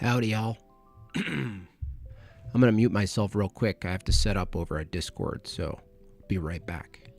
Howdy, y'all. I'm going to mute myself real quick. I have to set up over at Discord, so be right back.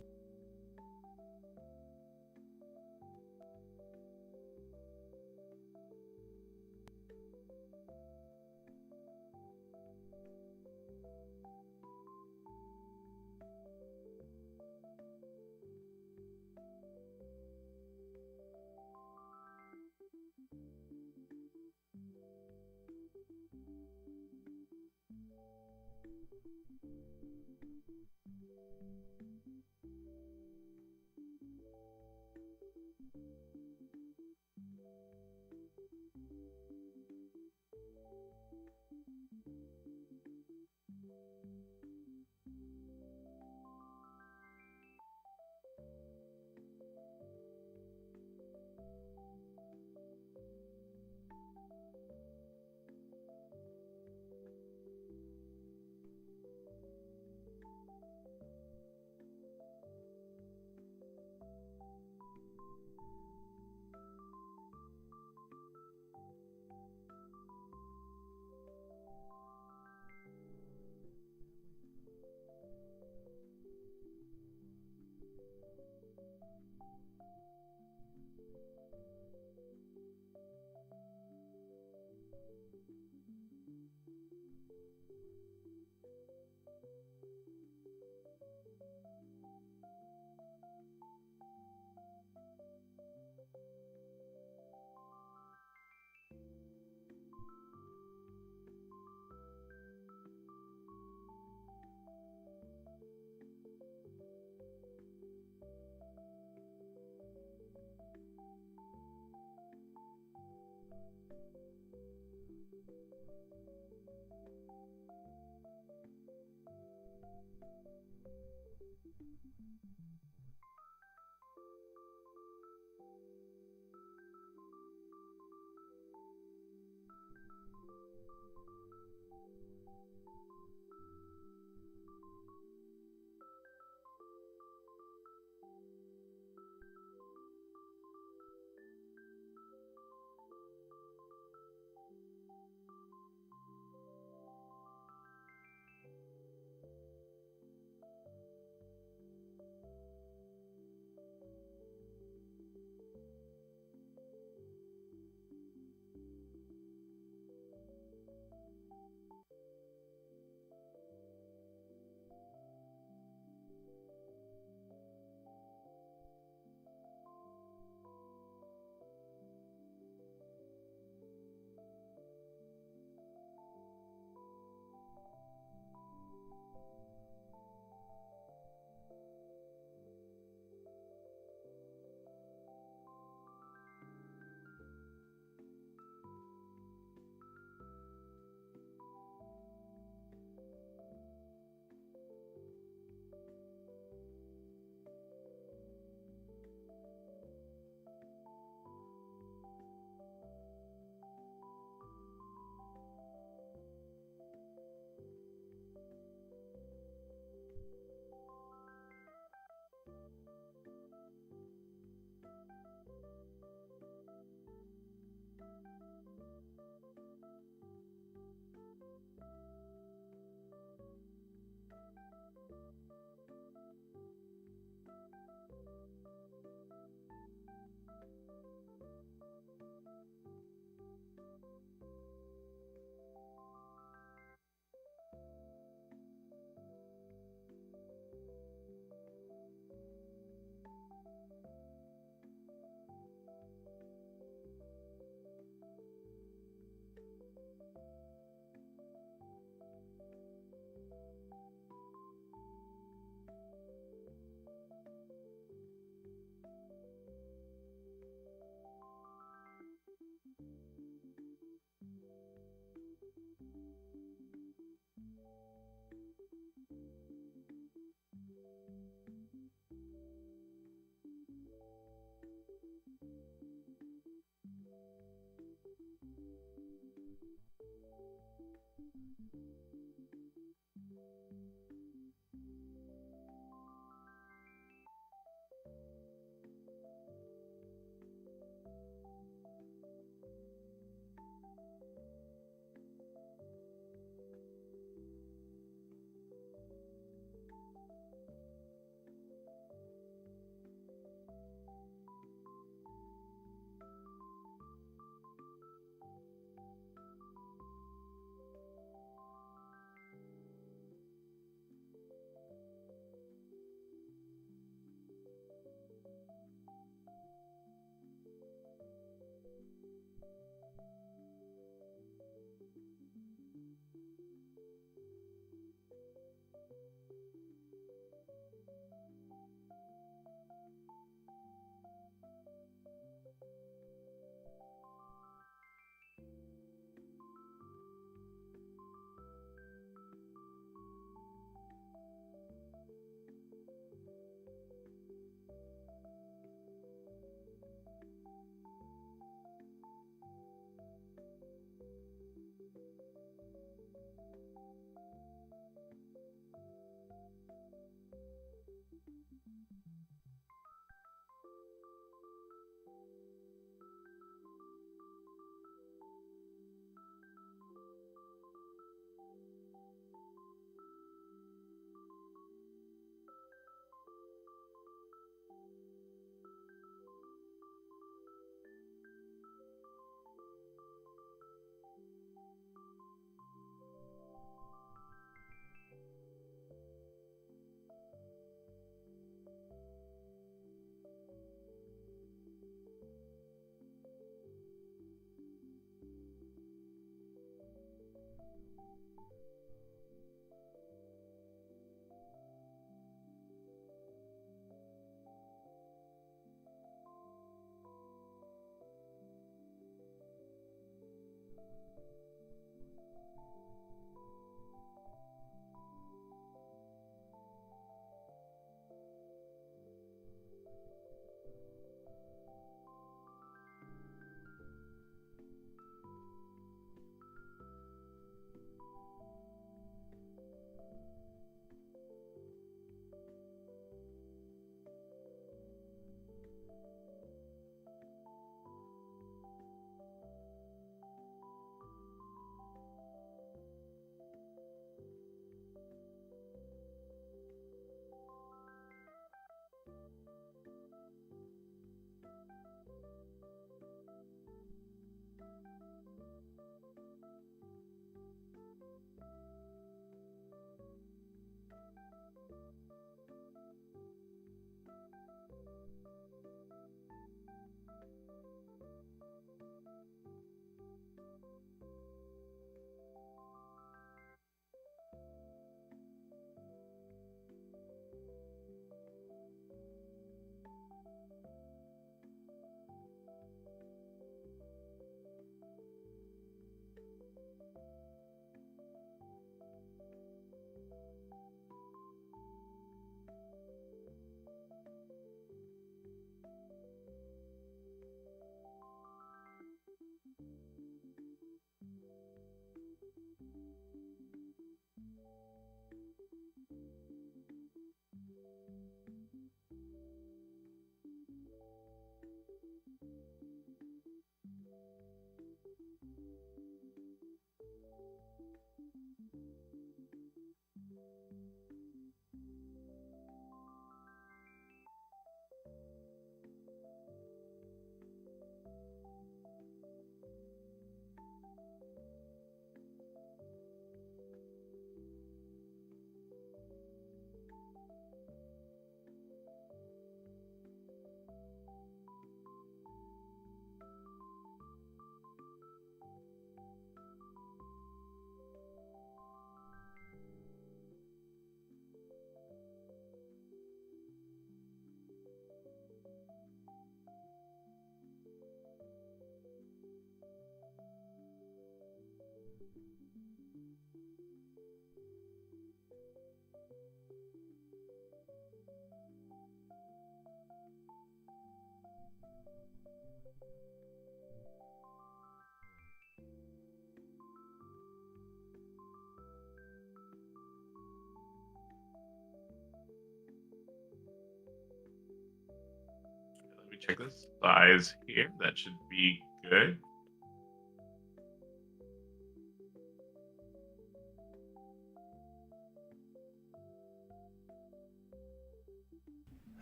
check this size here. That should be good.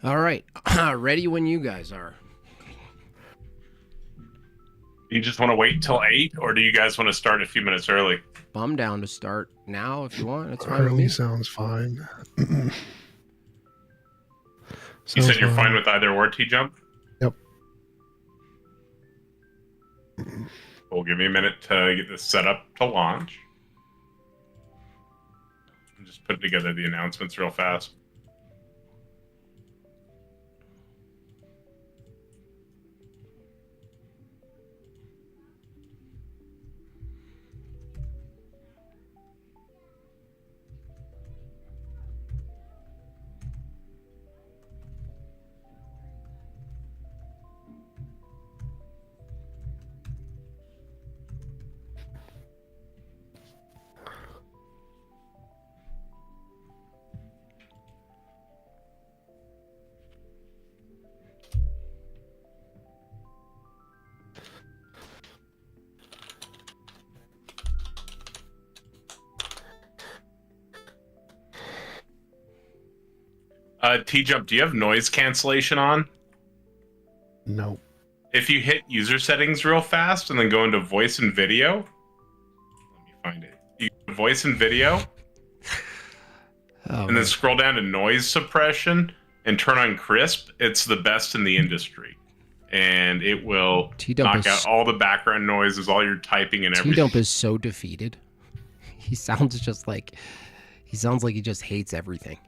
All right. Ready when you guys are. You just want to wait till 8, or do you guys want to start a few minutes early? I'm down to start now if you want. It's fine with Early me. sounds fine. You said you're fine with either or, TJump? Yep. Well, give me a minute to get this set up to launch. I'm just putting together the announcements real fast. TJump, do you have noise cancellation on? No. If you hit user settings real fast and then go into voice and video, let me find it. You go to voice and video, and then scroll down to noise suppression and turn on crisp. It's the best in the industry, and it will knock out all the background noises, all your typing and everything. TJump is so defeated. He sounds like he just hates everything.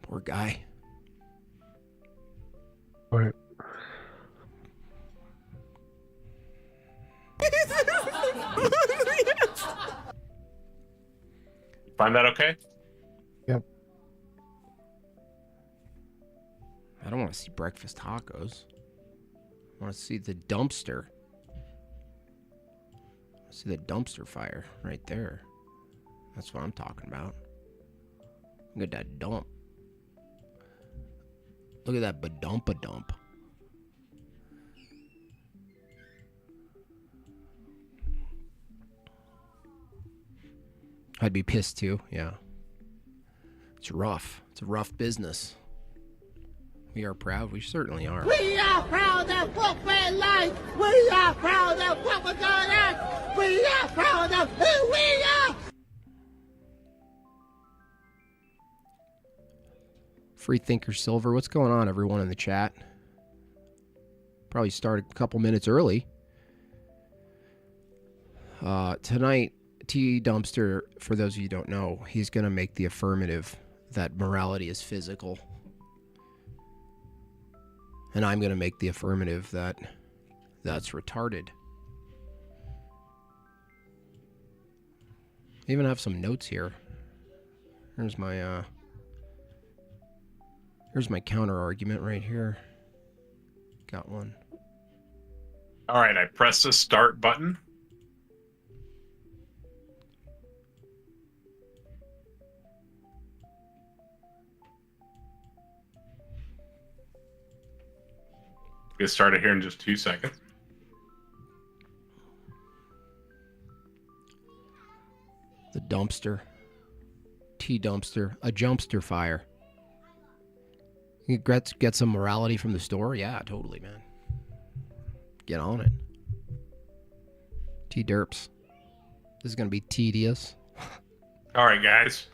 Poor guy. Right. Find that okay? Yep. I don't want to see breakfast tacos. I want to see the dumpster. I see the dumpster fire right there. That's what I'm talking about. Look at that dump. Look at that ba-dump-a-dump. I'd be pissed too, yeah. It's rough. It's a rough business. We are proud. We certainly are. We are proud of what we're like. We are proud of what we're good at. We are proud of who we are. Free Thinker Silver, what's going on, everyone in the chat? Probably started a couple minutes early. Tonight, T Dumpster, for those of you who don't know, he's going to make the affirmative that morality is physical. And I'm going to make the affirmative that that's retarded. I even have some notes here. Here's my counter argument right here. Got one. All right, I pressed the start button. Get started here in just 2 seconds. The dumpster. T dumpster. A jumpster fire. You get some morality from the store? Yeah, totally, man. Get on it. T derps. This is going to be tedious. All right, guys.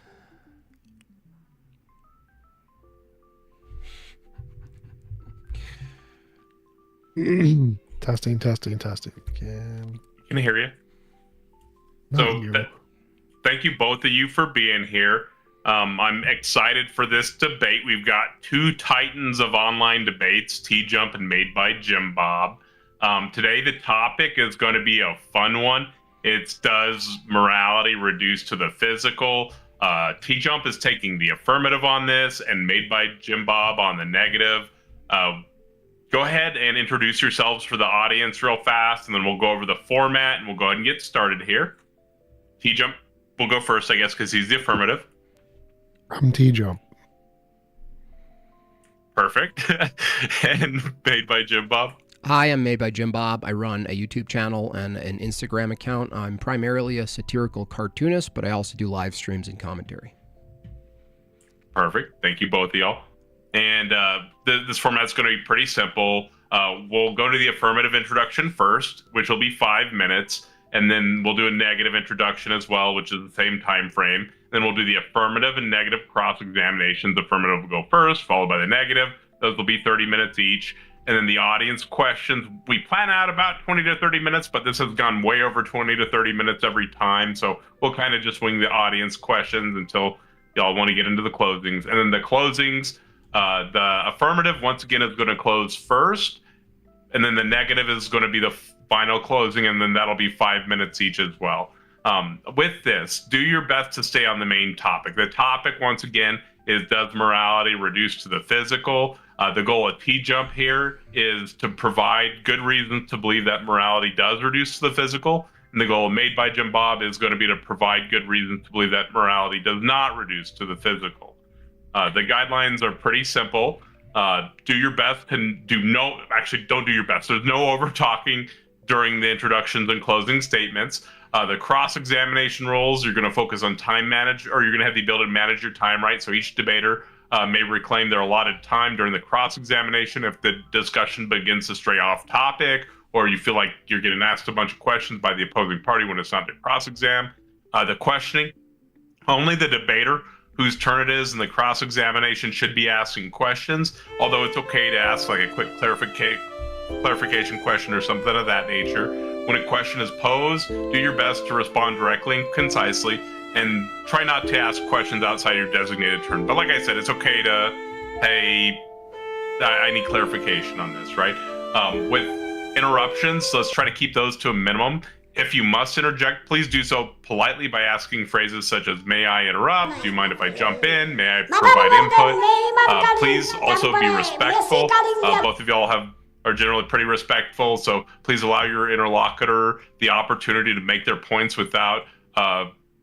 Testing. Can hear you. Thank you both of you for being here. I'm excited for this debate. We've got two titans of online debates, TJump and Made by Jim Bob. Today, the topic is going to be a fun one. It's does morality reduce to the physical? TJump is taking the affirmative on this and Made by Jim Bob on the negative. Go ahead and introduce yourselves for the audience real fast, and then we'll go over the format, and we'll go ahead and get started here. TJump will go first, I guess, because he's the affirmative. I'm TJump. Perfect. And made by Jim Bob. Hi, I'm Made by Jim Bob. I run a YouTube channel and an Instagram account. I'm primarily a satirical cartoonist, but I also do live streams and commentary. Perfect. Thank you, both of y'all. And this format's going to be pretty simple. We'll go to the affirmative introduction first, which will be 5 minutes. And then we'll do a negative introduction as well, which is the same time frame. Then we'll do the affirmative and negative cross-examinations. Affirmative will go first, followed by the negative. Those will be 30 minutes each. And then the audience questions, we plan out about 20 to 30 minutes, but this has gone way over 20 to 30 minutes every time. So we'll kind of just wing the audience questions until y'all want to get into the closings. And then the closings, the affirmative, once again, is going to close first. And then the negative is going to be the final closing, and then that'll be 5 minutes each as well. With this, do your best to stay on the main topic. The topic, once again, is does morality reduce to the physical? The goal of TJump here is to provide good reasons to believe that morality does reduce to the physical. And the goal Made by Jim Bob is going to be to provide good reasons to believe that morality does not reduce to the physical. The guidelines are pretty simple. Do your best and don't do your best. There's no over talking during the introductions and closing statements. The cross-examination rules, you're going to focus on time manage, or you're going to have the ability to manage your time, right? So each debater may reclaim their allotted time during the cross-examination if the discussion begins to stray off topic, or you feel like you're getting asked a bunch of questions by the opposing party when it's not the cross-exam. The questioning, only the debater whose turn it is in the cross-examination should be asking questions, although it's okay to ask like a quick clarification question or something of that nature. When a question is posed, do your best to respond directly and concisely, and try not to ask questions outside your designated turn. But like I said, it's okay to, hey, I need clarification on this, right? With interruptions, let's try to keep those to a minimum. If you must interject, please do so politely by asking phrases such as, may I interrupt? Do you mind if I jump in? May I provide input? Please also be respectful. Both of y'all are generally pretty respectful, so please allow your interlocutor the opportunity to make their points without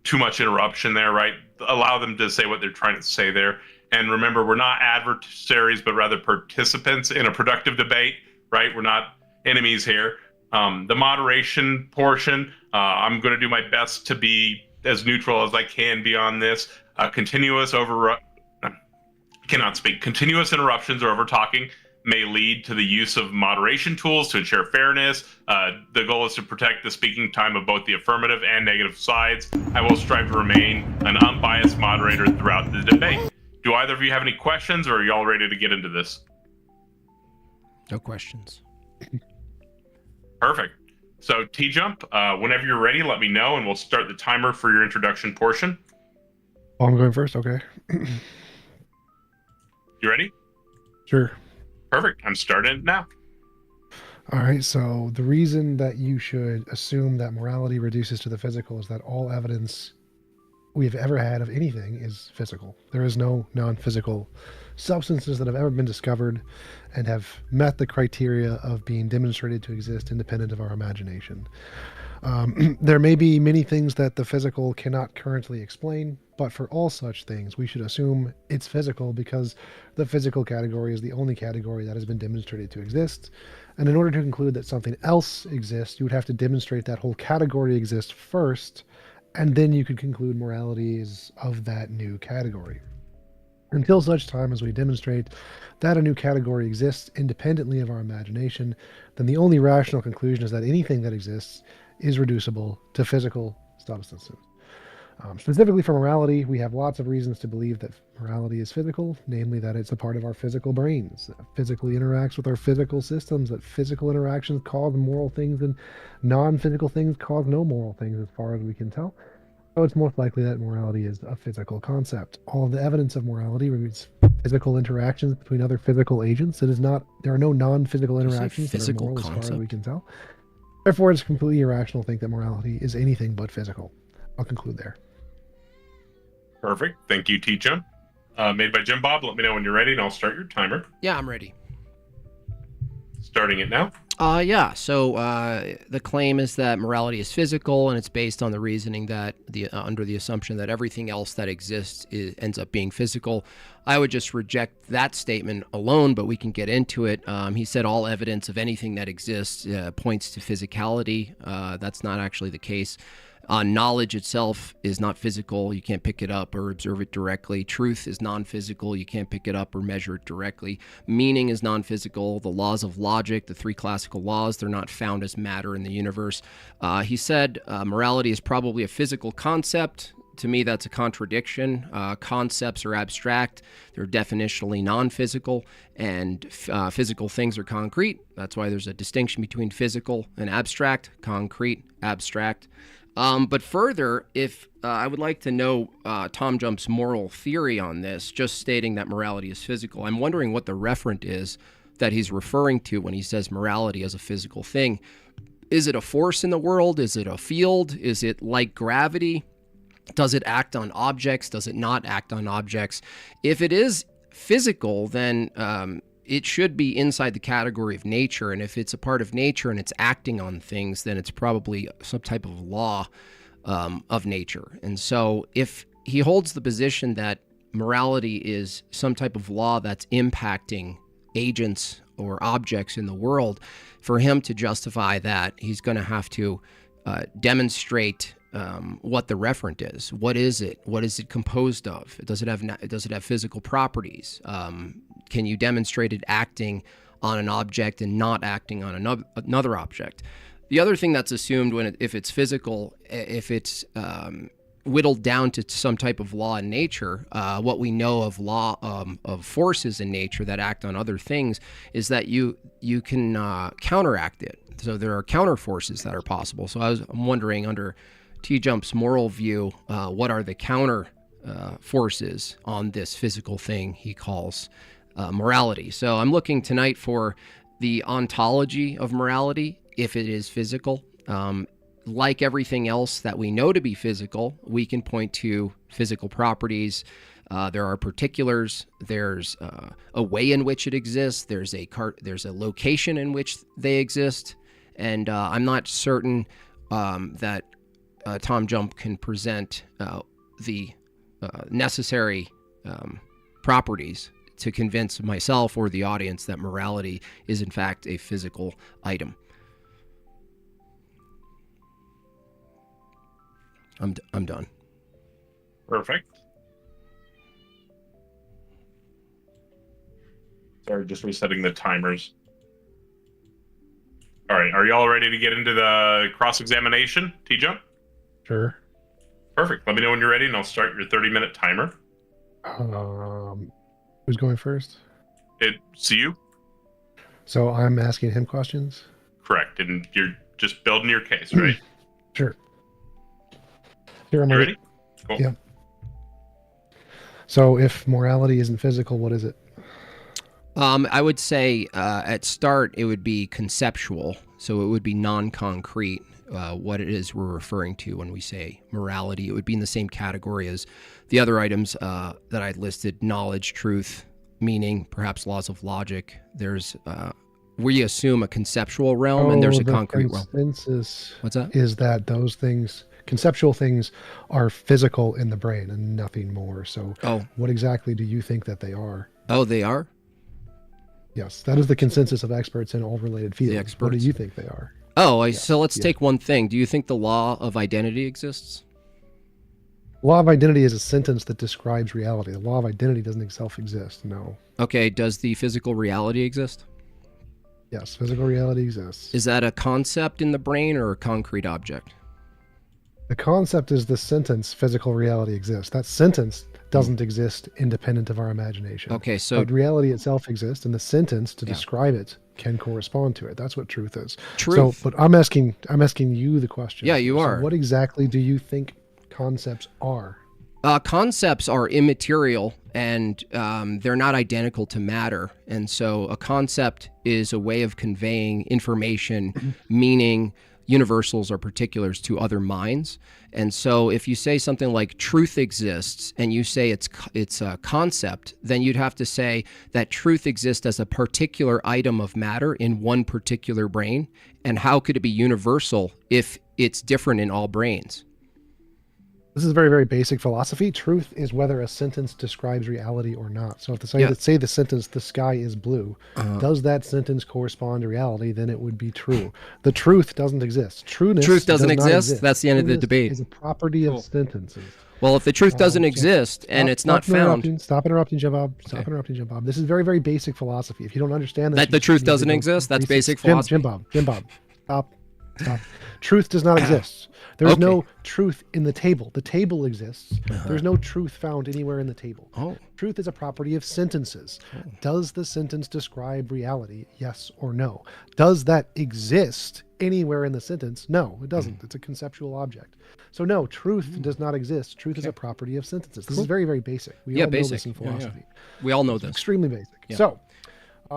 too much interruption there, right? Allow them to say what they're trying to say there. And remember, we're not adversaries, but rather participants in a productive debate, right? We're not enemies here. The moderation portion, I'm going to do my best to be as neutral as I can be on this. Continuous interruptions or over talking may lead to the use of moderation tools to ensure fairness. The goal is to protect the speaking time of both the affirmative and negative sides. I will strive to remain an unbiased moderator throughout the debate. Do either of you have any questions, or are y'all ready to get into this? No questions. Perfect. So TJump, whenever you're ready, let me know, and we'll start the timer for your introduction portion. Oh, I'm going first? Okay. You ready? Sure. Perfect. I'm starting now. All right. So the reason that you should assume that morality reduces to the physical is that all evidence we've ever had of anything is physical. There is no non-physical substances that have ever been discovered and have met the criteria of being demonstrated to exist independent of our imagination. There may be many things that the physical cannot currently explain, but for all such things, we should assume it's physical because the physical category is the only category that has been demonstrated to exist. And in order to conclude that something else exists, you would have to demonstrate that whole category exists first, and then you could conclude morality is of that new category. Until such time as we demonstrate that a new category exists independently of our imagination, then the only rational conclusion is that anything that exists is reducible to physical substances. Specifically for morality, we have lots of reasons to believe that morality is physical, namely that it's a part of our physical brains, that physically interacts with our physical systems, that physical interactions cause moral things and non-physical things cause no moral things as far as we can tell. So it's most likely that morality is a physical concept. All the evidence of morality remains physical interactions between other physical agents. There are no non-physical interactions that are moral as far as we can tell. Therefore, it's completely irrational to think that morality is anything but physical. I'll conclude there. Perfect. Thank you, TJump. Made by Jim Bob. Let me know when you're ready, and I'll start your timer. Yeah, I'm ready. Starting it now. Yeah. So the claim is that morality is physical, and it's based on the reasoning that under the assumption that everything else that exists ends up being physical. I would just reject that statement alone, but we can get into it. He said all evidence of anything that exists points to physicality. That's not actually the case. Knowledge itself is not physical. You can't pick it up or observe it directly. Truth is non-physical. You can't pick it up or measure it directly. Meaning is non-physical. The laws of logic, the three classical laws, they're not found as matter in the universe. He said morality is probably a physical concept. To me, that's a contradiction. Concepts are abstract. They're definitionally non-physical, and physical things are concrete. That's why there's a distinction between physical and abstract. Concrete, abstract. But further, if I would like to know TJump's moral theory on this, just stating that morality is physical. I'm wondering what the referent is that he's referring to when he says morality as a physical thing. Is it a force in the world? Is it a field? Is it like gravity? Does it act on objects? Does it not act on objects? If it is physical, then it should be inside the category of nature. And if it's a part of nature and it's acting on things, then it's probably some type of law of nature. And so if he holds the position that morality is some type of law that's impacting agents or objects in the world, for him to justify that, he's going to have to demonstrate what the referent is. What is it? What is it composed of? Does it have physical properties? Can you demonstrate it acting on an object and not acting on another object? The other thing that's assumed if it's physical, if it's whittled down to some type of law in nature, what we know of law of forces in nature that act on other things is that you can counteract it. So there are counter forces that are possible. So I'm wondering, under TJump's moral view, what are the counter forces on this physical thing he calls morality? So I'm looking tonight for the ontology of morality, if it is physical. Like everything else that we know to be physical, we can point to physical properties. There are particulars. There's a way in which it exists. There's a location in which they exist. And I'm not certain that TJump can present the necessary properties to convince myself or the audience that morality is in fact a physical item. I'm done. Perfect. Sorry, just resetting the timers. All right, are you all ready to get into the cross-examination, TJump? Sure. Perfect. Let me know when you're ready, and I'll start your 30-minute timer. Who's going first? It's you? So I'm asking him questions? Correct, and you're just building your case, right? Sure. Here, I'm You ready? Cool. Yeah. So if morality isn't physical, what is it? I would say at start it would be conceptual, so it would be non-concrete. What it is we're referring to when we say morality, it would be in the same category as the other items that I listed: knowledge, truth, meaning, perhaps laws of logic. There's we assume a conceptual realm, and there's a concrete realm. The consensus What's that? is that those things, conceptual things, are physical in the brain and nothing more. So what exactly do you think that they are? Oh, they are? Yes, that is the consensus of experts in all related fields. The experts. What do you think they are? So let's take one thing. Do you think the law of identity exists? Law of identity is a sentence that describes reality. The law of identity doesn't itself exist, no. Okay, does the physical reality exist? Yes, physical reality exists. Is that a concept in the brain or a concrete object? The concept is the sentence, physical reality exists. That sentence doesn't exist independent of our imagination. Okay, so but reality itself exists, and the sentence to describe it can correspond to it. That's what truth is. Truth. So, but I'm asking you the question. Yeah, you are. So what exactly do you think concepts are? Concepts are immaterial, and they're not identical to matter. And so a concept is a way of conveying information, meaning, universals or particulars to other minds. And so if you say something like truth exists and you say it's a concept, then you'd have to say that truth exists as a particular item of matter in one particular brain. And how could it be universal if it's different in all brains? This is very, very basic philosophy. Truth is whether a sentence describes reality or not. So if the say the sentence, the sky is blue, does that sentence correspond to reality? Then it would be true. The truth doesn't exist. Truth doesn't exist. That's the end of the debate. Is a property of sentences. Well, if the truth doesn't exist and it's not found. Stop interrupting, Jim Bob. Stop interrupting, Jim Bob. This is very, very basic philosophy. If you don't understand that the truth doesn't exist, that's basic philosophy. Jim Bob. Stop. Truth does not exist. There's no truth in the table. The table exists. There's no truth found anywhere in the table. Truth is a property of sentences. Does the sentence describe reality? Yes or no? Does that exist anywhere in the sentence? No, it doesn't. It's a conceptual object. So no, truth does not exist. Truth is a property of sentences. This is very, very basic. We all know this in philosophy. We all know this. Extremely basic. So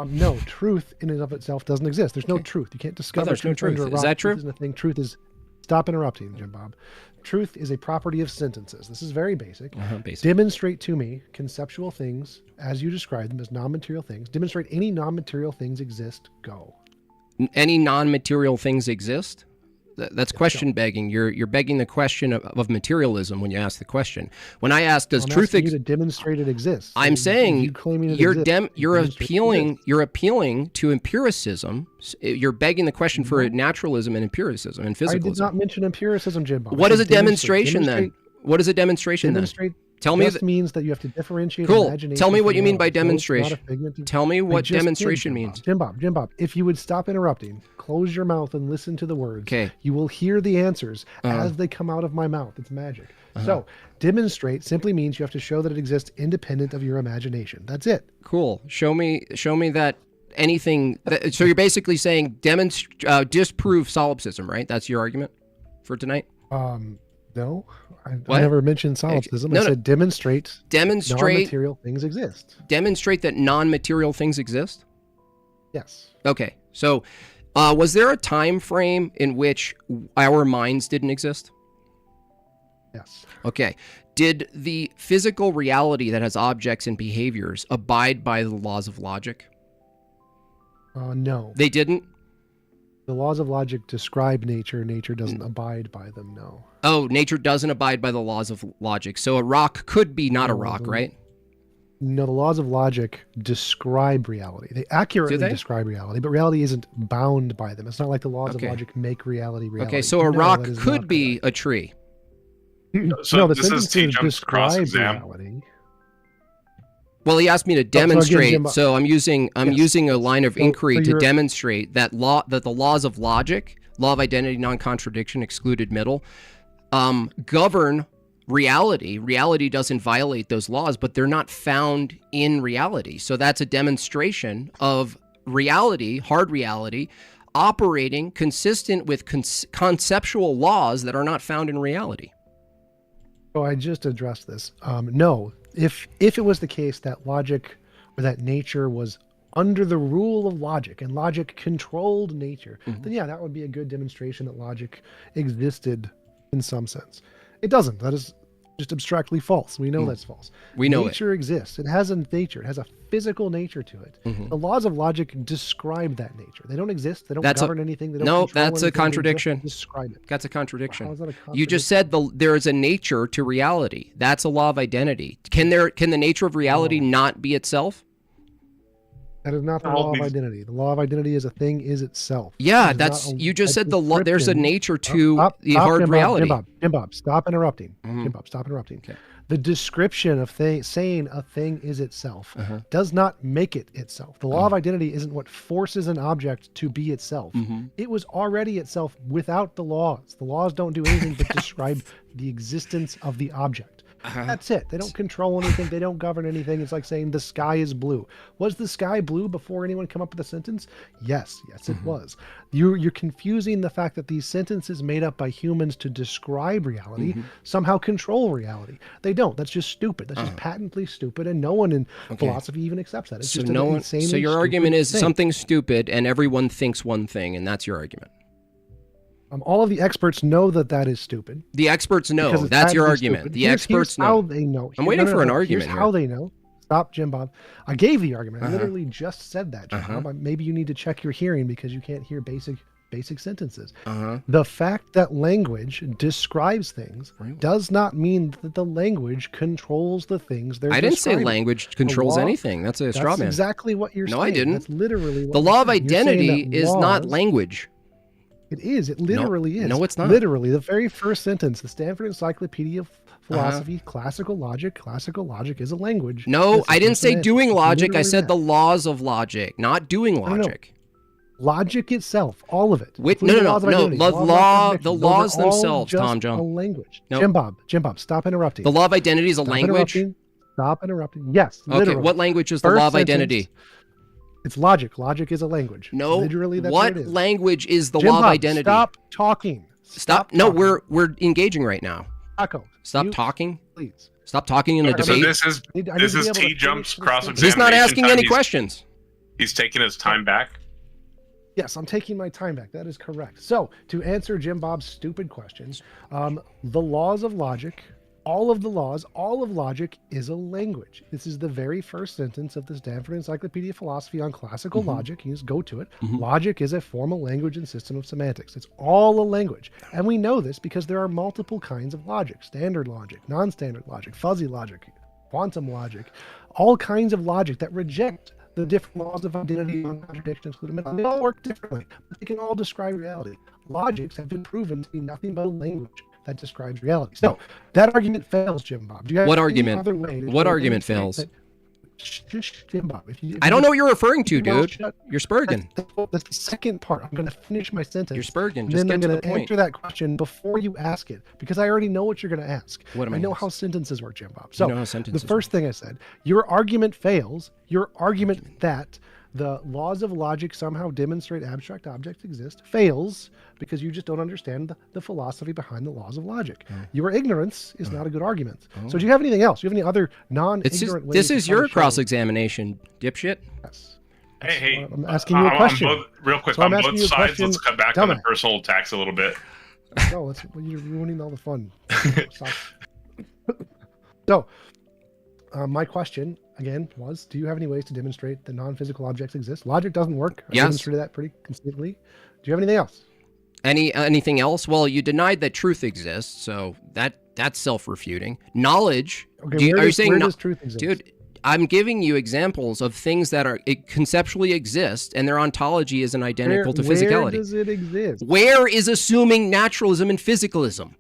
no, truth in and of itself doesn't exist. There's no truth. You can't discover there's no truth. Is that true? Truth is, stop interrupting, Jim Bob. Truth is a property of sentences. This is very basic. Demonstrate to me conceptual things as you describe them as non-material things. Demonstrate any non-material things exist. Go. Any non-material things exist? That's question begging. You're begging the question of materialism when you ask the question. When I ask, does truth exist? To demonstrate it exists. I'm saying you're appealing to empiricism. You're begging the question for naturalism and empiricism and physicalism. I did not mention empiricism, Jim Bob. What is a demonstration then? What is a demonstration then? Tell me that means that you have to differentiate imagination. Tell me what you mean by demonstration. Tell me what demonstration means. Jim Bob, if you would stop interrupting, close your mouth and listen to the words, you will hear the answers as they come out of my mouth. It's magic. So demonstrate simply means you have to show that it exists independent of your imagination. That's it. Cool. Show me that anything. So you're basically saying disprove solipsism, right? That's your argument for tonight? No, I never mentioned solipsism. I said demonstrate non-material things exist. Demonstrate that non-material things exist? Yes. Okay. So was there a time frame in which our minds didn't exist? Yes. Okay. Did the physical reality that has objects and behaviors abide by the laws of logic? No. They didn't? The laws of logic describe nature. Nature doesn't abide by them, no. Oh, nature doesn't abide by the laws of logic. So a rock could be not a rock, right? No, the laws of logic describe reality. They accurately describe reality, but reality isn't bound by them. It's not like the laws of logic make reality reality. Okay, so a rock could be a tree. So the sentences describe reality. Well, he asked me to demonstrate, so I'm using a line of inquiry to demonstrate that the laws of logic, law of identity, non-contradiction, excluded middle, govern reality. Reality doesn't violate those laws, but they're not found in reality. So that's a demonstration of reality, hard reality, operating consistent with conceptual laws that are not found in reality. So I just addressed this. No. If it was the case that logic or that nature was under the rule of logic and logic controlled nature, then yeah, that would be a good demonstration that logic existed in some sense. It doesn't. That is just abstractly false. We know that's false. We know nature exists. It has a nature. It has a physical nature to it. The laws of logic describe that nature. They don't exist. They don't govern anything. They don't control that's anything. A contradiction. Describe it. That's a contradiction. How is that a contradiction? You just said there is a nature to reality. That's a law of identity. Can the nature of reality not be itself? That is not the law of identity. The law of identity is a thing is itself. Yeah, you just said there's a nature to the hard reality. Jim Bob, stop interrupting. Jim Bob, stop interrupting. Okay. The description of saying a thing is itself does not make it itself. The law of identity isn't what forces an object to be itself. It was already itself without the laws. The laws don't do anything but describe the existence of the object. That's it. They don't control anything. They don't govern anything. It's like saying the sky is blue. Was the sky blue before anyone came up with a sentence? Yes, it was. You're confusing the fact that these sentences made up by humans to describe reality somehow control reality. They don't. That's just stupid. That's just patently stupid, and no one in philosophy even accepts that. It's just insanely So your argument is something stupid, and everyone thinks one thing, and that's your argument. All of the experts know that is stupid. The experts know. Because it's That's your patently argument. stupid. The Here's experts how know. they know. I'm waiting for an argument Here's here. how they know. Stop, Jim Bob. I gave the argument. I Uh-huh. literally just said that, Jim Bob. Maybe you need to check your hearing because you can't hear basic sentences. The fact that language describes things does not mean that the language controls the things they're I didn't say describing. language controls law- anything. That's a straw That's man. exactly what you're saying. No, I didn't. That's literally what The you're law of saying. You're saying identity that is not laws- language. It is. It literally is. No, it's not. Literally, the very first sentence, the Stanford Encyclopedia of Philosophy, classical logic is a language. No, It's I didn't say semantics. doing It's logic. I literally said that. the laws of logic, not doing no. logic. Logic itself, all of it. Wait, including no, laws of no. identity, The laws of law- contradiction. the Those laws are all themselves, just Tom Jump. a language. No. Jim Bob, stop interrupting. The law of identity is a Stop language. interrupting. Stop interrupting. Yes, Okay, literally. what language is the First law of sentence, identity? It's logic. Logic is a language. No. Literally, that's what what it is. language is the Jim law of Bob, identity? Stop talking. Stop. No, talking. we're engaging right now. Taco. Stop mute, talking. please. Stop talking in a Alright, So debate. this is I need to this be is able to TJump's finish this cross sentence. He's not examination asking time. any He's- questions. He's taking his time back. Yes, I'm taking my time back. That is correct. So, to answer Jim Bob's stupid questions, the laws of logic, all of logic is a language. This is the very first sentence of the Stanford Encyclopedia of Philosophy on classical logic. You just go to it. Logic is a formal language and system of semantics. It's all a language. And we know this because there are multiple kinds of logic: standard logic, non-standard logic, fuzzy logic, quantum logic, all kinds of logic that reject the different laws of identity, non-contradiction, exclusion. They all work differently, but they can all describe reality. Logics have been proven to be nothing but a language that describes reality. So that argument fails, Jim Bob. Do you have What any argument? other way to What show argument anything fails? that- Shh, Jim Bob. If you I don't know what you're referring to, keep your mouth dude. shut, You're Spurgeon. that's the second part. I'm going to finish my sentence. You're Spurgeon. And Just then I'm get to going the to point. answer that question before you ask it, because I already know what you're going to ask. What am I I know gonna how ask? sentences work, Jim Bob. So know how the sentences first thing I said, your argument fails. Your argument that the laws of logic somehow demonstrate abstract objects exist fails because you just don't understand the philosophy behind the laws of logic. Your ignorance is not a good argument. So do you have anything else? Do you have any other non-ignorant ways? This is to try your to show- cross-examination, dipshit. Yes. Hey, I'm asking you a question. Real quick, So I'm on asking both you a sides, question, let's cut back on the dumbass. personal attacks a little bit. No, you're ruining all the fun. Stop. So, my question again was: do you have any ways to demonstrate that non-physical objects exist? Logic doesn't work. I Yes. demonstrated that pretty consistently. Do you have anything else? Anything else? Well, you denied that truth exists, so that's self-refuting. Knowledge. Okay, Are you saying where no- does truth exist? Dude, I'm giving you examples of things that are conceptually exist, and their ontology isn't identical to Where physicality. does it exist? Where is assuming naturalism and physicalism?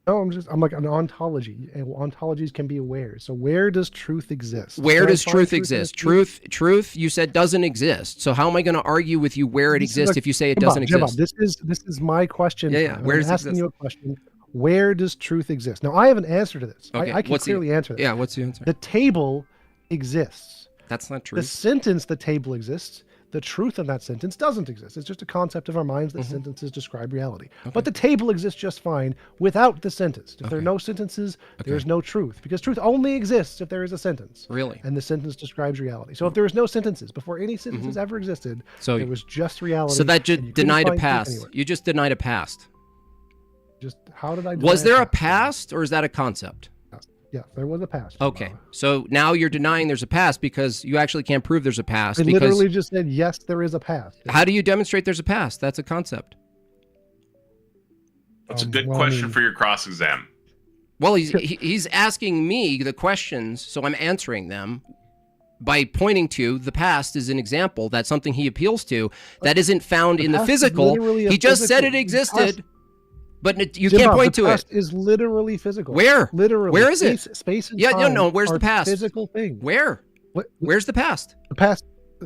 No, I'm like an ontology. And ontologies can be aware. So where does truth exist? Where Can I does find truth in exist? this? Truth, you said doesn't exist. So how am I going to argue with you where it This is exists a- if you say it Jim Bob, doesn't Jim Bob, exist? this is my question. Yeah, yeah. Tom, and Where I'm does it asking exist? you a question. Where does truth exist? Now I have an answer to this. Okay, I can what's the- clearly answer this. Yeah, what's the answer? The table exists. That's not The true. sentence "the table exists." The truth of that sentence doesn't exist. It's just a concept of our minds that sentences describe reality. But the table exists just fine without the sentence. If there are no sentences, there's no truth, because truth only exists if there is a sentence. Really? And the sentence describes reality. So if there was no sentences before any sentences ever existed, So- there was just reality. So that and you just couldn't denied a find truth past. anywhere. You just denied a past. Just how did I? Was deny there a past? past or is that a concept? Yeah, there was a past. Okay. So now you're denying there's a past because you actually can't prove there's a past. I Because literally just said yes, there is a past. how do you demonstrate there's a past? That's a concept. That's a good well, I question mean- for your cross exam. Well, he's asking me the questions, so I'm answering them by pointing to the past as an example. That's something he appeals to that isn't found in the past is physical. literally a He just said physical- it the existed, past- but you Jim can't Bob, point the to past it. is literally physical. Where? Literally. Where is it? Space and Yeah, time no, where's are the past? Physical things. Where? What, Where's the past? the past?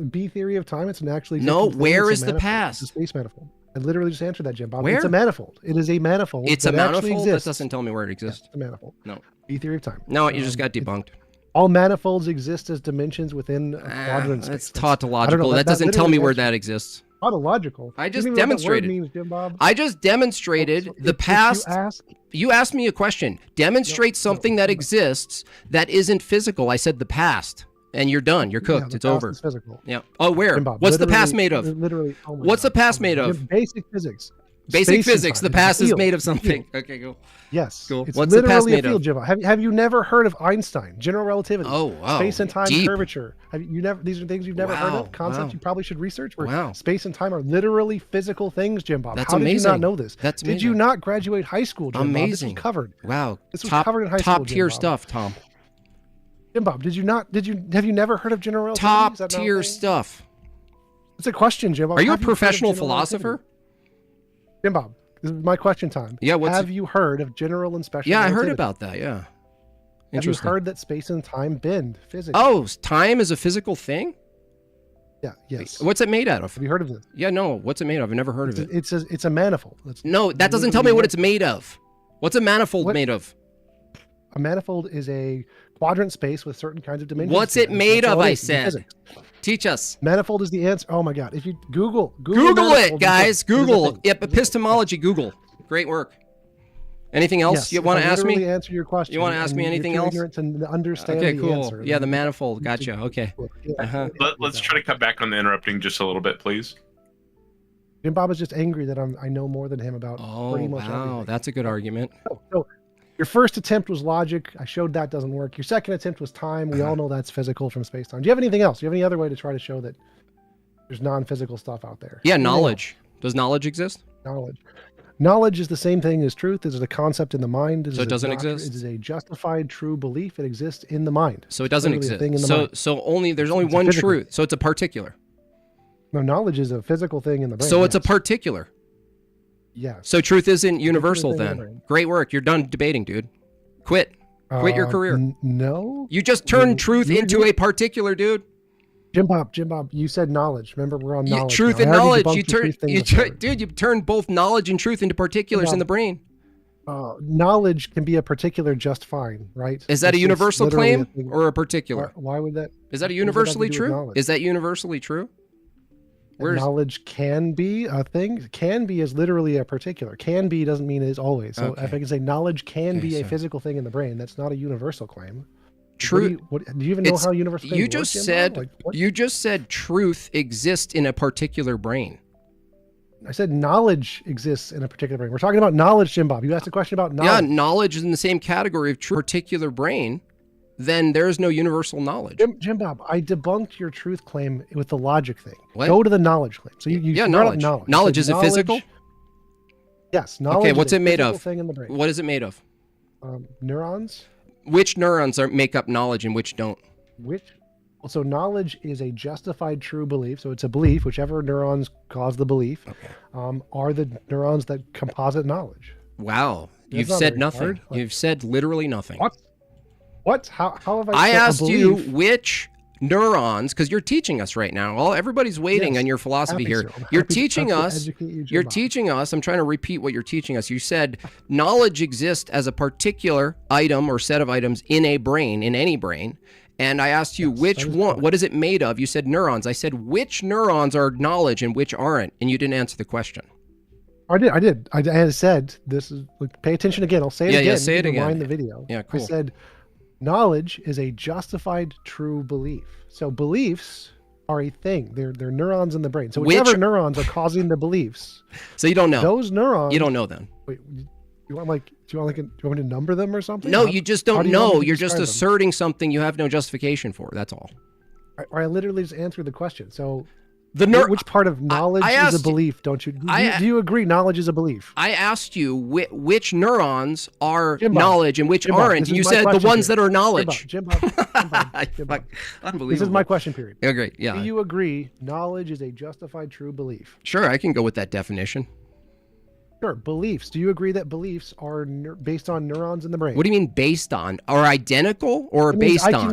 B theory of time. It's an actually No, existing thing. where It's is a the manifold. past? It's a space manifold. I literally just answered that, Jim Bob. Where? It's a manifold. It is a manifold. It's a that actually manifold? That exists. doesn't tell me where it Yeah, exists. it's a manifold. No. B theory of time. No, you just got debunked. All manifolds exist as dimensions within a quadrant space. That's I don't tautological. know, That doesn't tell me literally where actually- that exists. Tautological. I You just don't even know what that word demonstrated. means, Jim Bob. I just demonstrated So the if past. You ask, You asked me a question. Demonstrate something that exists that isn't physical. I said the past, and you're done. You're yeah, cooked. the it's past over. is physical. Yeah. Oh, where? Jim Bob, What's the past literally- made of? Literally. Oh my What's the God. past Oh my made God. of? Basic physics. Basic Space and physics. time. The past is Field. made of something. Okay, go. Yes. Cool. It's What's the past literally made a field, of? Jimbo. Have you never heard of Einstein? General relativity. Oh, wow. Space and time Deep. curvature. Have you never? These are things you've never heard Wow, of. Concepts wow. you probably should research. Where Wow. space and time are literally physical things, Jim Bob. That's How did you amazing. not know this? That's Did you amazing. not graduate high school, Jim Bob? This Amazing. was covered. Wow. This was top covered in high top school, Jim tier Bob. stuff, Tom. Jim Bob, did you not? Have you never heard of general relativity? Top Is that not a tier thing? stuff. It's a question, Jim Bob. Are you a Have heard of professional general philosopher? relativity? Jim Bob, this is my question time. Yeah, what's Have you heard of general and special Yeah, I relativity? heard about that. Yeah. Have you Interesting. heard that space and time bend physically? Oh, time is a physical thing? Yeah, yes. What's it made out of? Have you heard of this? Yeah, no. What's it made of? I've never heard of it. It's a manifold. No, that doesn't tell me what it's made of. What's a manifold What- made of? A manifold is a quadrant space with certain kinds of dimensions. What's to it made That's of, all it I is in said. physics. Teach us. Manifold is the answer. Oh my God! If you Google Google manifold, it, you guys. can- here's the Google. thing. Yep, epistemology, Google. Great work. Anything else Yes, you if want to I ask me? literally answer your question. You wanna ask me and anything you're too else? ignorant to understand Okay, the cool. answer, Yeah, the then manifold. you Gotcha. can- Okay. Yeah, Uh-huh. Let's try to cut back on the interrupting just a little bit, please. Jim Bob is just angry that I know more than him about Oh, pretty much wow. everything. That's a good argument. So your first attempt was logic. I showed that doesn't work. Your second attempt was time. We Uh-huh. all know that's physical from space time. Do you have anything else? Do you have any other way to try to show that there's non-physical stuff out there? Yeah, Anything knowledge. Does knowledge exist? else? Knowledge is the same thing as truth. It is a concept in the mind. So it doesn't exist? It is a justified true belief. It exists in the mind. So it doesn't Literally a exist. thing in the So mind. there's only It's a one physical- truth. So it's a particular. No, knowledge is a physical thing in the brain. So it's a yes. particular. Yes. So truth isn't universal thing in the then. brain. Great work. You're done debating, dude. Quit. Quit your career. No. You just turned you- truth you- into a particular, dude. Jim Bob, you said knowledge. Remember, we're on knowledge. Truth now. and I already knowledge. debunked You your turn, truth thing before. dude. You turned both knowledge and truth into particulars in Bob, the brain. Knowledge can be a particular just fine, right? Is that a It's universal literally claim a thing. or a particular? Why would that? Is that what does that have to universally do with true? knowledge? Is that universally true? Where's Knowledge can be a thing. Can be is literally a particular. Can be doesn't mean it is always. So Okay. if I can say knowledge can Okay, be a so- physical thing in the brain, that's not a universal claim. true? Do you even know It's- how universal You things just work, Jim said Bob? Like, what? you just said truth exists in a particular brain. I said knowledge exists in a particular brain. We're talking about knowledge, Jim Bob. You asked a question about Yeah, knowledge. knowledge is in the same category of true particular brain. Then there is no universal knowledge. Jim Bob, I debunked your truth claim with the logic thing. What? Go to the knowledge claim. So you Yeah, brought up knowledge. knowledge. Knowledge, So is it physical? Yes. Knowledge. what's is a it made physical of? Thing in the brain. What is it made of? Neurons. Which neurons make up knowledge and which don't? So knowledge is a justified true belief. So it's a belief. Whichever neurons cause the belief are the neurons that composite knowledge. Wow, That's you've not said very nothing. hard. Like- You've said literally nothing. What? What? How have I? I so a asked you belief- which neurons, because you're teaching us right now. Well, everybody's waiting Yes, on your philosophy happy here. to. I'm You're happy to teaching us. educate you, Jim You're Bob. teaching us. I'm trying to repeat what you're teaching us. You said knowledge exists as a particular item or set of items in a brain, in any brain. And I asked you Yes, which that is one. correct. What is it made of? You said neurons. I said which neurons are knowledge and which aren't, and you didn't answer the question. I did. I said this is. Look, pay attention again. I'll say it Yeah, again. say You it can again. rewind the video. Yeah, cool. I said knowledge is a justified true belief. So beliefs are a thing. They're neurons in the brain. So Which- whichever neurons are causing the beliefs, So you don't know. those neurons. You don't know then. Wait, you want do you want me to number them or something? No, How- you just how don't do you want me know. to You're just describe them? asserting something you have no justification for. That's all. I literally just answered the question. So The which part of knowledge I is asked a you- belief? Don't you? Do, I- do you agree? Knowledge is a belief. I asked you which neurons are Jim Bob, knowledge and which Jim Bob, aren't, this and you is my said the question ones here. that are knowledge. Jim Bob, Jim Bob, Jim Bob. Unbelievable. This is my question period. Yeah, great. Yeah. Do you agree knowledge is a justified true belief? Sure, I can go with that definition. Sure. Beliefs. Do you agree that beliefs are based on neurons in the brain? What do you mean based on? Are identical or It means based I on?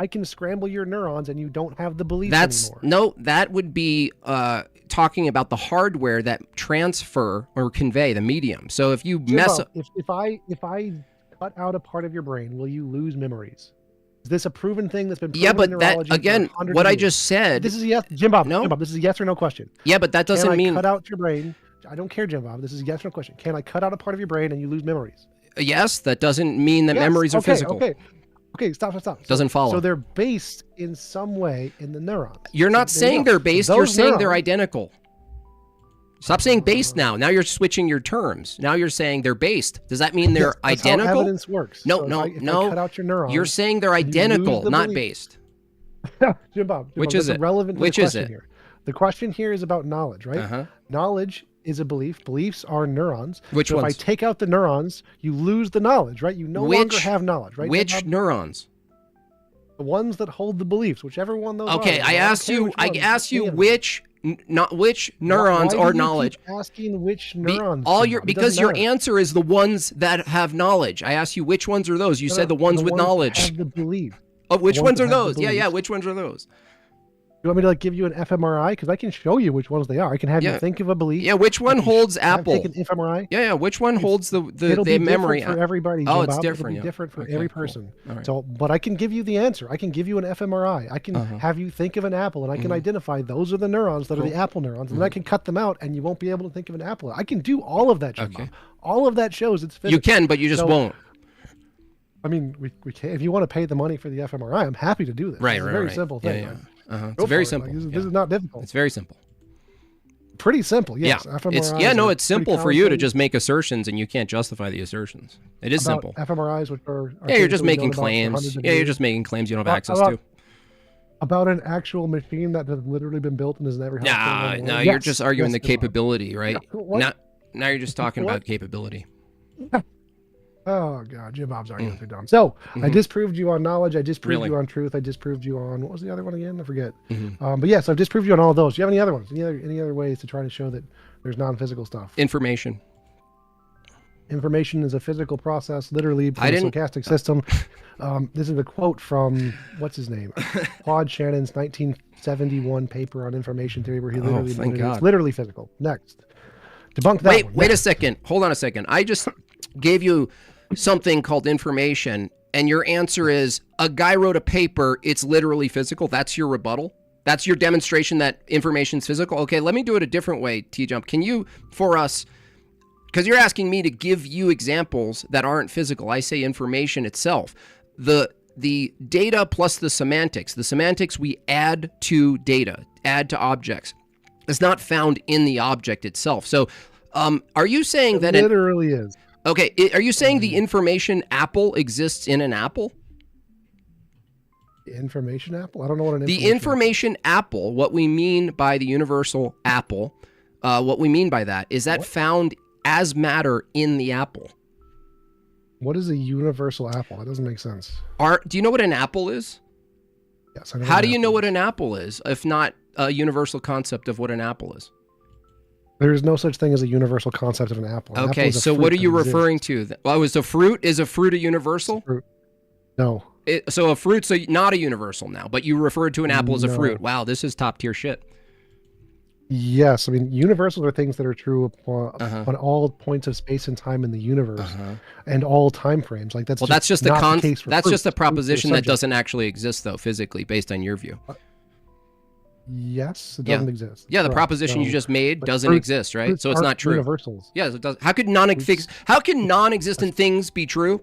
can scramble your neurons and you don't have the beliefs That's anymore. no, that would be talking about the hardware that transfer or convey the medium. So if you Jim mess Bob, up, if I cut out a part of your brain, will you lose memories? Is this a proven thing that's been proven yeah, in but that neurology for again, hundreds what of I years? just said. This is yes, Jim Bob. No. Jim Bob, this is a yes or no question. Yeah, but that doesn't Can I mean cut out your brain? I don't care, Jim Bob. This is a yes or no question. Can I cut out a part of your brain and you lose memories? yes. That doesn't mean that Yes. memories are Okay, physical. Okay. Stop. Doesn't follow. So they're based in some way in the neurons. You're not So there you saying go. they're based. Those You're saying they're neurons- identical. Stop saying based now. Now you're switching your terms. Now you're saying they're based. Does that mean they're That's identical? how evidence works. No, So no, if I no. cut out your neurons, You're saying they're you lose identical, the not belief. based. Jim Bob, Which that's is it? irrelevant to Which the is question it? here. The question here is about knowledge, right? Uh-huh. Knowledge is a belief. Beliefs are neurons. Which so ones? if I take out the neurons, you lose the knowledge, right? You no longer have knowledge, right? Which Jim Bob? neurons? The ones that hold the beliefs, whichever one those are. Okay, I asked you. I asked you which neurons Why are do you knowledge. keep asking which neurons. All Jim your Bob? It because doesn't your matter. answer is the ones that have knowledge. I asked you which ones are those. You said the ones with that knowledge. have the belief. Oh, which the ones ones are that have the those? Yeah, yeah. beliefs. Which ones are those? You want me to give you an fMRI? Because I can show you which ones they are. I can have Yeah. you think of a belief. Yeah, which one holds Apple? Take an fMRI. Yeah, yeah. Which one holds the It'll be memory? different for everybody. Oh, Jim it's Bob. different, It'll be yeah. different for Okay, every cool. person. All right. So, but I can give you the answer. I can give you an fMRI. I can have you think of an apple, and I can identify those are the neurons that are the apple neurons, and then I can cut them out, and you won't be able to think of an apple. I can do all of that, Jim Bob. All of that shows it's physical. You can, but you just won't. I mean, we can. If you want to pay the money for the fMRI, I'm happy to do this. Right, It's right, a very right. simple thing. Yeah, yeah. Go It's very for it. simple. Like, Yeah. this is not difficult. It's very simple. Pretty simple. Yes. Yeah. fMRIs It's are it's pretty simple for common you to thing just make assertions, and you can't justify the assertions. It is about simple. fMRIs, which are Yeah, you're things just that we've making known about for claims. hundreds of Yeah, you're years. just making claims you don't have access about, to. About an actual machine that has literally been built and has never helped anyone Nah, in the no, world. you're Yes, just arguing yes, the Jim Bob. capability, right? Yeah, what? Now you're just talking What? about capability. Oh God, Jim Bob's arguments are dumb. So I disproved you on knowledge. I disproved Really? you on truth. I disproved you on what was the other one again? I forget. Mhm. But yes, I've disproved you on all of those. Do you have any other ones? Any other ways to try to show that there's non-physical stuff? Information. Information is a physical process, literally from I a didn't- stochastic system. This is a quote from what's his name, Claude Shannon's 1971 paper on information theory, where he literally thank admitted it's God. literally physical. Next, debunk that one. Wait a Next. second. Hold on a second. I just gave you something called information, and your answer is a guy wrote a paper. It's literally physical. That's your rebuttal. That's your demonstration that information's physical. Okay, let me do it a different way, TJump. Can you, for us, because you're asking me to give you examples that aren't physical. I say information itself. The data plus the semantics we add to data, add to objects. It's not found in the object itself. So are you saying that... It literally is. Okay, are you saying the information apple exists in an apple? Information apple? I don't know what an The information apple, what we mean by the universal apple, what we mean by that is that found as matter in the apple. What is a universal apple? That doesn't make sense. Do you know what an apple is? Yes. I know How what do an you know apple what is. an apple is, if not a universal concept of what an apple is? There is no such thing as a universal concept of an apple. An apple Okay, is a so fruit what are that you exists. referring to? Well, is a fruit a universal? Fruit. No. So a fruit's not a universal now, but you referred to an apple as a No. fruit. Wow, this is top tier shit. Yes, I mean universals are things that are true upon, Uh-huh. on all points of space and time in the universe and all time frames. Like that's Well, that's just not the case for that's just a fruits. Fruits are proposition that subject. doesn't actually exist though physically, based on your view. Yes, it Yeah. doesn't exist. Yeah, the Correct. proposition you So- just made but doesn't fruits- exist, right? fruits So it's aren't not true. Universals. Yes, it does. How could non-existent things be true?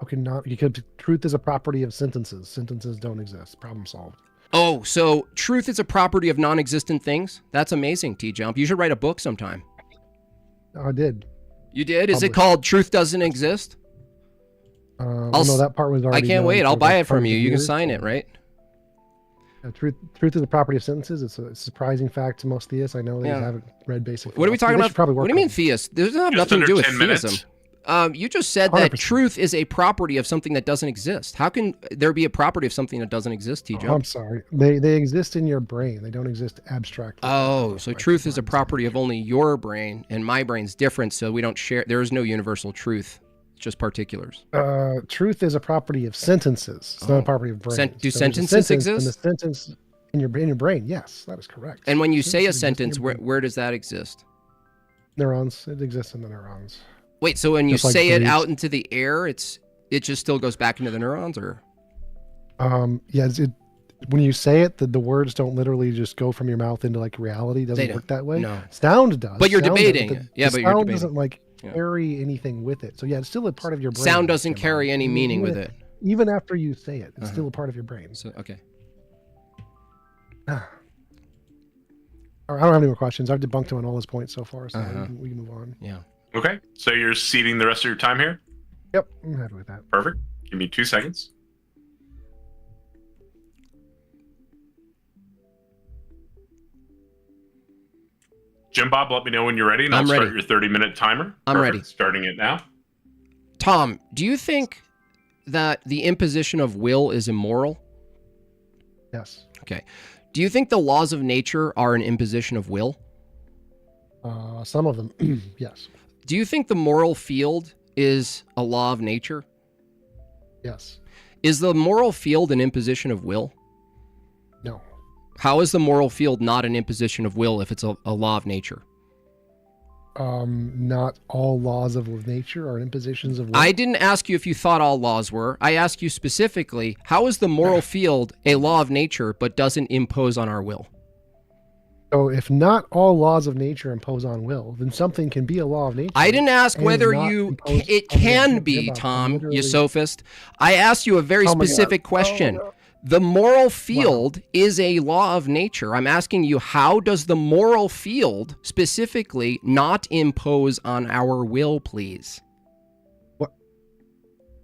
Okay, not because truth is a property of sentences. Sentences don't exist. Problem solved. Oh, so truth is a property of non-existent things? That's amazing, TJump. You should write a book sometime. I did. You did? Is it Published. called Truth Doesn't Exist? Well, I'll no, s- that part was I already. can't done wait. I'll for buy like it from hundreds you. of You can years. sign it, right? Truth is a property of sentences. It's a surprising fact to most theists. I know they Yeah. haven't read basic. What are we talking They about? should probably What work do you mean on it. theist? There's not Just nothing to do under with 10 minutes. theism. You just said that 100%. truth is a property of something that doesn't exist. How can there be a property of something that doesn't exist, Oh, TJump? I'm sorry. They exist in your brain. They don't exist abstractly. Oh, so truth is a property of only your brain, and my brain's different, so we don't share. There is no universal truth. It's just particulars. Truth is a property of sentences. It's not a property of brains. Do So there's a sentences sentence, and exist? the sentence in your brain. Yes, that is correct. And when you say a Sentences exist in sentence, your where, brain. where does that exist? Neurons. It exists in the neurons. Wait, so when you Just like say it beliefs. out into the air, it just still goes back into the neurons, or? Yeah. When you say it, the words don't literally just go from your mouth into like reality. It They doesn't don't. work that way. No. Sound does. But you're Sound does, debating the- it. Yeah, the but you're sound debating. doesn't like Yeah. carry anything with it. So yeah, it's still a part of your brain. Sound doesn't Jim Bob. carry any meaning with it. Even after you say it, it's still a part of your brain. So okay. I don't have any more questions. I've debunked him on all his points so far, so Uh-huh. we can move on. Yeah. Okay, so you're ceding the rest of your time here? Yep, I'm happy with that. Perfect. Give me 2 seconds. Jim Bob, let me know when you're ready, and I'll I'm start ready. your 30-minute timer. I'm Perfect. ready. Starting it now. Tom, do you think that the imposition of will is immoral? Yes. Okay. Do you think the laws of nature are an imposition of will? Some of them, yes. Do you think the moral field is a law of nature? Yes. Is the moral field an imposition of will? No. How is the moral field not an imposition of will if it's a law of nature? Not all laws of nature are impositions of will. I didn't ask you if you thought all laws were. I asked you specifically, how is the moral field a law of nature but doesn't impose on our will? So if not all laws of nature impose on will, then something can be a law of nature. I didn't ask and whether not you impose it on can will. be, Jim, Tom, literally- you sophist. I asked you a very Oh my God. specific question. The moral field is a law of nature. I'm asking you, how does the moral field specifically not impose on our will, please?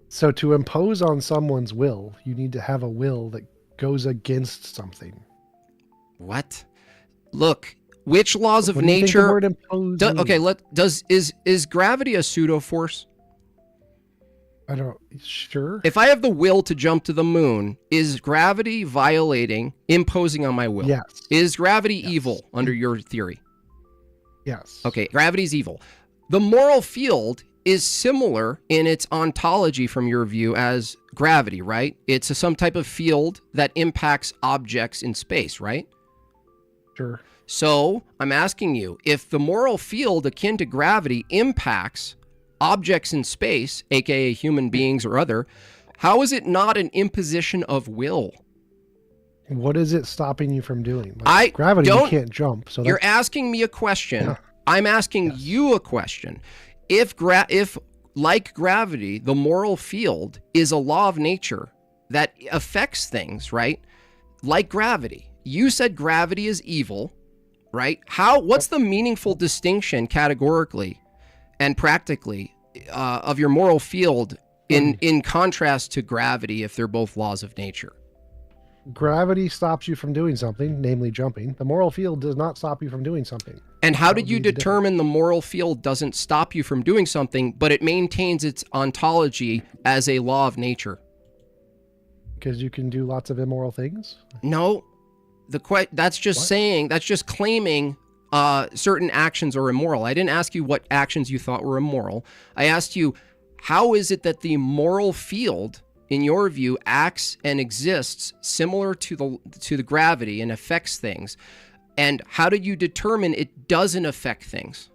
So to impose on someone's will, you need to have a will that goes against something. What? Look, which laws of What do you think the nature word impose okay, means? is gravity a pseudo force? I don't. Sure. If I have the will to jump to the moon, is gravity imposing on my will? Yes. Is gravity Yes. evil under your theory? Yes. Okay, gravity's evil. The moral field is similar in its ontology from your view as gravity, right? It's some type of field that impacts objects in space, right? Sure. So I'm asking you, if the moral field akin to gravity impacts objects in space, aka human beings or other, how is it not an imposition of will? What is it stopping you from doing? don't- Gravity, you can't jump. So You're that's, asking me a question. Yeah. I'm asking Yes. you a question. If like gravity, the moral field is a law of nature that affects things, right? Like gravity. You said gravity is evil, right? What's the meaningful distinction categorically and practically of your moral field in contrast to gravity if they're both laws of nature? gravity stops you from doing something, namely jumping. The moral field does not stop you from doing something. And how That did would you be the determine the moral field doesn't stop you from doing something, but it maintains its ontology as a law of nature? Because you can do lots of immoral things. No, that's just What? saying, that's just claiming certain actions are immoral. I didn't ask you what actions you thought were immoral. I asked you, how is it that the moral field, in your view, acts and exists similar to the gravity and affects things? And how did you determine it doesn't affect things?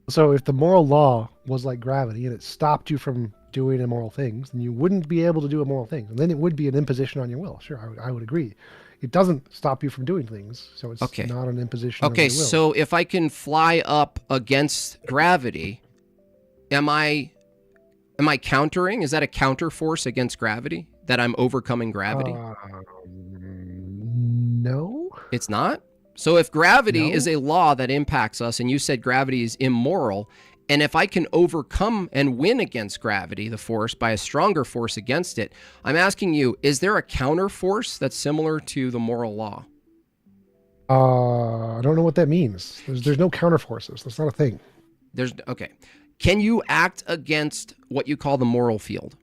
So if the moral law was like gravity and it stopped you from doing immoral things, then you wouldn't be able to do immoral things. And then it would be an imposition on your will. Sure, I would agree. It doesn't stop you from doing things, so it's Okay. not an imposition of Okay, your will. so if I can fly up against gravity, am I countering? Is that a counter force against gravity? That I'm overcoming gravity? No. It's not? So if gravity No. is a law that impacts us, and you said gravity is immoral, and if I can overcome and win against gravity, the force, by a stronger force against it, I'm asking you, is there a counter force that's similar to the moral law? I don't know what that means. There's no counter forces. That's not a thing. Okay. Can you act against what you call the moral field?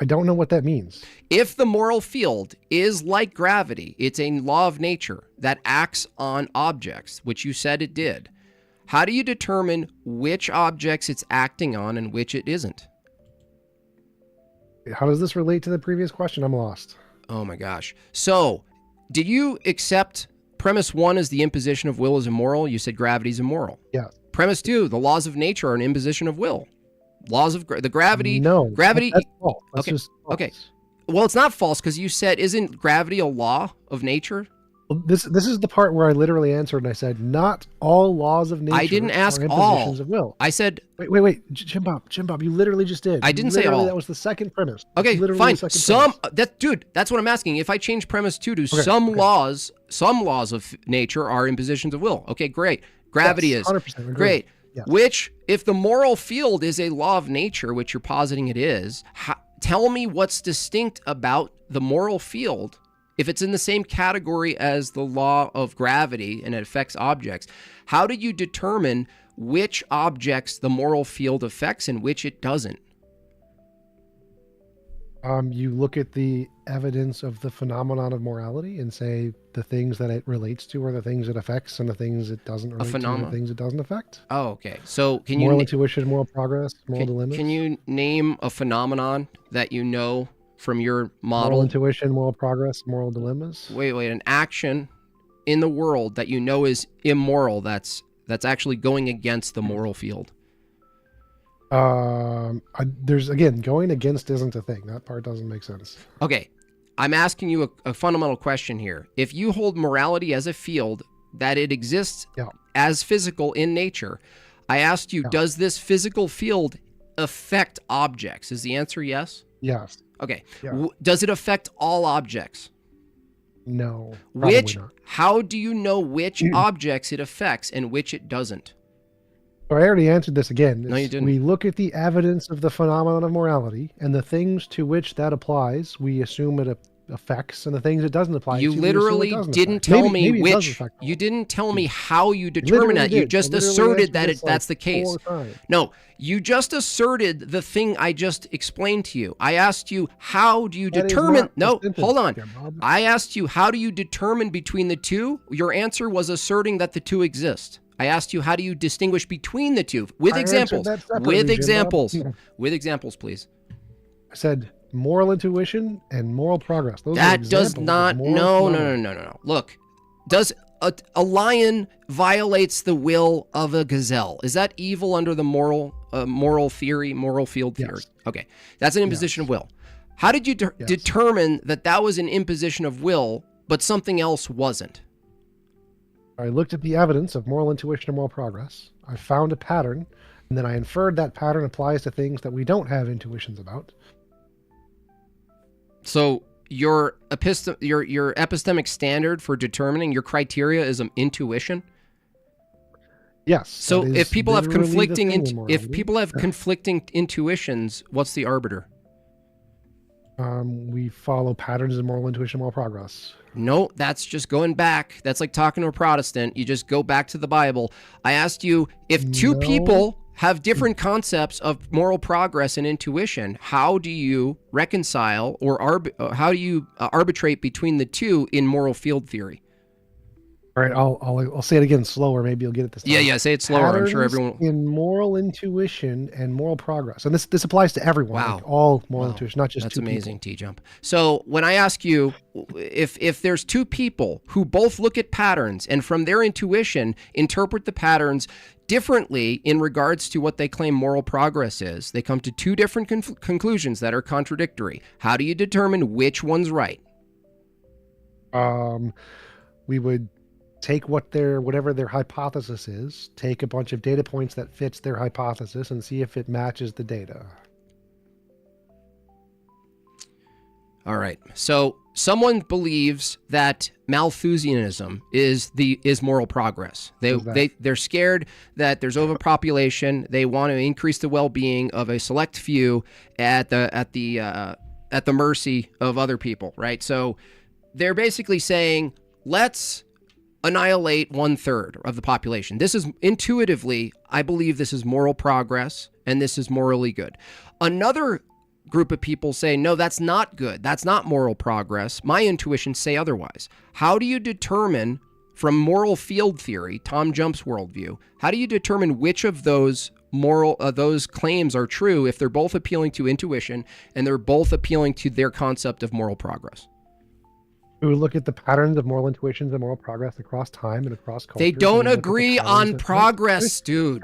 I don't know what that means. If the moral field is like gravity, it's a law of nature that acts on objects, which you said it did. How do you determine which objects it's acting on and which it isn't? How does this relate to the previous question? I'm lost. Oh my gosh. So, did you accept premise 1 as the imposition of will is immoral? You said gravity is immoral. Yeah. Premise 2, the laws of nature are an imposition of will. Laws of the gravity. No. Gravity. That's false. That's Okay, just false. okay. Well, it's not false because you said, isn't gravity a law of nature? Well, this is the part where I literally answered and I said, not all laws of nature I didn't ask are impositions all. of will. I said, Wait, Jim Bob, you literally just did. I didn't say all. That was the second premise. okay, Literally fine. the second premise. Dude, that's what I'm asking. If I change premise 2 to some laws of nature are impositions of will. Okay, great. Gravity Yes, is 100% agree. great. Yes. Which, if the moral field is a law of nature, which you're positing it is, tell me what's distinct about the moral field. If it's in the same category as the law of gravity and it affects objects, how do you determine which objects the moral field affects and which it doesn't? You look at the evidence of the phenomenon of morality and say the things that it relates to are the things it affects and the things it doesn't relate to are the things it doesn't affect. Oh, okay. So can moral intuition, moral progress, moral can, dilemmas. can you name a phenomenon that you know from your model? Moral intuition, moral progress, moral dilemmas. Wait, an action in the world that you know is immoral that's actually going against the moral field. There's, again, going against isn't a thing. That part doesn't make sense. Okay, I'm asking you a fundamental question here. If you hold morality as a field, that it exists as physical in nature, I asked you, does this physical field affect objects? Is the answer yes? Yes. Okay. Yeah. Does it affect all objects? No. Probably not. How do you know which objects it affects and which it doesn't? So I already answered this again. No, you didn't. We look at the evidence of the phenomenon of morality and the things to which that applies, we assume it affects, and the things it doesn't apply You to, literally didn't tell me which. You didn't tell me how you determine that. You just asserted that that's the case. No, you just asserted the thing I just explained to you. I asked you, how do you determine? No, hold on. I asked you, how do you determine between the two? Your answer was asserting that the two exist. I asked you, how do you distinguish between the two? With examples. With examples. With examples, please. I said moral intuition and moral progress. Those that does not. No. Look, does a lion violates the will of a gazelle? Is that evil under the moral theory, moral field theory? Yes. Okay, that's an imposition of will. How did you determine that was an imposition of will, but something else wasn't? I looked at the evidence of moral intuition and moral progress. I found a pattern, and then I inferred that pattern applies to things that we don't have intuitions about. So your epistemic standard for determining your criteria is intuition? Yes. So if people have conflicting conflicting intuitions, what's the arbiter? We follow patterns of moral intuition, moral progress. No, that's just going back. That's like talking to a Protestant. You just go back to the Bible. I asked you, if two people have different concepts of moral progress and intuition, how do you reconcile or how do you arbitrate between the two in moral field theory? All right, I'll say it again slower. Maybe you'll get it this time. Yeah, say it slower. Patterns I'm sure everyone. In moral intuition and moral progress, and this applies to everyone. Wow, like all moral intuition, not just that's two amazing, people. TJump. So when I ask you, if there's two people who both look at patterns and from their intuition interpret the patterns differently in regards to what they claim moral progress is, they come to two different conclusions that are contradictory. How do you determine which one's right? We would take whatever their hypothesis is, take a bunch of data points that fits their hypothesis and see if it matches the data. All right. So someone believes that Malthusianism is moral progress. They're scared that there's overpopulation. They want to increase the well-being of a select few at the mercy of other people, right? So they're basically saying, let's annihilate 1/3 of the population. This is intuitively, I believe this is moral progress and this is morally good. Another group of people say, no, that's not good. That's not moral progress. My intuitions say otherwise. How do you determine from moral field theory, TJump's worldview, how do you determine which of those those claims are true if they're both appealing to intuition and they're both appealing to their concept of moral progress? We would look at the patterns of moral intuitions and moral progress across time and across culture. They don't agree on progress, dude.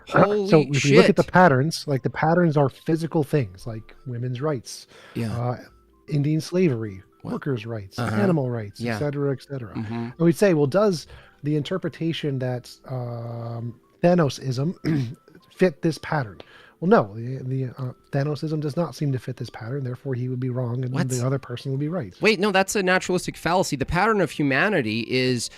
Holy so if shit. we look at the patterns, like the patterns are physical things, like women's rights, Indian slavery, workers' rights, Uh-huh. animal rights, Yeah. et cetera, et cetera. Mhm. And we'd say, well, does the interpretation that Thanosism fit this pattern? Well, no, the Thanosism does not seem to fit this pattern. Therefore, he would be wrong, and What? the other person would be right. Wait, no, that's a naturalistic fallacy. The pattern of humanity is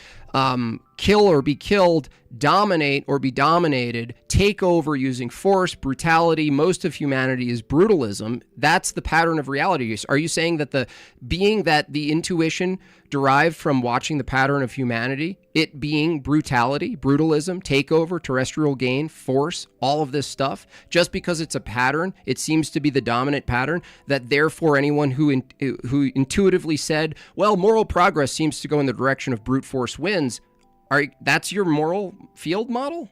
kill or be killed, dominate or be dominated, take over using force, brutality. Most of humanity is brutalism. That's the pattern of reality. Are you saying that the intuition derived from watching the pattern of humanity, it being brutality, brutalism, takeover, terrestrial gain, force, all of this stuff, just because it's a pattern, it seems to be the dominant pattern, that therefore anyone who intuitively said, well, moral progress seems to go in the direction of brute force wins, that's your moral field model?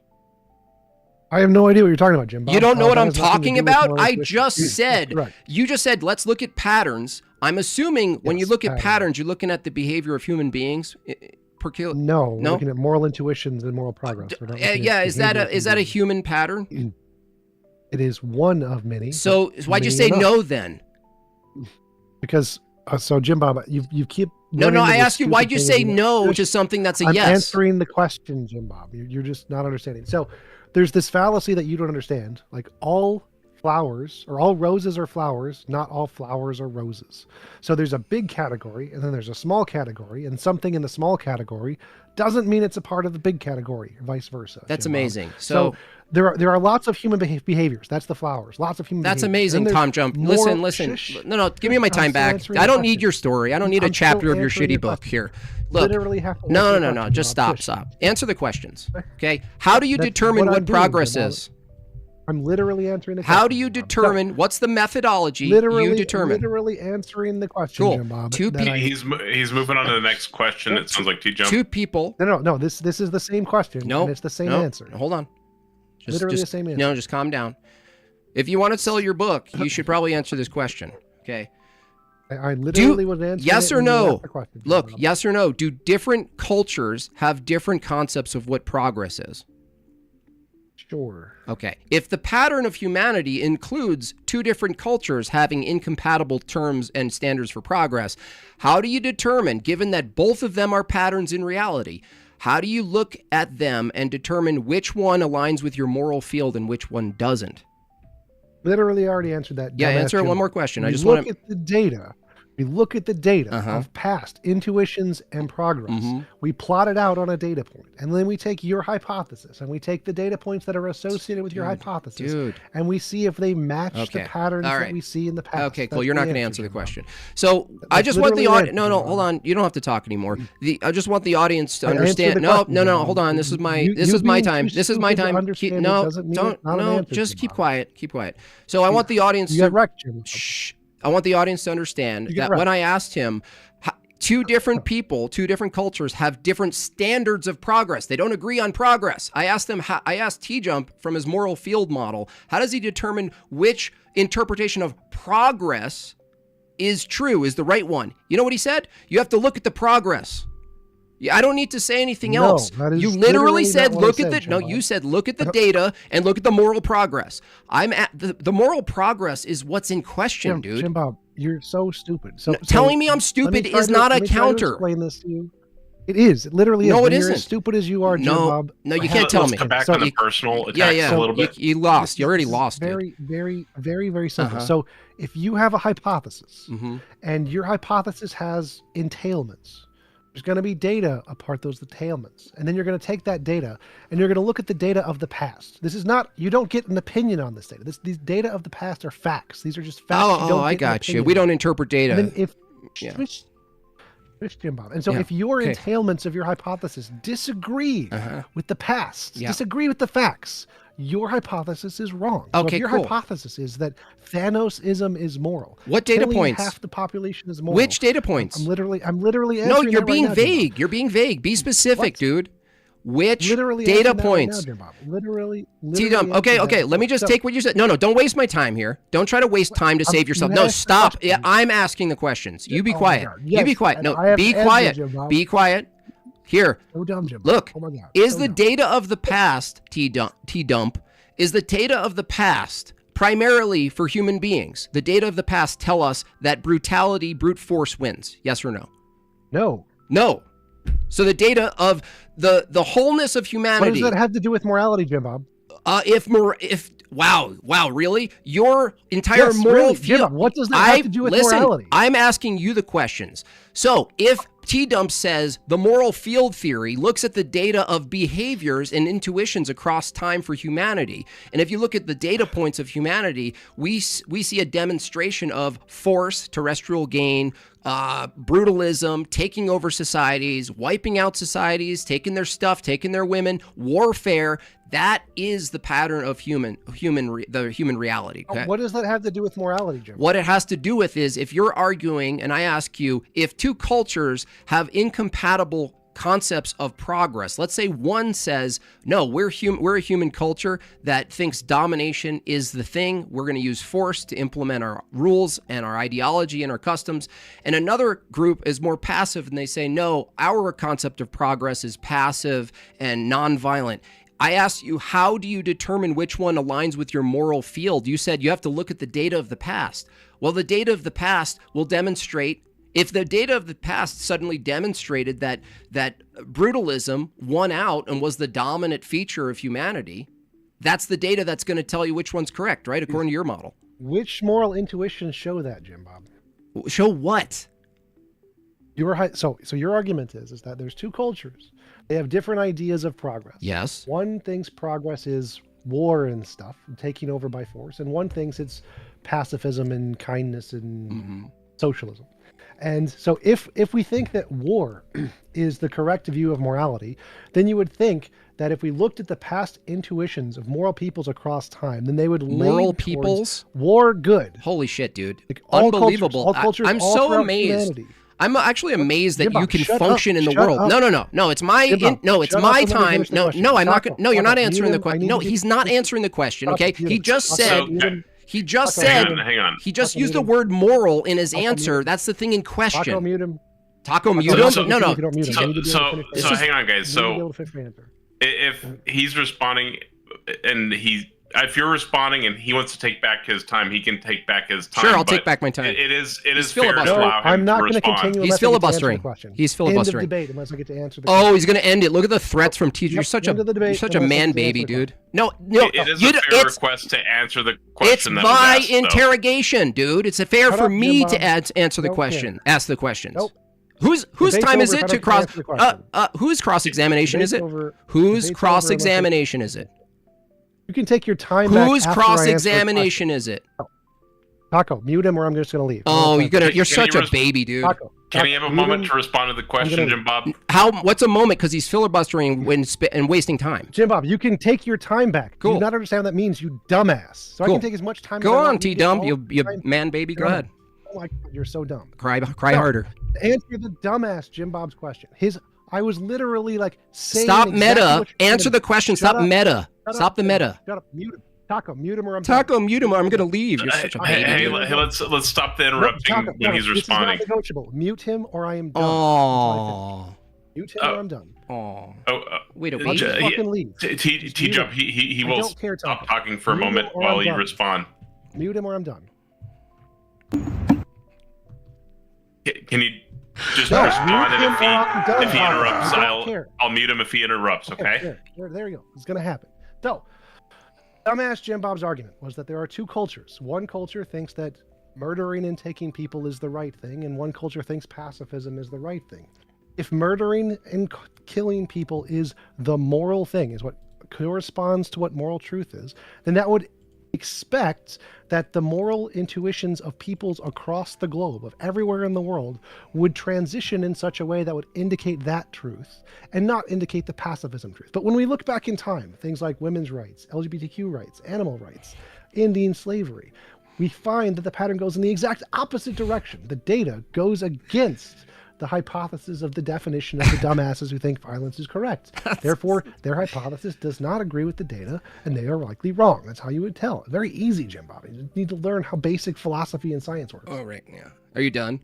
I have no idea what you're talking about, Jim Bob. You don't know what That I'm has nothing to talking do with about? moral I intuition. just said, Correct. you just said, let's look at patterns. I'm assuming when you Yes, look at pattern. patterns, you're looking at the behavior of human beings per kilo. No, we're No? looking at moral intuitions and moral progress. We're not looking Yeah, at is that behavior a of human pattern? human- It is one of many. So but why'd you many say enough. no then? Because so Jim Bob, you keep No, running into I this asked you, stupid why'd you thing say of no just- to something that's a I'm yes? answering the question, Jim Bob. You're just not understanding. So there's this fallacy that you don't understand. Like all flowers or all roses are flowers, not all flowers are roses. So there's a big category and then there's a small category, and something in the small category doesn't mean it's a part of the big category, or vice versa. That's Jim Bob. amazing. So there are lots of human behaviors. That's the flowers. Lots of human That's behaviors. amazing, Then Tom there's Jump. moral- Listen. Shush. No, give me my I'm time still back. answering I the don't need question. your story. I don't need a I'm still chapter of your answering shitty the book question. here. Look, Literally have to no, answer no, the no. question, Just Bob. stop. Answer the questions. Okay. How do you That's determine what what I'm doing, progress Jim Bob. is? I'm literally answering the question. How do you Jim Bob. determine what's the methodology literally, you determine? Literally answering the question, Cool. Jim Bob. Two that people- I- He's moving on to the next question. It sounds like T-Jump. Two people. No. This is the same question. No, and it's the same no, answer. Hold on. Literally the same answer. No, just calm down. If you want to sell your book, you should probably answer this question. Okay. I literally was answering. Yes it or when you no? asked the question, Jim Look, Bob. yes or no. Do different cultures have different concepts of what progress is? Sure. Okay. If the pattern of humanity includes two different cultures having incompatible terms and standards for progress, how do you determine, given that both of them are patterns in reality, how do you look at them and determine which one aligns with your moral field and which one doesn't? Literally already answered that. Yeah, dumbass answer Jim one Bob. more question. I We just look want to. at the data. We look at the data Uh-huh. of past intuitions and progress. Mhm. We plot it out on a data point, and then we take your hypothesis and we take the data points that are associated with your hypothesis, Dude. and we see if they match Okay. the patterns All that right. we see in the past. Okay, cool. That's You're not the going to answer the Jim Bob. question. So I That's just want the literally audience. it, No, Jim no, Bob. hold on. You don't have to talk anymore. I just want the audience to I answered understand. the No, question, no, Jim no. Bob. Hold on. This is my. You This is my being time. too This is my stupid to time. understand it No, doesn't mean don't. it's not an No, answer, just Jim keep Bob. quiet. Keep quiet. So I want the audience You to. got wrecked, Jim Bob. Shh. I want the audience to understand You get that right. when I asked him, two different people, two different cultures have different standards of progress. They don't agree on progress. I asked TJump from his moral field model, how does he determine which interpretation of progress is true, is the right one? You know what he said? You have to look at the progress. Yeah, I don't need to say anything No, else. that is You literally literally said, not what I look at said, the, Jim no, Bob. you said, look at the data and look at the moral progress. I'm at the moral progress is what's in question, dude. Jim Bob, you're so stupid. So Telling me I'm let me stupid try is to- not a let me try to counter. Explain this to you. It is. It literally is. No, it When you're isn't. as stupid as you are, Jim No, Bob. no, you I can't have- tell Let's me. come back So- on the personal attacks Yeah. a little bit. You lost. You already This is lost, dude. very, very, very, very simple. Uh-huh. So if you have a hypothesis Mhm. and your hypothesis has entailments, there's going to be data apart those entailments. And then you're going to take that data and you're going to look at the data of the past. This is not, you don't get an opinion on this data. These data of the past are facts. These are just facts. You Oh, don't I get an got you. opinion We on. don't interpret data. And then if Yeah. Swish, Jim Bob. And so Yeah, if your okay. entailments of your hypothesis disagree Uh-huh. with the past, Yeah. disagree with the facts, your hypothesis is wrong. So Okay, if your cool. hypothesis is that Thanosism is moral, What data killing points? half the population is moral. Which data points? I'm literally answering No, that you're right being now, Jim Bob. vague. You're being vague. Be specific, What? dude. Which Literally data answering that right points? now, Jim Bob. Literally T-Dump. Okay, answering that. let me just So- take what you said. No, don't waste my time here. Don't try to waste time to save yourself. you No, asked the stop. question. Yeah, I'm asking the questions. You be Oh my quiet. God. You be Yes, quiet. and No, I have be answered, quiet. Jim Bob. Be quiet. Here, So dumb, Jim Bob. look. Oh my God. Is So the dumb. data of the past, T-Dump, is the data of the past primarily for human beings. The data of the past tell us that brutality, brute force wins. Yes or no? No. No. So the data of the wholeness of What humanity. does that have to do with morality, Jim Bob? Wow, really? Your entire Yes, moral really, field. Jim Bob, what does that have to do with morality? I'm asking you the questions. So if TJump says the moral field theory looks at the data of behaviors and intuitions across time for humanity, and if you look at the data points of humanity, we see a demonstration of force, terrestrial gain, brutalism, taking over societies, wiping out societies, taking their stuff, taking their women, warfare. That is the pattern of human reality. Okay? What does that have to do with morality, Jim? What it has to do with is if you're arguing, and I ask you, if two cultures have incompatible concepts of progress, let's say one says, no, we're a human culture that thinks domination is the thing. We're going to use force to implement our rules and our ideology and our customs. And another group is more passive and they say, no, our concept of progress is passive and nonviolent. I asked you, how do you determine which one aligns with your moral field? You said you have to look at the data of the past. Well, the data of the past will demonstrate, if the data of the past suddenly demonstrated that brutalism won out and was the dominant feature of humanity, that's the data that's going to tell you which one's correct, right? According to your model. Which moral intuitions show that, Jim Bob? Show what? So your argument is that there's two cultures. They have different ideas of progress. Yes. One thinks progress is war and stuff, taking over by force, and one thinks it's pacifism and kindness and socialism. And so if we think that war is the correct view of morality, then you would think that if we looked at the past intuitions of moral peoples across time, then they would moral lean peoples towards war good. Holy shit, dude. Like all Unbelievable. Cultures, all cultures, I'm all so throughout amazed. humanity. I'm actually amazed that Jim Bob, you can shut function up, in the shut world. up. No, it's my Jim Bob, no, it's shut my up and let me time. finish the No, question. I'm not Taco, gonna, no, you're not Taco, answering the mute him. I question. need No, you to- he's not answering the question, okay? Taco, mute He him. just Taco, said mute him. he just Taco, said mute him. Hang on. he just Taco, used the mute him. word moral in his Taco, mute answer. him. That's the thing in Taco, question. mute him. Taco, mute Taco, him? so- No. if you don't mute him, I need to be able to finish the So answer. hang on, guys. I need to be able So to finish my answer. if he's responding, and if you're responding and he wants to take back his time, he can take back his time. Sure, I'll but take back my time. It is fair filibustering. to No, allow him I'm not to going to respond. continue He's unless I get to answer filibustering. the question. He's End filibustering. of debate unless I get to answer the question. Oh, he's gonna end it. Look at the threats from teachers. You're Yep, such a end of the debate, you're such a unless I man get to baby, answer the dude. No, It is a fair request to answer the question It's that was by asked, though. interrogation, dude. It's fair Shut for up, me Jim to Bob. answer the Don't question. care. Ask the questions. Nope. Whose Debate's time is over it if I to don't cross? answer the question. Whose cross examination is it? Debate's over- Whose debate's cross over unless I- examination is it? You can take your time back. Whose after I cross answer the examination is it? question. Taco, mute him or I'm just going to leave. Oh, you're Can such you a baby, dude. Taco, Can he have a mute moment him. to respond to the question, gonna- Jim Bob? What's a moment? Because he's filibustering and wasting time. Jim Bob, you can take your time back. Do Cool. you not understand what that means, you dumbass? So I Cool. can take as much time Go as I on, want. T You get Dump. all You the time. man baby. Go Go ahead. Oh my God, you're so dumb. Cry No. harder. Answer the dumbass Jim Bob's question. I was literally like saying Stop exactly meta. what you're Answer saying. the question. Shut Stop up. meta. Shut Stop up. the meta. Shut up. Mute him. Taco, mute him or I'm done. Taco, mute him or I'm gonna leave. You're such a baby. Hey, dude. let's stop the No, interrupting Taco, when he's this responding. is not negotiable. Mute him or I am done. Oh. Mute him or I'm done. Oh. Oh, Wait a I'll minute. just fucking leave. T-Jump, he I will don't care, stop Taco. talking for a Mute him moment or while I'm you done. respond. Mute him or I'm done. Can you just No, respond? And mute him or I'm done, if he Taco. interrupts, I don't care. I'll mute him if he interrupts, okay? There you go. It's going to happen. So, dumbass Jim Bob's argument was that there are two cultures. One culture thinks that murdering and taking people is the right thing, and one culture thinks pacifism is the right thing. If murdering and killing people is the moral thing, is what corresponds to what moral truth is, then that would expect that the moral intuitions of peoples across the globe, of everywhere in the world, would transition in such a way that would indicate that truth and not indicate the pacifism truth. But when we look back in time, things like women's rights, LGBTQ rights, animal rights, Indian slavery, we find that the pattern goes in the exact opposite direction. The data goes against the hypothesis of the definition of the dumbasses who think violence is correct. Therefore, their hypothesis does not agree with the data, and they are likely wrong. That's how you would tell. Very easy, Jim Bob. You need to learn how basic philosophy and science works. Oh, right. Yeah. Are you done?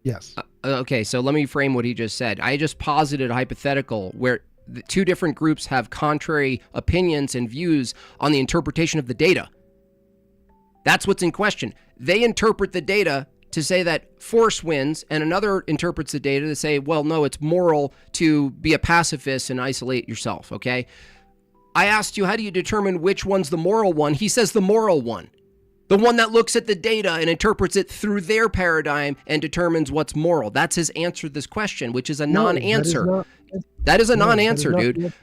Yes. Okay, so let me frame what he just said. I just posited a hypothetical where the two different groups have contrary opinions and views on the interpretation of the data. That's what's in question. They interpret the data to say that force wins, and another interprets the data to say, well, no, it's moral to be a pacifist and isolate yourself, okay? I asked you, how do you determine which one's the moral one? He says the moral one. The one that looks at the data and interprets it through their paradigm and determines what's moral. That's his answer to this question, which is a non-answer. That is a non-answer, dude.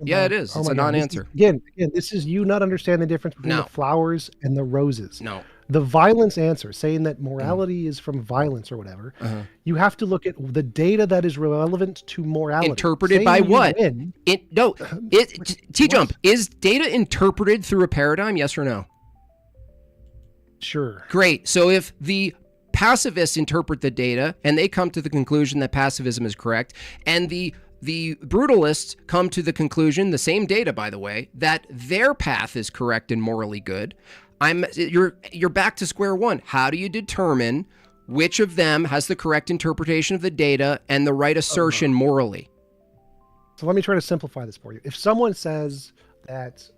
Yeah, it is. It's a non-answer. Again, this is you not understanding the difference between the flowers and the roses. No. The violence answer, saying that morality is from violence or whatever, you have to look at the data that is relevant to morality. Interpreted by what? TJump, is data interpreted through a paradigm, yes or no? Sure. Great. So if the pacifists interpret the data and they come to the conclusion that pacifism is correct, and the brutalists come to the conclusion, the same data, by the way, that their path is correct and morally good, you're back to square one. How do you determine which of them has the correct interpretation of the data and the right assertion morally? So let me try to simplify this for you. If someone says that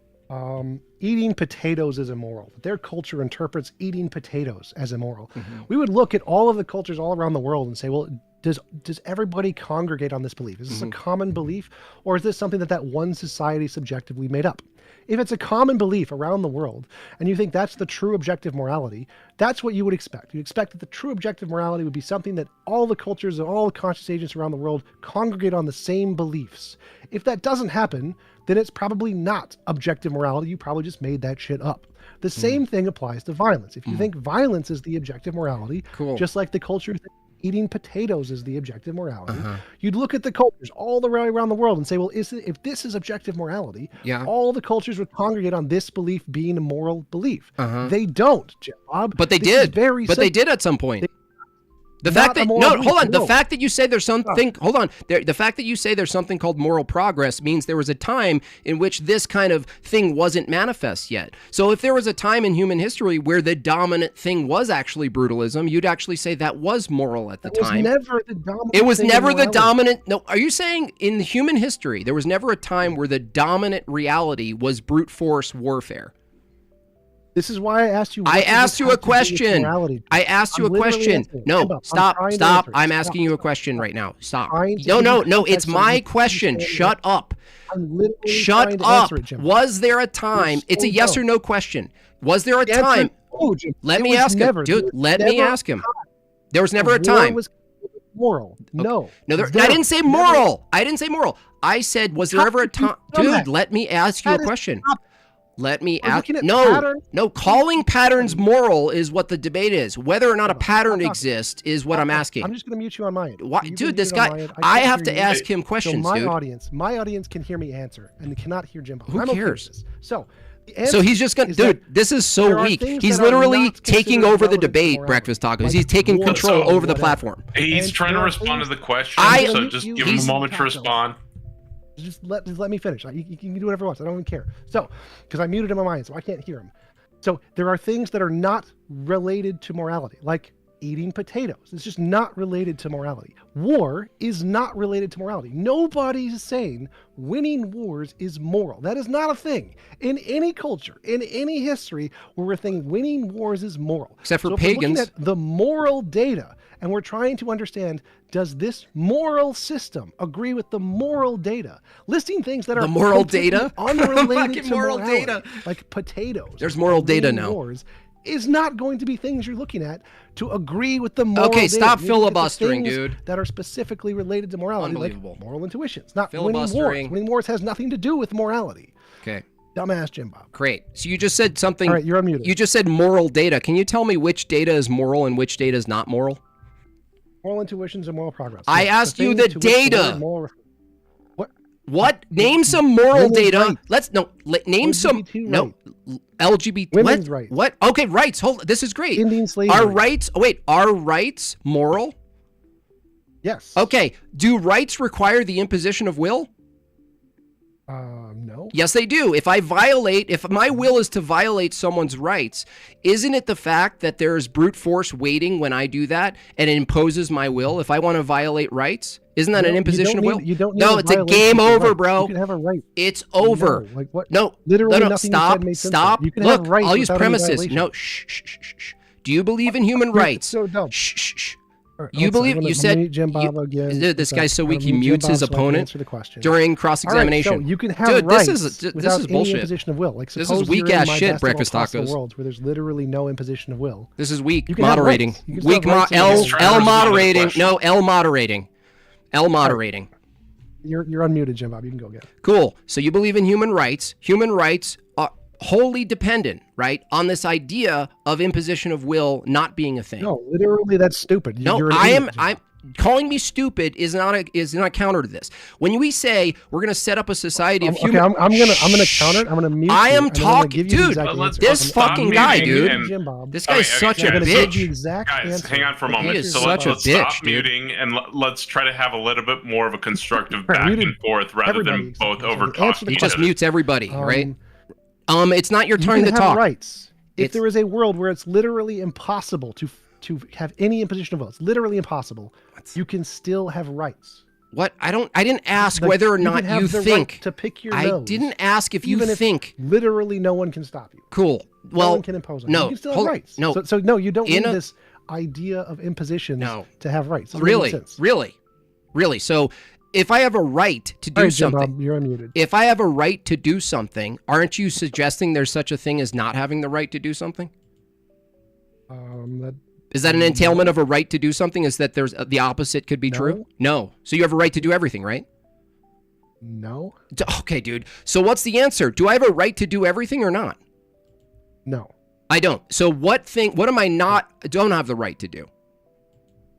eating potatoes is immoral, that their culture interprets eating potatoes as immoral, we would look at all of the cultures all around the world and say, well, does everybody congregate on this belief? Is this a common belief, or is this something that one society subjectively made up? If it's a common belief around the world, and you think that's the true objective morality, that's what you would expect. You expect that the true objective morality would be something that all the cultures and all the conscious agents around the world congregate on the same beliefs. If that doesn't happen, then it's probably not objective morality. You probably just made that shit up. The same thing applies to violence. If you think violence is the objective morality, just like the culture thinks eating potatoes is the objective morality, you'd look at the cultures all around the world and say, well, if this is objective morality, all the cultures would congregate on this belief being a moral belief. They don't, Bob. But they did. They did at some point. The fact that the fact that you say there's something the fact that you say there's something called moral progress means there was a time in which this kind of thing wasn't manifest yet. So if there was a time in human history where the dominant thing was actually brutalism, you'd actually say that was moral at the time. It was never the dominant. No, are you saying in human history there was never a time where the dominant reality was brute force warfare? This is why I asked you. I asked you a question. No, stop. I'm asking you a question right now. Stop. No. It's my question. Shut up. Shut up. Was there a time? It's a yes or no question. Was there a time? Let me ask him. Dude, let me ask him. There was never a time. Moral. No. I didn't say moral. I said, was there ever a time? Dude, let me ask you a question. Let me ask. No, calling patterns moral is what the debate is. Whether or not a pattern exists is what I'm asking. I'm just going to mute you on my end. Why, dude, this guy, I have to ask him questions, so dude. My audience can hear me answer, and they cannot hear Jimbo. Who cares? So he's just going to, dude, this is so weak. He's literally taking over the debate, Breakfast Tacos. He's taking control over the platform. He's trying to respond to the question, so just give him a moment to respond. Just let me finish. You can do whatever you want. I don't even care. So, because I muted him on mine, so I can't hear him. So there are things that are not related to morality, like eating potatoes. It's just not related to morality. War is not related to morality. Nobody's saying winning wars is moral. That is not a thing in any culture, in any history where we're thinking winning wars is moral. Except for so pagans. We're looking at the moral data, and we're trying to understand, does this moral system agree with the moral data? Listing things that are the moral data unrelated to moral morality, data, like potatoes. There's moral data now. Wars is not going to be things you're looking at to agree with the moral data. Stop filibustering, dude. That are specifically related to morality, like moral intuitions. Not winning wars. Winning wars has nothing to do with morality. Okay. Dumbass Jim Bob. Great. So you just said something. All right, you're unmuted. You just said moral data. Can you tell me which data is moral and which data is not moral? Moral intuitions and moral progress. I asked you the data. What? Name some moral data. Let's name some. No, LGBT. Women's rights. What? Okay, rights. Hold. This is great. Indian slavery. Are rights? Oh, wait. Are rights moral? Yes. Okay. Do rights require the imposition of will? No. Yes, they do. If my will is to violate someone's rights, isn't it the fact that there's brute force waiting when I do that and it imposes my will? If I want to violate rights, isn't that an imposition of will? You don't need No, a it's a violation game for over, rights. bro. You can have a right. It's over. No, like what? No, Literally no, nothing you said stop, made sense. stop. You can Look, have rights I'll use without any premises. violation. No, shh. Do you believe in human rights? So dumb. Shh. Right, You believe? You said Jim Bob again. this guy's so weak he mutes his opponent Answer the question. during cross-examination. All right, so you can have Dude, rights this is without bullshit. any imposition of will. Like, This suppose is weak you're in ass my shit, best breakfast of all possible tacos. worlds where there's literally no imposition of will. This is weak You can have moderating. rights. You can still Weak have rights and L rights. Trying to respond to the moderating. question. No, L moderating. L moderating. You're unmuted, Jim Bob. You can go get it. Cool. So you believe in human rights. Human rights are wholly dependent, right, on this idea of imposition of will not being a thing. No, literally, that's stupid. No, You're an I idiot, am. Jim I'm calling me stupid is not counter to this. When we say we're going to set up a society of human, I'm gonna counter it. I'm gonna mute. I you, am and I'm gonna talking, give you the dude. exact Let's answer. This I'm stop fucking meeting guy, dude. and- Jim Bob. This guy's Okay, such okay, a I'm gonna guys. give the bitch. exact Guys, answer. hang on for a The moment. is answer So such a let's bitch, stop dude. muting and let's try to have a little bit more of a constructive Right, back muted and forth rather than everybody both except over the answer to talking the He each just other. mutes everybody, right? It's not your You turn can to have talk. rights. If It's- there is a world where it's literally impossible to have any imposition of will, it's literally impossible. You can still have rights. What? I didn't ask Like, whether or you not can have you the think. right to pick your I nose, didn't ask if you even if think. literally no one can stop you. Cool. No Well, one can impose on you. no. You can still have hold- rights. No. So no, you don't In need a- this idea of impositions No. to have rights. Doesn't make really, sense. really. So, if I have a right to do All right, Jim something, Bob, you're unmuted. if I have a right to do something, aren't you suggesting there's such a thing as not having the right to do something? That Is that an entailment of a right to do something? Is that there's the opposite could be true? No. So you have a right to do everything, right? no, Okay, dude. So what's the answer? Do I have a right to do everything or not? no. I don't. So what am I don't have the right to do?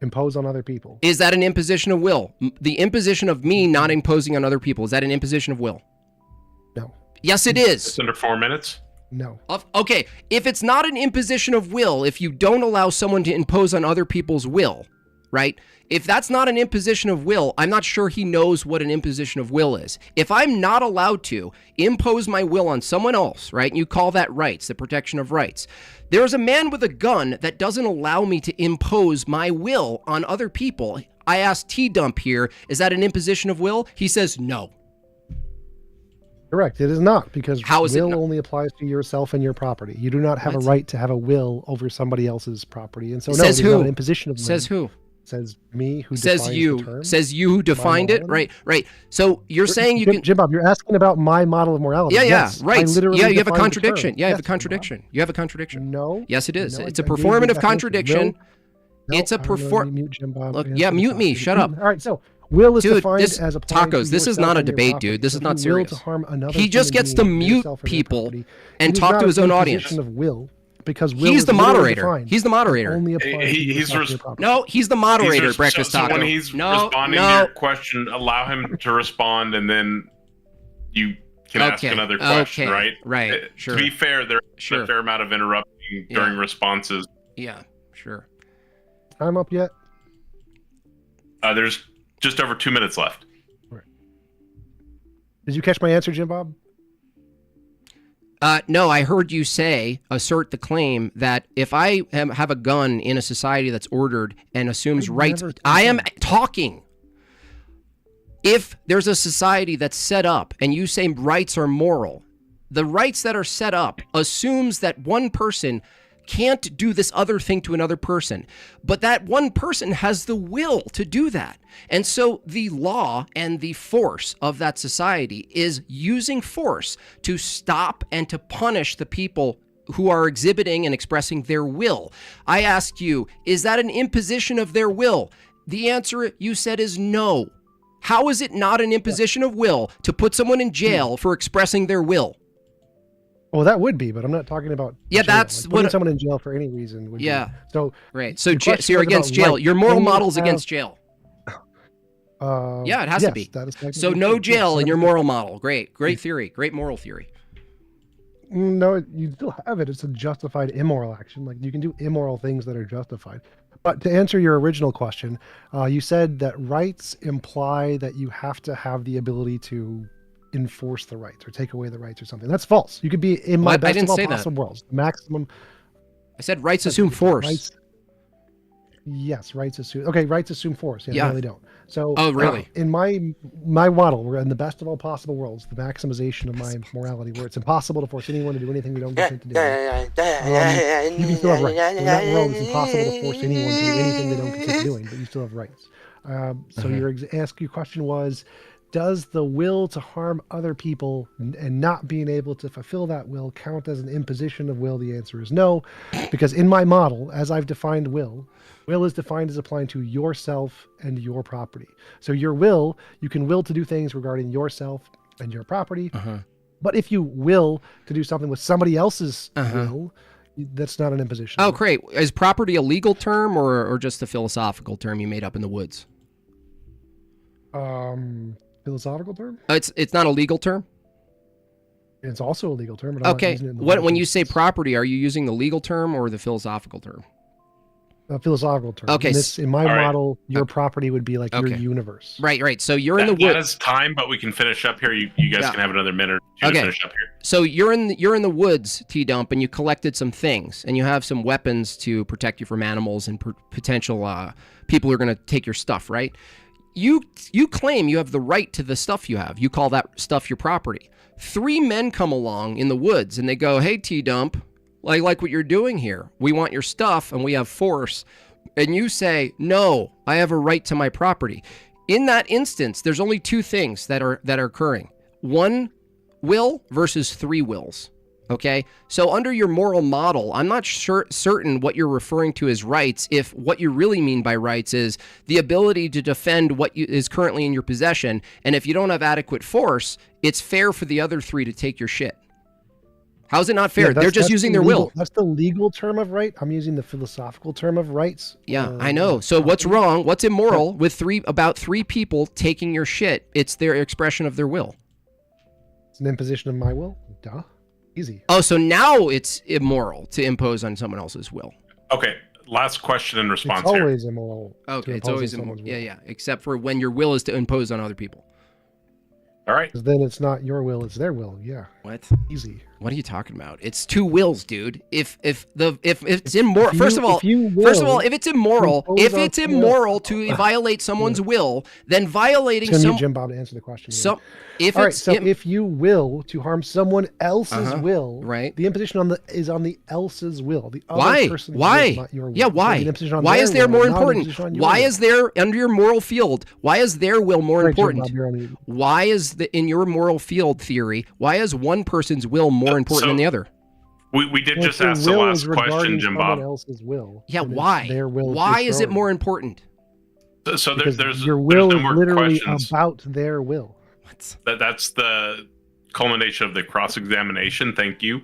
Impose on other people. Is that an imposition of will? The imposition of me not imposing on other people, is that an imposition of will? No, Yes, it is. It's under 4 minutes. no. Okay, if it's not an imposition of will, if you don't allow someone to impose on other people's will, right? If that's not an imposition of will, I'm not sure he knows what an imposition of will is. If I'm not allowed to impose my will on someone else, right? And you call that rights, the protection of rights. There's a man with a gun that doesn't allow me to impose my will on other people. I asked TJump here, is that an imposition of will? He says no. Correct. It is not, because How is it will not? only applies to yourself and your property. You do not have What? a right to have a will over somebody else's property, and so no, Says it is not who? an imposition of will. Says who? Says me, who Says defines you. the term. Says you who defined it? morality? Right. So you're saying you Jim, can... Jim Bob, you're asking about my model of morality. Yeah, Yes, right. I literally Yeah, you have a defined the contradiction. term. Yeah, you have a Yes, Jim Bob. contradiction. You have a contradiction. No. Yes, it is. No, It's a I gave you the performative definition. contradiction. No, It's a I don't know, perform- you mute Jim Bob. Look, Answer yeah, the mute me. question. Shut up. All right, so will is Dude, defined this as applying tacos. to This is yourself not a and your debate, property. dude. This So is if not you will serious. to harm another He just human gets to being, mute yourself or your people property, and it is talk not to his an own audience. imposition of will, because will He's is the literally moderator. defined. He's the moderator. Only applies to He's yourself and your res- property. No, he's the moderator, breakfast so taco. when he's no, responding to your question, allow him to respond, and then you can ask Okay, another question, okay, right? right, sure. To be fair, there's Sure. a fair amount of interrupting during responses. Yeah, sure. Time up yet? There's just over 2 minutes left. Did you catch my answer, Jim Bob? No, I heard you assert the claim that if I have a gun in a society that's ordered and assumes I rights, never said I am that. talking. If there's a society that's set up and you say rights are moral, the rights that are set up assumes that one person can't do this other thing to another person, but that one person has the will to do that. And so the law and the force of that society is using force to stop and to punish the people who are exhibiting and expressing their will. I asked you, is that an imposition of their will? The answer you said is no. How is it not an imposition of will to put someone in jail for expressing their will? Well, that would be, but I'm not talking about. Yeah, jail. that's like, putting what- someone in jail for any reason would. Yeah. Be. So. Right. So, The question so you're was about against jail. rights. Your moral Can you model's have- against jail. Yeah, it has to yes, be. That is So technically no true. jail Yes, in your 100%. moral model. Great theory. Great moral theory. No, you still have it. It's a justified immoral action. Like you can do immoral things that are justified. But to answer your original question, you said that rights imply that you have to have the ability to enforce the rights or take away the rights or something. That's false. You could be in my Well, I best didn't of all say that. possible worlds. The maximum. I said rights assume force. Rights, yes, rights assume. Okay, rights assume force. Yeah, Yeah. no, they don't. So, Oh, really? in my model, we're in the best of all possible worlds. The maximization of my morality, where it's impossible to force anyone to do anything we don't consent to do. You can still have rights. In that world, it's impossible to force anyone to do anything they don't consent to doing, but you still have rights. So your question was, does the will to harm other people and not being able to fulfill that will count as an imposition of will? The answer is no, because in my model, as I've defined will is defined as applying to yourself and your property. So your will, you can will to do things regarding yourself and your property. But if you will to do something with somebody else's will, that's not an imposition. Oh, great. Is property a legal term or just a philosophical term you made up in the woods? Philosophical term? It's not a legal term? It's also a legal term. But I'm not Okay. using it in the When legal you say sense. property, are you using the legal term or the philosophical term? A philosophical term. Okay, In my all right. model, your property would be like your Okay. universe. Right. So you're in the That woods. is time, but we can finish up here. You guys Yeah. can have another minute or two Okay. to finish up here. So you're in the woods, TJump, and you collected some things, and you have some weapons to protect you from animals and potential people who are going to take your stuff, right? You claim you have the right to the stuff you have. You call that stuff your property. 3 men come along in the woods, and they go, "Hey, TJump, I like what you're doing here. We want your stuff, and we have force." And you say, "No, I have a right to my property." In that instance, there's only 2 things that are occurring. 1 will versus 3 wills. Okay? So under your moral model, I'm not certain what you're referring to as rights if what you really mean by rights is the ability to defend what is currently in your possession, and if you don't have adequate force, it's fair for the other 3 to take your shit. How's it not fair? Yeah, They're just that's using the their legal- will. That's the legal term of right. I'm using the philosophical term of rights. Yeah, I know. So what's wrong? What's immoral with about 3 people taking your shit? It's their expression of their will. It's an imposition of my will. Duh. Easy. Oh, so now it's immoral to impose on someone else's will. Okay, last question and It's response here. always immoral. Okay, to it's impose always on someone's will. yeah, except for when your will is to impose on other people. All right. 'Cause then it's not your will, it's their will. Yeah. What? Easy. What are you talking about? It's 2 wills, dude. If it's immoral, If you- first of all, if you if will it's immoral, impose if on it's someone immoral to violate someone's will, then violating It's gonna some need Jim Bob to answer the question. here. some if All right, it's so if you will to harm someone else's will, right. the imposition is on the else's will. The other Why? person's will, Why? not your will. Yeah, So why? the imposition on Why their is there will, more not an important? imposition on your Why will. is there under your moral field? Why is their will more Right, Jim important? Bob, you're on mute. Why is in your moral field theory? Why is one person's will more important than the other? We did Well, just if the ask the will last is question, regarding Jim someone Bob. else's will. Yeah, then it's why? Their will Why is it priority. more important? So Because there's your will there's is no more literally questions. about their will. What? That's the culmination of the cross-examination. Thank you.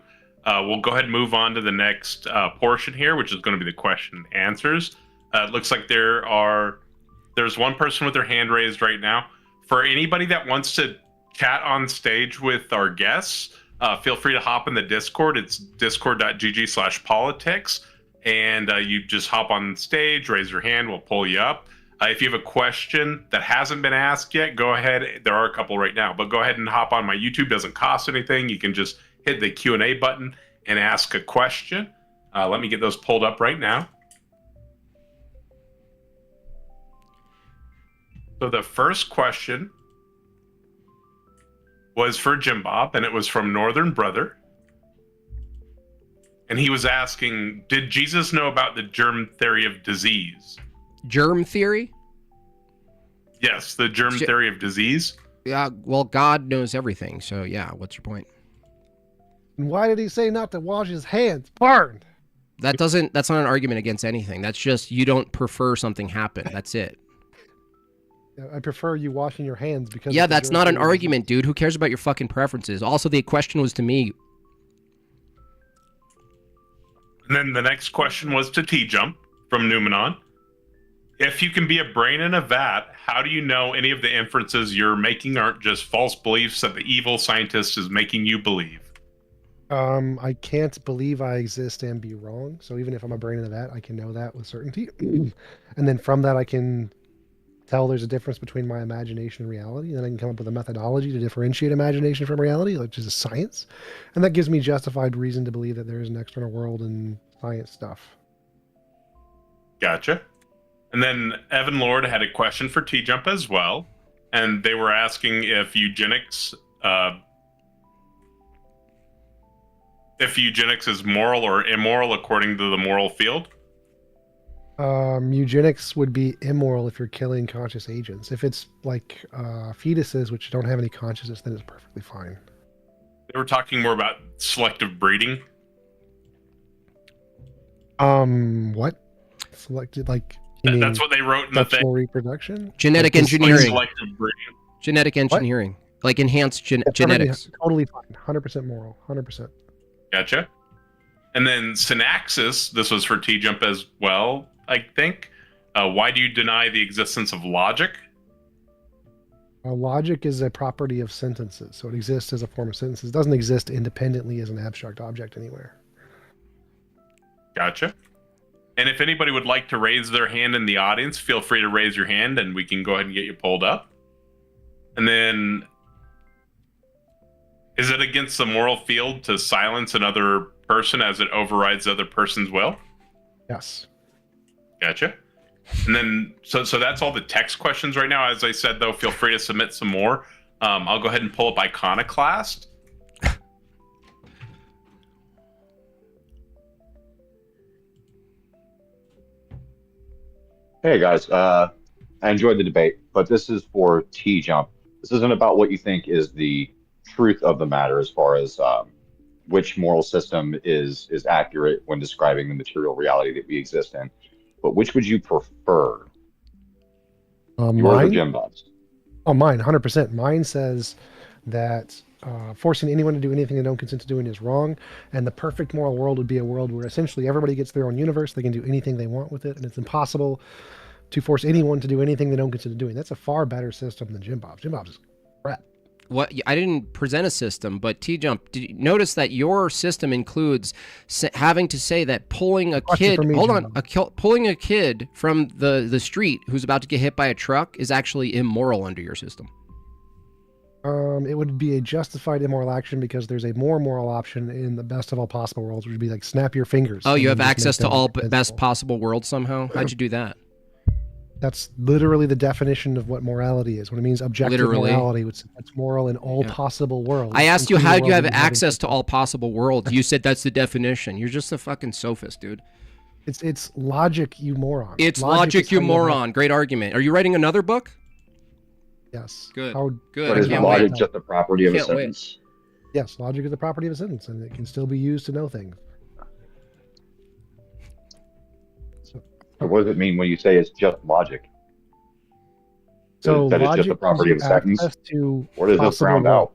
We'll go ahead and move on to the next portion here, which is going to be the question and answers. It looks like there's one person with their hand raised right now. For anybody that wants to chat on stage with our guests, feel free to hop in the Discord. It's discord.gg/politics. And you just hop on stage, raise your hand, we'll pull you up. If you have a question that hasn't been asked yet, go ahead. There are a couple right now, but go ahead and hop on my YouTube. Doesn't cost anything. You can just hit the Q&A button and ask a question. Let me get those pulled up right now. So the first question was for Jim Bob, and it was from Northern Brother. And he was asking, did Jesus know about the germ theory of disease? Germ theory? Yes, the germ theory of disease. Yeah, well, God knows everything. So, yeah, what's your point? And why did he say not to wash his hands? Burned. That's not an argument against anything. That's just you don't prefer something happen. That's it. I prefer you washing your hands because. Yeah, of the that's germ not an theory of argument, dude. Who cares about your fucking preferences? Also, the question was to me. And then the next question was to TJump from Numenon. If you can be a brain in a vat, how do you know any of the inferences you're making aren't just false beliefs that the evil scientist is making you believe? I can't believe I exist and be wrong. So even if I'm a brain in a vat, I can know that with certainty. And then from that, I can tell there's a difference between my imagination and reality. Then I can come up with a methodology to differentiate imagination from reality, which is a science. And that gives me justified reason to believe that there is an external world and science stuff. Gotcha. And then Evan Lord had a question for TJump as well. And they were asking if eugenics is moral or immoral according to the moral field. Eugenics would be immoral if you're killing conscious agents. If it's like fetuses which don't have any consciousness, then it's perfectly fine. They were talking more about selective breeding. What? Selected, like, that's what they wrote in the thing. Reproduction? Genetic Like engineering. Selective breeding. Genetic engineering. Like enhanced genetics. Totally fine. 100% moral. 100%. Gotcha. And then Synaxis, this was for TJump as well, I think. Why do you deny the existence of logic? Logic is a property of sentences, so it exists as a form of sentences. It doesn't exist independently as an abstract object anywhere. Gotcha. And if anybody would like to raise their hand in the audience, feel free to raise your hand and we can go ahead and get you pulled up. And then, is it against the moral field to silence another person as it overrides the other person's will? Yes. Gotcha. And then, so that's all the text questions right now. As I said, though, feel free to submit some more. I'll go ahead and pull up Iconoclast. Hey guys, I enjoyed the debate, but this is for TJump. This isn't about what you think is the truth of the matter as far as which moral system is accurate when describing the material reality that we exist in. But which would you prefer? Yours or Jim Bob's? Oh, mine, 100%. Mine says that forcing anyone to do anything they don't consent to doing is wrong, and the perfect moral world would be a world where essentially everybody gets their own universe, they can do anything they want with it, and it's impossible to force anyone to do anything they don't consent to doing. That's a far better system than Jim Bob's. Jim Bob's is crap. What I didn't present a system, but TJump, did you notice that your system includes having to say that pulling a kid, pulling a kid from the street who's about to get hit by a truck is actually immoral under your system? It would be a justified immoral action because there's a more moral option in the best of all possible worlds, which would be like snap your fingers. Oh, you have access to all best possible worlds somehow? How'd you do that? That's literally the definition of what morality is. When it means objective morality, that's moral in all possible worlds. I asked you how you have access to all possible worlds. You said that's the definition. You're just a fucking sophist, dude. It's logic, you moron. It's logic, you moron. Great argument. Are you writing another book? Yes. Good. Good. But is logic just the property of a sentence? Yes, logic is the property of a sentence, and it can still be used to know things. What does it mean when you say it's just logic? So that it's just a property of a sentence? Or does this round out?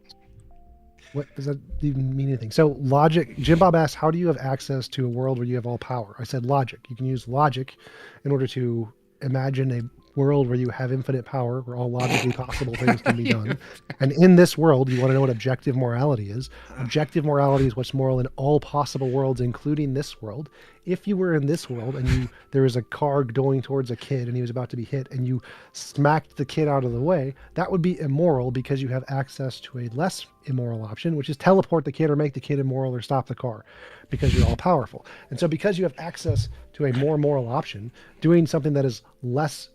What does that even mean anything? So logic, Jim Bob asked, how do you have access to a world where you have all power? I said logic. You can use logic in order to imagine a world where you have infinite power, where all logically possible things can be done. And in this world, you want to know what objective morality is. Objective morality is what's moral in all possible worlds, including this world. If you were in this world and there was a car going towards a kid and he was about to be hit and you smacked the kid out of the way, that would be immoral because you have access to a less immoral option, which is teleport the kid or make the kid immoral or stop the car because you're all powerful. And so because you have access to a more moral option, doing something that is less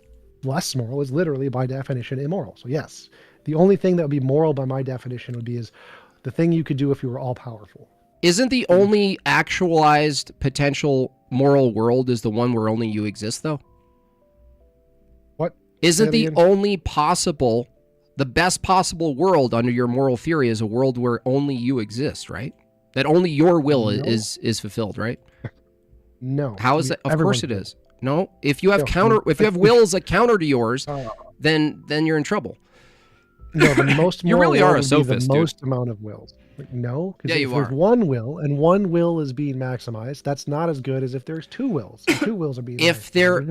moral is literally by definition immoral. So yes, the only thing that would be moral by my definition would be is the thing you could do if you were all powerful. Isn't the only actualized potential moral world is the one where only you exist, though? What? Isn't the only possible, the best possible world under your moral theory is a world where only you exist, right? That only your will is fulfilled, right? No. How is that? Of course it is. No, if you have wills that counter to yours, then you're in trouble. No, the most you really are a sophist, the most amount of wills. No, because if there's one will and one will is being maximized, that's not as good as if there's two wills. And two wills are being if they're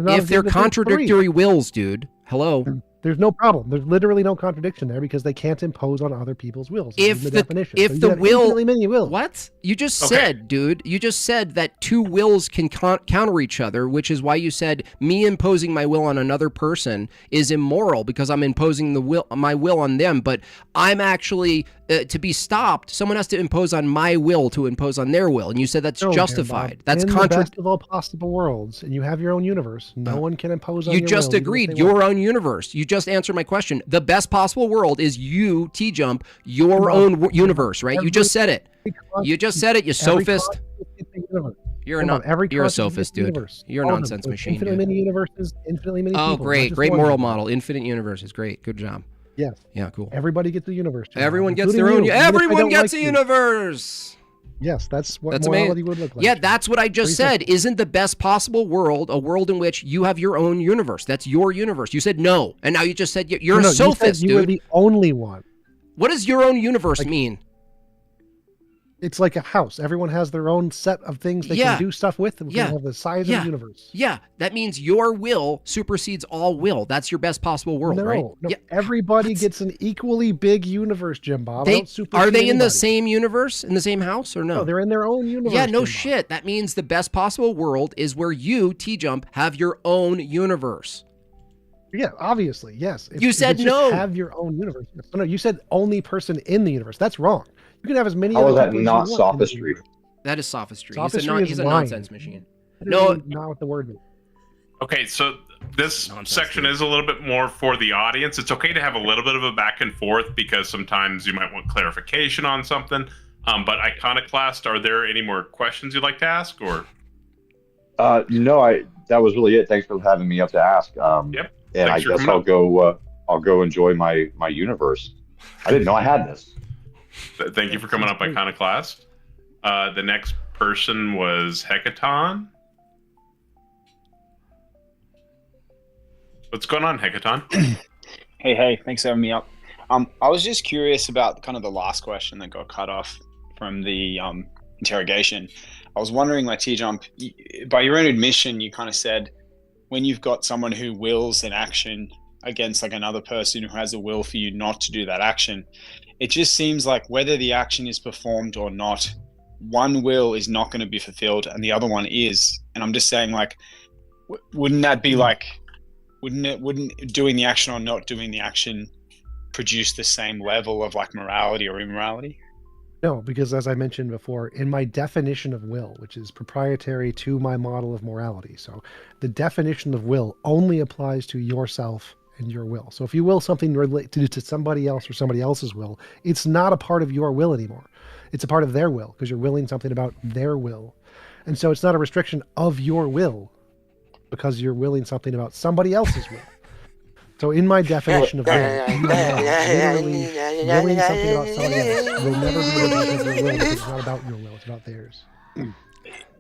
contradictory wills, dude. Hello. There's no problem. There's literally no contradiction there because they can't impose on other people's wills. This is the definition. If So you the have will, infinitely many wills. what you just Okay. said, dude, you just said that two wills can counter each other, which is why you said me imposing my will on another person is immoral because I'm imposing my will on them, but I'm actually to be stopped. Someone has to impose on my will to impose on their will, and you said that's No, justified. Bob. That's in the best of all possible worlds, and you have your own universe. No one can impose on You your just will, even if agreed they your want. own universe. You just answered my question. The best possible world is you, TJump, your Bob, own universe, right? You just said it. Every You just said it, you every sophist. conscious infinite universe. You're a Hold on, every you're a conscious sophist, infinite dude. universe. You're a All of them. nonsense There's machine, infinitely dude. many universes, infinitely many Oh, people. great. not just Great one moral universe. model. Infinite universe is great. Good job. Yes. Yeah, cool. Everybody gets a universe. John, Everyone gets their including own. you, even if they Everyone don't gets like a you. universe. Yes, that's what That's morality amazing. would look like. Yeah, John. that's what I just Pretty said. simple. Isn't the best possible world a world in which you have your own universe? That's your universe. You said no, and now you just said you're No, a you said sophist, you were dude. the only one. What does your own universe Like- mean? It's like a house. Everyone has their own set of things they Yeah. can do stuff with, and Yeah. can have the size Yeah. of the universe. Yeah, that means your will supersedes all will. That's your best possible world, no, right? no. Yeah. Everybody What? gets an equally big universe, Jim Bob. I They don't supersede are they in the anybody. same universe, in the same house, or no? No, they're in their own universe. Yeah, no Jim Bob. shit. That means the best possible world is where you, TJump, have your own universe. Yeah, obviously, yes. You said it's just no. Have your own universe. No, you said only person in the universe. That's wrong. You can have as many How other is that people as you not want in the sophistry? universe. That is sophistry. Sophistry is He's a lying. nonsense machine. Literally not what the word means. Okay, so this Nonsense, section dude. is a little bit more for the audience. It's okay to have a little bit of a back and forth because sometimes you might want clarification on something. But Iconoclast, are there any more questions you'd like to ask? Or No, that was really it. Thanks for having me up to ask. Yep. And Thanks I for guess coming I'll go enjoy my universe. I didn't know I had this. Thank you for coming up, Sounds great. Iconoclast. The next person was Hecaton. What's going on, Hecaton? Hey, thanks for having me up. I was just curious about kind of the last question that got cut off from the interrogation. I was wondering, like, TJump, by your own admission, you kind of said when you've got someone who wills an action against like another person who has a will for you not to do that action, it just seems like whether the action is performed or not, one will is not going to be fulfilled and the other one is. And I'm just saying, like, wouldn't that be like, wouldn't doing the action or not doing the action produce the same level of like morality or immorality? No, because as I mentioned before, in my definition of will, which is proprietary to my model of morality, so the definition of will only applies to yourself and your will. So if you will something related to somebody else or somebody else's will, it's not a part of your will anymore. It's a part of their will because you're willing something about their will. And so it's not a restriction of your will because you're willing something about somebody else's will. So in my definition of will, literally willing something about somebody else will never be a restriction of your will because it's not about your will, it's about theirs.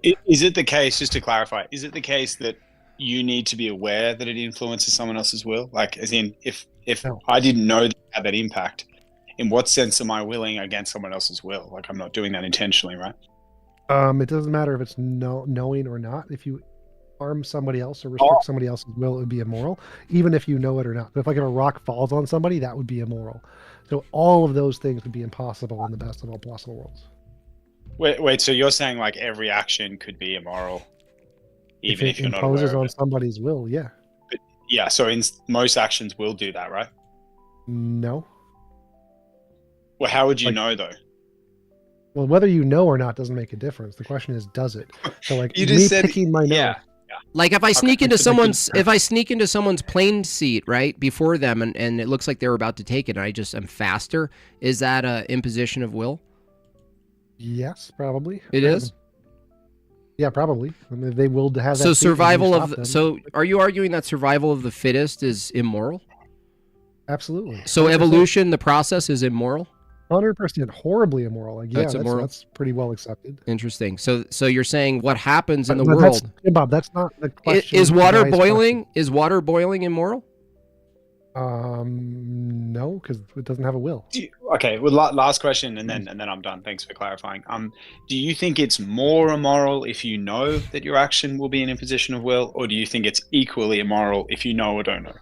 Is it the case, just to clarify, is it the case that you need to be aware that it influences someone else's will? Like, as in, if No. I didn't know that it had that impact, in what sense am I willing against someone else's will? Like, I'm not doing that intentionally, right? It doesn't matter if it's knowing or not. If you harm somebody else or restrict somebody else's will, it would be immoral, even if you know it or not. But if like if a rock falls on somebody, that would be immoral. So all of those things would be impossible in the best of all possible worlds. Wait. So you're saying like every action could be immoral, even if it you're not aware imposes of on it? somebody's will, yeah. Yeah. So in most actions will do that, right? No. Well, how would you Like- know though? Well, whether you know or not doesn't make a difference. The question is, does it? So like You me just said, picking my nose. yeah. Like if I sneak into It's like someone's plane seat right before them and it looks like they're about to take it and I just am faster, is that a imposition of will? Yes, probably. It is? Yeah, probably. I mean, they will have that. So seat when you survival stop of them. so are you arguing that survival of the fittest is immoral? Absolutely. So evolution, the process, is immoral? 100% horribly immoral. Like, That's yeah, immoral? that's pretty well accepted. Interesting. So you're saying what happens in the But world Bob, that's not the question. is water Guy's boiling? Is water boiling immoral? question. No, because it doesn't have a will. Okay. Well, last question, and then I'm done. Thanks for clarifying. Do you think it's more immoral if you know that your action will be an imposition of will, or do you think it's equally immoral if you know or don't know?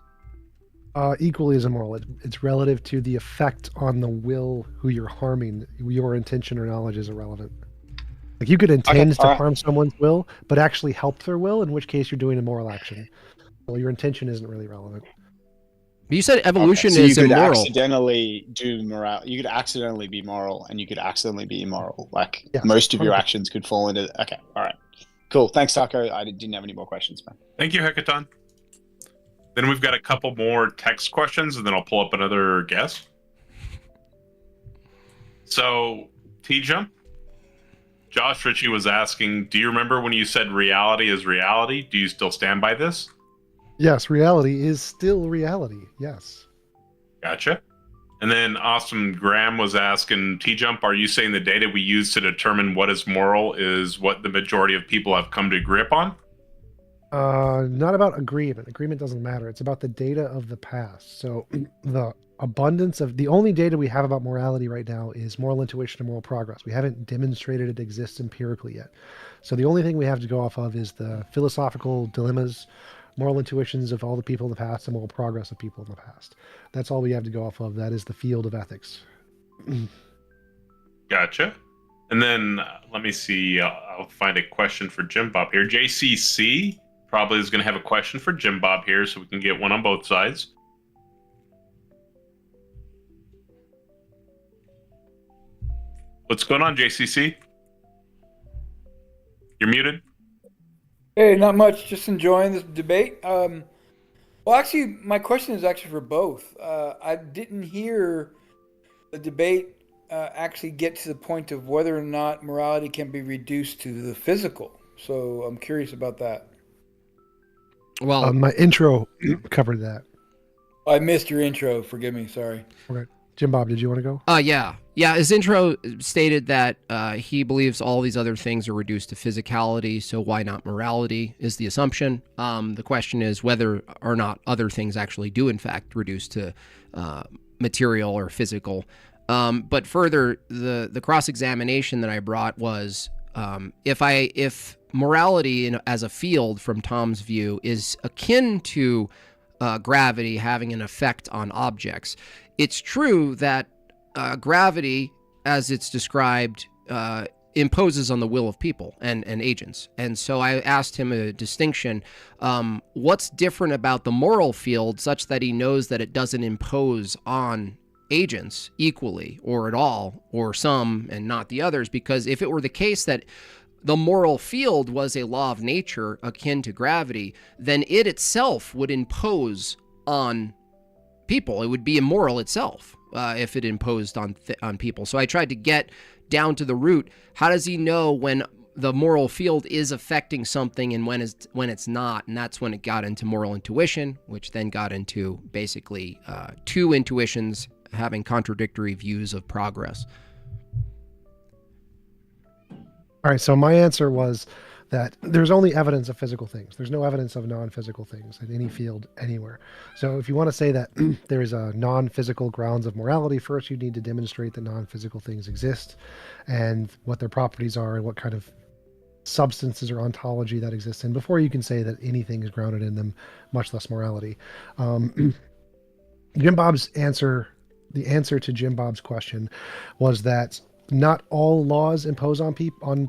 Equally as immoral. It's relative to the effect on the will who you're harming. Your intention or knowledge is irrelevant. Like you could intend to alright. harm someone's will, but actually help their will, in which case you're doing a moral action. Well, your intention isn't really relevant. You said evolution So you is could immoral. accidentally do moral. You could accidentally be moral, and you could accidentally be immoral. Like Yes, most of your 100%. actions could fall into. Okay, all right, cool. Thanks, Taco. I didn't have any more questions, man. Thank you, Hekaton. Then we've got a couple more text questions, and then I'll pull up another guess. So, TJump, Josh Ritchie was asking, do you remember when you said reality is reality? Do you still stand by this? Yes, reality is still reality. Yes. Gotcha. And then Austin Graham was asking, TJump, are you saying the data we use to determine what is moral is what the majority of people have come to agree upon? Not about agreement. Agreement doesn't matter. It's about the data of the past. So the abundance of the only data we have about morality right now is moral intuition and moral progress. We haven't demonstrated it exists empirically yet. So the only thing we have to go off of is the philosophical dilemmas, moral intuitions of all the people in the past, and moral progress of people in the past. That's all we have to go off of. That is the field of ethics. Gotcha. And then let me see. I'll find a question for Jim Bob here. JCC probably is going to have a question for Jim Bob here, so we can get one on both sides. What's going on, JCC? You're muted. Hey, not much. Just enjoying this debate. Well, actually, my question is actually for both. I didn't hear the debate actually get to the point of whether or not morality can be reduced to the physical. So I'm curious about that. Well, My intro covered that. I missed your intro. Forgive me. Sorry. Okay. Jim Bob, did you want to go? yeah. His intro stated that he believes all these other things are reduced to physicality, so why not morality is the assumption. The question is whether or not other things actually do, in fact, reduce to material or physical. But further, the cross-examination that I brought was if morality as a field, from Tom's view, is akin to gravity having an effect on objects. It's true that gravity, as it's described, imposes on the will of people and agents. And so I asked him a distinction. What's different about the moral field such that he knows that it doesn't impose on agents equally or at all, or some and not the others? Because if it were the case that the moral field was a law of nature akin to gravity, then it itself would impose on people. It would be immoral itself if it imposed on people. So I tried to get down to the root. How does he know when the moral field is affecting something and when it's not? And that's when it got into moral intuition, which then got into basically two intuitions having contradictory views of progress. All right, so my answer was that there's only evidence of physical things. There's no evidence of non-physical things in any field anywhere. So if you want to say that there is a non-physical grounds of morality, first you need to demonstrate that non-physical things exist and what their properties are and what kind of substances or ontology that exists in before you can say that anything is grounded in them, much less morality. Jim Bob's answer, the answer to Jim Bob's question was that not all laws impose on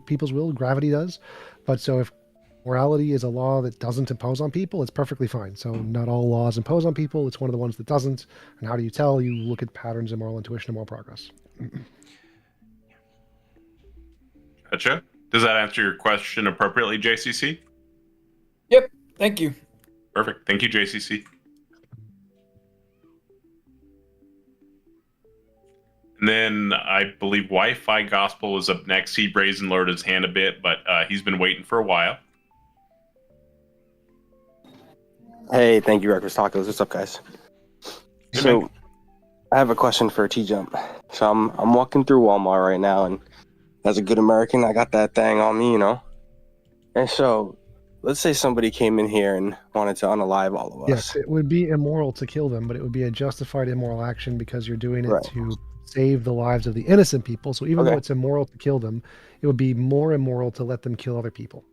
people's will. Gravity does. But so if morality is a law that doesn't impose on people, it's perfectly fine. So not all laws impose on people. It's one of the ones that doesn't. And how do you tell? You look at patterns in moral intuition and moral progress. Gotcha. Does that answer your question appropriately, JCC? Yep. Thank you. Perfect. Thank you, JCC. And then I believe Wi-Fi Gospel is up next. He raised and lowered his hand a bit, but he's been waiting for a while. Hey, thank you, Breakfast Tacos. What's up, guys? Hey, So, man. I have a question for TJump. So I'm walking through Walmart right now, and as a good American, I got that thing on me, you know. And so, let's say somebody came in here and wanted to unalive all of us. Yes, it would be immoral to kill them, but it would be a justified immoral action because you're doing it Right. to save the lives of the innocent people. So even though Okay. it's immoral to kill them, it would be more immoral to let them kill other people.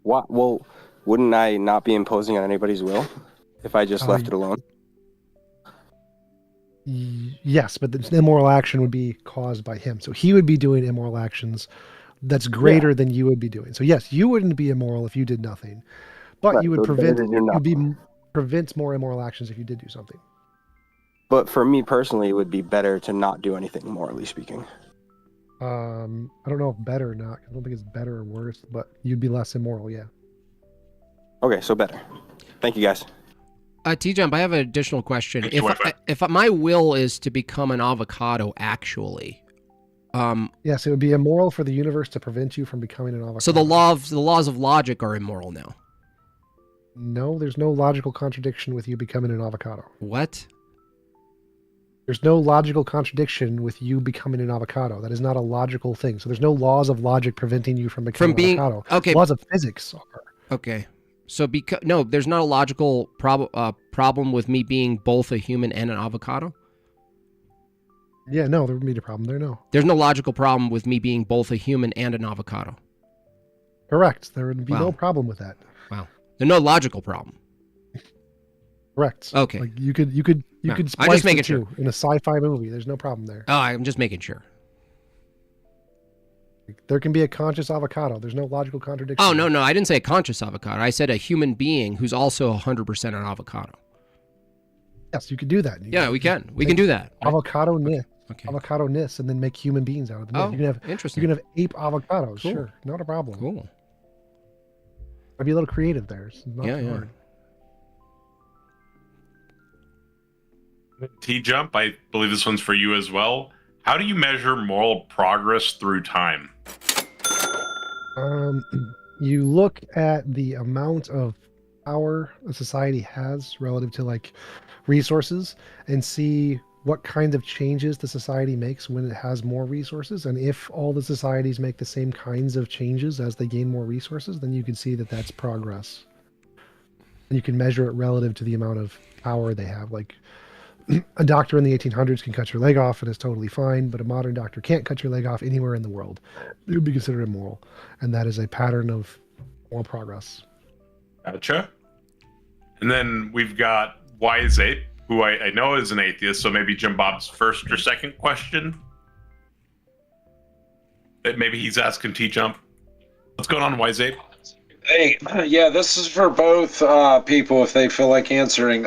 What? Well, wouldn't I not be imposing on anybody's will if I just left it alone? Yes, but the immoral action would be caused by him. So he would be doing immoral actions that's greater than you would be doing. So yes, you wouldn't be immoral if you did nothing, but Right, you would so it's better prevent to do nothing. prevent more immoral actions if you did do something. But for me personally, it would be better to not do anything, morally speaking. I don't know if better or not. I don't think it's better or worse, but you'd be less immoral. Yeah. Okay, so better. Thank you, guys. TJump, I have an additional question. Thank you, Wi-Fi. If my will is to become an avocado, actually, Yes, it would be immoral for the universe to prevent you from becoming an avocado. so the laws of logic are immoral now. No, there's no logical contradiction with you becoming an avocado. What? There's no logical contradiction with you becoming an avocado. That is not a logical thing. So there's no laws of logic preventing you from becoming an avocado. Okay. Laws of physics are. Okay. So no, there's not a logical problem with me being both a human and an avocado. Yeah, no, there would be a problem there. No. There's no logical problem with me being both a human and an avocado. Correct. There would be Wow. no problem with that. Wow. There's no logical problem. Correct. Okay. Like you could No, I'm splice just the making two in a sci-fi movie. There's no problem there. Oh, I'm just making sure. There can be a conscious avocado. There's no logical contradiction. Oh, no, I didn't say a conscious avocado. I said a human being who's also 100% an avocado. Yes, you could do that. Yeah, we can. We can do that. Avocado-ness. Okay. Avocado-ness, and then make human beings out of them. Oh, You can have interesting. You can have ape avocados. Cool. Sure, not a problem. Cool. I'd be a little creative there. It's not Yeah, too yeah. hard. TJump, I believe this one's for you as well. How do you measure moral progress through time? You look at the amount of power a society has relative to like resources and see what kind of changes the society makes when it has more resources. And if all the societies make the same kinds of changes as they gain more resources, then you can see that that's progress. And you can measure it relative to the amount of power they have. Like a doctor in the 1800s can cut your leg off and it's totally fine, but a modern doctor can't cut your leg off anywhere in the world. It would be considered immoral. And that is a pattern of moral progress. Gotcha. And then we've got Wise Ape, who I know is an atheist, so maybe Jim Bob's first or second question. Maybe he's asking TJump. What's going on, Wise Ape? Hey, yeah, this is for both people if they feel like answering.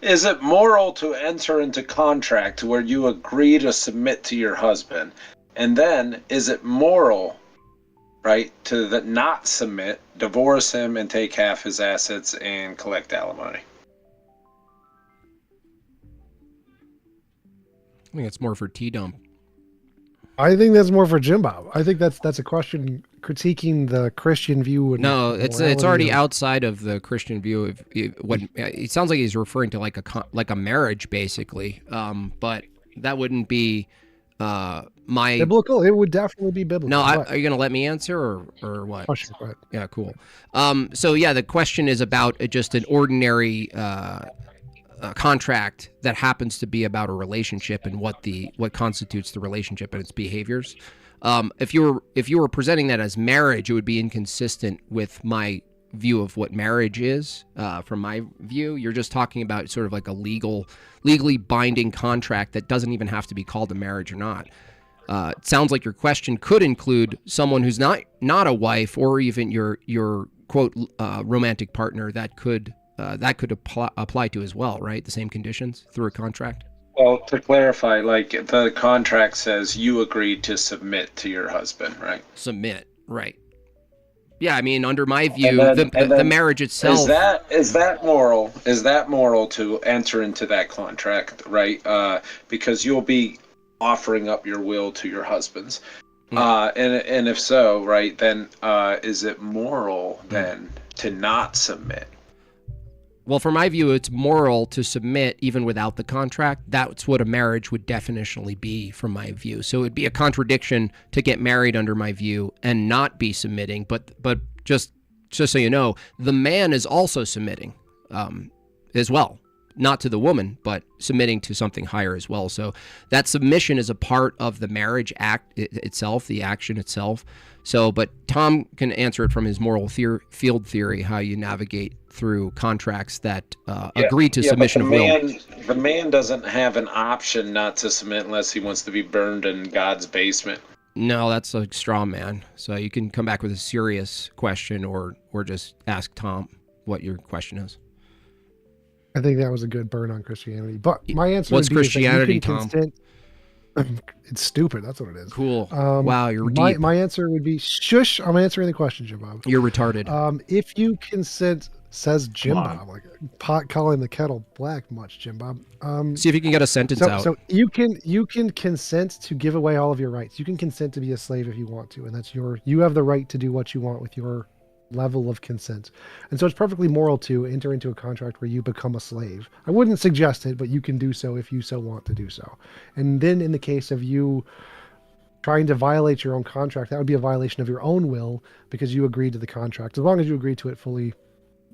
Is it moral to enter into contract where you agree to submit to your husband? And then, is it moral, right, to not submit, divorce him, and take half his assets and collect alimony? I think it's more for T-Dump. I think that's more for Jim Bob. I think that's a question critiquing the Christian view. And No, it's morality already of- outside of the Christian view of what it sounds like he's referring to like a marriage basically. But that wouldn't be my biblical. It would definitely be biblical. No, but- are you going to let me answer or what? Oh, sure, go ahead. Yeah, cool. So yeah, the question is about just an ordinary contract that happens to be about a relationship and what constitutes the relationship and its behaviors. If you were presenting that as marriage, it would be inconsistent with my view of what marriage is. From my view, you're just talking about sort of like a legally binding contract that doesn't even have to be called a marriage or not. It sounds like your question could include someone who's not a wife or even your quote romantic partner that could apply to as well, right? The same conditions through a contract. Well, to clarify, like the contract says you agreed to submit to your husband, right? Submit, right? Yeah, I mean, under my view, And then the marriage itself. Is that moral? Is that moral to enter into that contract, right? Because you'll be offering up your will to your husband's. And if so, right, then is it moral then to not submit? Well, from my view, it's moral to submit even without the contract. That's what a marriage would definitionally be from my view. So it'd be a contradiction to get married under my view and not be submitting. But just so you know, the man is also submitting as well. not to the woman, but submitting to something higher as well. So that submission is a part of the marriage act itself, the action itself. So, but Tom can answer it from his moral field theory, how you navigate through contracts that agree to submission of will. The man doesn't have an option not to submit unless he wants to be burned in God's basement. No, that's a straw man. So you can come back with a serious question, or just ask Tom what your question is. I think that was a good burn on Christianity. But my answer What's would be Christianity, is that you Tom? can consent. It's stupid. That's what it is. Cool. Wow, you're deep. My answer would be shush. I'm answering the question, Jim Bob. You're retarded. If you consent, says Jim Bob, like pot calling the kettle black much, Jim Bob. See if you can get a sentence out. So you can consent to give away all of your rights. You can consent to be a slave if you want to, and that's you have the right to do what you want with your level of consent. And so it's perfectly moral to enter into a contract where you become a slave. I wouldn't suggest it, but you can do so if you so want to do so. And then in the case of you trying to violate your own contract, that would be a violation of your own will because you agreed to the contract, as long as you agreed to it fully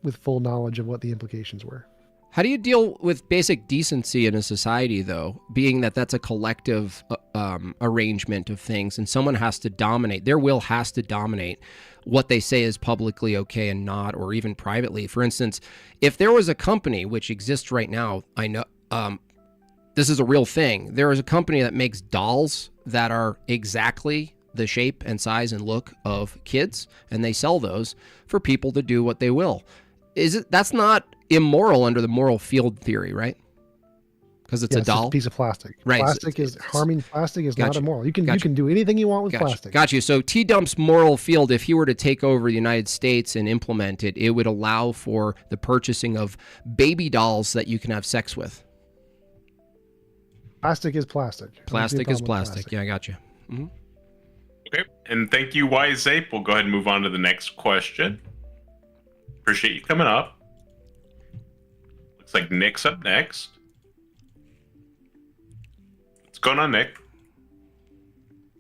with full knowledge of what the implications were. How do you deal with basic decency in a society, though, being that that's a collective arrangement of things and someone has to dominate, their will has to dominate what they say is publicly okay and not, or even privately? For instance, if there was a company which exists right now, I know this is a real thing. There is a company that makes dolls that are exactly the shape and size and look of kids, and they sell those for people to do what they will. That's not immoral under the moral field theory, right? Because it's a doll. It's a piece of plastic. Right. Harming plastic is Gotcha. not immoral. You can do anything you want with plastic. Got you. So TJump's moral field, if he were to take over the United States and implement it, it would allow for the purchasing of baby dolls that you can have sex with. Plastic is plastic. Plastic is plastic. Yeah, I got you. Mm-hmm. Okay, and thank you, Wise Ape. We'll go ahead and move on to the next question. Appreciate you coming up. Looks like Nick's up next. What's going on, Nick?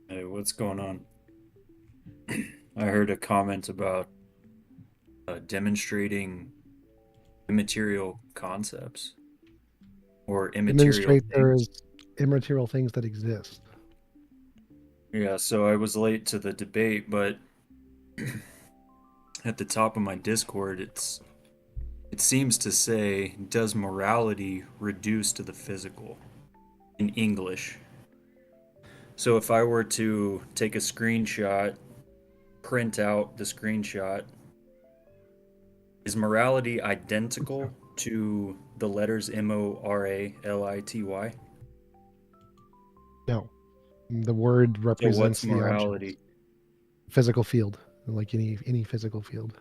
Hey, what's going on? I heard a comment about demonstrating immaterial concepts or immaterial Demonstrate things. there's immaterial things that exist. Yeah, so I was late to the debate, but at the top of my Discord, it seems to say, does morality reduce to the physical in English? So if I were to take a screenshot, print out the screenshot, is morality identical to the letters morality? No. The word So represents what's the morality? object. Physical field, like any physical field.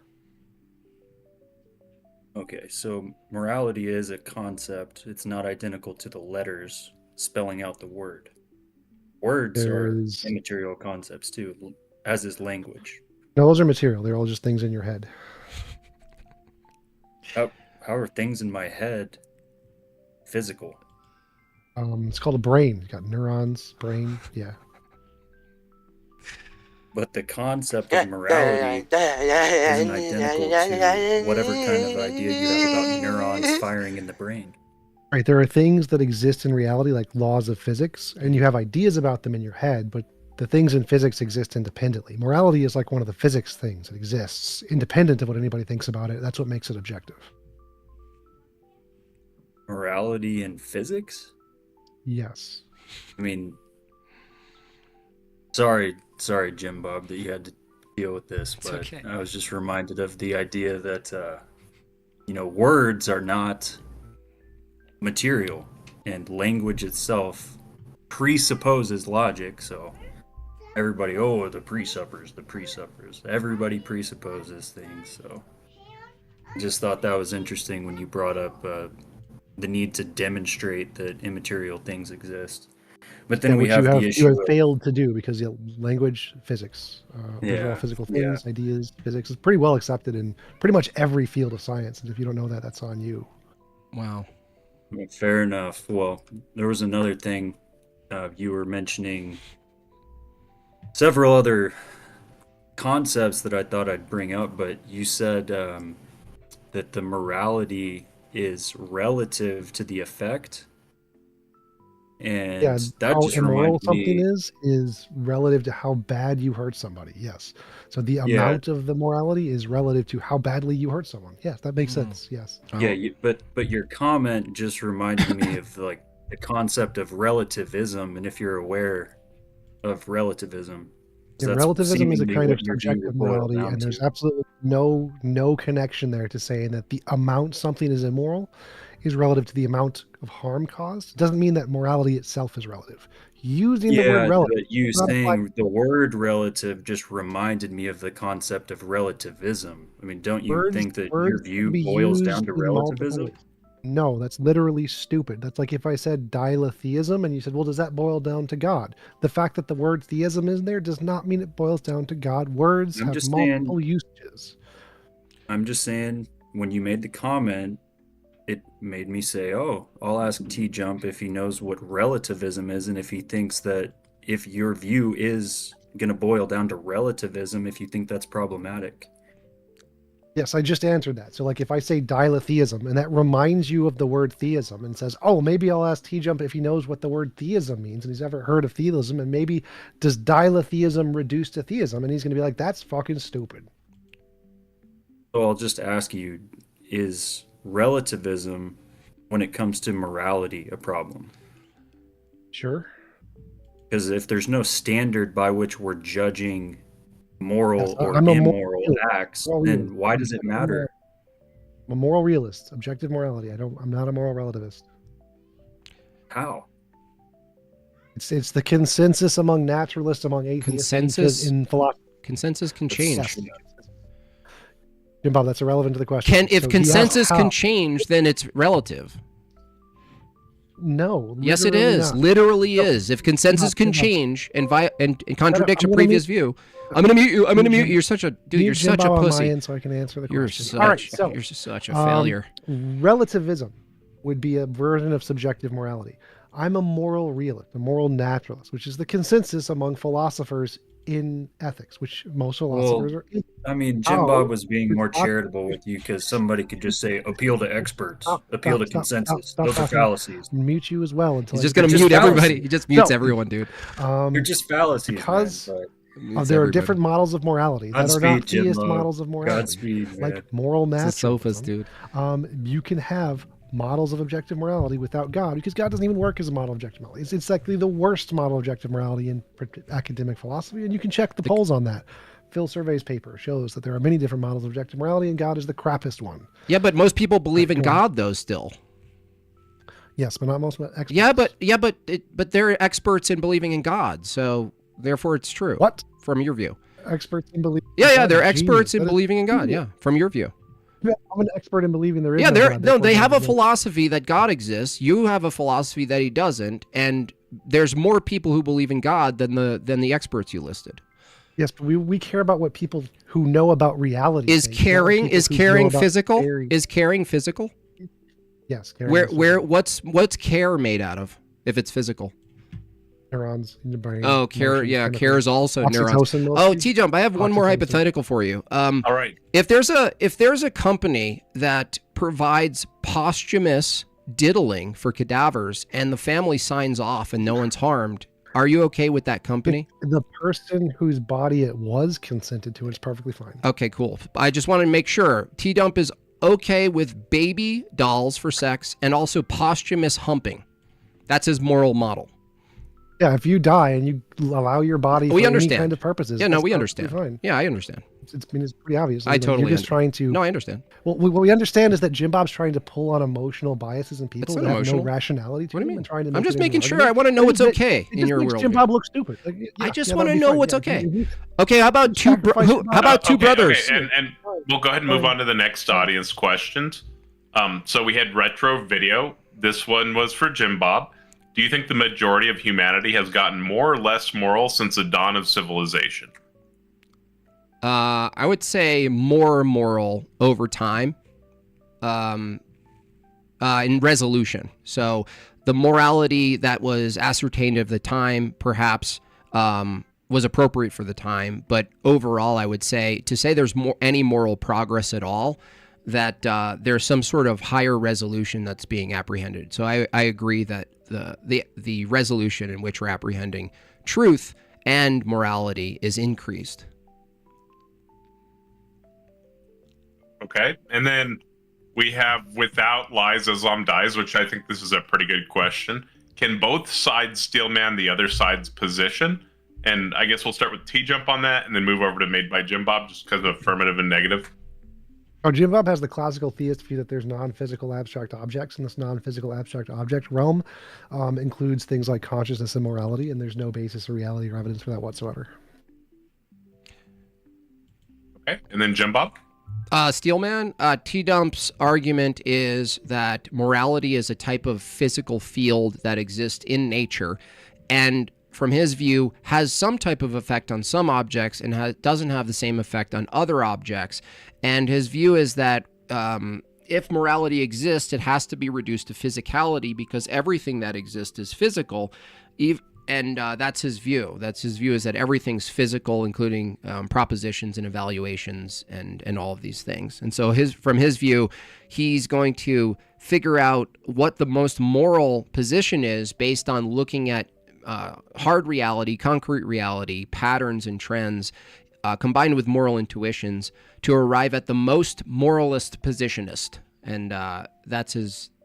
Okay, so morality is a concept. It's not identical to the letters spelling out the word. Words are immaterial concepts too, as is language. No, those are material. They're all just things in your head. How are things in my head physical? It's called a brain. You got neurons, brain. Yeah. But the concept of morality isn't identical to whatever kind of idea you have about neurons firing in the brain. Right. There are things that exist in reality, like laws of physics, and you have ideas about them in your head, but the things in physics exist independently. Morality is like one of the physics things that exists, independent of what anybody thinks about it. That's what makes it objective. Morality in physics? Yes. I mean, sorry, Jim Bob, that you had to deal with this, but okay. I was just reminded of the idea that, words are not material, and language itself presupposes logic, so everybody, the presuppers. Everybody presupposes things, so I just thought that was interesting when you brought up the need to demonstrate that immaterial things exist. But then we have the issue you have failed to do because language, physics, those are all physical things, yeah. ideas, physics is pretty well accepted in pretty much every field of science. And if you don't know that, that's on you. Wow. Fair enough. Well, there was another thing you were mentioning, several other concepts that I thought I'd bring up, but you said that the morality is relative to the effect. And Yeah, that how just immoral reminded something me, is relative to how bad you hurt somebody. Yes. So the yeah, amount of the morality is relative to how badly you hurt someone. Yes, that makes sense. Yes. yeah, but your comment just reminded me of like the concept of relativism, and if you're aware of relativism, Yeah, that's relativism is a seemingly kind of what your view subjective would boil morality, down and there's to. absolutely no connection there to saying that the amount something is immoral is relative to the amount of harm caused. It doesn't mean that morality itself is relative. Using the word Yeah, relative but you does not apply. saying the word relative just reminded me of the concept of relativism. I mean, don't you Words think that your words can view be boils down used to in multiple relativism? ways. No, that's literally stupid. That's like if I said diletheism and you said, well, does that boil down to God? The fact that the word theism is there does not mean it boils down to God. Words I'm have just saying, multiple usages. when you made the comment, it made me say, oh, I'll ask TJump if he knows what relativism is and if he thinks that if your view is going to boil down to relativism, if you think that's problematic. Yes, I just answered that. So like if I say diletheism and that reminds you of the word theism and says, oh, maybe I'll ask TJump if he knows what the word theism means and he's ever heard of theism, and maybe does diletheism reduce to theism? And he's going to be like, that's fucking stupid. So I'll just ask you, is relativism, when it comes to morality, a problem? Sure. Because if there's no standard by which we're judging moral Yes, or I'm a immoral realist. acts, Moral then realist. why does it matter? I'm a moral realist, objective morality. I'm not a moral relativist. How? It's the consensus among naturalists, among atheists. Consensus? In philosophy. Consensus can change. Yes. Jim Bob, that's irrelevant to the question. If So he consensus asked can how. change, then it's relative. No. Yes, it literally is. not. Literally No. is. If consensus Jim can Bob. change and contradict I'm your gonna previous view, I'm gonna mute you. I'm gonna mute you. You're such a dude. Mute You're Jim such a Bob on my pussy. end so I can answer the You're question. such. All right, so you're such a failure. Relativism would be a version of subjective morality. I'm a moral realist, a moral naturalist, which is the consensus among philosophers in ethics, which most philosophers Well, are. I mean, Jim Bob was being more charitable with you because somebody could just say, appeal to experts, appeal to consensus. Those are fallacies. Mute you as well until He's just gonna mute everybody. He just mutes everyone, dude. They're just fallacies, because man, there are different models of morality that are not Jim theist Bob. models of morality, Godspeed, like man. moral It's a naturalism. sophist, dude. You can have models of objective morality without God, because God doesn't even work as a model of objective morality. It's likely the worst model of objective morality in academic philosophy, and you can check the polls on that. Phil Survey's paper shows that there are many different models of objective morality, and God is the crappiest one. Yeah, but most people believe in God, though. Still. Yes, but not most experts. But they're experts in believing in God, so therefore it's true. What? From your view? Experts in believing. Yeah, they're experts in believing in God. Yeah, from your view. I'm an expert in believing there is. Yeah, no God, they have a therefore philosophy that God exists. You have a philosophy that he doesn't, and there's more people who believe in God than the experts you listed. Yes, but we care about what people who know about reality Is think, caring physical? theory. Is caring physical? Yes. Caring is what's care made out of if it's physical? neurons in the brain. Oh, care is also neurons. Oxytocin Oh, mostly. TJump, I have one more hypothetical for you. All right. If there's a company that provides posthumous diddling for cadavers and the family signs off and no one's harmed, are you okay with that company? The person whose body it was consented to is perfectly fine. Okay, cool. I just want to make sure TJump is okay with baby dolls for sex and also posthumous humping. That's his moral model. Yeah, if you die and you allow your body for any kind of purposes. Yeah, no, that's we perfectly understand. Fine. Yeah, I understand. It's pretty obvious. I totally You're just trying to. No, I understand. Well, what we understand is that Jim Bob's trying to pull on emotional biases in people It's not that have emotional. no rationality to What do you them mean? and trying to I'm make just it into making an sure. argument. I want to know what's okay It in just your makes world. Jim Bob look stupid. I just that want would to be know fine. what's Yeah, okay. Okay, how about two brothers? Okay, and we'll go ahead and move on to the next audience questions. So we had retro video. This one was for Jim Bob. Do you think the majority of humanity has gotten more or less moral since the dawn of civilization? I would say more moral over time, in resolution. So the morality that was ascertained of the time perhaps was appropriate for the time, but overall, I would say to say there's any moral progress at all that there's some sort of higher resolution that's being apprehended. So I agree that the resolution in which we're apprehending truth and morality is increased. Okay. And then we have without lies, Islam dies, which I think this is a pretty good question. Can both sides steel man the other side's position? And I guess we'll start with TJump on that and then move over to Made by Jim Bob just because of affirmative and negative. Oh, Jim Bob has the classical theist view that there's non-physical abstract objects, and this non-physical abstract object realm includes things like consciousness and morality, and there's no basis or reality or evidence for that whatsoever. Okay. And then Jim Bob? Steelman, T-Dump's argument is that morality is a type of physical field that exists in nature, and from his view, has some type of effect on some objects and doesn't have the same effect on other objects. And his view is that if morality exists, it has to be reduced to physicality because everything that exists is physical. And that's his view. That's his view, is that everything's physical, including propositions and evaluations and all of these things. And so from his view, he's going to figure out what the most moral position is based on looking at hard reality, concrete reality, patterns and trends, combined with moral intuitions to arrive at the most moralist positionist. And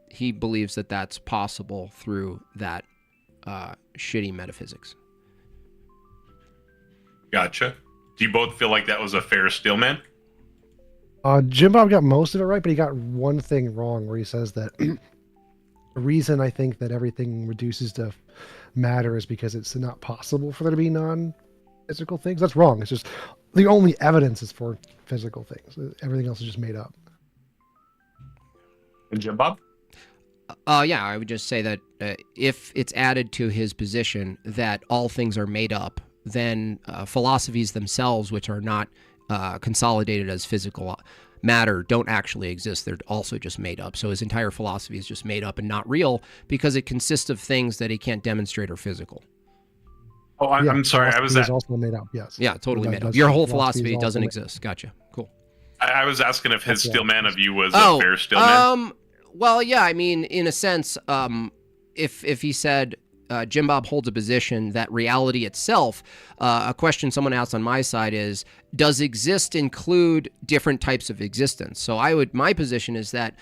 he believes that that's possible through that shitty metaphysics. Gotcha. Do you both feel like that was a fair Steelman? Jim Bob got most of it right, but he got one thing wrong where he says that the reason I think that everything reduces to matter is because it's not possible for there to be non-physical things. That's wrong. It's just the only evidence is for physical things. Everything else is just made up. And Jim Bob? Yeah, I would just say that if it's added to his position that all things are made up, then philosophies themselves, which are not consolidated as physical matter, don't actually exist. They're also just made up. So his entire philosophy is just made up and not real because it consists of things that he can't demonstrate are physical. Oh, I'm sorry. I was also made up. Yes. Yeah, totally made up. Your whole philosophy doesn't exist. Gotcha. Cool. I was asking if his Steelman of you was a fair Steelman. Well, yeah. I mean, in a sense, if he said Jim Bob holds a position that reality itself, a question someone asked on my side is, does exist include different types of existence? So my position is that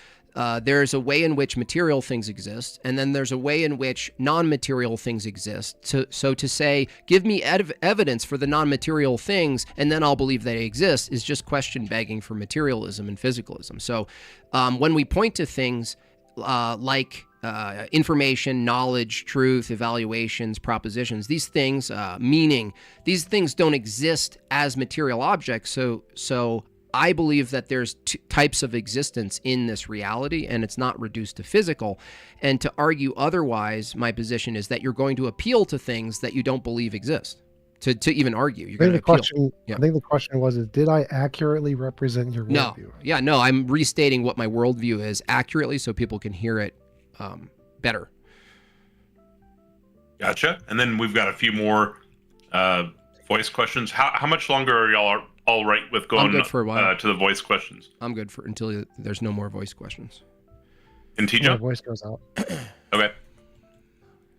there's a way in which material things exist, and then there's a way in which non-material things exist. So to say, give me evidence for the non-material things, and then I'll believe they exist, is just question begging for materialism and physicalism. So when we point to things like information, knowledge, truth, evaluations, propositions, these things, meaning, these things don't exist as material objects. So I believe that there's types of existence in this reality, and it's not reduced to physical. And to argue otherwise, my position is that you're going to appeal to things that you don't believe exist. To even argue, you're going to appeal. I think the question was, did I accurately represent your worldview? No, I'm restating what my worldview is accurately so people can hear it better. Gotcha. And then we've got a few more voice questions. How much longer are y'all all right with going I'm good for a while. To the voice questions? I'm good for until there's no more voice questions. And TJ? My voice goes out. Okay.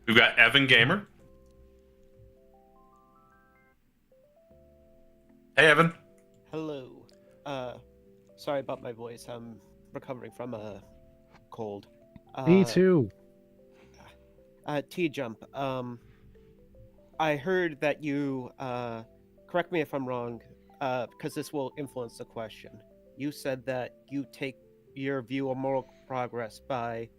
We've got Evan Gamer. Hey, Evan. Hello. Sorry about my voice. I'm recovering from a cold. Me too. TJump. I heard that you, correct me if I'm wrong, because this will influence the question. You said that you take your view of moral progress by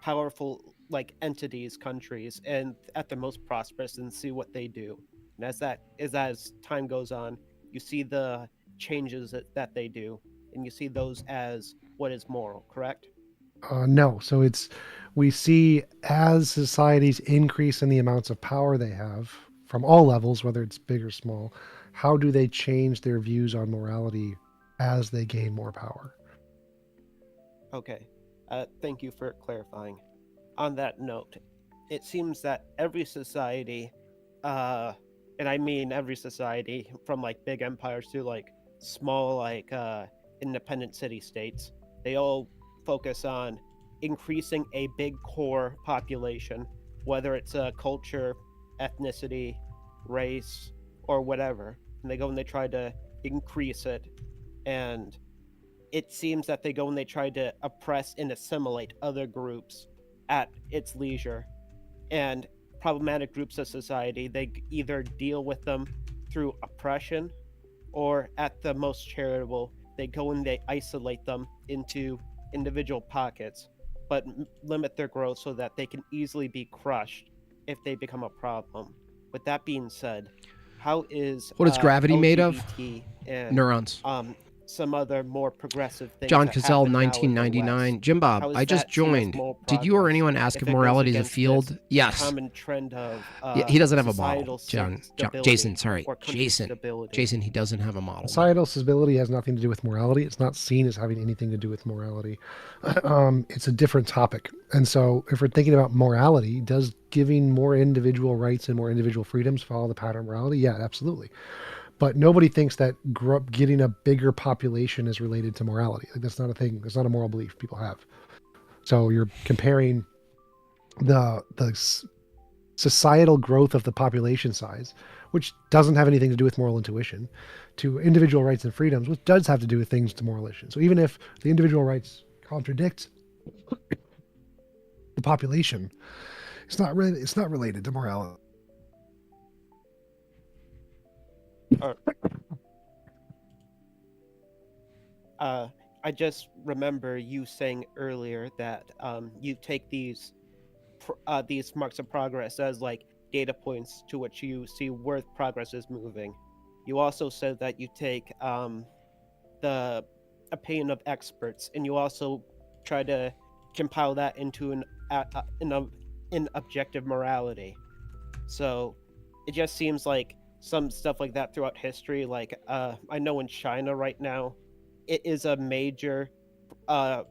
powerful entities, countries, and at the most prosperous, and see what they do. And as time goes on, you see the changes that they do, and you see those as what is moral, correct? No. So we see as societies increase in the amounts of power they have from all levels, whether it's big or small, how do they change their views on morality as they gain more power? Okay. Thank you for clarifying. On that note, it seems that every society, and I mean every society, from big empires to small independent city-states, they all focus on increasing a big core population, whether it's a culture, ethnicity, race, or whatever. And they go and they try to increase it. And it seems that they go and they try to oppress and assimilate other groups at its leisure. And problematic groups of society, they either deal with them through oppression, or at the most charitable, they go and they isolate them into individual pockets, but limit their growth so that they can easily be crushed if they become a problem. With that being said, how is What is gravity made of? LGBT and Neurons. some other more progressive things? John that Cazell, happen now in the 1999. West? Jim Bob, How is I just that seen as joined. moral Did you or progress anyone ask if it goes morality is a against field? this Yes. common trend of He doesn't have a model. societal stability Jason, sorry. or country Jason. stability? Jason, he doesn't have a model. Societal stability has nothing to do with morality. It's not seen as having anything to do with morality. It's a different topic. And so if we're thinking about morality, does giving more individual rights and more individual freedoms follow the pattern of morality? Yeah, absolutely. But nobody thinks that getting a bigger population is related to morality. Like, that's not a thing. That's not a moral belief people have. So you're comparing the societal growth of the population size, which doesn't have anything to do with moral intuition, to individual rights and freedoms, which does have to do with things to moral intuition. So even if the individual rights contradict the population, it's not related to morality. I just remember you saying earlier that you take these marks of progress as like data points to which you see where progress is moving. You also said that you take the opinion of experts, and you also try to compile that into an objective morality. So it just seems like some stuff like that throughout history, like I know in China right now, it is a major part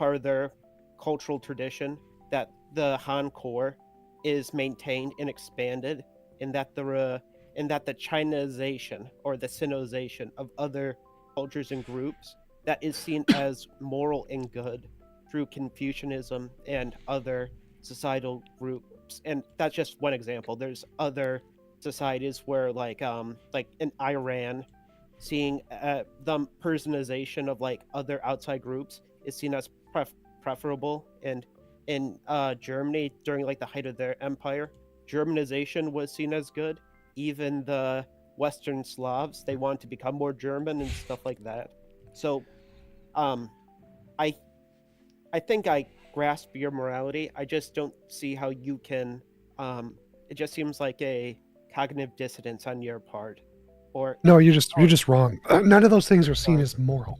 of their cultural tradition that the Han core is maintained and expanded, and that the Chinization or the Sinization of other cultures and groups that is seen as moral and good through Confucianism and other societal groups. And that's just one example. There's other societies where like in Iran, seeing the personization of like other outside groups is seen as preferable. And in Germany, during like the height of their empire, Germanization was seen as good. Even the Western Slavs, they want to become more German and stuff like that. So I think I grasp your morality. I just don't see how you can it just seems like a cognitive dissonance on your part. Or no, you're just wrong. None of those things are seen as moral.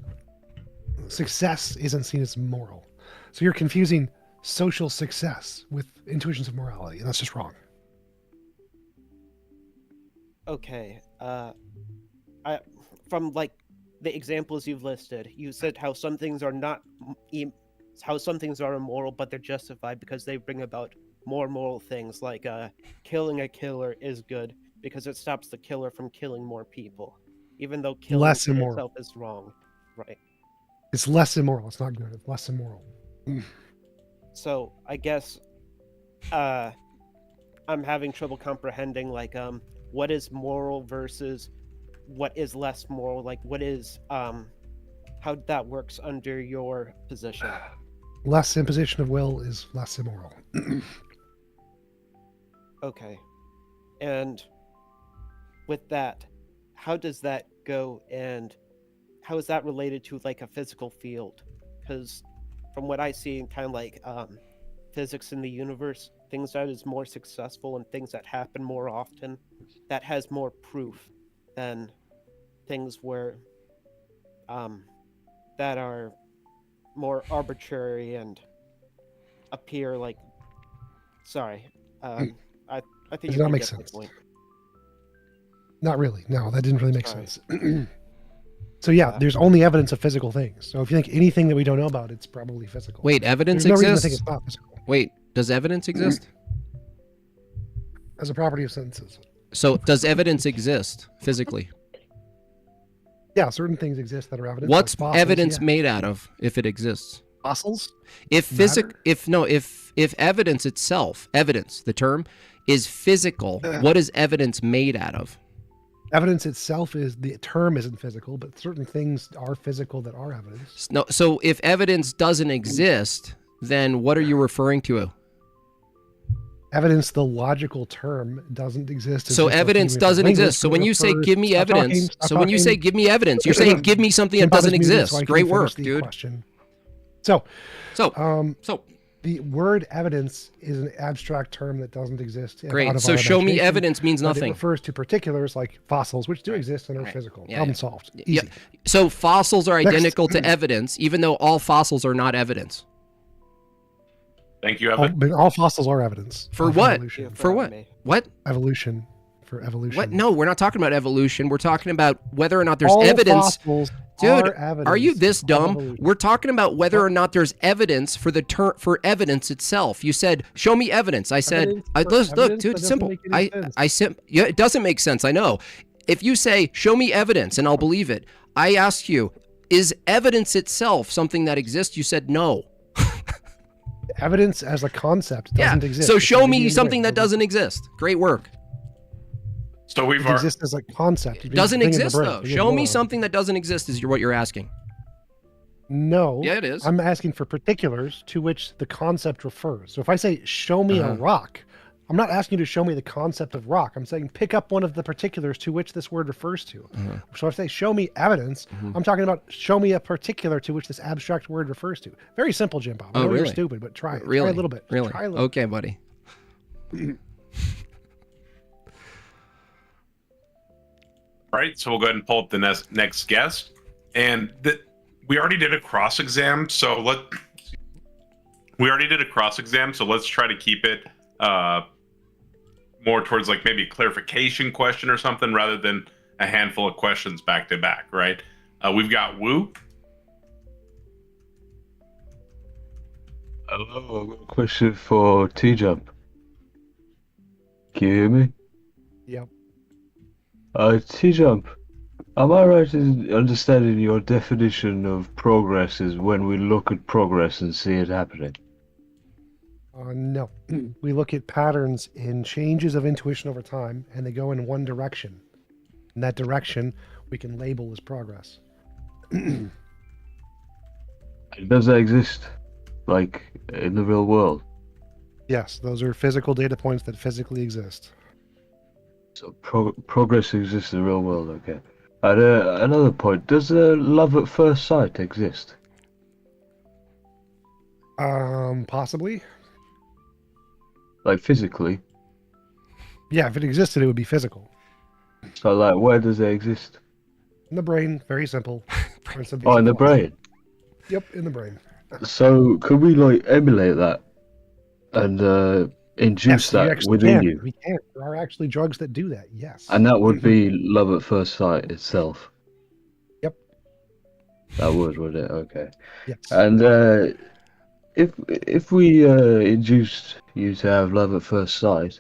Success isn't seen as moral. So you're confusing social success with intuitions of morality, and that's just wrong. Okay. From like the examples you've listed, you said how some things are immoral, but they're justified because they bring about more moral things, like killing a killer is good because it stops the killer from killing more people, even though killing Less in immoral. itself is wrong, right? It's less immoral. It's not good. It's less immoral. So I guess I'm having trouble comprehending like what is moral versus what is less moral. Like what is how that works under your position. Less imposition of will is less immoral. Okay. And with that, how does that go, and how is that related to like a physical field? Because from what I see in kind of like physics in the universe, things that is more successful and things that happen more often, that has more proof than things where that are more arbitrary and appear like I think Does you not can make get my sense. point. Not really. No, that didn't really make Sorry. sense. So yeah, there's only evidence of physical things. So if you think anything that we don't know about, it's probably physical. Wait, evidence There's no reason to exists? think it's not physical. Wait, does evidence exist? As a property of senses. So does evidence exist physically? Yeah, certain things exist that are evidence. What's like fossils, evidence yeah. made out of if it exists? Fossils? If evidence itself, evidence, the term, is physical, what is evidence made out of? Evidence itself is, the term isn't physical, but certain things are physical that are evidence. No, so if evidence doesn't exist, then what are you referring to? Evidence, the logical term, doesn't exist. It's So just what evidence humans doesn't language exist. So when you say refers- give me Stop evidence, talking, stop so when you say talking. give me evidence, you're saying give me something that Jim Bob is doesn't muted, exist. so I can Great finish work, the dude. question. So The word evidence is an abstract term that doesn't exist. Great. out of So our show me imagination, evidence means but nothing. It refers to particulars like fossils, which do exist and are Right. physical. Yeah, Problem yeah. solved. Yeah. Easy. So fossils are Next. identical to evidence, even though all fossils are not evidence. Thank you, Evan. But all fossils are evidence. For of what? Evolution. For what? What? Evolution. For evolution. What? No, we're not talking about evolution. We're talking about whether or not there's All evidence. fossils Dude, are are you evidence this of dumb? evolution. We're talking about whether or not there's evidence for the for evidence itself. You said, "Show me evidence." I said, Evidence I, for look, evidence? dude, That it's simple. doesn't make any sense. Yeah, it doesn't make sense. I know. If you say, "Show me evidence," and I'll believe it. I asked you, "Is evidence itself something that exists?" You said, "No." Evidence as a concept doesn't exist. So It's show an me idiot something way. that doesn't exist. Great work. So we've It already. exists as a concept. It doesn't Bring in the exist brain, though. bring in Show the me world. something that doesn't exist is what you're asking. No. Yeah, it is. I'm asking for particulars to which the concept refers. So if I say, show me Uh-huh. a rock, I'm not asking you to show me the concept of rock. I'm saying pick up one of the particulars to which this word refers to. So if I say, show me evidence, I'm talking about show me a particular to which this abstract word refers to. Very simple, Jim Bob. I Oh, know really? you're stupid, but try it. Really? Try a little bit. Just Really? Try a little. Okay, buddy. All right, so we'll go ahead and pull up the next guest, and we already did a cross exam, so let's try to keep it more towards like maybe a clarification question or something rather than a handful of questions back to back. Right? We've got Woo. Hello, I've got a question for TJump. Can you hear me? Yep. TJump, am I right in understanding your definition of progress is when we look at progress and see it happening? No. We look at patterns in changes of intuition over time, and they go in one direction. And that direction we can label as progress. Does that exist, like, in the real world? Yes, those are physical data points that physically exist. So progress exists in the real world, okay. And another point, does love at first sight exist? Possibly. Like, physically? Yeah, if it existed, it would be physical. So, like, where does it exist? In the brain, very simple. Oh, in the brain? Yep, in the brain. So, could we, like, emulate that? And induce Yes, you that actually within can. you? We can. There are actually drugs that do that, yes. And that would be love at first sight itself? Yep. That would it? Okay. Yes. And if we induced you to have love at first sight,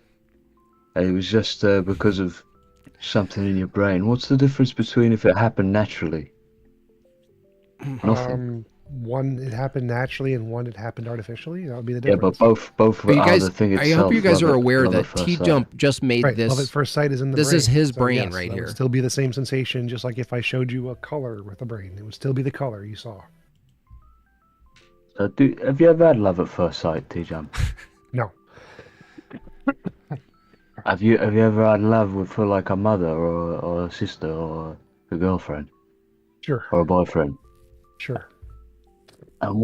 and it was just because of something in your brain, what's the difference between if it happened naturally? Nothing. One, it happened naturally, and one, it happened artificially. That would be the Yeah, difference. but both But you are guys, the thing I itself. hope you guys love are at- aware love that at first sight. TJump just made Right, this. love at first sight is in the This brain. is his So, brain yes, right that here. would still be the same sensation, just like if I showed you a color with the brain. It would still be the color you saw. Have you ever had love at first sight, TJump? No. Have you ever had love for like a mother or a sister or a girlfriend? Sure. Or a boyfriend? Sure. And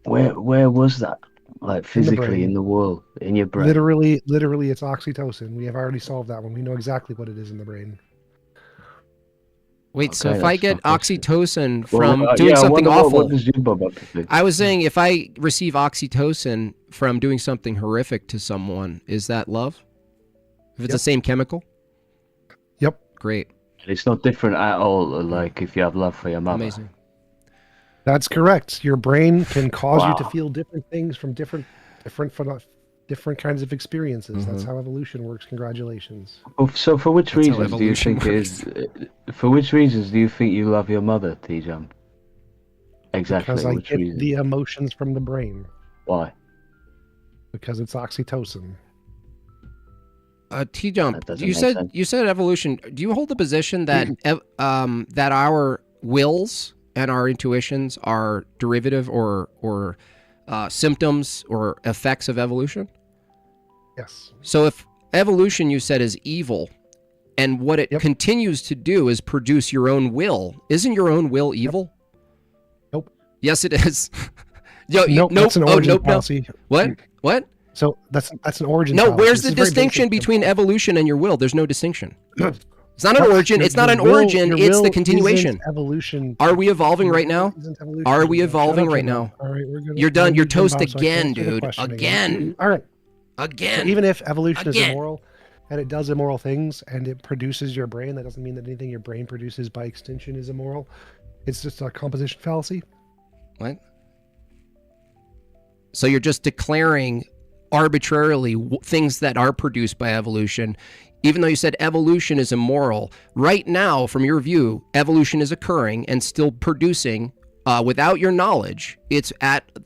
where was that? Like physically brain. in the world, in your brain? Literally, it's oxytocin. We have already solved that one. We know exactly what it is in the brain. Wait, so Okay, if I that's get my question. oxytocin from Well, doing yeah, I something wonder awful, what does Jimbo have to think? I was saying if I receive oxytocin from doing something horrific to someone, is that love? If it's the Yep. same chemical? Yep. Great. It's not different at all. Like if you have love for your mother. Amazing. That's correct. Your brain can cause you to Wow. feel different things from different different kinds of experiences. That's Mhm. how evolution works. Congratulations. Well, so for which That's how reasons do you evolution think it is? For which reasons do you think you love your mother, TJump? Exactly. Because I Which get reason? the emotions from the brain. Why? Because it's oxytocin. That TJump, doesn't make sense. you said evolution. Do you hold the position that that our wills and our intuitions are derivative or symptoms or effects of evolution? Yes. So if evolution you said is evil, and what it Yep. continues to do is produce your own will, isn't your own will evil? Nope. Yes, it is. Yo, Nope. That's an origin fallacy. What? What? So that's an origin. No, fallacy. where's This the is very distinction basic. between evolution and your will? There's no distinction. It's not an But origin. your- It's not your an will- origin. your It's will the continuation. isn't Evolution. Are we evolving Your right will now? isn't evolution. Are we Shut evolving up, right Jim now? Bob. All right, we're gonna, You're done. we're You're Jim toast Bob, so I can again, answer the dude. question Again. All right. Again. So even if evolution is Again. immoral and it does immoral things and it produces your brain, that doesn't mean that anything your brain produces by extension is immoral. It's just a composition fallacy. What? So you're just declaring arbitrarily things that are produced by evolution, even though you said evolution is immoral. Right now, from your view, evolution is occurring and still producing without your knowledge.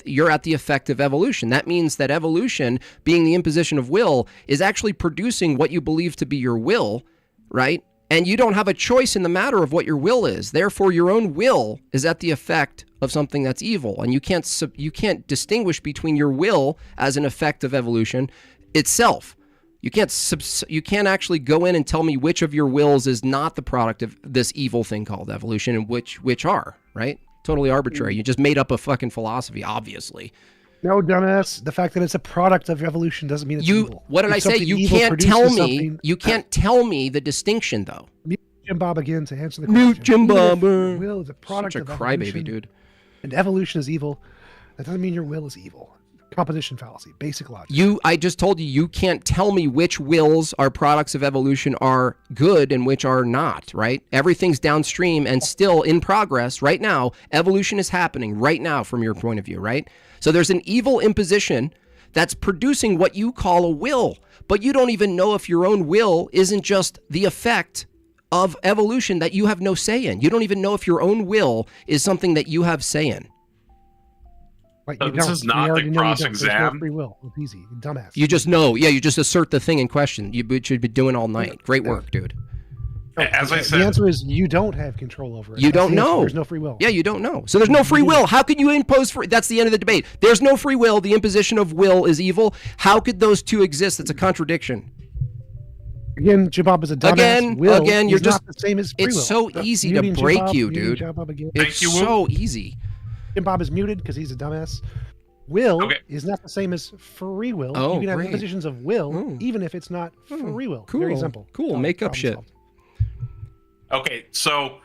You're at the effect of evolution. That means that evolution, being the imposition of will, is actually producing what you believe to be your will, right? And you don't have a choice in the matter of what your will is. Therefore, your own will is at the effect of something that's evil, and you can't distinguish between your will as an effect of evolution itself. You can't actually go in and tell me which of your wills is not the product of this evil thing called evolution, and which are, right? Totally arbitrary. You just made up a fucking philosophy, obviously. No, dumbass. The fact that it's a product of evolution doesn't mean it's evil. What did If I say? something You evil can't produces tell me. something- You can't tell me the distinction, though. Mute Jim Bob again to answer the question. Mute Jim Even if Bob. your will is a product Such a of crybaby, evolution, dude. And evolution is evil. That doesn't mean your will is evil. Composition fallacy. Basic logic. I just told you can't tell me which wills are products of evolution are good and which are not, right? Everything's downstream and still in progress right now. Evolution is happening right now from your point of view, right? So there's an evil imposition that's producing what you call a will, but you don't even know if your own will isn't just the effect of evolution that you have no say in. You don't even know if your own will is something that you have say in. Wait, So you this don't. is We not the already know you don't. There's no cross-exam. free will. It's easy. You dumbass. You just know. Yeah, you just assert the thing in question. You should be doing all night. Great work, dude. As I The said, answer is you don't have control over it. You That's don't the answer. know. There's no free will. Yeah, you don't know. So there's no free will. How could you impose free? That's the end of the debate. There's no free will. The imposition of will is evil. How could those two exist? It's a contradiction. Again, Jim Bob is a dumbass. Again, will you're is just. not the same as free It's will. so That's easy to muting Jim break Bob, you, muting dude. Jim Bob again. It's you, Will. so easy. Jim Bob is muted because he's a dumbass. Will Okay. is not the same as free will. Oh, you can have great. impositions of will, Oh. even if it's not free will. Cool. Very simple. Cool. Solved. Make up Problem shit. solved. okay, so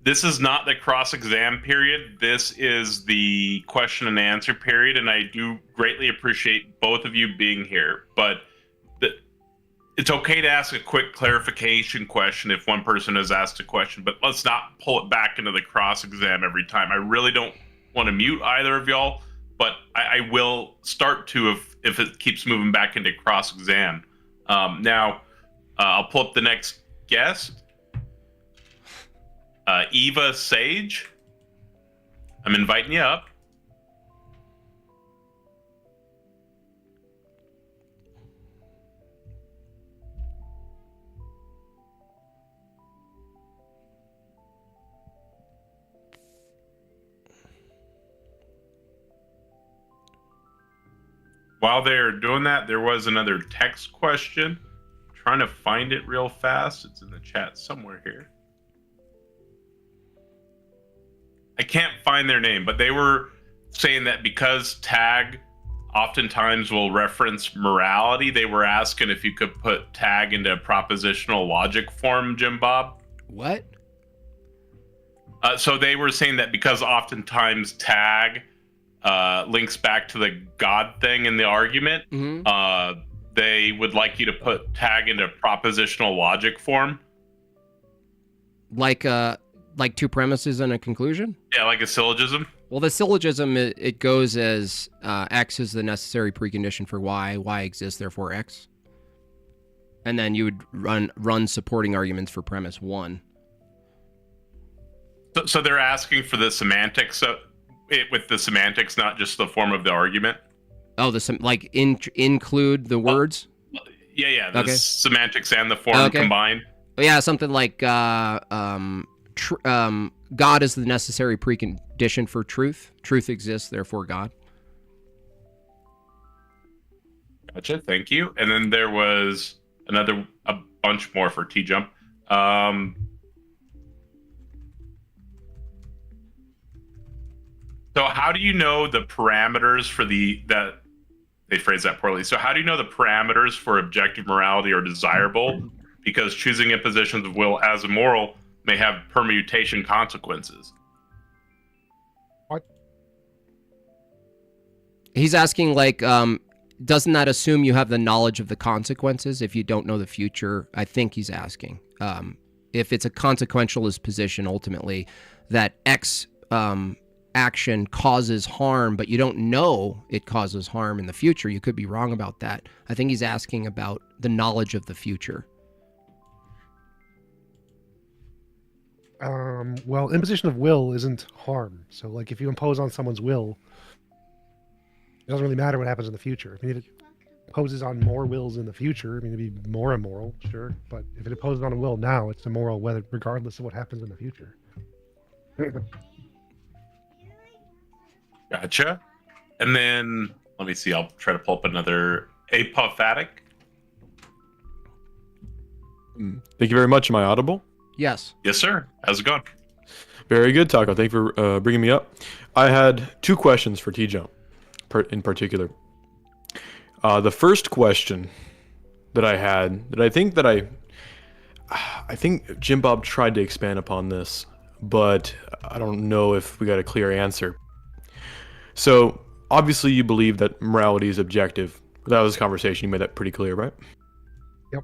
this is not the cross exam period. This is the question and answer period, and I do greatly appreciate both of you being here. But it's okay to ask a quick clarification question if one person has asked a question, but let's not pull it back into the cross exam every time. I really don't want to mute either of y'all, but I will start to if it keeps moving back into cross exam. Now, I'll pull up the next guest. Eva Sage, I'm inviting you up. While they're doing that, there was another text question. Trying to find it real fast. It's in the chat somewhere here. I can't find their name, but they were saying that because tag oftentimes will reference morality, they were asking if you could put tag into propositional logic form, Jim Bob. What? So they were saying that because oftentimes tag links back to the God thing in the argument, they would like you to put tag into propositional logic form. Like two premises and a conclusion? Yeah, like a syllogism. Well, the syllogism, it goes as X is the necessary precondition for Y exists, therefore X. And then you would run supporting arguments for premise 1. So they're asking for the semantics with the semantics, not just the form of the argument. Oh, include the words. Yeah. The Okay. semantics and the form combined. Yeah, something like God is the necessary precondition for truth. Truth exists, therefore God. Gotcha. Thank you. And then there was a bunch more for TJump. So how do you know the parameters for they phrase that poorly. So how do you know the parameters for objective morality are desirable? Because choosing impositions of will as immoral may have permutation consequences. What? He's asking, doesn't that assume you have the knowledge of the consequences if you don't know the future? I think he's asking. If it's a consequentialist position, ultimately, that X action causes harm, but you don't know it causes harm in the future, you could be wrong about that. I think he's asking about the knowledge of the future. Well, imposition of will isn't harm. So, if you impose on someone's will, it doesn't really matter what happens in the future. I mean, if it imposes on more wills in the future, it'd be more immoral, sure. But if it imposes on a will now, it's immoral regardless of what happens in the future. Gotcha. And then, let me see, I'll try to pull up another apophatic. Thank you very much. Am I audible? Yes. Yes, sir. How's it going? Very good, Taco. Thank you for bringing me up. I had 2 questions for TJump in particular. The first question that I had, that I think Jim Bob tried to expand upon this, but I don't know if we got a clear answer. So, obviously you believe that morality is objective. That was a conversation, you made that pretty clear, right? Yep.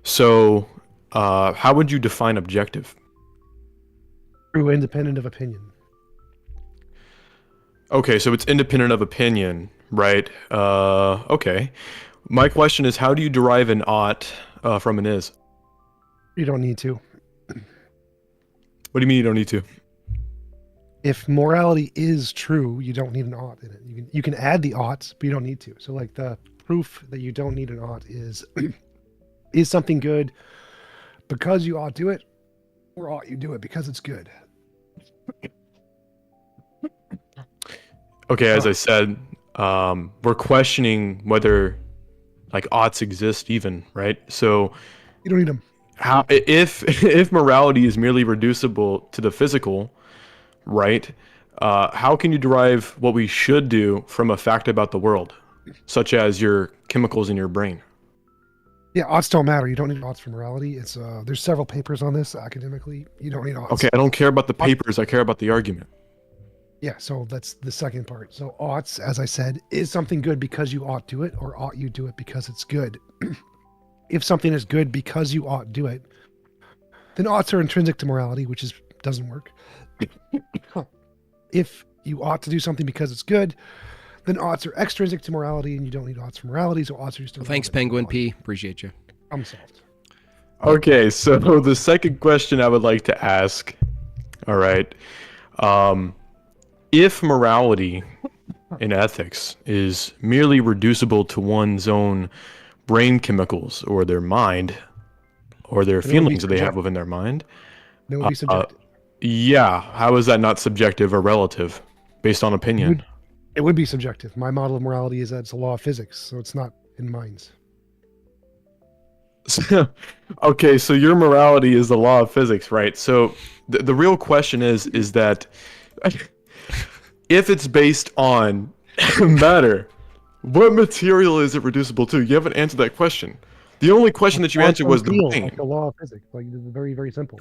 So, how would you define objective? True, independent of opinion. Okay, so it's independent of opinion, right? Okay. My question is, how do you derive an ought from an is? You don't need to. What do you mean you don't need to? If morality is true, you don't need an ought in it. You can add the oughts, but you don't need to. So, the proof that you don't need an ought is something good because you ought to do it, or ought you do it because it's good? Okay, as I said, we're questioning whether oughts exist even, right? So you don't need them. How if morality is merely reducible to the physical, right? How can you derive what we should do from a fact about the world, such as your chemicals in your brain? Yeah, oughts don't matter. You don't need oughts for morality. It's there's several papers on this academically. You don't need oughts. Okay, I don't care about the papers. I care about the argument. Yeah, so that's the second part. So oughts, as I said, is something good because you ought to it, or ought you do it because it's good. If something is good because you ought do it, then oughts are intrinsic to morality, which doesn't work. If you ought to do something because it's good, then oughts are extrinsic to morality, and you don't need oughts for morality, so oughts are just... Thanks, Penguin P. Appreciate you. I'm solved. Okay, so the second question I would like to ask, all right, if morality in ethics is merely reducible to one's own brain chemicals or their mind or their feelings that they have within their mind, that would be subjective. Yeah, how is that not subjective or relative based on opinion? It would be subjective. My model of morality is that it's a law of physics, so it's not in minds. Okay, so your morality is the law of physics, right? So the real question is that if it's based on matter, what material is it reducible to? You haven't answered that question. The only question that you answered was the brain. Like the law of physics. It's very, very simple.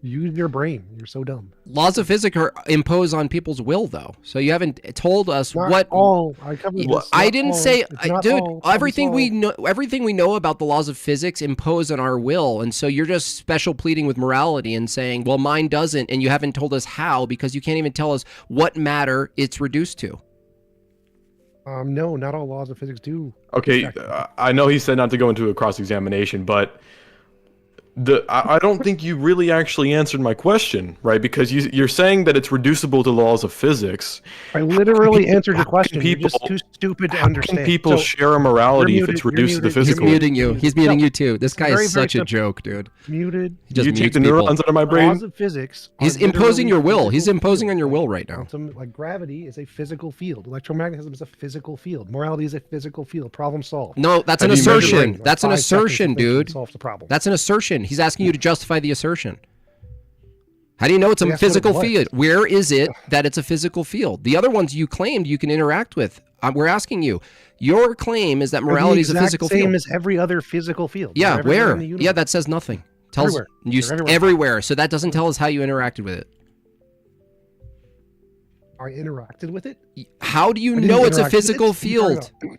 Use your brain. You're so dumb. Laws of physics are imposed on people's will, though. So you haven't told us Not what. all. I covered this. I Not didn't all. say, It's not dude. all. Everything we Problem know, everything we know about the laws of physics impose on our will, and so you're just special pleading with morality and saying, "Well, mine doesn't," and you haven't told us how because you can't even tell us what matter it's reduced to. No, not all laws of physics do. Okay, I know he said not to go into a cross-examination, but I don't think you really actually answered my question, right? Because you're saying that it's reducible to laws of physics. I literally answered your question. You're just too stupid to How understand. can people share a morality if it's reduced to the physical? He's muting you. He's muting you too. This guy Very, is very such a simple. joke, dude. Muted. He just You take mutes the people. neurons out of my brain? Laws of physics. He's are imposing your literally will. He's physical imposing fields. on your will right now. Quantum, like gravity, is a physical field. Electromagnetism is a physical field. Morality is a physical field. Problem solved. No, that's an Have you measured assertion. like That's an 5 seconds assertion, of thinking dude. solves the problem. That's an assertion. He's asking you to justify the assertion. How do you know it's a That's what it physical was. field? Where is it that it's a physical field? The other ones you claimed you can interact with. We're asking you. Your claim is that morality is a physical same field. as every other physical field. Yeah, They're everywhere where? in the universe. Yeah, that says nothing. Tells Everywhere. you They're everywhere. everywhere. So that doesn't tell us how you interacted with it. I interacted with it. How do you I didn't know it's a interact with it. physical What are you talking field? about?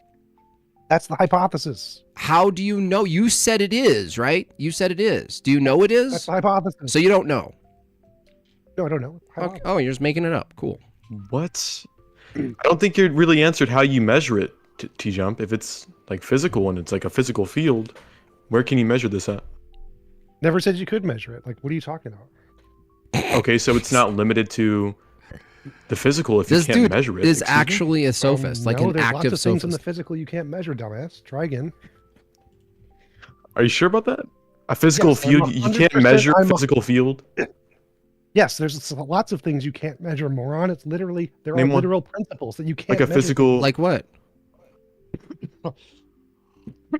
That's the hypothesis. How do you know? You said it is, right? You said it is. Do you know it is? That's the hypothesis. So you don't know. No, I don't know. Okay. Oh, you're just making it up. Cool. What? I don't think you really answered how you measure it, TJump. If it's like physical and it's like a physical field, where can you measure this at? Never said you could measure it. Like, what are you talking about? Okay, so it's not limited to the physical if This you can't dude measure it. is Excuse me? actually a sophist, like no, an there's active lots of things in the sophist. physical you can't measure, dumbass. Try again. Are you sure about that? A physical Yes, I'm field, you can't 100% measure a I'm a- physical field? Yes, there's lots of things you can't measure, moron. It's literally there Name are one. literal principles that you can't Like a measure. physical. Like what?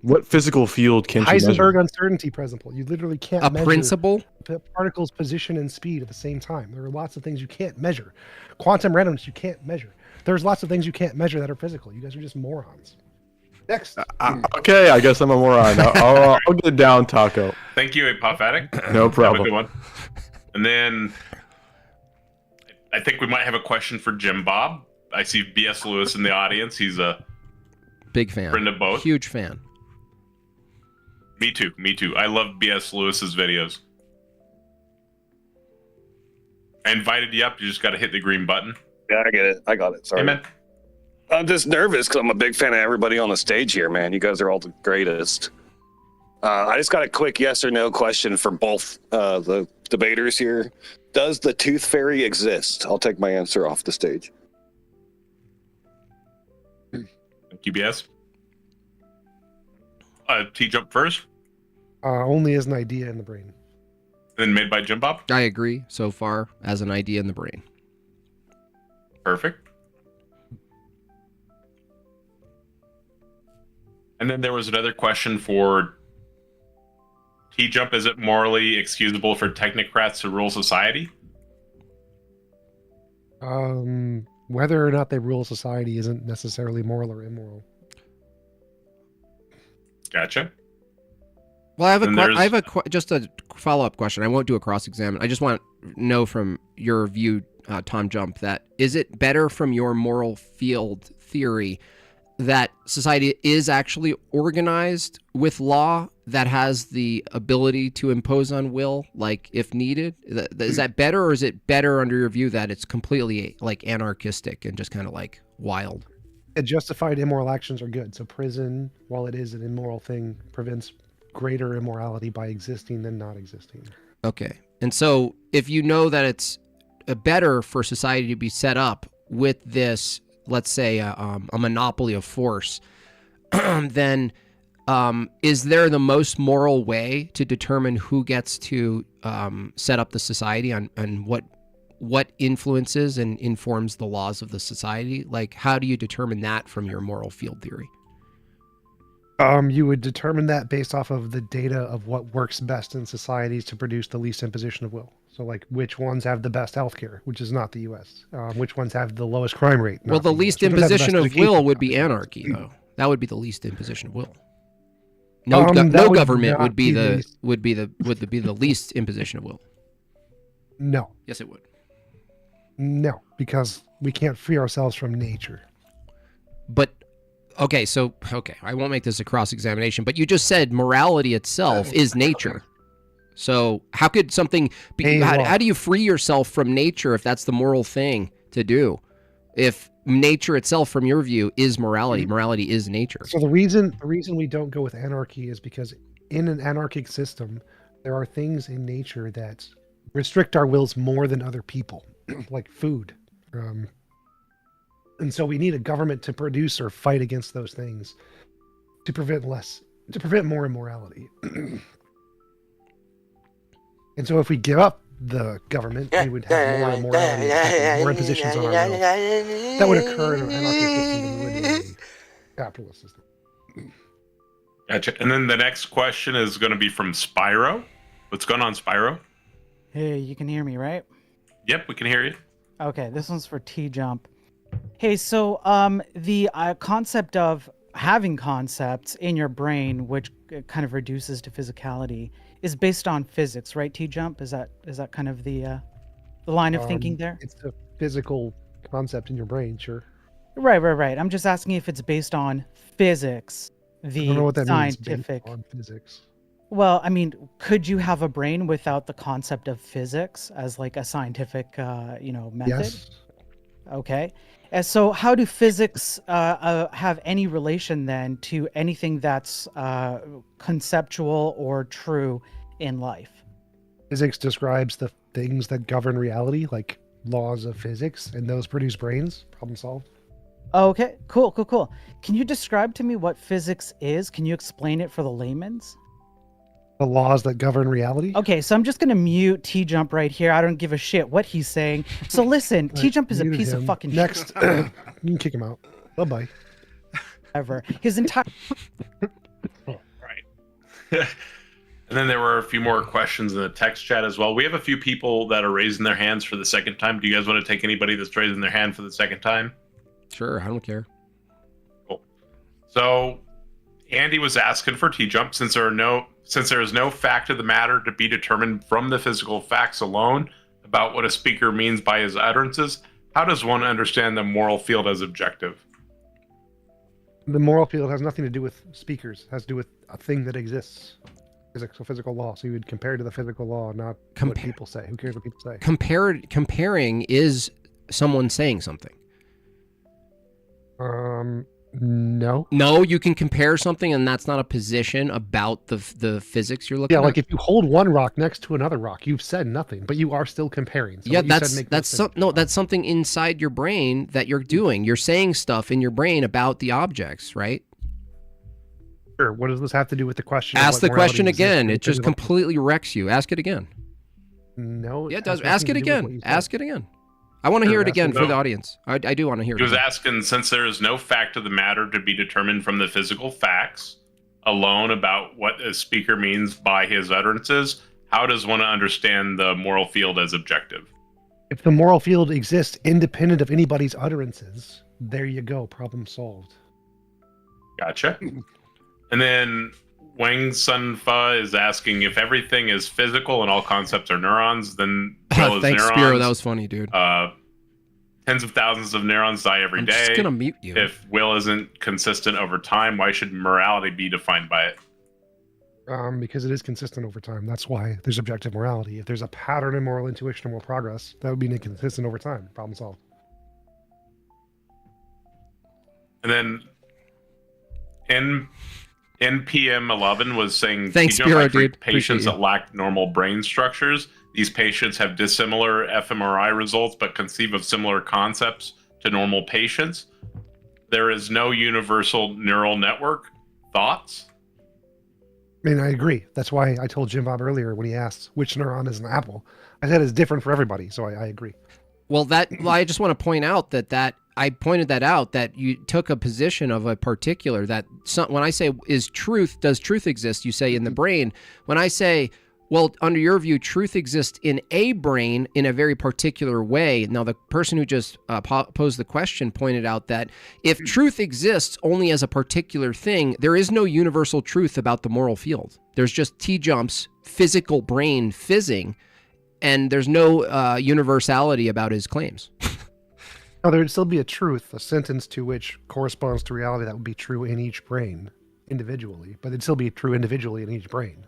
What physical field can't you Heisenberg measure? uncertainty principle. You literally can't A measure principle? particles' position and speed at the same time. There are lots of things you can't measure. Quantum randomness you can't measure. There's lots of things you can't measure that are physical. You guys are just morons. Next. Okay, I guess I'm a moron. I'll get down, Taco. Thank you, Apophatic. No Have a problem. good one. And then I think we might have a question for Jim Bob. I see B.S. Lewis in the audience. He's a Big fan. friend of both. Huge fan. Me too. Me too. I love B.S. Lewis's videos. I invited you up. You just got to hit the green button. Yeah, I get it. I got it. Sorry. Hey, man. I'm just nervous because I'm a big fan of everybody on the stage here, man. You guys are all the greatest. I just got a quick yes or no question for both the debaters here. Does the tooth fairy exist? I'll take my answer off the stage. Thank you, B.S. T-Jump first, Only as an idea in the brain. then made by Jim Bob. I agree so far as an idea in the brain. Perfect. And then there was another question for T-Jump. Is it morally excusable for technocrats to rule society? Whether or not they rule society isn't necessarily moral or immoral. Gotcha. Well, I have And there's- just a follow-up question. I won't do a cross-examine. I just want to know from your view, Tom Jump, that is it better from your moral field theory that society is actually organized with law that has the ability to impose on will, like if needed? Is that better, or is it better under your view that it's completely like anarchistic and just kind of like wild? Justified immoral actions are good. So prison, while it is an immoral thing, prevents greater immorality by existing than not existing. Okay. And so if you know that it's better for society to be set up with this, let's say, a monopoly of force, then is there the most moral way to determine who gets to set up the society and what influences and informs the laws of the society? Like, how do you determine that from your moral field theory? You would determine that based off of the data of what works best in societies to produce the least imposition of will. So, like, which ones have the best healthcare, which is not the U.S. Which ones have the lowest crime rate? Well, not the US. least Which ones have the imposition best of will education? would be anarchy, though. That would be the least imposition of will. No, That no would government not would be be the the least- would be the least imposition of will. No. Yes, it would. No, because we can't free ourselves from nature. But okay, I won't make this a cross-examination, but you just said morality itself is nature. So how could something be? How do you free yourself from nature if that's the moral thing to do? If nature itself, from your view, is morality, morality is nature. So the reason we don't go with anarchy is because in an anarchic system, there are things in nature that restrict our wills more than other people, like food. And so we need a government to produce or fight against those things to prevent more immorality. And so if we give up the government, we would have more immorality, more impositions on our will. That would occur in an anarchic system than would in a capitalist system. Gotcha. And then the next question is going to be from Spyro. What's going on, Spyro? Hey, you can hear me, right? Yep, we can hear you. Okay, this one's for TJump. Hey, so the concept of having concepts in your brain, which kind of reduces to physicality, is based on physics, right? TJump, is that kind of the line of thinking there? It's a physical concept in your brain, sure. Right. I'm just asking if it's based on physics, I don't know what that scientific. means, based on physics. Well, I mean, could you have a brain without the concept of physics as like a scientific, method? Yes. Okay. And so how do physics have any relation then to anything that's conceptual or true in life? Physics describes the things that govern reality, like laws of physics, and those produce brains. Problem solved. Okay, cool. Can you describe to me what physics is? Can you explain it for the layman's? The laws that govern reality? Okay, so I'm just going to mute TJump right here. I don't give a shit what he's saying. So listen, TJump is a piece of fucking Next. shit. You can kick him out. Bye-bye. Ever. His entire... Right. And then there were a few more questions in the text chat as well. We have a few people that are raising their hands for the second time. Do you guys want to take anybody that's raising their hand for the second time? Sure, I don't care. Cool. So Andy was asking for TJump, since there is no fact of the matter to be determined from the physical facts alone about what a speaker means by his utterances, how does one understand the moral field as objective? The moral field has nothing to do with speakers. It has to do with a thing that exists. Physical law. So you would compare to the physical law, not what people say. Who cares what people say? Comparing is someone saying something. No. No, you can compare something, and that's not a position about the physics you're looking at. Yeah, like if you hold one rock next to another rock, you've said nothing, but you are still comparing. So yeah, that's something inside your brain that you're doing. You're saying stuff in your brain about the objects, right? Sure. What does this have to do with the question? Ask the question again. It just completely wrecks you. Ask it again. No. Yeah, it does. Ask it again. Ask it again. I want to hear it again for the audience. I do want to hear it. He was asking, since there is no fact of the matter to be determined from the physical facts alone about what a speaker means by his utterances, how does one understand the moral field as objective? If the moral field exists independent of anybody's utterances, there you go. Problem solved. Gotcha. And then Wang Sunfa is asking, if everything is physical and all concepts are neurons, then will is Thanks, neurons. Spiro. That was funny, dude. Tens of thousands of neurons die every day. I'm just gonna mute you. If will isn't consistent over time, why should morality be defined by it? Because it is consistent over time. That's why there's objective morality. If there's a pattern in moral intuition and moral progress, that would be inconsistent over time. Problem solved. And then NPM11 was saying, Thanks, TJump, Spiro, I treat dude. patients Appreciate that lack normal brain structures. These patients have dissimilar fMRI results, but conceive of similar concepts to normal patients. There is no universal neural network. Thoughts? I mean, I agree. That's why I told Jim Bob earlier when he asked which neuron is an apple. I said it's different for everybody, so I agree. Well, I just want to point out that I pointed that out, that you took a position of a particular, that when I say does truth exist, you say in the brain. When I say, well, under your view, truth exists in a brain in a very particular way. Now, the person who just posed the question pointed out that if truth exists only as a particular thing, there is no universal truth about the moral field. There's just TJump's physical brain fizzing, and there's no universality about his claims. No, there would still be a truth, a sentence to which corresponds to reality that would be true in each brain individually, but it'd still be true individually in each brain.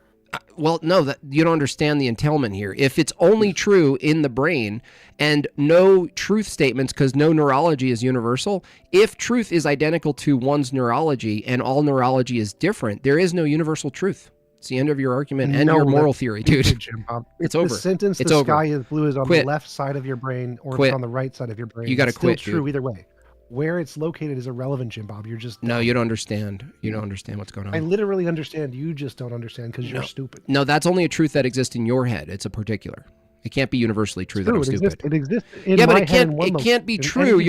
Well, no, that you don't understand the entailment here. If it's only true in the brain and no truth statements, because no neurology is universal, if truth is identical to one's neurology and all neurology is different, there is no universal truth. It's the end of your argument and your moral theory, dude. It's over. The sentence, it's the over. sky is blue, is on Quit. the left side of your brain, or Quit. it's on the right side of your brain. You got to It's still quit, true dude. either way. Where it's located is irrelevant, Jim Bob. You're just No, you don't understand. You don't understand what's going on. I literally understand. You just don't understand because you're stupid. No, that's only a truth that exists in your head. It's a particular. It can't be universally true that I'm stupid. It exists in Yeah, but my it head can't. in one It can't be location, and true it exists in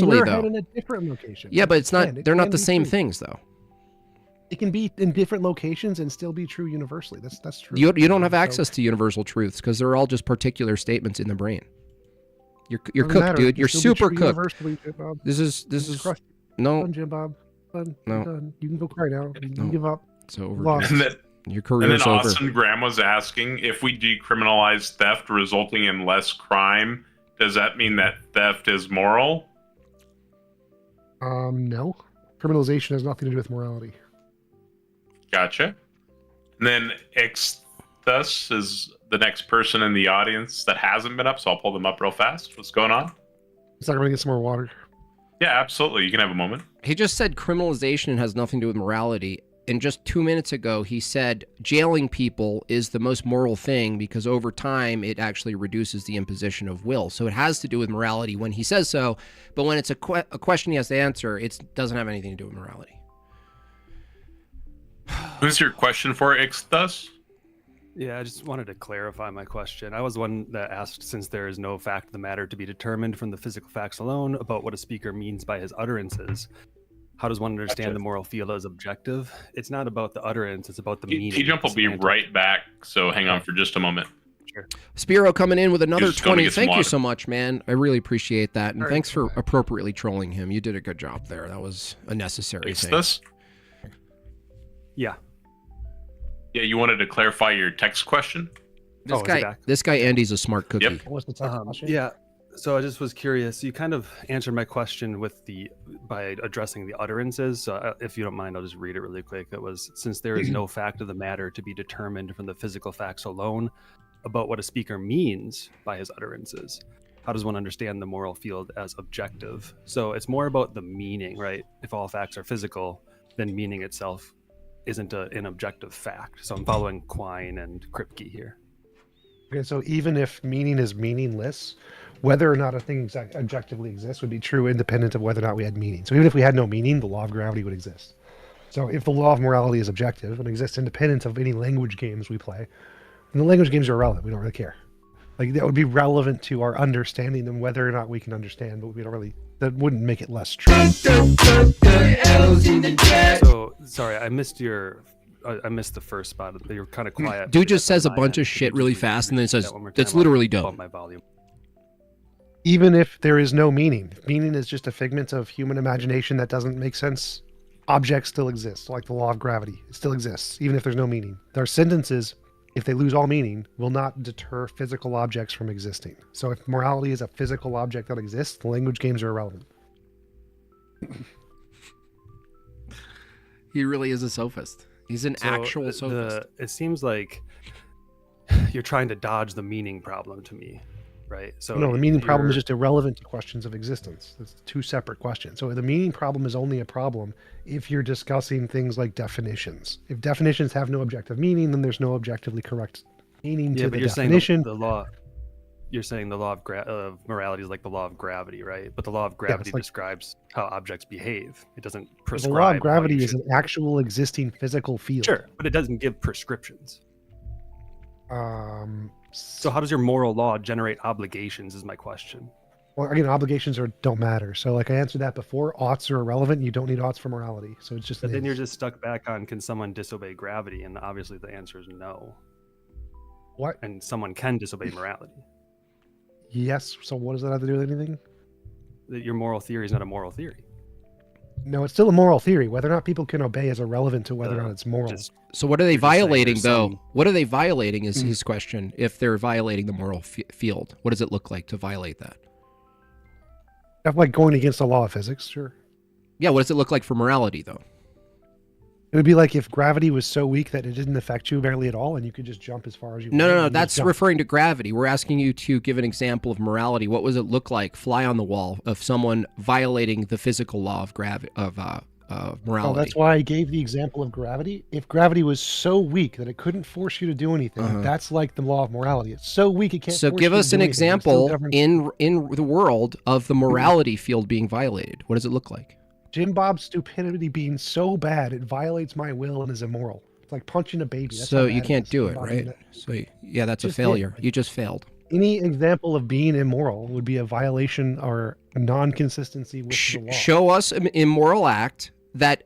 universally, your though. head in a different location. Yeah, but it's not. It They're not can the be same true. things, though. It can be in different locations and still be true universally. That's true. You don't have So- access to universal truths because they're all just particular statements in the brain. You're Doesn't cooked, matter. dude. It can You're still be super true cooked. universally, Jim Bob. This is Just crush it. no. Done, Jim Bob. Done. No. Done. You can go cry now. You No. can give up. It's over. Lost. And then, Your and then career's over. Austin Graham was asking if we decriminalize theft, resulting in less crime. Does that mean that theft is moral? No. Criminalization has nothing to do with morality. Gotcha. And then Ixthus is the next person in the audience that hasn't been up, so I'll pull them up real fast. What's going on? It's not going to get some more water. Yeah, absolutely. You can have a moment. He just said criminalization has nothing to do with morality. And just 2 minutes ago, he said jailing people is the most moral thing because over time it actually reduces the imposition of will. So it has to do with morality when he says so. But when it's a question he has to answer, it doesn't have anything to do with morality. Who's your question for, Ixthus? Yeah, I just wanted to clarify my question. I was the one that asked, since there is no fact of the matter to be determined from the physical facts alone about what a speaker means by his utterances, how does one understand the moral field as objective? It's not about the utterance, it's about the meaning. TJump will be right back, so hang on for just a moment. Sure. Spiro coming in with another He's just gonna 20. get some Thank you water. so much, man. I really appreciate that. And All right. thanks for appropriately trolling him. You did a good job there. That was a necessary thing. Ixthus? Yeah. Yeah, you wanted to clarify your text question? This guy Andy's a smart cookie. Yep. What's the second question? Yeah. So I just was curious. You kind of answered my question by addressing the utterances. So if you don't mind, I'll just read it really quick. It was, since there is no fact of the matter to be determined from the physical facts alone about what a speaker means by his utterances, how does one understand the moral field as objective? So it's more about the meaning, right? If all facts are physical, then meaning itself isn't an objective fact. So I'm following Quine and Kripke here. Okay, so even if meaning is meaningless, whether or not a thing objectively exists would be true independent of whether or not we had meaning. So even if we had no meaning, the law of gravity would exist. So if the law of morality is objective and exists independent of any language games we play, then the language games are irrelevant. We don't really care. Like that would be relevant to our understanding and whether or not we can understand, but we don't really, that wouldn't make it less true. So sorry, I missed the first spot. You were kind of quiet. Dude just says a bunch of shit really fast and then says, that's literally dumb. My volume. Even if there is no meaning, if meaning is just a figment of human imagination that doesn't make sense, objects still exist, like the law of gravity. It still exists, even if there's no meaning. Their sentences, if they lose all meaning, will not deter physical objects from existing. So if morality is a physical object that exists, the language games are irrelevant. He really is a sophist. He's an So actual sophist. it seems like you're trying to dodge the meaning problem to me, right? So No, the meaning problem is you're- just irrelevant to questions of existence. It's two separate questions. So the meaning problem is only a problem if you're discussing things like definitions. If definitions have no objective meaning, then there's no objectively correct meaning to but the you're definition. saying the law. You're saying the law of morality is like the law of gravity, right? But the law of gravity like- describes how objects behave. It doesn't The prescribe. law of how gravity you is should- an actual existing physical field. Sure, but it doesn't give prescriptions. Um, So how does your moral law generate obligations? Is my question. Well, again, obligations don't matter. So, like I answered that before, oughts are irrelevant. You don't need oughts for morality. So it's just. But an then you're is. just stuck back on, can someone disobey gravity? And obviously the answer is no. What? And someone can disobey morality. Yes. So what does that have to do with anything? That your moral theory is not a moral theory. No, it's still a moral theory. Whether or not people can obey is irrelevant to whether or not it's moral. So what are they violating, though? some- What are they violating is his question. If they're violating the moral field, what does it look like to violate that? Stuff like going against the law of physics, sure. Yeah, what does it look like for morality, though? It would be like if gravity was so weak that it didn't affect you barely at all, and you could just jump as far as you No, wanted, no, no. and you That's just jump. referring to gravity. We're asking you to give an example of morality. What does it look like, fly on the wall, of someone violating the physical law of morality? Oh, that's why I gave the example of gravity. If gravity was so weak that it couldn't force you to do anything, that's like the law of morality. It's so weak it can't. So force give you us to an do anything. It still example governs- in the world of the morality field being violated. What does it look like? Jim Bob's stupidity being so bad it violates my will and is immoral. It's like punching a baby. That's So how you bad can't is. do Jim it, Bob right? did it. So yeah, that's a Just did. failure. You just failed. Any example of being immoral would be a violation or a non-consistency with the law. Show us an immoral act that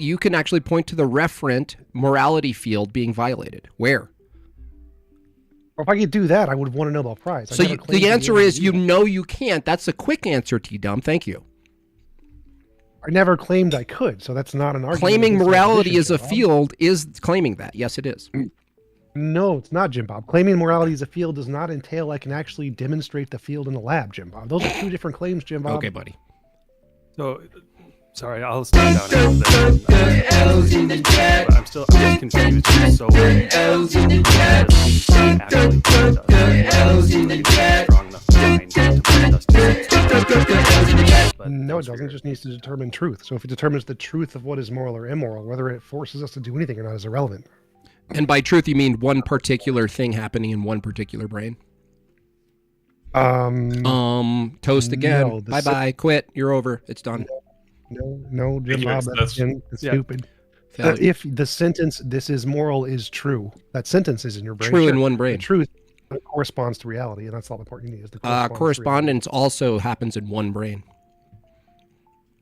you can actually point to the referent morality field being violated. Where? Or if I could do that, I would have won a Nobel Prize. I So never claimed to the be answer able to is do you that. know you can't. That's a quick answer, TJump. Thank you. I never claimed I could, so that's not an argument. Claiming against my morality position, as a Jim Bob. field is claiming that. Yes, it is. No, it's not, Jim Bob. Claiming morality as a field does not entail I can actually demonstrate the field in the lab, Jim Bob. Those are two different claims, Jim Bob. Okay, buddy. So, sorry, I'll stand down here. But I'm still confused. So, No, it doesn't. It just needs to determine truth. So if it determines the truth of what is moral or immoral, whether it forces us to do anything or not is irrelevant. And by truth, you mean one particular thing happening in one particular brain? Toast again. no, the Bye bye. Quit. You're over. It's done. No, Jim Bob, that's Yeah. stupid. Failure. If the sentence "this is moral" is true, that sentence is in your brain. True in one brain. The truth corresponds to reality, and that's all the part you need is the Correspondence also happens in one brain.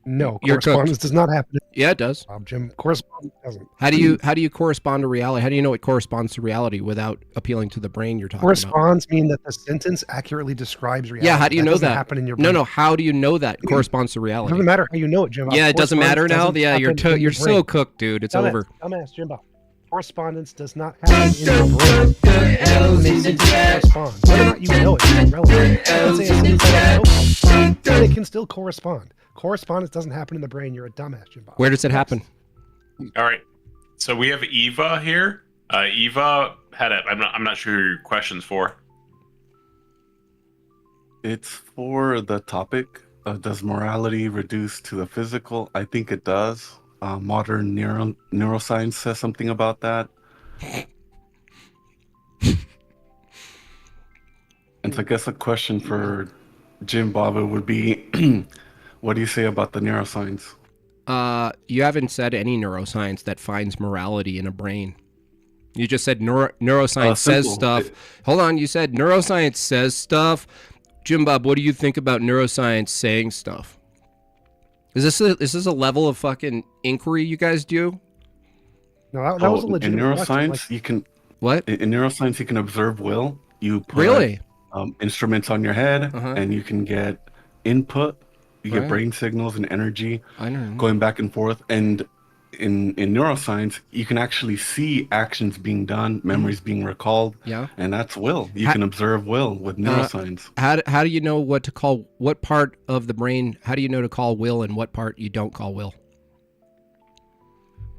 No, You're cooked. correspondence does not happen. Yeah, it does. Jim, correspondence doesn't. How do you correspond to reality? How do you know it corresponds to reality without appealing to the brain you're talking about? Corresponds mean that the sentence accurately describes reality. Yeah, how do you know doesn't that? happen in your brain. No, how do you know that corresponds to It reality? doesn't matter how you know it, Jim. Yeah, it doesn't matter now. Correspondence Yeah, doesn't you're happen in you're your so brain. cooked, dude. It's Dumbass, over. Dumbass, Jim Bob. Correspondence does not happen in your brain. It makes it correspond. Whether or not you know it is irrelevant. You can say a sentence I don't know, and it can still correspond. Correspondence doesn't happen in the brain. You're a dumbass, Jim Bob. Where does it happen? All right. So we have Eva here. Eva had a. I'm not sure who your question's for. It's for the topic. Does morality reduce to the physical? I think it does. Modern neuroscience says something about that. And so I guess a question for Jim Bob would be, what do you say about the neuroscience? You haven't said any neuroscience that finds morality in a brain. You just said neuroscience says simple. stuff. Hold on, you said neuroscience says stuff. Jim Bob, what do you think about neuroscience saying stuff? Is this a level of fucking inquiry you guys do? No, that was a in legitimate question. neuroscience, Like, you can what? In neuroscience, you can observe will. You put Really? Instruments on your head, and you can get input. You get Right. brain signals and energy I know. going back and forth. And in neuroscience, you can actually see actions being done, memories being recalled. Yeah. And that's will. You Ha- can observe will with neuroscience. How do you know what part of the brain? How do you know to call will and what part you don't call will?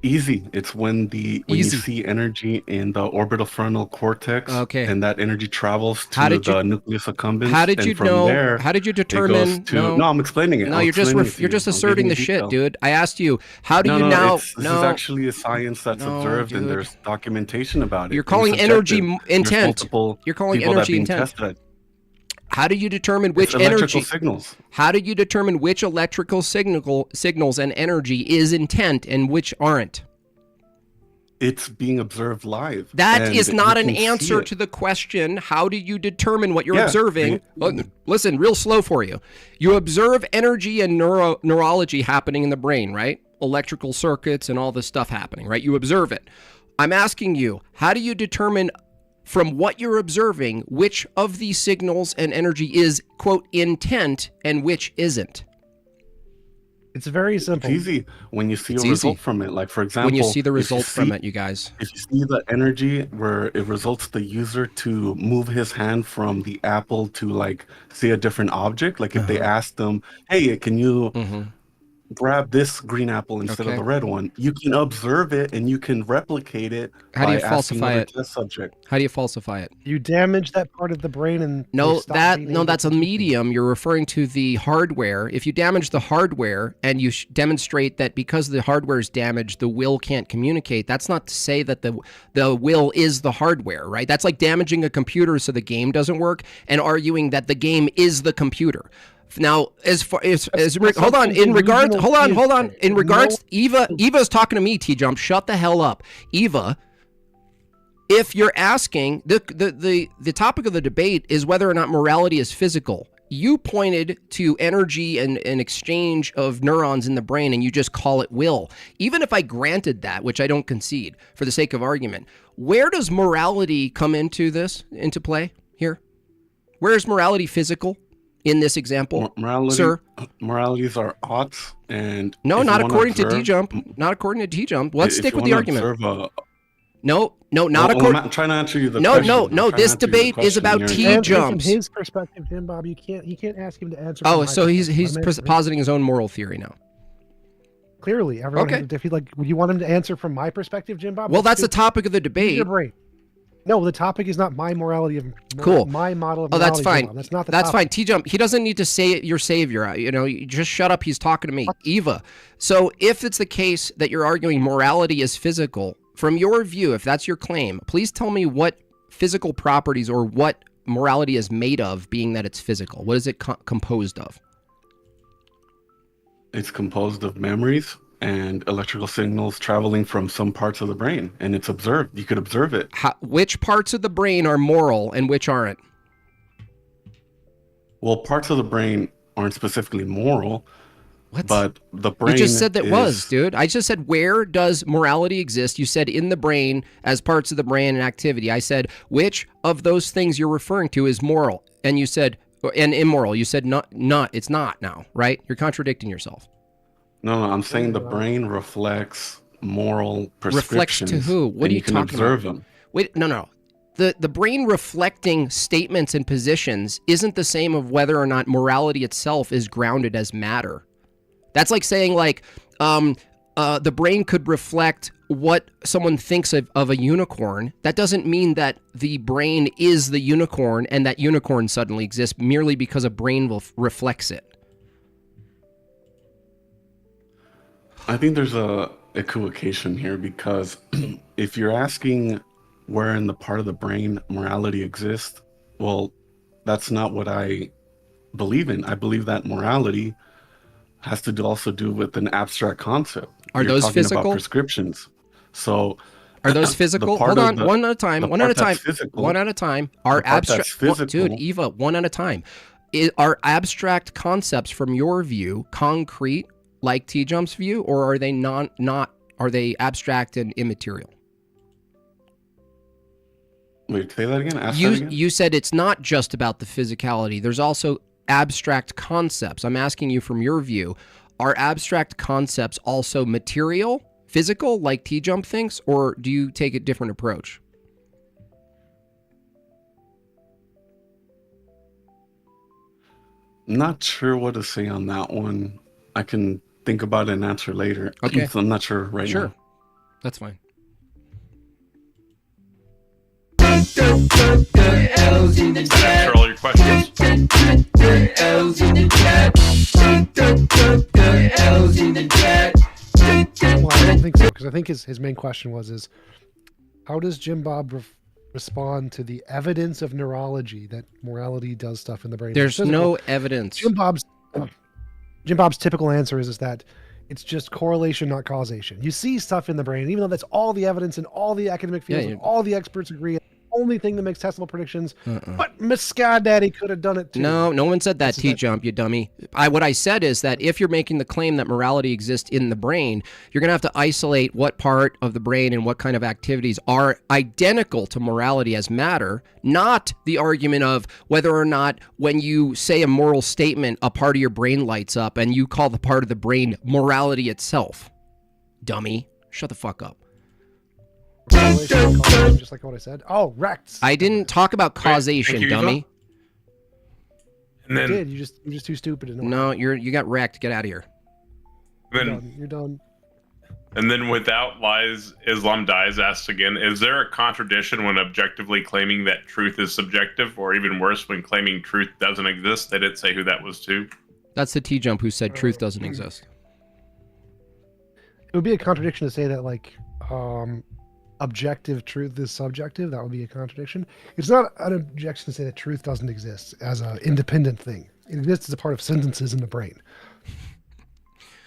Easy. It's when you Easy. see energy in the orbital frontal cortex, Okay. and that energy travels to How did the you- nucleus accumbens. How did and you from know? There, How did you it goes determine? to- no, I'm explaining it. No, I'm you're just explaining it to you're you. just I'm asserting giving the you shit, detail. dude. I asked you, how do No, you no, now? this is actually a science that's No, observed, and dude. there's documentation about it. You're and calling subjective. energy There's intent. multiple You're calling people that energy being intent. tested. How do you determine which It's electrical energy signals. How do you determine which electrical signals and energy is intent and which aren't? It's being observed live. That and is not you an can see answer it. to the question. How do you determine what you're Yeah, observing? Listen, real slow for you. You observe energy and neurology happening in the brain, right? Electrical circuits and all this stuff happening, right? You observe it. I'm asking you, how do you determine from what you're observing which of these signals and energy is, quote, intent and which isn't? It's very simple. It's easy when you see It's a result easy. from it. Like for example, When you see the if you result from see- it, you guys. If you see the energy where it results the user to move his hand from the apple to like see a different object, like if they ask them, "Hey, can you grab this green apple instead of Okay. the red one?" You can observe it and you can replicate it How do by you asking falsify other it? test subject. How do you falsify it? You damage that part of the brain and they No, stop being able that's to a do medium. You're referring to the hardware. If you damage the hardware and you demonstrate that because the hardware is damaged, the will can't communicate, that's not to say that the will is the hardware, right? That's like damaging a computer so the game doesn't work and arguing that the game is the computer. Now, as far as hold on, in regards, hold on. In regards, Eva's talking to me. TJump, shut the hell up, Eva. If you're asking, the topic of the debate is whether or not morality is physical. You pointed to energy and an exchange of neurons in the brain, and you just call it will. Even if I granted that, which I don't concede for the sake of argument, where does morality come into play here? Where is morality physical in this example, sir? Moralities are oughts, and no, if not you wanna according to observe- TJump. Not according to TJump. Let's if stick you with the wanna argument. observe No, not Well, according. I'm trying to answer you the No, question. no. I'm trying to This answer you the debate is question. about You're- Answer from TJumps. his perspective, Jim Bob. You can't ask him to answer. Oh, from so my he's perspective. Let him answer. positing his own moral theory now. Clearly, everyone. Okay. If he would you want him to answer from my perspective, Jim Bob? Well, that's the stupid. topic of the Use debate. your brain. No, the topic is not my morality of Cool. my model of Oh, morality. that's Jim fine. Bob. That's not the That's topic. fine. TJump. He doesn't need to say your savior. You just shut up. He's talking to me, Eva. So if it's the case that you're arguing morality is physical, from your view, if that's your claim, please tell me what physical properties or what morality is made of, being that it's physical. What is it composed of? It's composed of memories and electrical signals traveling from some parts of the brain, and it's observed. You could observe it. Which parts of the brain are moral and which aren't? Well, parts of the brain aren't specifically moral, What? but the brain. You just said that is, was, dude. I just said, where does morality exist? You said in the brain as parts of the brain and activity. I said, which of those things you're referring to is moral? And you said, and immoral. You said not, it's not now, right? You're contradicting yourself. No, I'm saying the brain reflects moral Reflects prescriptions. to who? What and are you can talking observe about? them. Wait, no. The brain reflecting statements and positions isn't the same of whether or not morality itself is grounded as matter. That's like saying the brain could reflect what someone thinks of a unicorn. That doesn't mean that the brain is the unicorn and that unicorn suddenly exists merely because a brain reflects it. I think there's a equivocation here because if you're asking where in the part of the brain morality exists, well, that's not what I believe in. I believe that morality has to also do with an abstract concept. Are You're those talking physical? about prescriptions. So Are those physical? Hold on, one at a time. One at a time. One at a time. Are abstract, dude, Eva, one at a time. Are abstract concepts, from your view, concrete, like TJump's view, or are they not? Are they abstract and immaterial? Wait, say that again. Ask that again. You said it's not just about the physicality. There's also abstract concepts. I'm asking you from your view, are abstract concepts also material, physical, like TJump thinks, or do you take a different approach? Not sure what to say on that one. I can think about it and answer later. Okay. So I'm not sure right now. That's fine. Answer all your questions. Well, I don't think so, because I think his main question was how does Jim Bob respond to the evidence of neurology that morality does stuff in the brain? There's no evidence. Jim Bob's typical answer is that it's just correlation, not causation. You see stuff in the brain, even though that's all the evidence and all the academic fields and all the experts agree. only thing that makes testable predictions. But Muscat Daddy could have done it too. No, no one said that, T-Jump, you dummy. What I said is that if you're making the claim that morality exists in the brain, you're going to have to isolate what part of the brain and what kind of activities are identical to morality as matter, not the argument of whether or not when you say a moral statement, a part of your brain lights up and you call the part of the brain morality itself. Dummy. Shut the fuck up. Just like what I said. Oh, wrecked. I didn't talk about causation, Thank you, dummy. And then You did. You're just too stupid to know. No, you got wrecked. Get out of here. You're done. And then without lies, Islam dies asks again, is there a contradiction when objectively claiming that truth is subjective, or even worse, when claiming truth doesn't exist? They didn't say who that was to. That's the T-Jump who said truth doesn't exist. It would be a contradiction to say that, like, objective truth is subjective. That would be a contradiction. It's not an objection to say that truth doesn't exist as an independent thing. It exists as a part of sentences in the brain.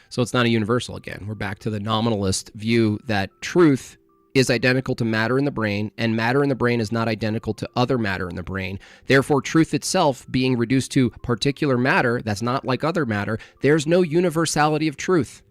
So it's not a universal again. We're back to the nominalist view that truth is identical to matter in the brain, and matter in the brain is not identical to other matter in the brain. Therefore, truth itself being reduced to particular matter that's not like other matter, there's no universality of truth.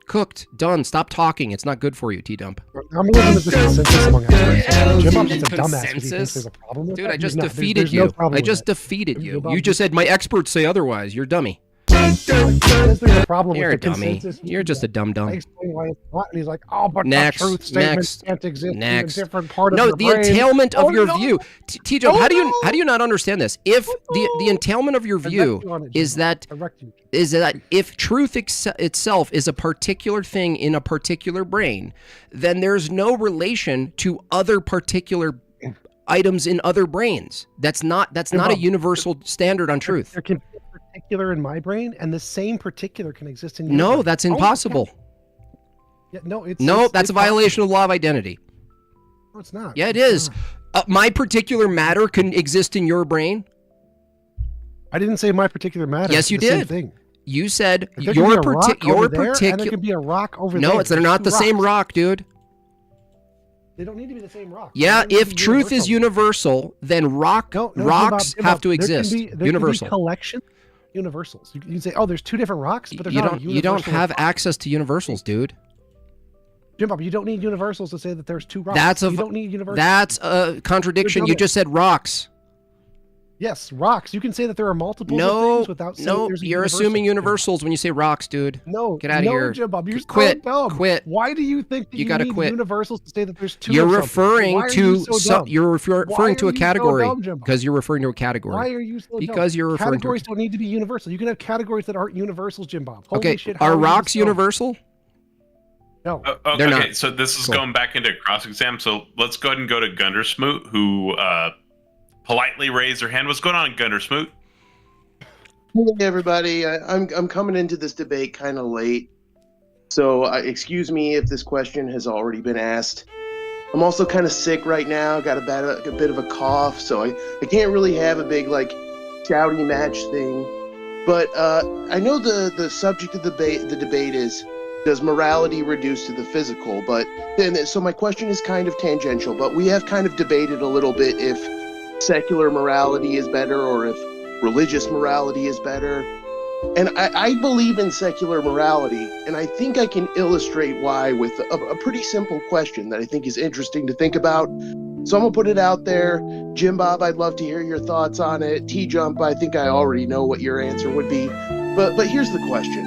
Cooked. Done. Stop talking. It's not good for you, T-Dump. I'm looking at this consensus among experts. Jim Bob's just a dumbass because he thinks there's a problem with Dude, that. I just He's not. defeated There's you. no problem I with just it. defeated you. Bob, You just said my experts say otherwise. You're a dummy. There's a problem You're a with the dummy. consensus. You're just a I dum-dum. explain why it's not, and he's like, "Oh, but Next, the truth statement next, can't exist next. in a different part of No, the the brain." entailment of Oh, your no. view. T-Jump, how do you not understand this? If the entailment of your view is that if truth itself is a particular thing in a particular brain, then there's no relation to other particular items in other brains. That's not a universal standard on truth. There can be a particular in my brain, and the same particular can exist in your No, brain. that's Oh, impossible. yeah, no, That's a violation of the law of identity. No, it's not. Yeah, it is. My particular matter can exist in your brain. I didn't say my particular matter. Yes, you It's the same did. thing. You said There can be your a rock over there, and there particular. could be a rock over there. No, it's they're not the There's same rocks. rock, dude. They don't need to be the same rock. Yeah, They don't need if to be truth is universal, then rocks Jim Bob, have to there exist. Can be, there Universal. Can be collection universals. You can say, oh, there's two different rocks, but there's You not don't. a You don't universal have rock. access to universals, dude. Jim Bob, you don't need universals to say that there's two rocks. That's you don't need universals. That's a contradiction. You're You dumb. just said rocks. Yes, rocks. You can say that there are multiple No, things without saying no, there's a you're universal. assuming universals when you say rocks, dude. No, Get out of no, here. Jim Bob, you're Quit. so dumb. Quit. Why do you think that You you gotta need quit. universals to say that there's two? You're of something? referring Why are to you so dumb? you're Why referring to are a you so category dumb, Jim Bob? because you're referring to a category. Why are you so dumb? Because you're referring to. Categories don't need to be universal. You can have categories that aren't universals, Jim Bob. Holy Okay, shit, how are you rocks so- universal? No, They're okay, not. so this is Cool. going back into cross exam. So let's go ahead and go to Gundersmoot, who politely raised their hand. What's going on, Gundersmoot? Hey everybody, I'm coming into this debate kind of late, so excuse me if this question has already been asked. I'm also kind of sick right now, got a bit of a cough, so I can't really have a big like shouty match thing. But I know the subject of the debate is, does morality reduce to the physical? But then so my question is kind of tangential, but we have kind of debated a little bit if secular morality is better or if religious morality is better. And I believe in secular morality, and I think I can illustrate why with a pretty simple question that I think is interesting to think about. So I'm gonna put it out there. Jim Bob, I'd love to hear your thoughts on it. T-Jump, I think I already know what your answer would be. But here's the question.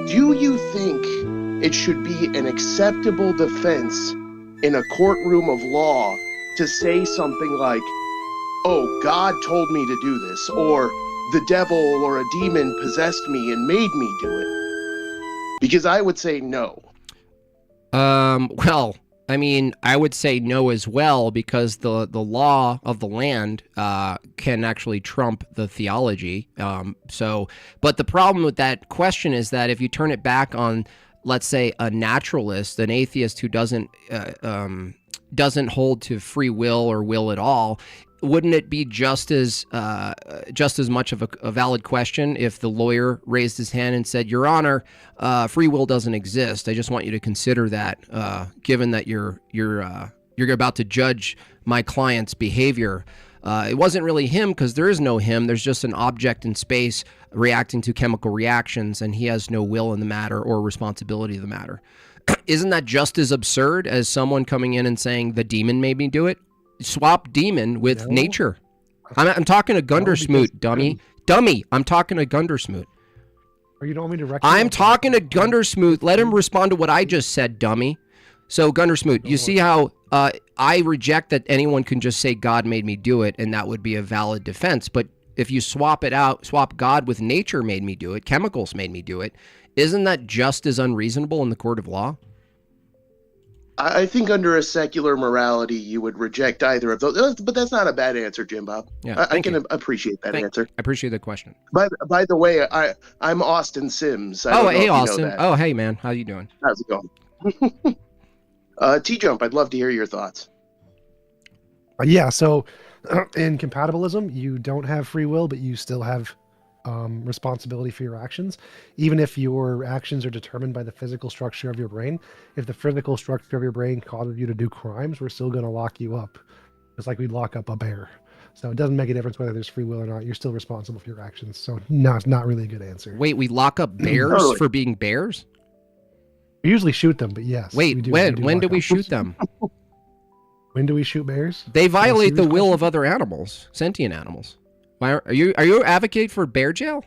Do you think it should be an acceptable defense in a courtroom of law to say something like, oh, God told me to do this, or the devil or a demon possessed me and made me do it? Because I would say no. Well, I mean, I would say no as well, because the law of the land can actually trump the theology. But the problem with that question is that if you turn it back on, let's say, a naturalist, an atheist who doesn't hold to free will or will at all, wouldn't it be just as much of a valid question if the lawyer raised his hand and said, Your Honor, free will doesn't exist. I just want you to consider that, given that your You're about to judge my client's behavior. It wasn't really him because there is no him. There's just an object in space reacting to chemical reactions, and he has no will in the matter or responsibility of the matter. Isn't that just as absurd as someone coming in and saying the demon made me do it? Swap demon with nature. I'm talking to Gundersmoot, dummy. Dummy, I'm talking to Gundersmoot. Or you don't want me to I'm talking to Gundersmoot. Let him respond to what I just said, dummy. So, Gundersmoot, you see how I reject that anyone can just say God made me do it, and that would be a valid defense. But if you swap it out, swap God with nature made me do it, chemicals made me do it, isn't that just as unreasonable in the court of law? I think under a secular morality, you would reject either of those. But that's not a bad answer, Jim Bob. Yeah, I can appreciate that answer. I appreciate the question. By the way, I'm Austin Sims. Oh, hey, Austin. Oh, hey, man. How you doing? How's it going? TJump, I'd love to hear your thoughts. Yeah, so in compatibilism, you don't have free will, but you still have responsibility for your actions. Even if your actions are determined by the physical structure of your brain, if the physical structure of your brain causes you to do crimes, we're still going to lock you up. It's like we'd lock up a bear. So it doesn't make a difference whether there's free will or not. You're still responsible for your actions. So no, it's not really a good answer. Wait, we lock up bears Totally. for being bears? We usually shoot them, but yes. Wait, when do we shoot them? When do we shoot bears? They violate the will of other animals, sentient animals. Why are you advocate for bear jail?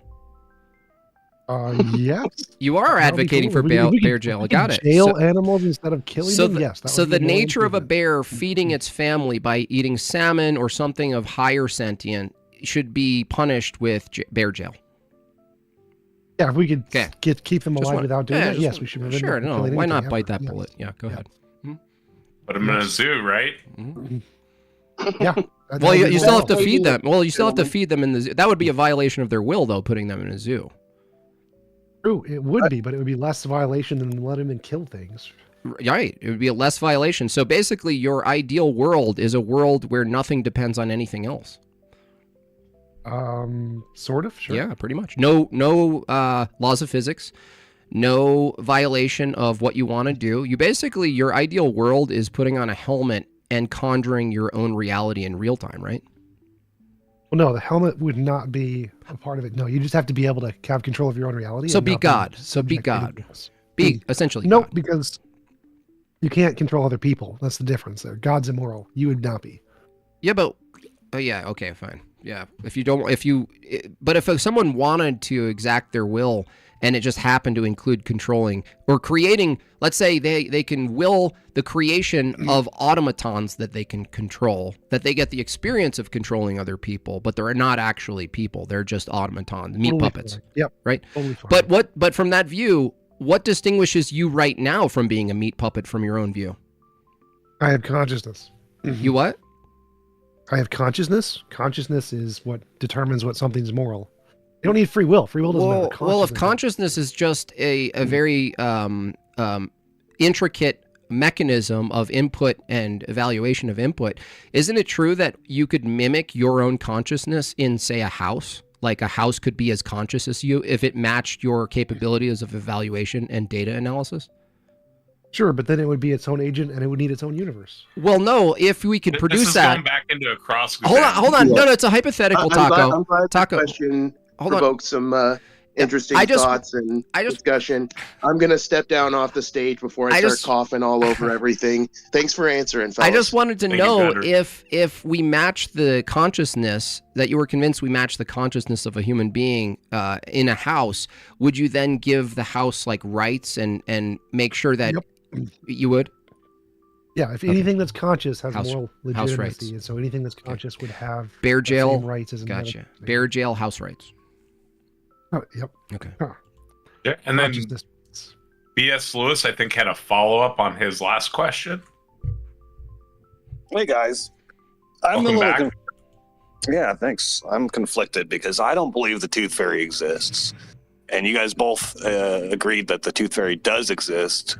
Yes. You are That would be advocating cool. for We can bear jail. I got it. Jail animals instead of killing them. Yes. That So would the be more nature of a improvement. bear feeding its family by eating salmon or something of higher sentient should be punished with bear jail. Yeah, if we could keep them Just alive want- without doing yeah, that, just yes, want- we should. prevent Sure, them from no. killing Why anything not ever. bite that Yes. bullet? Yeah, go ahead. Put them in a zoo, right? Yeah. Well, you still have to feed them. Well, you still have to feed them in the zoo. That would be a violation of their will, though, putting them in a zoo. True, it would be, but it would be less violation than letting them kill things. Right. It would be a less violation. So basically, your ideal world is a world where nothing depends on anything else. Sort of, sure. Yeah, pretty much. No laws of physics, no violation of what you want to do. You basically, your ideal world is putting on a helmet and conjuring your own reality in real time, right? Well, no, the helmet would not be a part of it. No, you just have to be able to have control of your own reality. So and be not God. So be subject to God. anyone else. Be essentially No, God. because you can't control other people. That's the difference there. God's immoral. You would not be. Yeah, but yeah, okay, fine. Yeah, but if someone wanted to exact their will and it just happened to include controlling or creating, let's say they can will the creation of automatons that they can control, that they get the experience of controlling other people, but they're not actually people. They're just automatons, meat Totally puppets. fine. Yep. Right? Totally fine. But from that view, what distinguishes you right now from being a meat puppet from your own view? I have consciousness. You what? I have consciousness. Consciousness is what determines what something's moral. You don't need free will. Free will doesn't matter. Well, if consciousness is just a very intricate mechanism of input and evaluation of input, isn't it true that you could mimic your own consciousness in, say, a house? Like a house could be as conscious as you if it matched your capabilities of evaluation and data analysis? Sure, but then it would be its own agent and it would need its own universe. Well, no, if we could produce This is that. going back into a cross. Hold on. No, it's a hypothetical, Taco. I'm glad Taco. the question Hold on. provoked some interesting thoughts and discussion. I'm going to step down off the stage before I start coughing all over everything. Thanks for answering, fellas. I just wanted to know if we match the consciousness, that you were convinced we match the consciousness of a human being in a house, would you then give the house like rights and make sure that you would? Yeah, if anything that's conscious has House- moral house legitimacy, rights. and so anything that's conscious would have Bear the jail. same rights as another Gotcha. thing. Bear jail, house rights. Oh, yep. Okay. Yeah, and then Consciousness. B.S. Lewis, I think, had a follow up on his last question. Hey guys, I'm Welcome a little. back. Yeah, thanks. I'm conflicted because I don't believe the Tooth Fairy exists, and you guys both agreed that the Tooth Fairy does exist.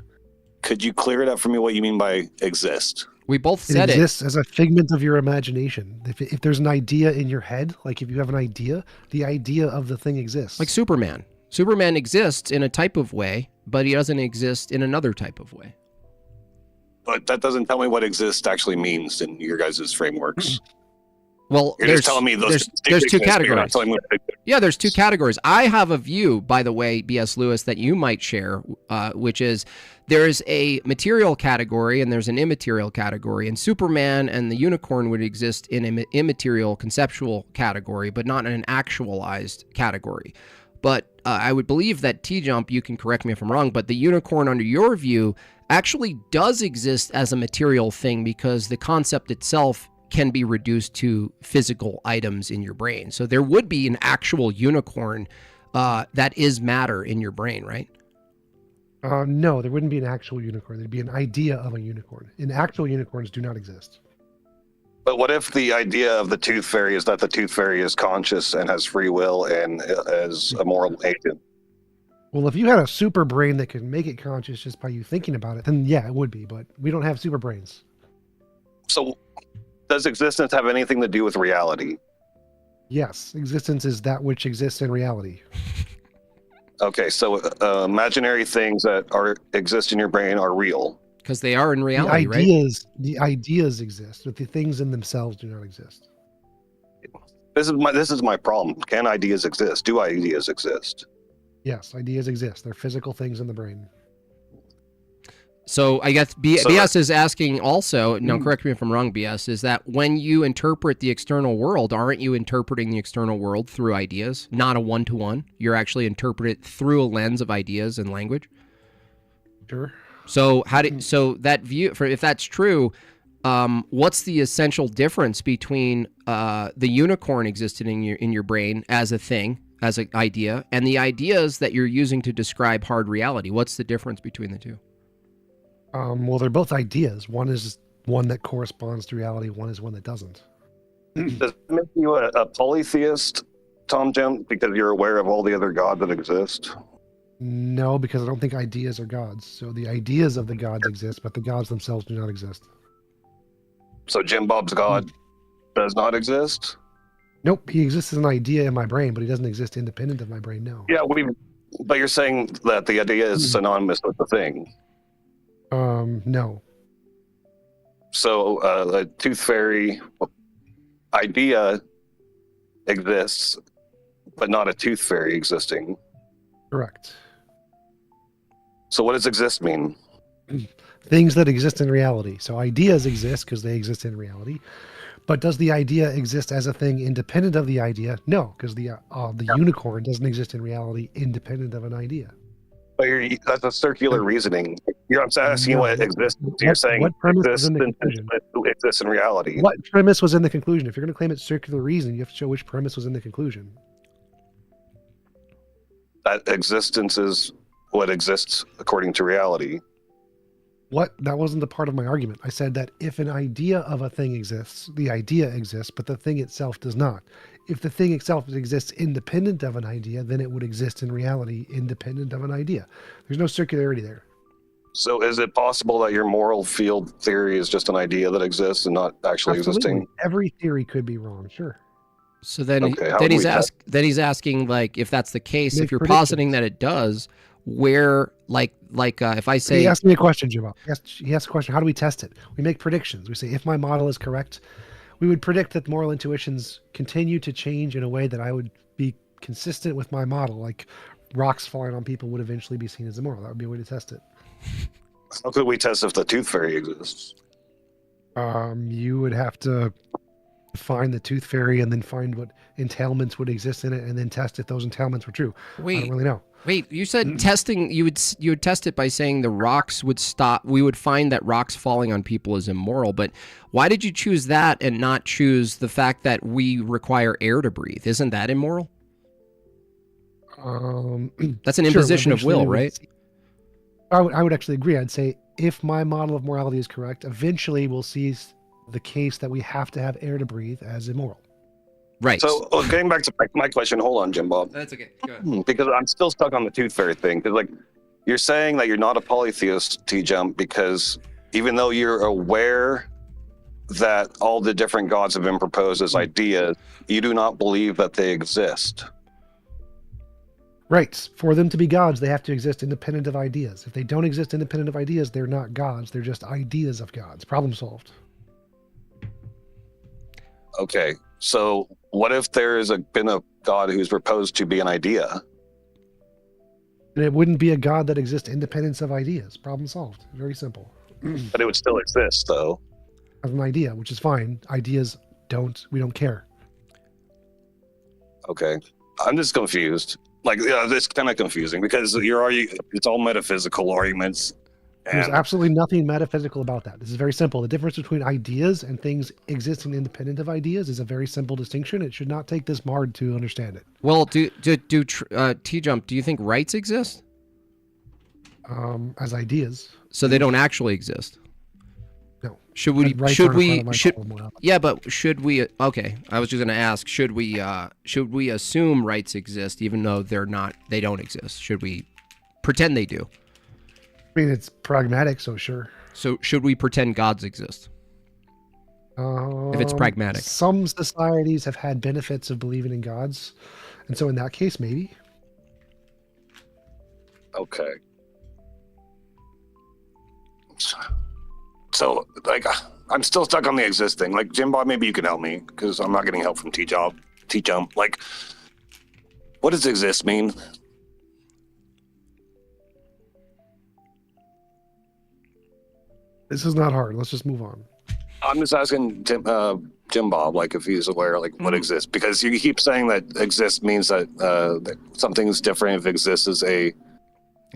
Could you clear it up for me? What you mean by exist? We both It said it. exists as a figment of your imagination. If there's an idea in your head, like if you have an idea, the idea of the thing exists. Like Superman. Superman exists in a type of way, but he doesn't exist in another type of way. But that doesn't tell me what exist actually means in your guys' frameworks. Well, You're just telling me those there's two exist, but you're not categories. telling me what they exist. Yeah, there's two categories. I have a view, by the way, B.S. Lewis, that you might share, which is there's a material category and there's an immaterial category. And Superman and the unicorn would exist in an immaterial conceptual category, but not in an actualized category. But I would believe that TJump, you can correct me if I'm wrong, but the unicorn, under your view, actually does exist as a material thing because the concept itself can be reduced to physical items in your brain. So there would be an actual unicorn that is matter in your brain, right? No, there wouldn't be an actual unicorn. There'd be an idea of a unicorn. And actual unicorns do not exist. But what if the idea of the tooth fairy is that the tooth fairy is conscious and has free will and is a moral agent? Well, if you had a super brain that could make it conscious just by you thinking about it, then yeah, it would be. But we don't have super brains. So does existence have anything to do with reality? Yes, existence is that which exists in reality. Okay, so imaginary things that exist in your brain are real. Because they are in reality, right? The ideas exist, but the things in themselves do not exist. This is my problem. Can ideas exist? Do ideas exist? Yes, ideas exist. They're physical things in the brain. So I guess BS is asking also, now correct me if I'm wrong, BS, is that when you interpret the external world, aren't you interpreting the external world through ideas, not a one-to-one? You're actually interpreting it through a lens of ideas and language? Sure. So so that view, if that's true, what's the essential difference between the unicorn existing in your brain as a thing, as an idea, and the ideas that you're using to describe hard reality? What's the difference between the two? Well, they're both ideas. One is one that corresponds to reality. One is one that doesn't. Does it make you a polytheist, TJump, because you're aware of all the other gods that exist? No, because I don't think ideas are gods. So the ideas of the gods exist, but the gods themselves do not exist. So Jim Bob's god does not exist? Nope, he exists as an idea in my brain, but he doesn't exist independent of my brain, no. Yeah, but you're saying that the idea is synonymous with the thing. No. So the tooth fairy idea exists, but not a tooth fairy existing. Correct. So what does exist mean? Things that exist in reality. So ideas exist because they exist in reality. But does the idea exist as a thing independent of the idea? No, because the unicorn doesn't exist in reality independent of an idea. But that's a circular reasoning. I'm asking you what exists. You're saying what premise was in the conclusion? Exists in reality. What premise was in the conclusion? If you're going to claim it's circular reasoning, you have to show which premise was in the conclusion. That existence is what exists according to reality. What? That wasn't the part of my argument. I said that if an idea of a thing exists, the idea exists, but the thing itself does not. If the thing itself exists independent of an idea, then it would exist in reality independent of an idea. There's no circularity there. So is it possible that your moral field theory is just an idea that exists and not actually existing? Every theory could be wrong, sure. So then, Okay, he's asking, like, if that's the case, Make if you're predictions. positing that it does, where, if I say, He asked me a question, Jim. He asked a question. How do we test it? We make predictions. We say, if my model is correct, we would predict that moral intuitions continue to change in a way that I would be consistent with my model. Like rocks falling on people would eventually be seen as immoral. That would be a way to test it. How could we test if the tooth fairy exists? You would have to find the tooth fairy and then find what entailments would exist in it and then test if those entailments were true. I don't really know. Wait, you said testing, you would test it by saying the rocks would stop. We would find that rocks falling on people is immoral, but why did you choose that and not choose the fact that we require air to breathe? Isn't that immoral? That's an imposition of will, right? I would actually agree. I'd say if my model of morality is correct, eventually we'll see the case that we have to have air to breathe as immoral. Right. So getting back to my question, hold on, Jim Bob. That's okay. Go ahead. Because I'm still stuck on the tooth fairy thing. Because like you're saying that you're not a polytheist, TJump, because even though you're aware that all the different gods have been proposed as ideas, you do not believe that they exist. Right. For them to be gods, they have to exist independent of ideas. If they don't exist independent of ideas, they're not gods. They're just ideas of gods. Problem solved. Okay, so what if there is been a god who's proposed to be an idea? And it wouldn't be a god that exists independent of ideas. Problem solved. Very simple. But it would still exist, though. Have an idea, which is fine. Ideas we don't care. Okay, I'm just confused. Like, yeah, it's kind of confusing because it's all metaphysical arguments. There's absolutely nothing metaphysical about that. This is very simple. The difference between ideas and things existing independent of ideas is a very simple distinction. It should not take this hard to understand it. Well, TJump, do you think rights exist? As ideas. So they don't actually exist. No. Should we? Rights Should aren't a we? part of my Should? problem. Yeah, but should we? Okay, I was just going to ask. Should we? Should we assume rights exist even though they're not? They don't exist. Should we pretend they do? I mean, it's pragmatic, so sure. So should we pretend gods exist? If it's pragmatic. Some societies have had benefits of believing in gods, and so in that case, maybe. Okay. So, like, I'm still stuck on the existing. Like, Jim Bob, maybe you can help me because I'm not getting help from TJump. Like, what does exist mean? This is not hard. Let's just move on. I'm just asking Jim Bob, like, if he's aware, like, what exists, because you keep saying that exist means that something's different if exists as a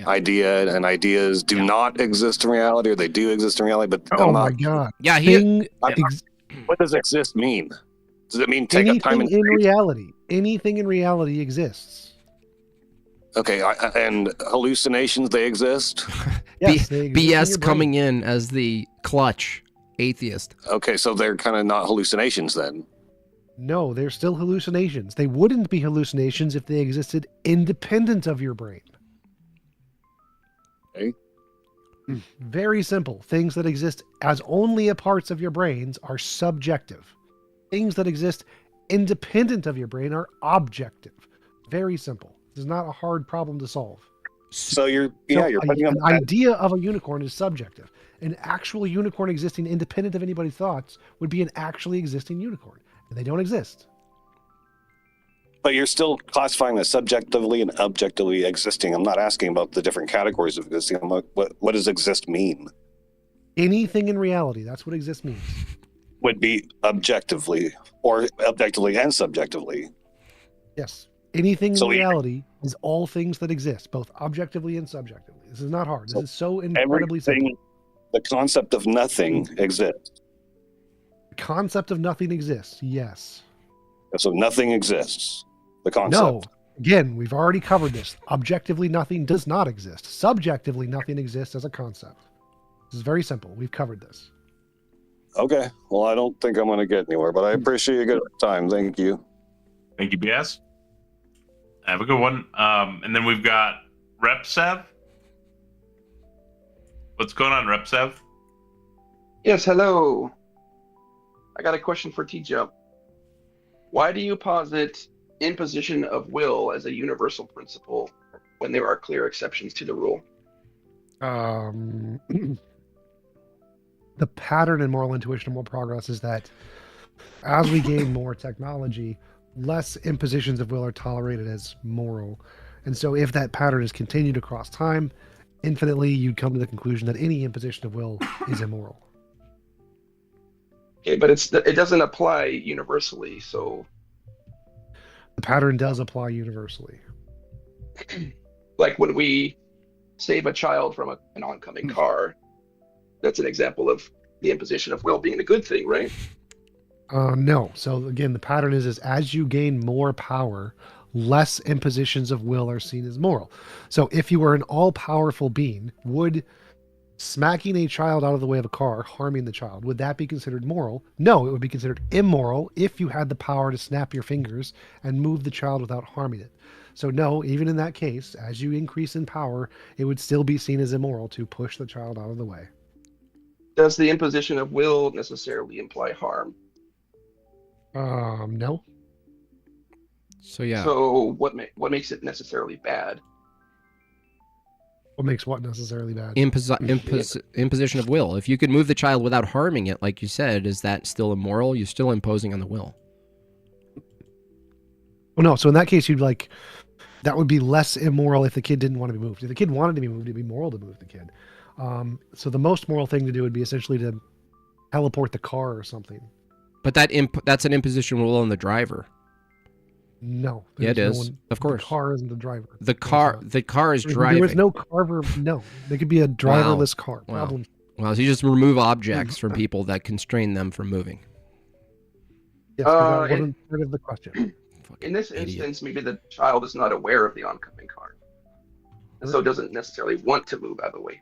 idea, and ideas do not exist in reality, or they do exist in reality. But Oh my god! Yeah, what does exist mean? Does it mean take up time Anything in reality? Anything in reality exists. Okay, and hallucinations, they exist? Yes, they exist in your BS brain. coming in as the clutch atheist. Okay, so they're kind of not hallucinations then. No, they're still hallucinations. They wouldn't be hallucinations if they existed independent of your brain. Okay. Very simple. Things that exist as only a parts of your brains are subjective. Things that exist independent of your brain are objective. Very simple. This is not a hard problem to solve. So you're putting an idea of a unicorn is subjective. An actual unicorn existing independent of anybody's thoughts would be an actually existing unicorn, and they don't exist. But you're still classifying as subjectively and objectively existing. I'm not asking about the different categories of existing. I'm like, what does exist mean? Anything in reality, that's what exist means. Would be objectively, or objectively and subjectively. Yes. Anything So in we- reality is all things that exist, both objectively and subjectively. This is not hard. This is so incredibly simple. Everything, the concept of nothing exists. The concept of nothing exists, yes. So nothing exists. The concept. No. Again, we've already covered this. Objectively, nothing does not exist. Subjectively, nothing exists as a concept. This is very simple. We've covered this. Okay. Well, I don't think I'm going to get anywhere, but I appreciate your good time. Thank you. Thank you, BS. Have a good one. And then we've got Repsev. What's going on, Repsev? Yes, hello. I got a question for TJump. Why do you posit imposition of will as a universal principle when there are clear exceptions to the rule? The pattern in moral intuition and moral progress is that as we gain more technology, less impositions of will are tolerated as moral. And so if that pattern is continued across time, infinitely, you'd come to the conclusion that any imposition of will is immoral. Okay, but it doesn't apply universally, so The pattern does apply universally. like when we save a child from an oncoming car, that's an example of the imposition of will being a good thing, right? No. So again, the pattern is as you gain more power, less impositions of will are seen as moral. So if you were an all-powerful being, would smacking a child out of the way of a car, harming the child, would that be considered moral? No, it would be considered immoral if you had the power to snap your fingers and move the child without harming it. So no, even in that case, as you increase in power, it would still be seen as immoral to push the child out of the way. Does the imposition of will necessarily imply harm? No. So yeah. So what makes it necessarily bad? What makes what necessarily bad? Imposition of will. If you could move the child without harming it, like you said, is that still immoral? You're still imposing on the will. Well, no. So in that case, that would be less immoral if the kid didn't want to be moved. If the kid wanted to be moved, it'd be moral to move the kid. So the most moral thing to do would be essentially to teleport the car or something. But that's an imposition of will on the driver. No. Yeah, it is. Of course. The car isn't the driver. The car is driving. There was no carver. No. There could be a driverless car. Wow. Problem. Well, so you just remove objects from people that constrain them from moving. Yes, that wasn't part of the question. In this instance, maybe the child is not aware of the oncoming car, and so doesn't necessarily want to move out of the way.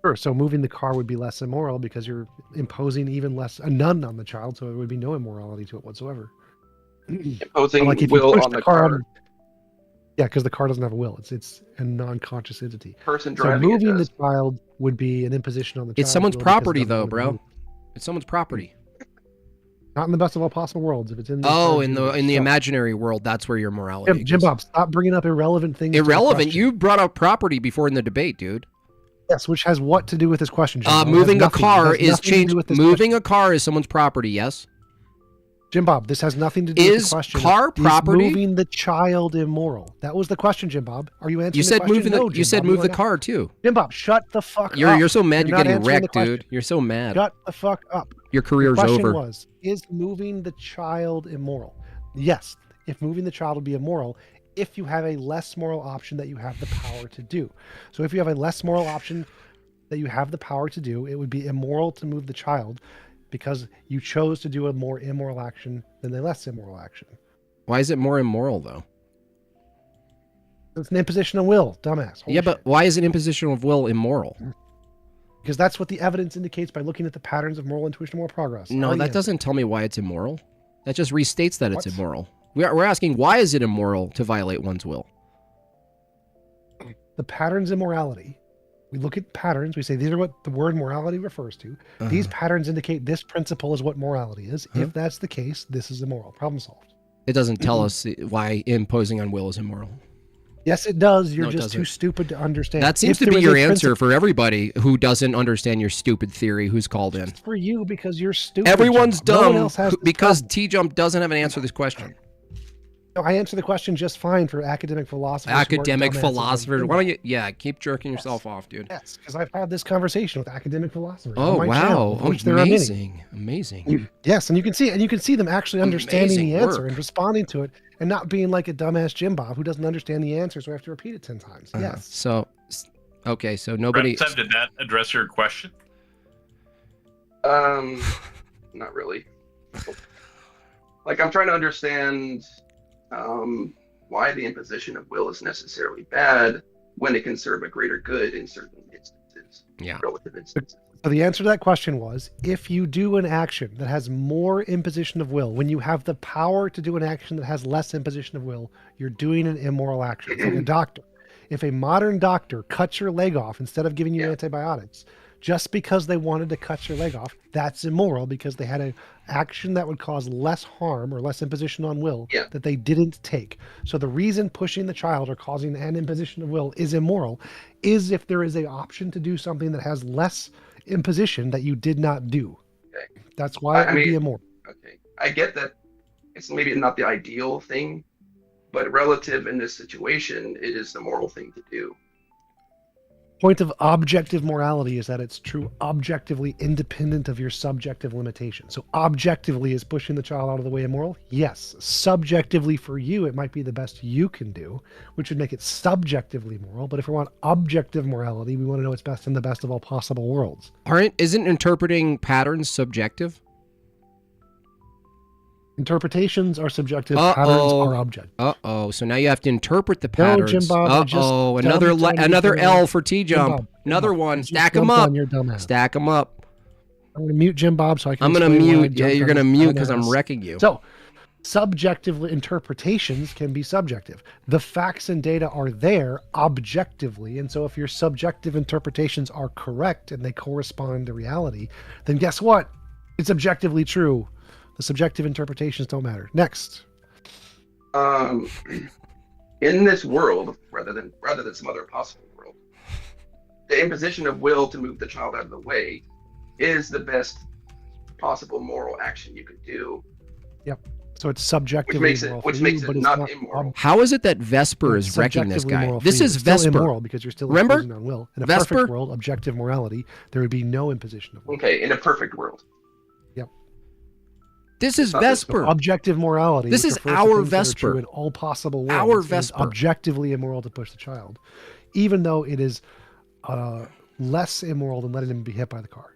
Sure. So moving the car would be less immoral because you're imposing even less none on the child, so there would be no immorality to it whatsoever. Imposing if you will push on the car. Yeah, because the car doesn't have a will. It's a non-conscious entity. Person So driving it moving the does. child would be an imposition on the child. It's someone's will because it property, doesn't though, want to be bro. moved. It's someone's property. Not in the best of all possible worlds. If it's in In the imaginary world, that's where your morality. Jim Bob, stop bringing up irrelevant things. to the Irrelevant. question. You brought up property before in the debate, dude. Yes, which has what to do with this question? Jim Bob? It Moving has a nothing. car It has is nothing to do changed. with this Moving a car is someone's property. Yes. Jim Bob, this has nothing to do with Is the question. car Is property? moving the child immoral? That was the question, Jim Bob. Are you answering? You said the question? moving the. No, You Jim said Bob, move are the not. car too. Jim Bob, shut the fuck up. You're so mad. You're You're not getting answering the wrecked, question. dude. You're so mad. Shut the fuck up. Your career's the question over. Was, is moving the child immoral? Yes. If moving the child would be immoral, if you have a less moral option that you have the power to do. So if you have a less moral option that you have the power to do, it would be immoral to move the child because you chose to do a more immoral action than a less immoral action. Why is it more immoral though? It's an imposition of will, dumbass. Holy Yeah, but why is an imposition of will immoral? Because that's what the evidence indicates by looking at the patterns of moral intuition and moral progress. No, Already that answered. doesn't tell me why it's immoral. That just restates that it's What? immoral. We're asking why is it immoral to violate one's will? The patterns of morality. We look at patterns. We say these are what the word morality refers to. These patterns indicate this principle is what morality is. If that's the case, this is immoral. Problem solved. It doesn't tell us why imposing on will is immoral. Yes, it does. You're No, it just doesn't. too stupid to understand. That seems If to there be was your a answer principle for everybody who doesn't understand your stupid theory who's called in. for you because you're stupid. Everyone's Jim Bob. No one dumb else has this because problem. TJump doesn't have an answer to this question. No, I answer the question just fine for academic philosophers. who aren't Academic dumbasses like philosophers. you. Why don't you, keep jerking yourself off, dude. Yes, because I've had this conversation with academic philosophers. Oh, on my channel, wow. of which there are many. Amazing. Yes, and you can see them actually understanding Amazing the answer work. and responding to it, and not being like a dumbass Jim Bob who doesn't understand the answer, so I have to repeat it 10 times. Yes. So nobody. Seb, did that address your question? Not really. Like, I'm trying to understand why the imposition of will is necessarily bad when it can serve a greater good in certain instances. Yeah. Relative instances. So the answer to that question was, if you do an action that has more imposition of will, when you have the power to do an action that has less imposition of will, you're doing an immoral action. It's like a doctor. If a modern doctor cuts your leg off instead of giving you antibiotics, just because they wanted to cut your leg off, that's immoral because they had an action that would cause less harm or less imposition on will that they didn't take. So the reason pushing the child or causing an imposition of will is immoral is if there is an option to do something that has less imposition that you did not do. Okay. That's why it I would be mean, immoral. Okay. I get that it's maybe not the ideal thing, but relative in this situation, it is the moral thing to do. Point of objective morality is that it's true objectively independent of your subjective limitation. So objectively, is pushing the child out of the way immoral? Yes. Subjectively for you, it might be the best you can do, which would make it subjectively moral. But if we want objective morality, we want to know what's best in the best of all possible worlds. Isn't interpreting patterns subjective? Interpretations are subjective. Patterns are objective. So now you have to interpret the No, patterns. Jim Bob, I just Another dumped on you, another Jim L Bob. for Jim TJump. Bob, Another Bob, one. I just Stack them dumped up. on your dumbass. Stack them up. I'm going to mute Jim Bob so I can. I'm gonna explain why I mute. Yeah, jumped you're on gonna his mute because I'm dumbass. wrecking you. So, subjective interpretations can be subjective. The facts and data are there objectively, and so if your subjective interpretations are correct and they correspond to reality, then guess what? It's objectively true. The subjective interpretations don't matter. Next. In this world, rather than some other possible world, the imposition of will to move the child out of the way is the best possible moral action you could do. Yep. So it's subjectively moral Which for makes you, it but it's not not immoral. How is it that Vesper It's is wrecking this subjectively guy? moral for This you. is It's still Vesper. immoral because you're still Remember? imposing on will. In a Vesper? perfect world, objective morality, there would be no imposition of will. Okay, in a perfect world. Yep. This is Vesper. Objective morality. This which is refers to our things that are Vesper. true in all possible worlds. Our It is Vesper. objectively immoral to push the child, even though it is less immoral than letting him be hit by the car.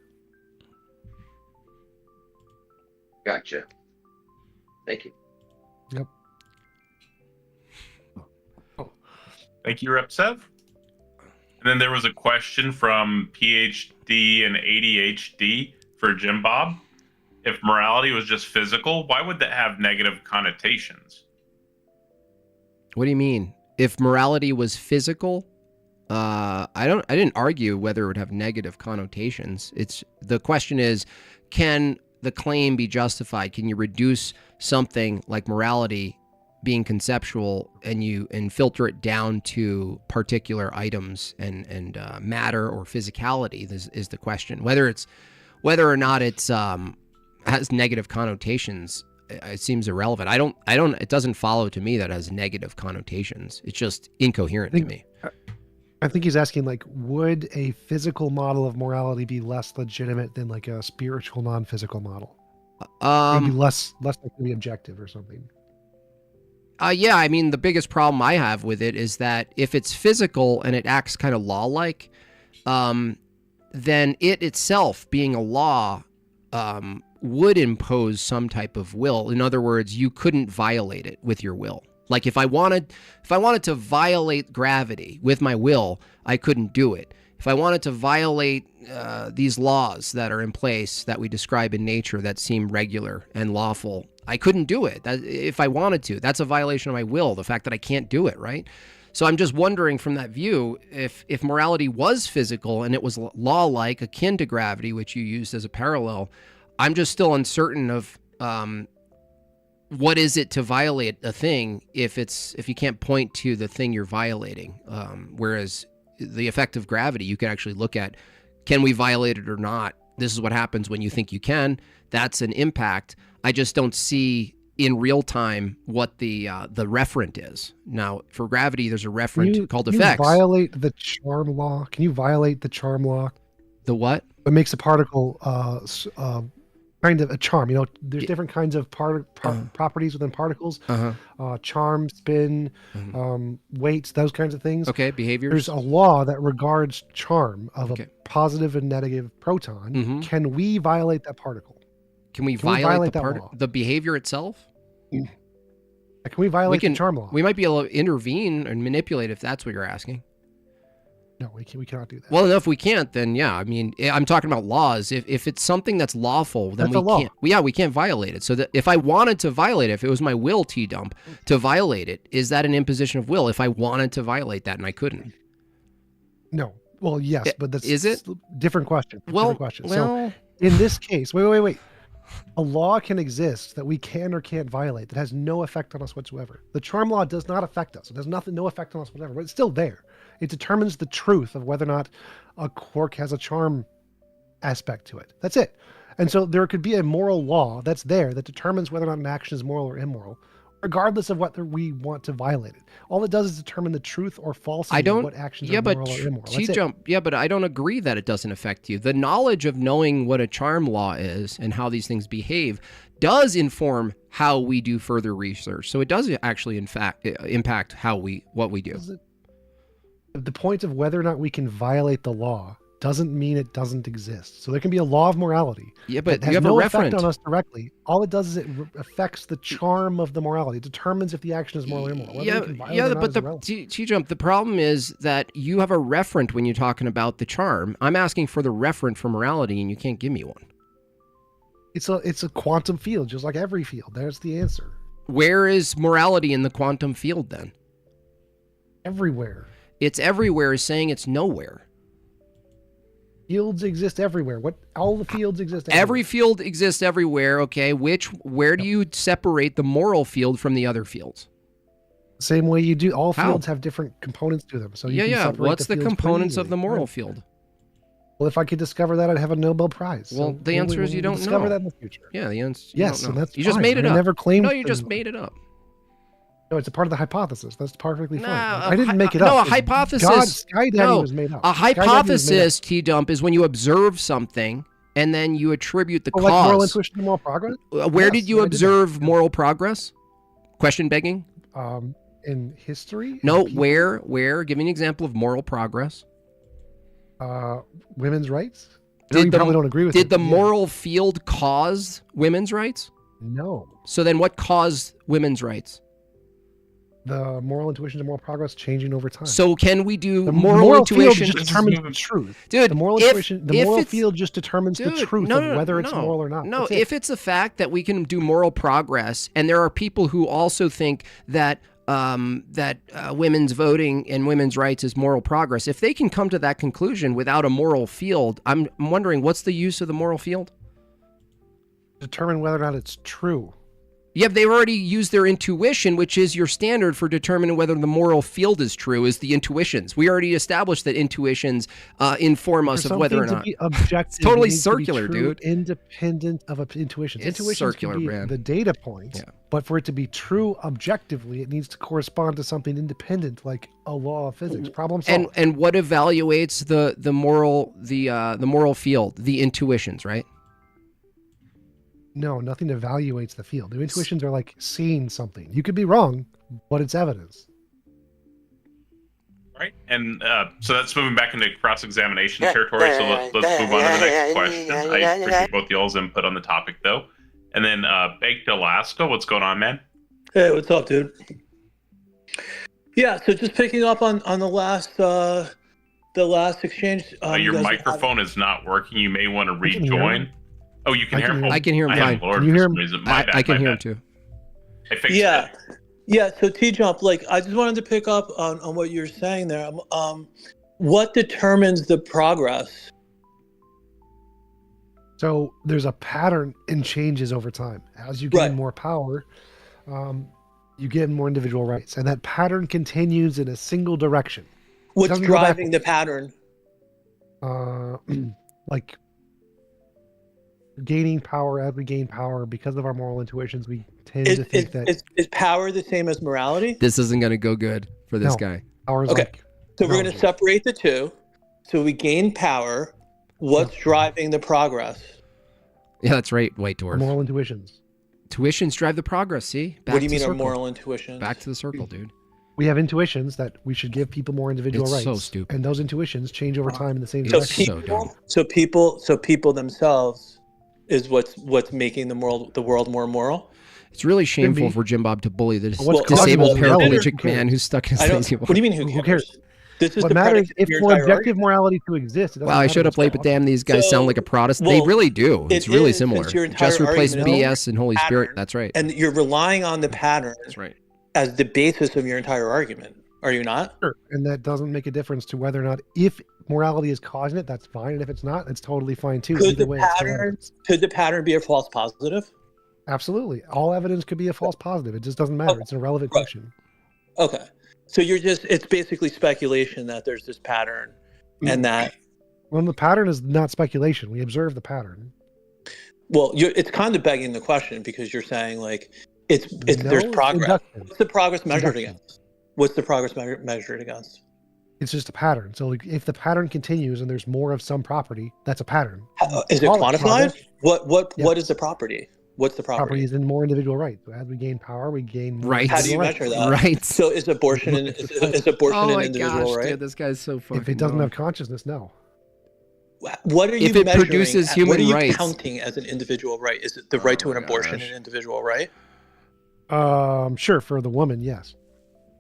Gotcha. Thank you. Yep. Thank you, Rep Sev. And then there was a question from PhD and ADHD for Jim Bob. If morality was just physical, why would that have negative connotations? What do you mean? If morality was physical, I didn't argue whether it would have negative connotations. The question is, can the claim be justified? Can you reduce something like morality being conceptual and filter it down to particular items and matter or physicality? This is the question. Whether or not it's has negative connotations, it seems irrelevant. It doesn't follow to me that it has negative connotations. It's just incoherent to me. I think he's asking, like, would a physical model of morality be less legitimate than like a spiritual non-physical model? Maybe less likely to be objective or something. Yeah, I mean, the biggest problem I have with it is that if it's physical and it acts kind of law-like, then it itself, being a law, would impose some type of will. In other words, you couldn't violate it with your will. Like if I wanted to violate gravity with my will, I couldn't do it. If I wanted to violate these laws that are in place that we describe in nature that seem regular and lawful, I couldn't do it. If I wanted to, that's a violation of my will, the fact that I can't do it, right? So I'm just wondering from that view, if morality was physical and it was law-like, akin to gravity, which you used as a parallel, I'm just still uncertain of what is it to violate a thing if you can't point to the thing you're violating. Whereas the effect of gravity, you can actually look at, can we violate it or not? This is what happens when you think you can. That's an impact. I just don't see in real time what the referent is. Now, for gravity, there's a referent called effects. Can you violate the charm law? Can you violate the charm law? The what? It makes a particle kind of a charm. You know, there's different kinds of properties within particles. Charm, spin, weights, those kinds of things. Okay, behaviors. There's a law that regards charm of a positive and negative proton. Can we violate that particle? Can we violate that law? The behavior itself? Can we violate the charm law? We might be able to intervene and manipulate if that's what you're asking. No, we cannot do that. Well, if we can't, then yeah. I mean, I'm talking about laws. If it's something that's lawful, then That's a law. can't. We can't violate it. So that if I wanted to violate it, if it was my will, TJump, to violate it, is that an imposition of will? If I wanted to violate that and I couldn't. No. Well, yes, but that's is it different question? Well, different question. well- So in this case, wait. A law can exist that we can or can't violate that has no effect on us whatsoever. The charm law does not affect us. It has no effect on us whatever, but it's still there. It determines the truth of whether or not a quirk has a charm aspect to it. That's it. And so there could be a moral law that's there that determines whether or not an action is moral or immoral, regardless of whether we want to violate it. All it does is determine the truth or falsity of what actions are moral or immoral. That's it. TJump, yeah, but I don't agree that it doesn't affect you. The knowledge of knowing what a charm law is and how these things behave does inform how we do further research. So it does actually, in fact, impact what we do. The point of whether or not we can violate the law doesn't mean it doesn't exist. So there can be a law of morality. Yeah, but that has you have no a referent effect on us directly. All it does is it affects the charm of the morality. It determines if the action is moral or immoral. Whether we can violate it or not but is the irrelevant. TJump, the problem is that you have a referent when you're talking about the charm. I'm asking for the referent for morality, and you can't give me one. It's a quantum field, just like every field. There's the answer. Where is morality in the quantum field then? Everywhere. It's everywhere is saying it's nowhere. Fields exist everywhere. All the fields exist everywhere. Every field exists everywhere, okay? Where do you separate the moral field from the other fields? Same way you do. All How? fields have different components to them. So you can yeah. separate What's the fields pretty components of easily. the moral Right. field? Well, if I could discover that, I'd have a Nobel Prize. Well, So the answer is you we'll don't discover know. that in the future. Yeah, the answer. Yes, you don't and know. that's You just fine. made it I up. never claimed No, you to- just made it up. No, it's a part of the hypothesis. That's perfectly fine. Nah, Like, I didn't make it no, up. a hypothesis. God, Sky Daddy no, was made up. A Sky Daddy was made up. hypothesis, T-Dump, is when you observe something and then you attribute the Oh, cause. like moral intuition and moral progress? Where Yes, did you I did that. observe moral progress? Question begging. In history? No, In people? where? Give me an example of moral progress. Women's rights? I know you probably don't agree with Did it, the but yeah. moral field cause women's rights? No. So then what caused women's rights? The moral intuition and moral progress changing over time. So can we do The moral intuition? field just determines the truth. Dude, the moral if intuition, the moral it's- field just determines the Dude, truth of whether it's moral or not. No, That's it. if it's a fact that we can do moral progress, and there are people who also think that women's voting and women's rights is moral progress, if they can come to that conclusion without a moral field, I'm wondering what's the use of the moral field? Determine whether or not it's true. Yeah, they've already used their intuition, which is your standard for determining whether the moral field is true, is the intuitions. We already established that intuitions inform us For of whether or something not. to be objective, It's totally it needs to be circular, true, dude. Independent of intuitions. It's Intuitions circular, can be man. the data points, but for it to be true objectively, it needs to correspond to something independent, like a law of physics. Problem solved. And what evaluates the moral field? The intuitions, right? No, nothing evaluates the field. The intuitions are like seeing something. You could be wrong, but it's evidence. Right, and so that's moving back into cross-examination territory. So let's move on to the next question. I appreciate both y'all's input on the topic, though. And then Baked Alaska, what's going on, man? Hey, what's up, dude? Yeah, so just picking up on the last exchange. Your you guys microphone is not working. You may want to rejoin. Oh, you can hear him. I can hear him I fine. have Lord Can you for hear some him? reason. My bad, I can my hear him bad. too. I fixed Yeah. it. Yeah, so T-Jump, I just wanted to pick up on what you're saying there. What determines the progress? So there's a pattern in changes over time. As you gain more power, you get more individual rights, and that pattern continues in a single direction. What's Doesn't go driving the pattern? Like gaining power as we gain power because of our moral intuitions, we tend to think that Is power the same as morality? This isn't going to go good for this No. guy. power is Okay. like So we're going to separate the two. So we gain power. What's driving the progress? Yeah, that's right, White Dwarf. moral intuitions. Tuitions drive the progress. See? What do you to mean our circle. moral intuitions? Back to the circle, dude. We have intuitions that we should give people more individual It's rights. so stupid. And those intuitions change over time in the same So direction. people themselves is what's making the world more moral. It's really shameful be. for Jim Bob to bully the What's disabled causing it? paraplegic Who cares? man who's stuck in his I don't, lazy what do you mean? Who cares? This is What the matters predicate if of your for entire objective argument. morality to exist. It doesn't Wow, I matter showed up what's late, but damn, these guys sound like a Protestant. They well, really do. It's it really is, similar. since your entire Just replace argument is BS and Holy Spirit. pattern, That's right. And you're relying on the pattern That's right. as the basis of your entire argument. Are you not? Sure. And that doesn't make a difference to whether or not, if morality is causing it, that's fine. And if it's not, it's totally fine too. Could Either the way, it's still pattern evidence. could the pattern be a false positive? Absolutely. All evidence could be a false positive. It just doesn't matter. It's an irrelevant question. Okay. So it's basically speculation that there's this pattern and that Well, the pattern is not speculation. We observe the pattern. it's kind of begging the question because you're saying there's No, progress. induction. What's the progress measured Induction. against? What's the progress measured against? It's just a pattern. So like, if the pattern continues and there's more of some property, that's a pattern. Is it Call quantified? progress. What is the property? What's the Property property? is in more individual rights. So as we gain power, we gain more Rights. How do you individual measure rights. that? Right. So is abortion is abortion Oh an my individual gosh, right? dude, this guy's so fucking If it doesn't dumb. have consciousness, no. What are you If it measuring? produces what human are you rights. counting as an individual right? Is it the right to an abortion gosh. an individual right? Sure, for the woman, yes.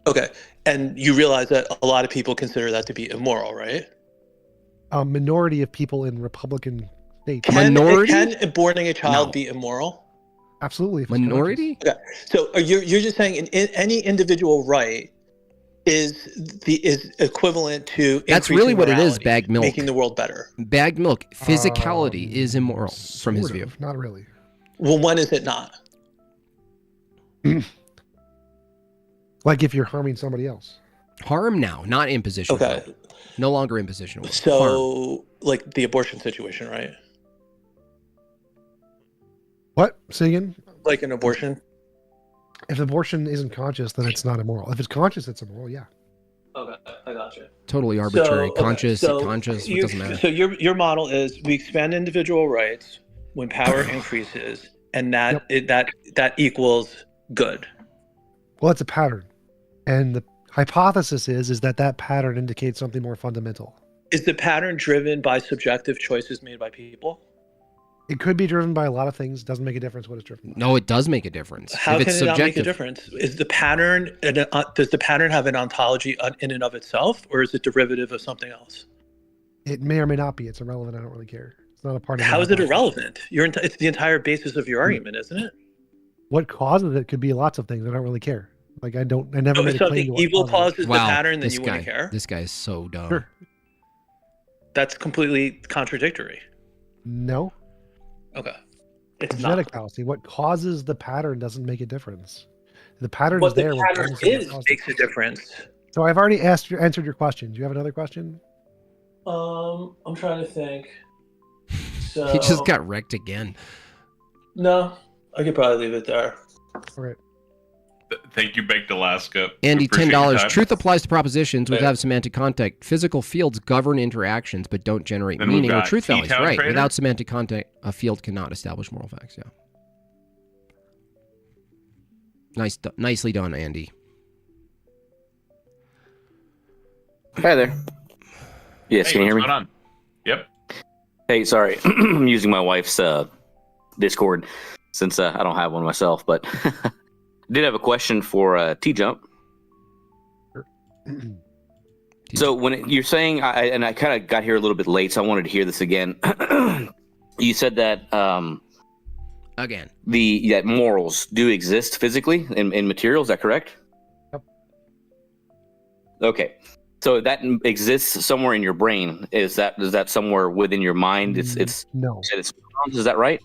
Okay. And you realize that a lot of people consider that to be immoral, right? A minority of people in Republican states. Can aborting a child No. be immoral? Absolutely. if it's Minority? Okay. So you're just saying in any individual right is equivalent to That's really increasing what it is, morality, bagged milk. making the world better. Bagged milk. Physicality is immoral from his sort view. of, Not really. Well, when is it not? Like if you're harming somebody else. Harm now, not imposition. Okay. Will. No longer imposition. Will. Harm. So, like the abortion situation, right? What? Say again? Like an abortion? If abortion isn't conscious, then it's not immoral. If it's conscious, it's immoral, yeah. Okay, I gotcha. Totally arbitrary. So, Conscious, so conscious, it you- doesn't matter. So your model is we expand individual rights when power increases, and that equals good. Well, it's a pattern. And the hypothesis is that pattern indicates something more fundamental. Is the pattern driven by subjective choices made by people? It could be driven by a lot of things. Doesn't make a difference what it's driven by. No, it does make a difference. How if can it's it not make a subjective, difference? Is the pattern does the pattern have an ontology in and of itself, or is it derivative of something else? It may or may not be. It's irrelevant. I don't really care. It's not a part of How is it hypothesis. irrelevant? It's the entire basis of your argument, isn't it? What causes it could be lots of things. I don't really care. Like I never So made if a claim something to what evil causes causes it. the pattern, then this you guy, wouldn't care. This guy is so dumb. Sure. That's completely contradictory. No. Okay. It's It's genetic not. fallacy. What causes the pattern doesn't make a difference. The pattern What is there. the when pattern causes it is causes makes a difference. So I've already answered your question. Do you have another question? I'm trying to think. So He just got wrecked again. No, I could probably leave it there. All right. Thank you, Baked Alaska. Andy, Appreciate your $10. time. Truth applies to propositions which Yeah. have semantic content. Physical fields govern interactions but don't generate Then we've meaning or got truth values. T-Town Right. Trader. Without semantic content, a field cannot establish moral facts. Yeah. Nicely done, Andy. Hi there. Yes, Hey, can you hear what's me? going on? Yep. Hey, sorry. I'm using my wife's Discord since I don't have one myself, but I did have a question for TJump. So when you're saying, and I kind of got here a little bit late, so I wanted to hear this again. You said that again that morals do exist physically in material. Is that correct? Yep. Okay. So that exists somewhere in your brain. Is that somewhere within your mind? It's no. You said it's neurons, is that right?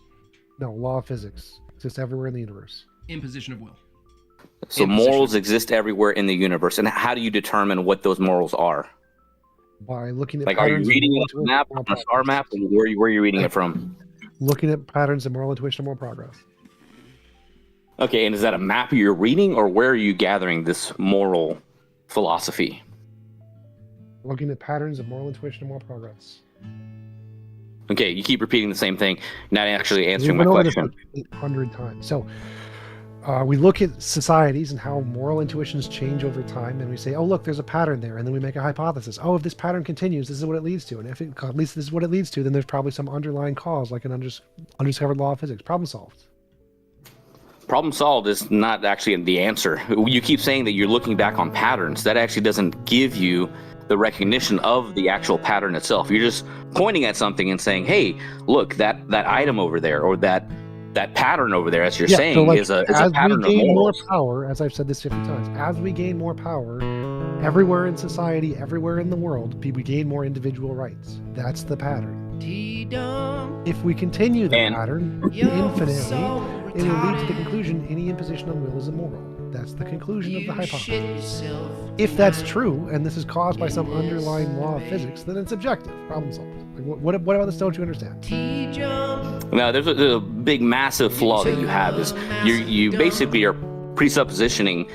No, law of physics exists everywhere in the universe. Imposition of will. So morals exist everywhere in the universe. And how do you determine what those morals are? By looking at Like, are you patterns reading of it on a moral map, intuition on a star map, and where are you reading it from? Looking at patterns of moral intuition and moral progress. Okay, and is that a map you're reading, or where are you gathering this moral philosophy? Looking at patterns of moral intuition and moral progress. Okay, you keep repeating the same thing, not actually answering We my went over this question. like 800 times. So we look at societies and how moral intuitions change over time, and we say, oh, look, there's a pattern there. And then we make a hypothesis. Oh, if this pattern continues, this is what it leads to. And if at least this is what it leads to, then there's probably some underlying cause, like an undiscovered law of physics. Problem solved. Problem solved is not actually the answer. You keep saying that you're looking back on patterns. That actually doesn't give you the recognition of the actual pattern itself. You're just pointing at something and saying, hey, look, that item over there, or that pattern over there, as you're saying, so like, is a as pattern we of gain more morals. power, as I've said this 50 times, as we gain more power, everywhere in society, everywhere in the world, we gain more individual rights. That's the pattern. If we continue the pattern infinitely, it will lead to the conclusion any imposition on will is immoral. That's the conclusion of the hypothesis. If that's true, and this is caused by some underlying law of physics, then it's objective. Problem solved. Like, what about this? Don't you understand? Now, there's a big, massive flaw that you have is you basically are presuppositioning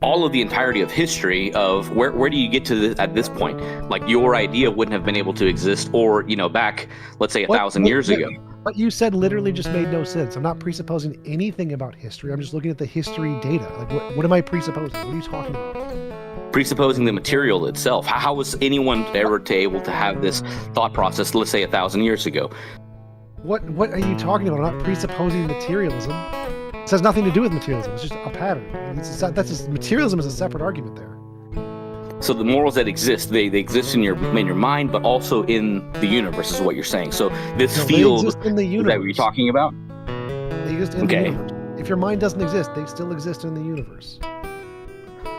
all of the entirety of history of where do you get to this, at this point? Like, your idea wouldn't have been able to exist, or back, let's say, 1,000 years ago. What you said literally just made no sense. I'm not presupposing anything about history. I'm just looking at the history data. Like, what am I presupposing? What are you talking about? Presupposing the material itself. How was anyone ever able to have this thought process, let's say, 1,000 years ago? What are you talking about? I'm not presupposing materialism. It has nothing to do with materialism. It's just a pattern. Materialism is a separate argument there. So the morals that exist, they exist in your mind, but also in the universe, is what you're saying. So this field, they exist in the is universe. that what you're talking about? They exist in the universe. If your mind doesn't exist, they still exist in the universe.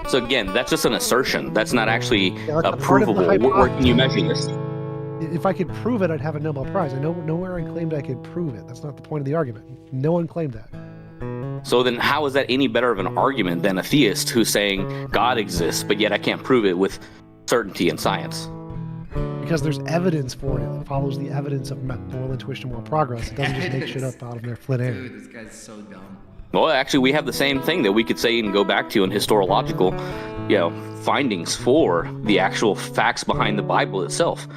So again, that's just an assertion. That's not actually Yeah, that's a part of the provable. Where can you measure hypothesis. this? If I could prove it, I'd have a Nobel Prize. I know nowhere I claimed I could prove it. That's not the point of the argument. No one claimed that. So then how is that any better of an argument than a theist who's saying God exists, but yet I can't prove it with certainty in science? Because there's evidence for it. It follows the evidence of moral intuition, moral progress. It doesn't just make shit up out of their thin air. Dude, this guy's so dumb. Well, actually, we have the same thing that we could say and go back to in historiological, findings for the actual facts behind the Bible itself.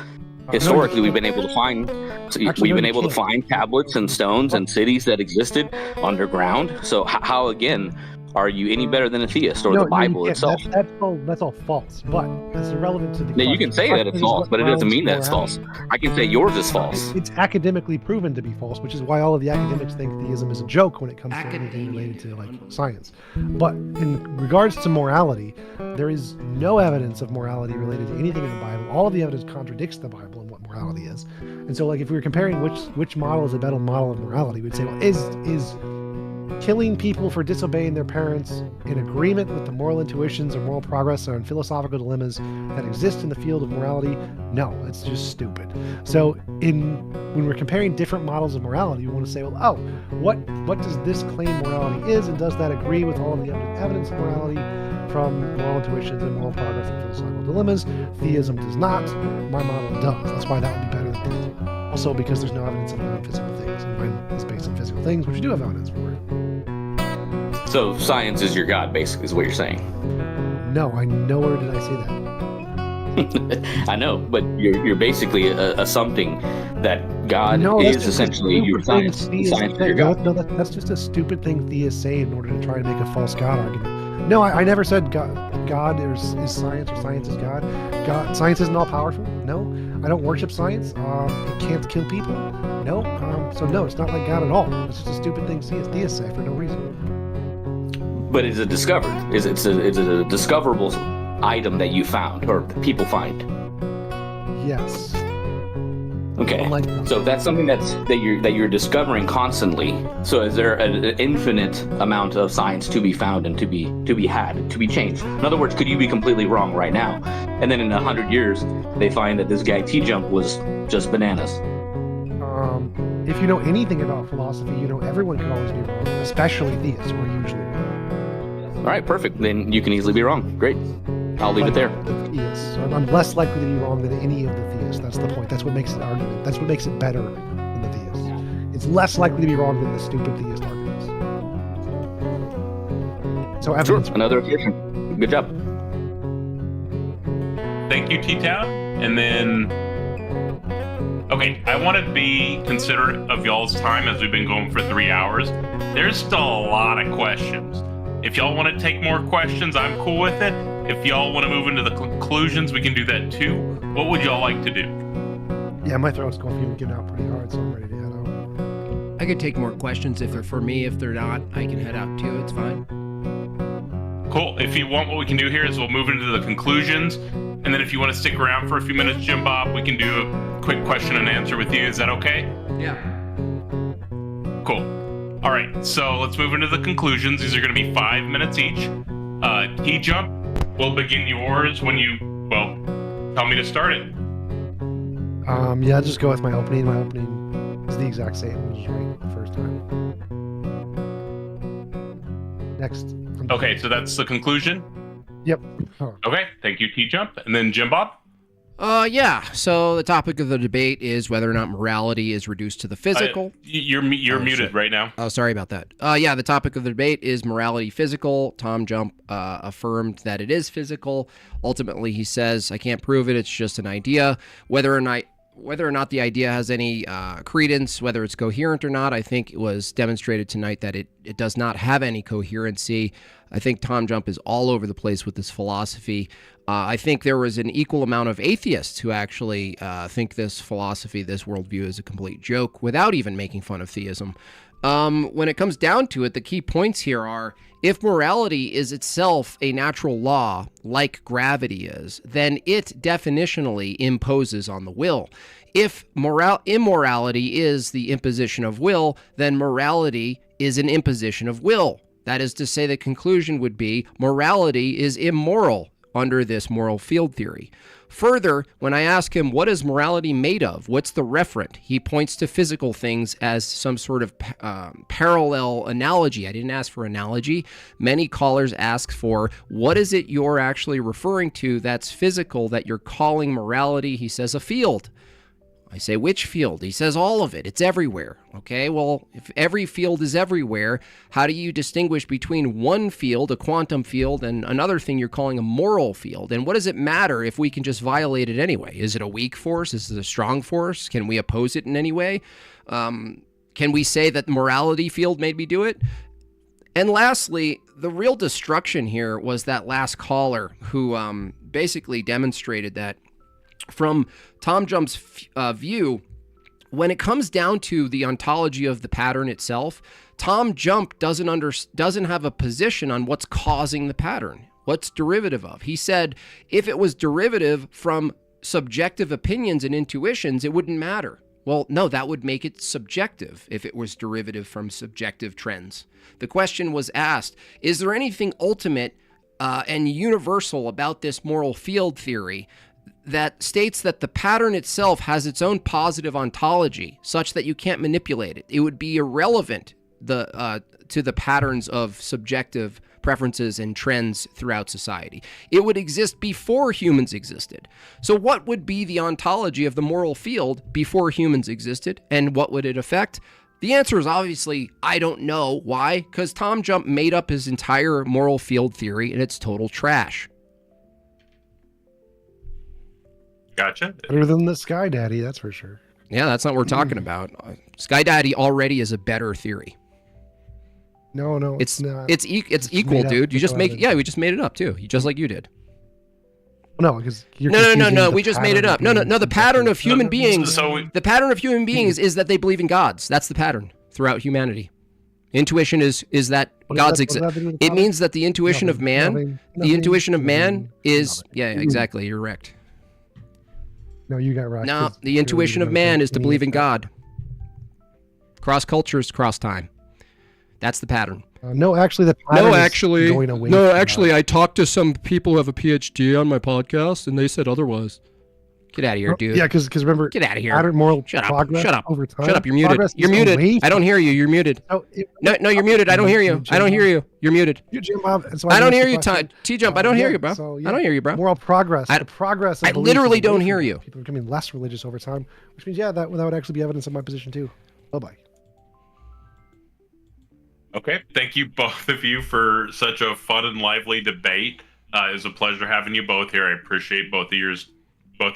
Historically, we've been able to find tablets and stones and cities that existed underground. So how again are you any better than a theist or the Bible itself? That's all false, but it's irrelevant to the Now, you can say that it's false, but it doesn't mean that it's false. I can say yours is false. It's academically proven to be false, which is why all of the academics think theism is a joke when it comes to anything related to like science. But in regards to morality, there is no evidence of morality related to anything in the Bible. All of the evidence contradicts the Bible and what morality is. And so, like, if we were comparing which model is a better model of morality, we'd say, well, is killing people for disobeying their parents in agreement with the moral intuitions or moral progress or philosophical dilemmas that exist in the field of morality? No, it's just stupid. So when we're comparing different models of morality, we want to say, well, what does this claim morality is, and does that agree with all of the evidence of morality from moral intuitions and moral progress and philosophical dilemmas? Theism does not. My model does. That's why that would be better than theism. Also, because there's no evidence of non-physical things, and mine is based on physical things, which you do have evidence for. So science is your God, basically, is what you're saying. No, I nowhere did I say that. I know, but you're basically assuming that God is essentially your science. Science is your God. No, that's just a stupid thing theists say in order to try to make a false God argument. No, I never said God is science or science is God. Science isn't all powerful. No, I don't worship science. It can't kill people. No, so no, it's not like God at all. It's just a stupid thing theists say for no reason. But is it discovered? Is it a discoverable item that you found or people find? Yes. Okay. So that's something that you're discovering constantly. So is there an infinite amount of science to be found and to be had, to be changed? In other words, could you be completely wrong right now, and then in 100 years they find that this guy TJump was just bananas? If you know anything about philosophy, you know everyone can always be wrong, especially theists. We're usually wrong. All right, perfect. Then you can easily be wrong. Great. I'll leave it there. Theists. I'm less likely to be wrong than any of the theists. That's the point. That's what makes it argument. That's what makes it better than the theists. It's less likely to be wrong than the stupid theist arguments. So evidence. Sure. Another objection. Good job. Thank you, T-Town. And then, okay, I want to be considerate of y'all's time as we've been going for 3 hours. There's still a lot of questions. If y'all want to take more questions, I'm cool with it. If y'all want to move into the conclusions, we can do that too. What would y'all like to do? Yeah, my throat's going to get out pretty hard, so I'm ready to head out. I could take more questions if they're for me. If they're not, I can head out too. It's fine. Cool. If you want, what we can do here is we'll move into the conclusions. And then if you want to stick around for a few minutes, Jim Bob, we can do a quick question and answer with you. Is that okay? Yeah. Cool. All right, so let's move into the conclusions. These are going to be 5 minutes each. TJump, we'll begin yours when you, tell me to start it. Yeah, I'll just go with my opening. My opening is the exact same. It was right the first time. Next. Okay, so that's the conclusion? Yep. Okay, thank you, TJump. And then Jim Bob? Yeah. So the topic of the debate is whether or not morality is reduced to the physical. You're muted right now. Oh, sorry about that. Yeah, the topic of the debate is morality physical. TJump affirmed that it is physical. Ultimately, he says, I can't prove it. It's just an idea. Whether or not the idea has any credence, whether it's coherent or not, I think it was demonstrated tonight that it does not have any coherency. I think TJump is all over the place with this philosophy. I think there was an equal amount of atheists who actually think this philosophy, this worldview is a complete joke without even making fun of theism. When it comes down to it, the key points here are, if morality is itself a natural law, like gravity is, then it definitionally imposes on the will. If immorality is the imposition of will, then morality is an imposition of will. That is to say, the conclusion would be morality is immoral under this moral field theory. Further, when I ask him, what is morality made of? What's the referent? He points to physical things as some sort of parallel analogy. I didn't ask for analogy. Many callers ask for, what is it you're actually referring to that's physical that you're calling morality? He says, a field. I say, which field? He says, all of it. It's everywhere. Okay, well, if every field is everywhere, how do you distinguish between one field, a quantum field, and another thing you're calling a moral field? And what does it matter if we can just violate it anyway? Is it a weak force? Is it a strong force? Can we oppose it in any way? Can we say that the morality field made me do it? And lastly, the real destruction here was that last caller who basically demonstrated that from TJump's view, when it comes down to the ontology of the pattern itself, TJump doesn't have a position on what's causing the pattern, what's derivative of. He said if it was derivative from subjective opinions and intuitions, it wouldn't matter. Well, no, that would make it subjective if it was derivative from subjective trends. The question was asked, is there anything ultimate and universal about this moral field theory that states that the pattern itself has its own positive ontology such that you can't manipulate it? It would be irrelevant to the patterns of subjective preferences and trends throughout society. It would exist before humans existed. So what would be the ontology of the moral field before humans existed, and what would it affect? The answer is obviously, I don't know. Why? Because TJump made up his entire moral field theory, and it's total trash. Gotcha. Better than the Sky Daddy, that's for sure. Yeah, that's not what we're talking about. Sky Daddy already is a better theory. No, it's not. It's equal, dude. You just make we just made it up too, just like you did. No, because you're no. We just made it up. No. The pattern of human beings. The pattern of human beings is that they believe in gods. That's the pattern throughout humanity. Intuition is that gods exist. It means that the intuition of man, is exactly. You're correct. No, you got right. No, the intuition of man is to believe in God. Cross cultures, cross time. That's the pattern. No, actually, the pattern is going away. I talked to some people who have a PhD on my podcast, and they said otherwise. Get out of here, dude. Yeah, because remember, get out of here. Pattern moral Shut up. progress Shut up. over time. Shut up. You're muted. You're muted. I don't hear you. You're muted. No, you're muted. I don't hear you. I don't hear you. You're muted. I don't hear you, TJump. I don't hear you, bro. I don't hear you, bro. Moral progress. The progress. I literally don't hear you. People are becoming less religious over time, which means that would actually be evidence of my position too. Bye bye. Okay, thank you both of you for such a fun and lively debate. It was a pleasure having you both here. I appreciate both of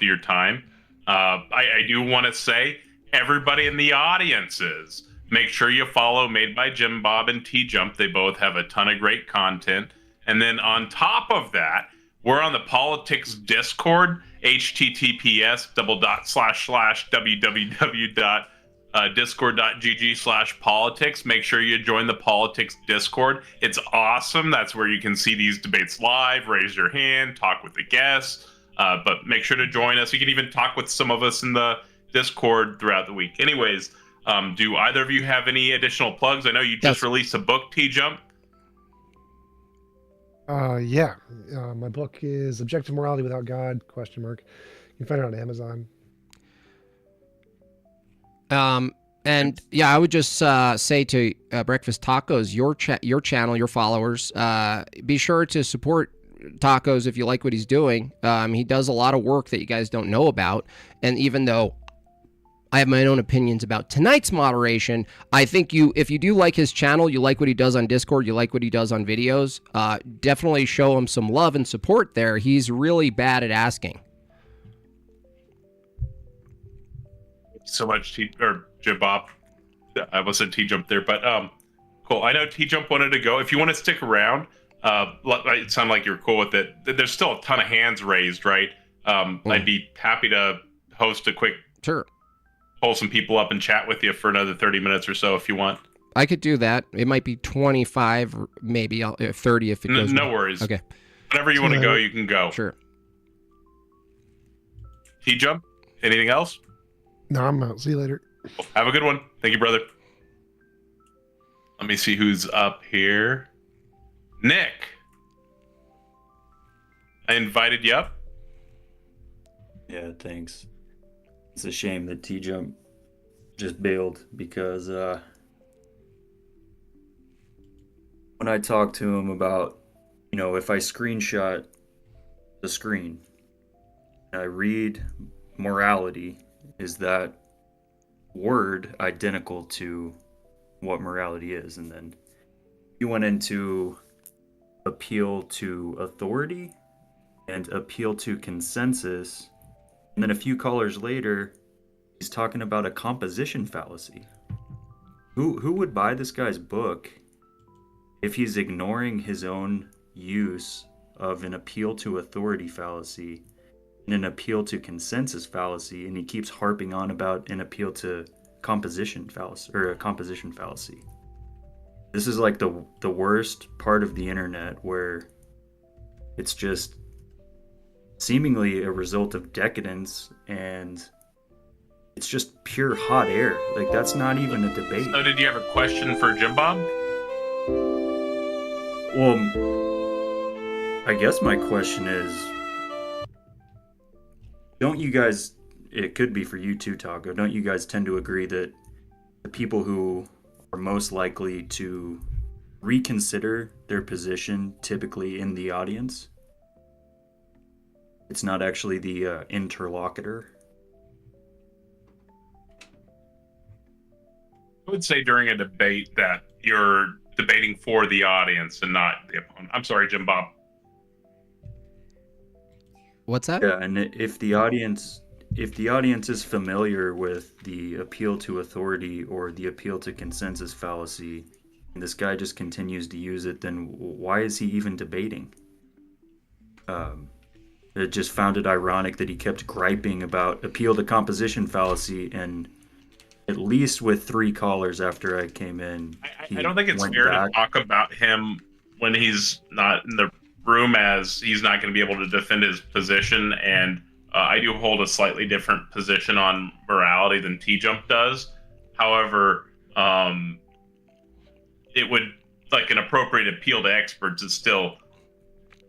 your time. I do want to say, everybody in the audiences, make sure you follow Made by Jim Bob and TJump. They both have a ton of great content. And then on top of that, we're on the Politics Discord, https://www.discord.gg/politics. Make sure you join the Politics Discord. It's awesome. That's where you can see these debates live, raise your hand, talk with the guests. But make sure to join us. You can even talk with some of us in the Discord throughout the week. Anyways, do either of you have any additional plugs? I know you just released a book, TJump. My book is Objective Morality Without God, ? You can find it on Amazon. And yeah, I would just say to Breakfast Tacos, your channel, your followers, be sure to support Tacos if you like what he's doing. He does a lot of work that you guys don't know about, and even though I have my own opinions about tonight's moderation, I think if you do like his channel, you like what he does on Discord, you like what he does on videos, definitely show him some love and support there. He's really bad at asking. So much Jim Bob. I almost said TJump there, but cool. I know TJump wanted to go. If you want to stick around, it sounded like you're cool with it. There's still a ton of hands raised, right? I'd be happy to host a quick pull some people up and chat with you for another 30 minutes or so if you want. I could do that. It might be 25, or maybe 30 if it goes. No worries. Okay. Whenever you want to go, you can go. Sure. TJump, anything else? No, I'm out. See you later. Have a good one. Thank you, brother. Let me see who's up here. Nick. I invited you up. Yeah, thanks. It's a shame that TJump just bailed because when I talked to him about, if I screenshot the screen and I read morality, is that word identical to what morality is? And then he went into appeal to authority and appeal to consensus. And then a few callers later, he's talking about a composition fallacy. Who would buy this guy's book if he's ignoring his own use of an appeal to authority fallacy and an appeal to consensus fallacy, and he keeps harping on about an appeal to composition fallacy or a composition fallacy? This is like the worst part of the internet, where it's just seemingly a result of decadence, and it's just pure hot air. Like, that's not even a debate. So did you have a question for Jim Bob? Well, I guess my question is, don't you guys, it could be for you too, Taco, don't you guys tend to agree that the people who are most likely to reconsider their position, typically in the audience, it's not actually the interlocutor? I would say during a debate that you're debating for the audience and not the opponent. I'm sorry, Jim Bob. What's that? Yeah, and if the audience is familiar with the appeal to authority or the appeal to consensus fallacy, and this guy just continues to use it, then why is he even debating? It just found it ironic that he kept griping about appeal to composition fallacy, and at least with 3 callers after I came in, I don't think it's fair to talk about him when he's not in the room, as he's not going to be able to defend his position. And I do hold a slightly different position on morality than TJump does. However, it would, like, an appropriate appeal to experts is still,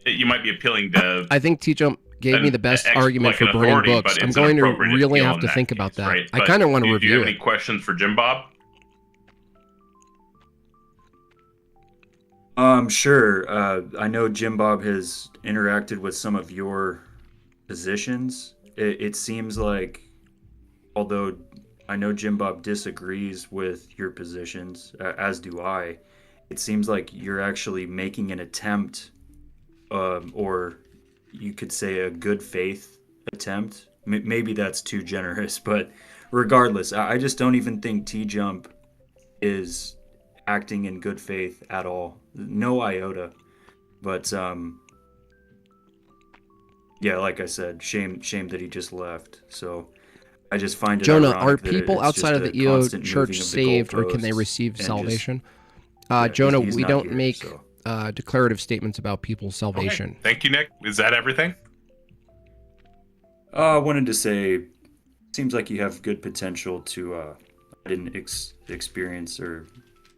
you might be appealing to. I think TJump gave me the best argument for burning books. I'm going to really have to think about that. Right? I kind of want to Do review you have it. any questions for Jim Bob? Sure. I know Jim Bob has interacted with some of your positions. It seems like, although I know Jim Bob disagrees with your positions, as do I, it seems like you're actually making an attempt, or you could say a good faith attempt. Maybe that's too generous, but regardless, I just don't even think TJump is acting in good faith at all. No iota. But yeah, like I said, shame that he just left. So I just find it Jonah, ironic are that people it's outside just of a the EO constant church moving of the saved, or can they goalposts receive and just- salvation? yeah, Jonah, he's we not don't here, make so. declarative statements about people's salvation. Okay. Thank you, Nick. Is that everything? I wanted to say, seems like you have good potential to. I didn't experience or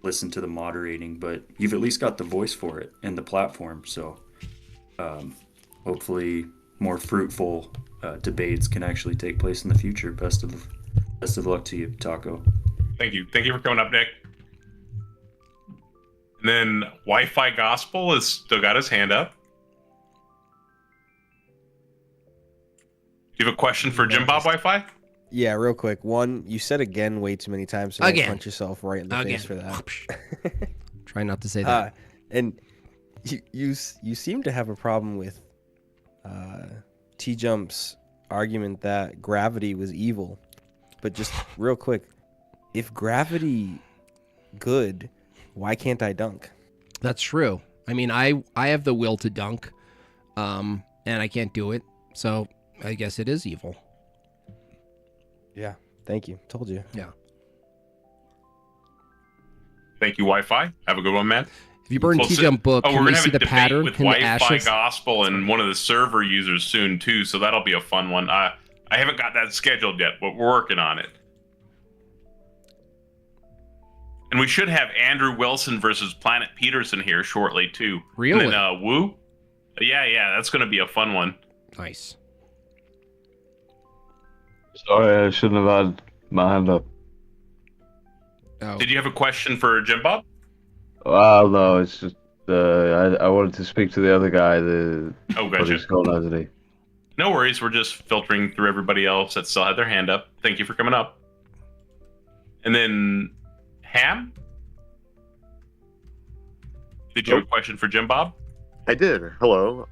listen to the moderating, but you've at least got the voice for it and the platform. So, hopefully, more fruitful debates can actually take place in the future. Best of luck to you, Taco. Thank you. Thank you for coming up, Nick. And then Wi-Fi Gospel has still got his hand up. Do you have a question for Jim Bob Wi-Fi? Yeah, real quick. One, you said again way too many times, so Again. don't punch yourself right in the face for that. Try not to say that. And you seem to have a problem with TJump's argument that gravity was evil. But just real quick, if gravity good, why can't I dunk? That's true. I mean, I have the will to dunk, and I can't do it. So I guess it is evil. Yeah. Thank you. Told you. Yeah. Thank you, Wi-Fi. Have a good one, man. If you burn TJump book, we're can we gonna see have a the debate pattern with in the Wi-Fi ashes? Gospel and one of the server users soon too, so that'll be a fun one. I haven't got that scheduled yet, but we're working on it. And we should have Andrew Wilson versus Planet Peterson here shortly too. Really? And then Woo? Yeah, that's going to be a fun one. Nice. Sorry, I shouldn't have had my hand up. Oh. Did you have a question for Jim Bob? Well, no, it's just I wanted to speak to the other guy. Oh, What gotcha. he's called, hasn't he? No worries. We're just filtering through everybody else that still had their hand up. Thank you for coming up. And then Ham? Did you have a question for Jim Bob? I did. Hello.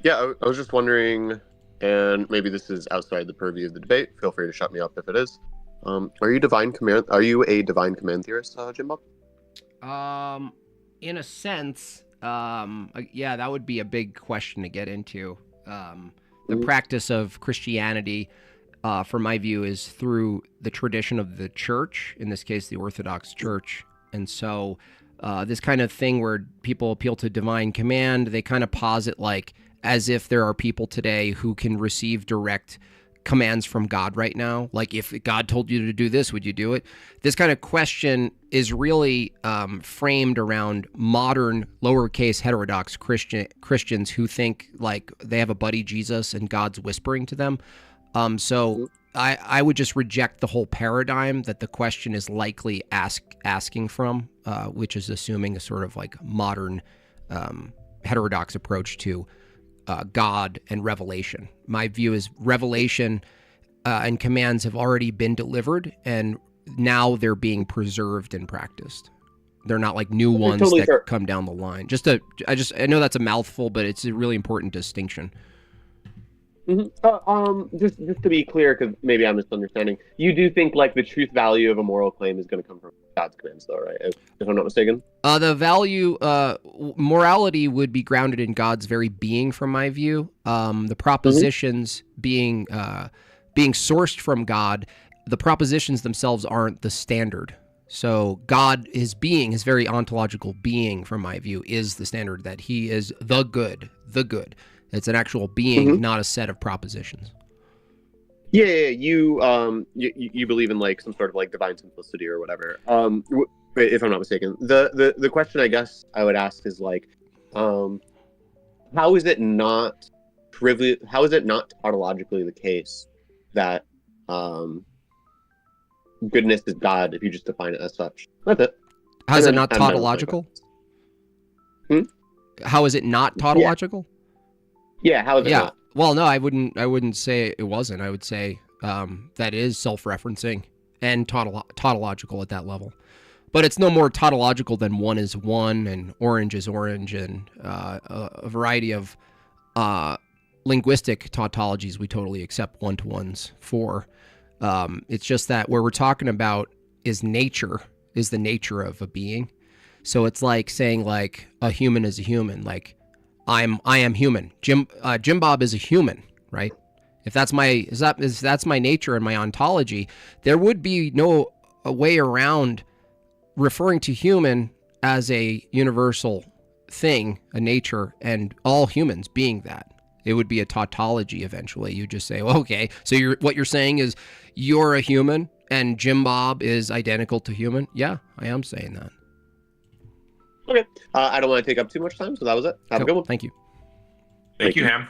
Yeah, I was just wondering, and maybe this is outside the purview of the debate. Feel free to shut me up if it is. Are you Are you a divine command theorist, Jim Bob? In a sense, yeah, that would be a big question to get into. The practice of Christianity, from my view, is through the tradition of the church, in this case, the Orthodox Church. And so this kind of thing where people appeal to divine command, they kind of posit like as if there are people today who can receive direct commands from God right now. Like, if God told you to do this, would you do it? This kind of question is really framed around modern lowercase heterodox Christians who think like they have a buddy Jesus and God's whispering to them. So I would just reject the whole paradigm that the question is likely asking from, which is assuming a sort of like modern heterodox approach to God and revelation. My view is revelation and commands have already been delivered, and now they're being preserved and practiced. They're not like new ones totally that fair. come down the line. I know that's a mouthful, but it's a really important distinction. Just to be clear, because maybe I'm misunderstanding, you do think like the truth value of a moral claim is going to come from God's commands, though, right? If I'm not mistaken. The value, morality would be grounded in God's very being, from my view. The propositions being sourced from God, the propositions themselves aren't the standard. So God, his being, his very ontological being, from my view, is the standard, that he is the good. It's an actual being, not a set of propositions. Yeah, you believe in like some sort of like divine simplicity or whatever. If I'm not mistaken, the question I guess I would ask is like, how is it not tautologically the case that goodness is God if you just define it as such? That's it. How is it not tautological? How is it not tautological? Yeah, how is it not? Well, no, I wouldn't say it wasn't. I would say that is self-referencing and tautological at that level. But it's no more tautological than one is one and orange is orange, and a variety of linguistic tautologies we totally accept one-to-ones for. It's just that where we're talking about is the nature of a being. So it's like saying like a human is a human, like I am human. Jim Bob is a human, right? If that's my nature and my ontology, there would be no way around referring to human as a universal thing, a nature, and all humans being that. It would be a tautology eventually. You just say, well, okay, so what you're saying is you're a human and Jim Bob is identical to human? Yeah, I am saying that. Okay. I don't want to take up too much time, so that was it. Have a good one. Thank you. Thank you, Ham.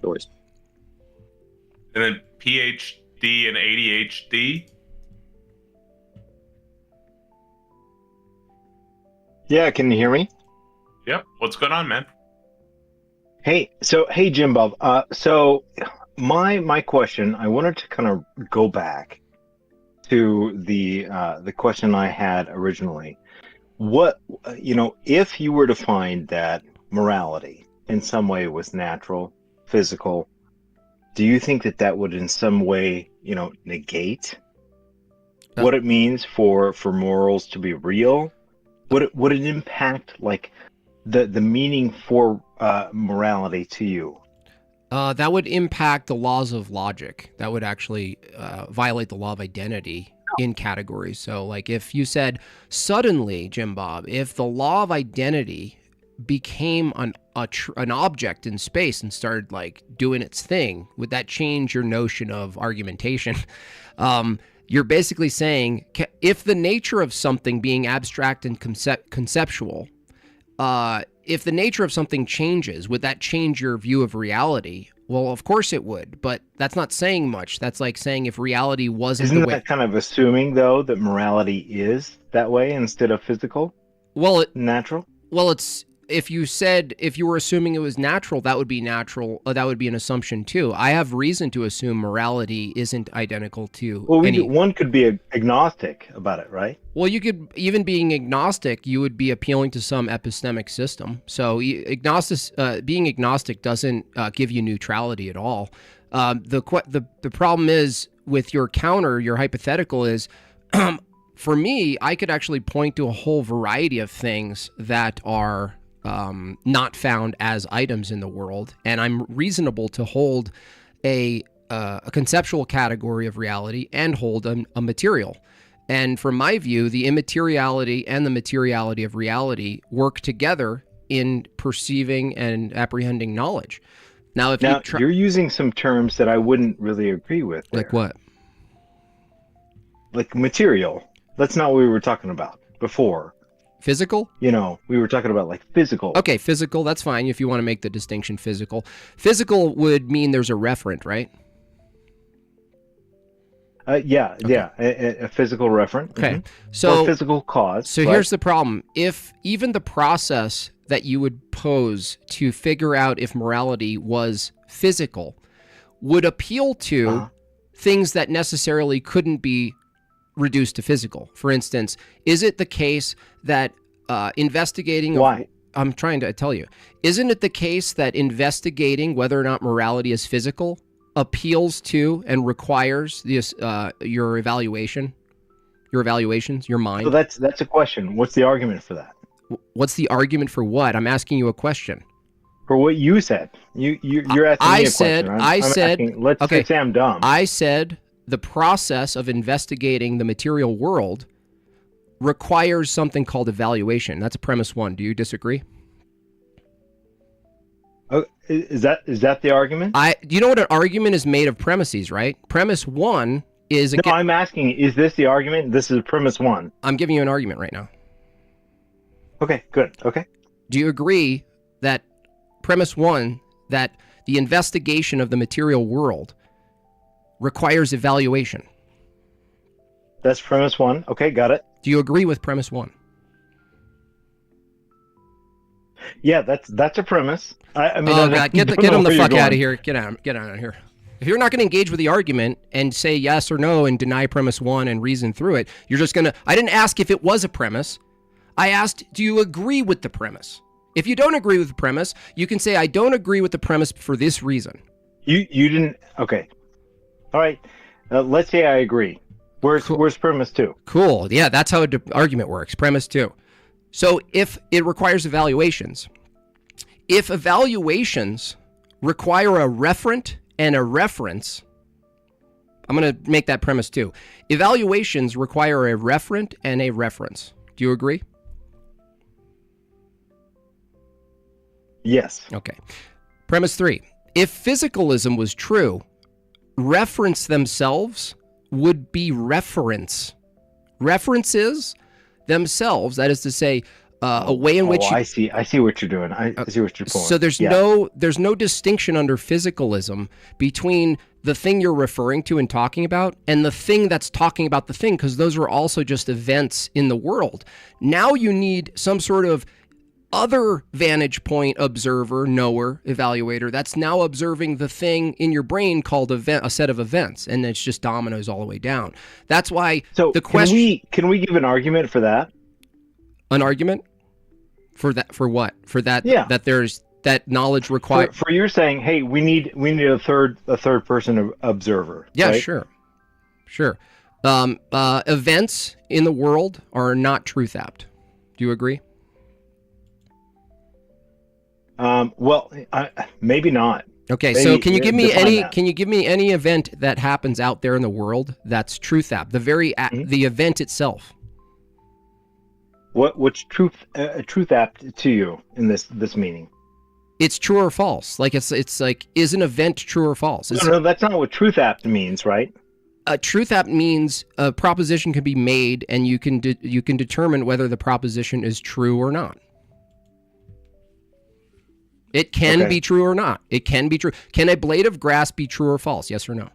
No worries. And then PhD and ADHD. Yeah, can you hear me? Yep. What's going on, man? Hey, Jim Bob. So my question, I wanted to kind of go back to the question I had originally. What, if you were to find that morality in some way was natural, physical, do you think that would in some way, negate what it means for morals to be real? Would it impact like the meaning for morality to you? That would impact the laws of logic. That would actually violate the law of identity in categories. So like if you said suddenly, Jim Bob, if the law of identity became an object in space and started like doing its thing, would that change your notion of argumentation? You're basically saying if the nature of something being abstract and conceptual, if the nature of something changes, would that change your view of reality? Well, of course it would, but that's not saying much. That's like saying if reality wasn't Isn't the way. that kind of assuming though that morality is that way instead of physical? Well, natural. Well, it's if you were assuming it was natural, that would be natural. That would be an assumption too. I have reason to assume morality isn't identical to Well, any. one could be agnostic about it, right? Well, you could even being agnostic, you would be appealing to some epistemic system. So being agnostic doesn't give you neutrality at all. The problem is with your counter, your hypothetical is, for me, I could actually point to a whole variety of things that are not found as items in the world, and I'm reasonable to hold a conceptual category of reality and hold a material. And from my view, the immateriality and the materiality of reality work together in perceiving and apprehending knowledge. Now, if you're using some terms that I wouldn't really agree with. Like what? Like material. That's not what we were talking about before. Physical? We were talking about like physical. Okay, physical, that's fine if you want to make the distinction physical. Physical would mean there's a referent, right? Yeah, a physical referent. Okay, or so physical cause. So right? here's the problem. If even the process that you would pose to figure out if morality was physical would appeal to things that necessarily couldn't be reduced to physical. For instance, is it the case that investigating... Why? I'm trying to tell you. Isn't it the case that investigating whether or not morality is physical appeals to and requires this your evaluations, your mind? So that's a question. What's the argument for that? What's the argument for what? I'm asking you a question. For what you said. You're asking me a question. I'm asking, let's say I'm dumb. I said the process of investigating the material world requires something called evaluation. That's premise one. Do you disagree? Oh, is that the argument? You know what an argument is made of premises, right? Premise one is... No, I'm asking, is this the argument? This is premise one. I'm giving you an argument right now. Okay, good. Okay. Do you agree that premise one, that the investigation of the material world requires evaluation? That's premise one. Okay, got it. Do you agree with premise one? Yeah, that's a premise. I mean, God, get them the fuck out of here. Get out of here. If you're not going to engage with the argument and say yes or no and deny premise one and reason through it, you're just going to... I didn't ask if it was a premise. I asked, do you agree with the premise? If you don't agree with the premise, you can say, I don't agree with the premise for this reason. You didn't... Okay. All right. Let's say I agree. Where's premise two? Cool. Yeah, that's how an argument works. Premise two. So if it requires evaluations, if evaluations require a referent and a reference, I'm going to make that premise two. Evaluations require a referent and a reference. Do you agree? Yes. Okay. Premise three. If physicalism was true, reference themselves would be reference. References themselves, that is to say, a way in which... I see what you're doing. I see what you're pulling. So there's no distinction under physicalism between the thing you're referring to and talking about and the thing that's talking about the thing, because those are also just events in the world. Now you need some sort of other vantage point observer, knower, evaluator that's now observing the thing in your brain called a set of events, and it's just dominoes all the way down. That's why the question... Can we give an argument for that? An argument? For that? For what? For that? Yeah. That there's that knowledge required. For you're saying, hey, we need a third person observer. Yeah, right? sure. Events in the world are not truth apt. Do you agree? Well, maybe not. Okay, so can you give me any event that happens out there in the world that's truth apt? The event itself. What's truth apt to you in this meaning? It's true or false. Like it's like, is an event true or false? No, that's not what truth apt means, right? Truth apt means a proposition can be made, and you can determine whether the proposition is true or not. It can Okay. be true or not. It can be true. Can a blade of grass be true or false? Yes or no?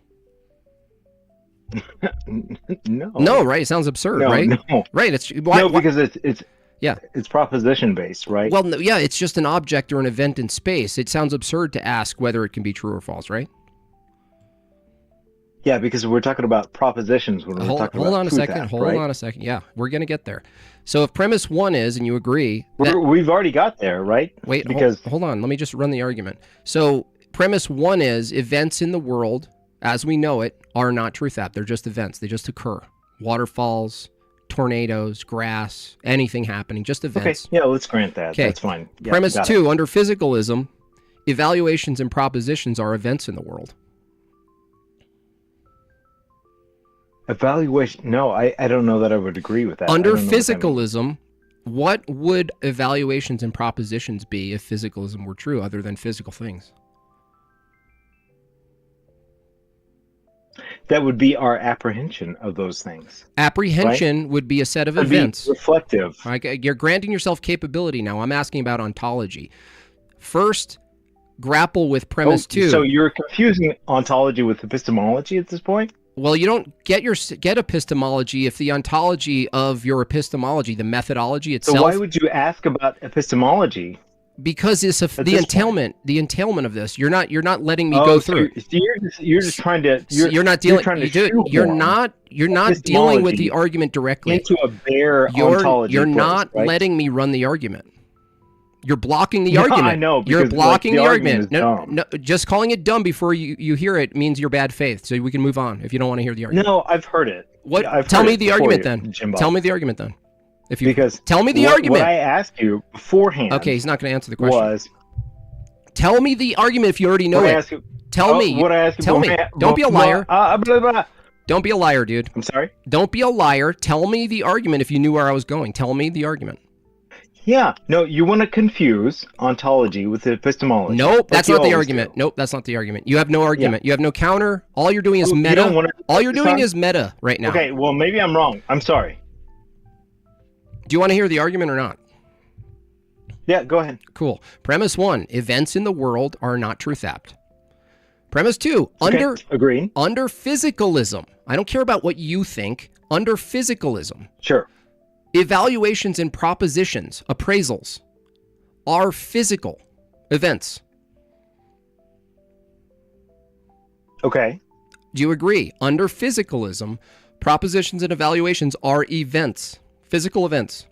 No. No, right? It sounds absurd, No, right? no. Right. It's No, because it's yeah. It's proposition based, right? Well, no, yeah, it's just an object or an event in space. It sounds absurd to ask whether it can be true or false, right? Yeah, because we're talking about propositions when we're talking Hold about on a truth second. act, Hold right? on a second. Yeah, we're gonna get there. So if premise 1 is, and you agree, We've already got there, right? wait, because hold on. Let me just run the argument. So premise 1 is events in the world, as we know it, are not truth apt. They're just events. They just occur. Waterfalls, tornadoes, grass, anything happening, just events. Okay, yeah, let's grant that. Okay. That's fine. Yeah, Premise got 2, under physicalism, evaluations and propositions are events in the world. Evaluation. No, I don't know that I would agree with that. Under I don't know what that means. physicalism, what would evaluations and propositions be if physicalism were true other than physical things? That would be our apprehension of those things. Apprehension would be a set of It'd be events. reflective. You're granting yourself capability now. I'm asking about ontology. First, grapple with premise 2. So you're confusing ontology with epistemology at this point? Well, you don't get epistemology if the ontology of your epistemology, the methodology itself. So why would you ask about epistemology? Because it's the this entailment of this. You're not letting me go through. So you're just trying to. You're not dealing. trying to You're not dealing with the epistemology argument directly. into a bare You're ontology. place, not right? letting me run the argument. You're blocking the No, argument. I know, You're because, blocking like, the the argument. argument is dumb. No, just calling it dumb before you hear it means you're bad faith. So we can move on if you don't want to hear the argument. No, I've heard it. What? Yeah, I've Tell heard me it the before argument you, then. Jimbo. Tell me the argument then. If you Because tell me the what argument. I asked you beforehand. Okay, he's not going to answer the question. Was tell me the argument if you already know what I it. asked you- Tell oh, me. what I asked you Tell me. beforehand- Don't be a liar. blah, blah. Don't be a liar, dude. I'm sorry? Don't be a liar. Tell me the argument if you knew where I was going. Tell me the argument. Yeah, no, you want to confuse ontology with epistemology. Nope, like that's you not the always argument. do. Nope, that's not the argument. You have no argument. You have no counter. All you're doing is Oh, you meta. don't wanna- All you're doing Son? is meta right now. Okay, well, maybe I'm wrong. I'm sorry. Do you want to hear the argument or not? Yeah, go ahead. Cool. Premise 1, events in the world are not truth apt. Premise 2, under physicalism. I don't care about what you think. Under physicalism. Sure. Evaluations and propositions, appraisals, are physical events. Okay. Do you agree? Under physicalism, propositions and evaluations are events, physical events.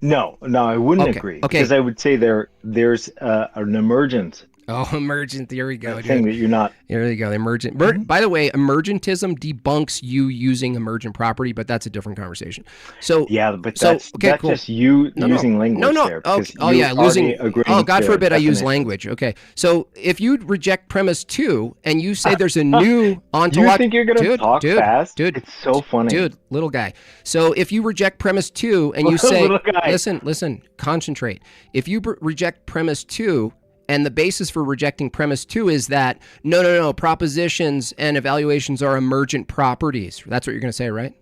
No, I wouldn't Okay, agree. okay. Because I would say there's an emergent Oh, emergent. Here we go. thing dude. that you're not. Here you go. Emergent. By the way, emergentism debunks you using emergent property, but that's a different conversation. So Yeah, but so, that's okay, cool. just you No, using no. language No. there. Oh, because oh you yeah, already losing. agreed Oh, God to forbid I use definition. language. Okay, so if you reject premise 2 and you say there's a new You ontological, think you're gonna talk fast? dude, It's so funny. dude, little guy. So if you reject premise 2 and you say, Little guy. listen, concentrate. If you reject premise 2. And the basis for rejecting premise 2 is that, no, propositions and evaluations are emergent properties. That's what you're going to say, right?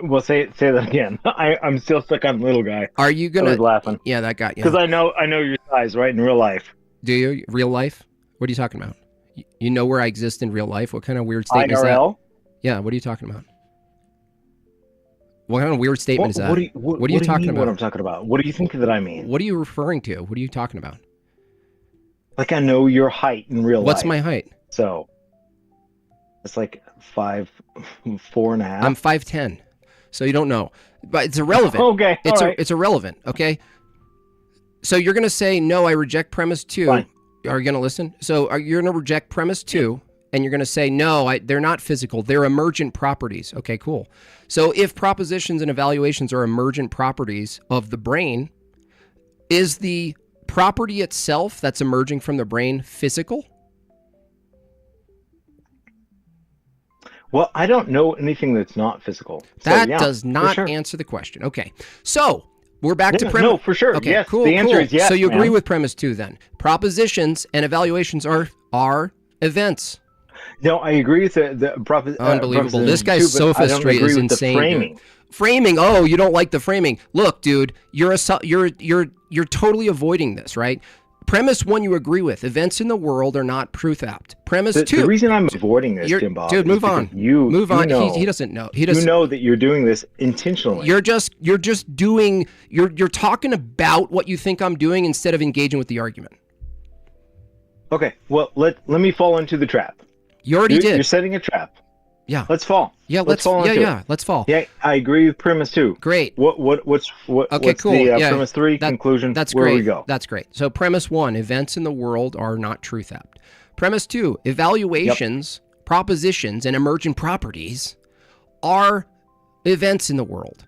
Well, say that again. I'm still stuck on little guy. Are you going I was to... laughing. Yeah, that got you. Because I know your size, right, in real life. Do you? Real life? What are you talking about? You know where I exist in real life? What kind of weird statement is that? IRL? Yeah, what are you talking about? What kind of weird statement is that? What are you talking mean about? What I'm talking about? What do you think that I mean? What are you referring to? What are you talking about? Like I know your height in real life. What's my height? So it's like 4.5. I'm 5'10", so you don't know, but it's irrelevant. Okay, all right. It's irrelevant. Okay. So you're gonna say no. I reject premise 2. Fine. Are you gonna listen? So you're gonna reject premise 2, and you're gonna say no. They're not physical. They're emergent properties. Okay, cool. So if propositions and evaluations are emergent properties of the brain, is the property itself that's emerging from the brain physical? Well, I don't know anything that's not physical. So, That yeah, does for not sure. answer the question. Okay. So we're back to Yeah, premise. no, for sure. Okay, Yes, cool. the answer cool. is yes, So you agree man. with premise 2 then? Propositions and evaluations are events. No, I agree with the Unbelievable. This proposition guy's too, so but I don't frustrated. agree It's with the insane, framing. dude. Framing. Oh, you don't like the framing. Look, dude, you're totally avoiding this, right? Premise 1 you agree with. Events in the world are not truth apt. Premise 2. The reason I'm avoiding this, Jim Bob, dude, is move because on. You know, He doesn't know. He You doesn't. know that you're doing this intentionally. You're just doing. You're talking about what you think I'm doing instead of engaging with the argument. Okay, well let me fall into the trap. You already did. You're setting a trap. Yeah. Let's fall. Yeah, let's fall into it. Let's fall. Yeah, I agree with premise 2. Great. What's Okay, cool. the Yeah, premise 3 conclusion? That's Where great. we go? That's great. So premise 1, events in the world are not truth apt. Premise 2, evaluations, propositions, and emergent properties are events in the world.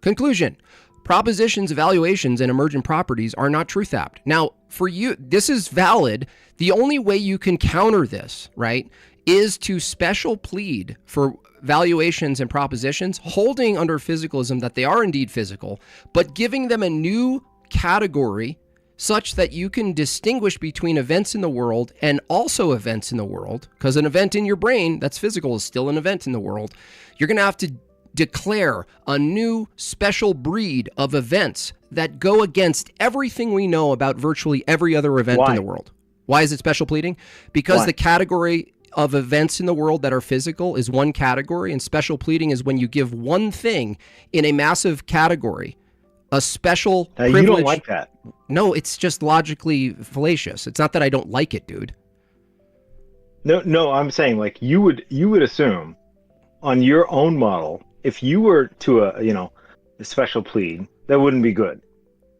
Conclusion, propositions, evaluations, and emergent properties are not truth apt. Now, for you, this is valid. The only way you can counter this, right, is to special plead for valuations and propositions, holding under physicalism that they are indeed physical, but giving them a new category such that you can distinguish between events in the world and also events in the world, because an event in your brain that's physical is still an event in the world. You're going to have to declare a new special breed of events that go against everything we know about virtually every other event in the world. Why is it special pleading? Because the category of events in the world that are physical is one category, and special pleading is when you give one thing in a massive category a special privilege. You don't like that. No, it's just logically fallacious. It's not that I don't like it, dude. No, I'm saying like you would assume on your own model, if you were to a special plead, that wouldn't be good.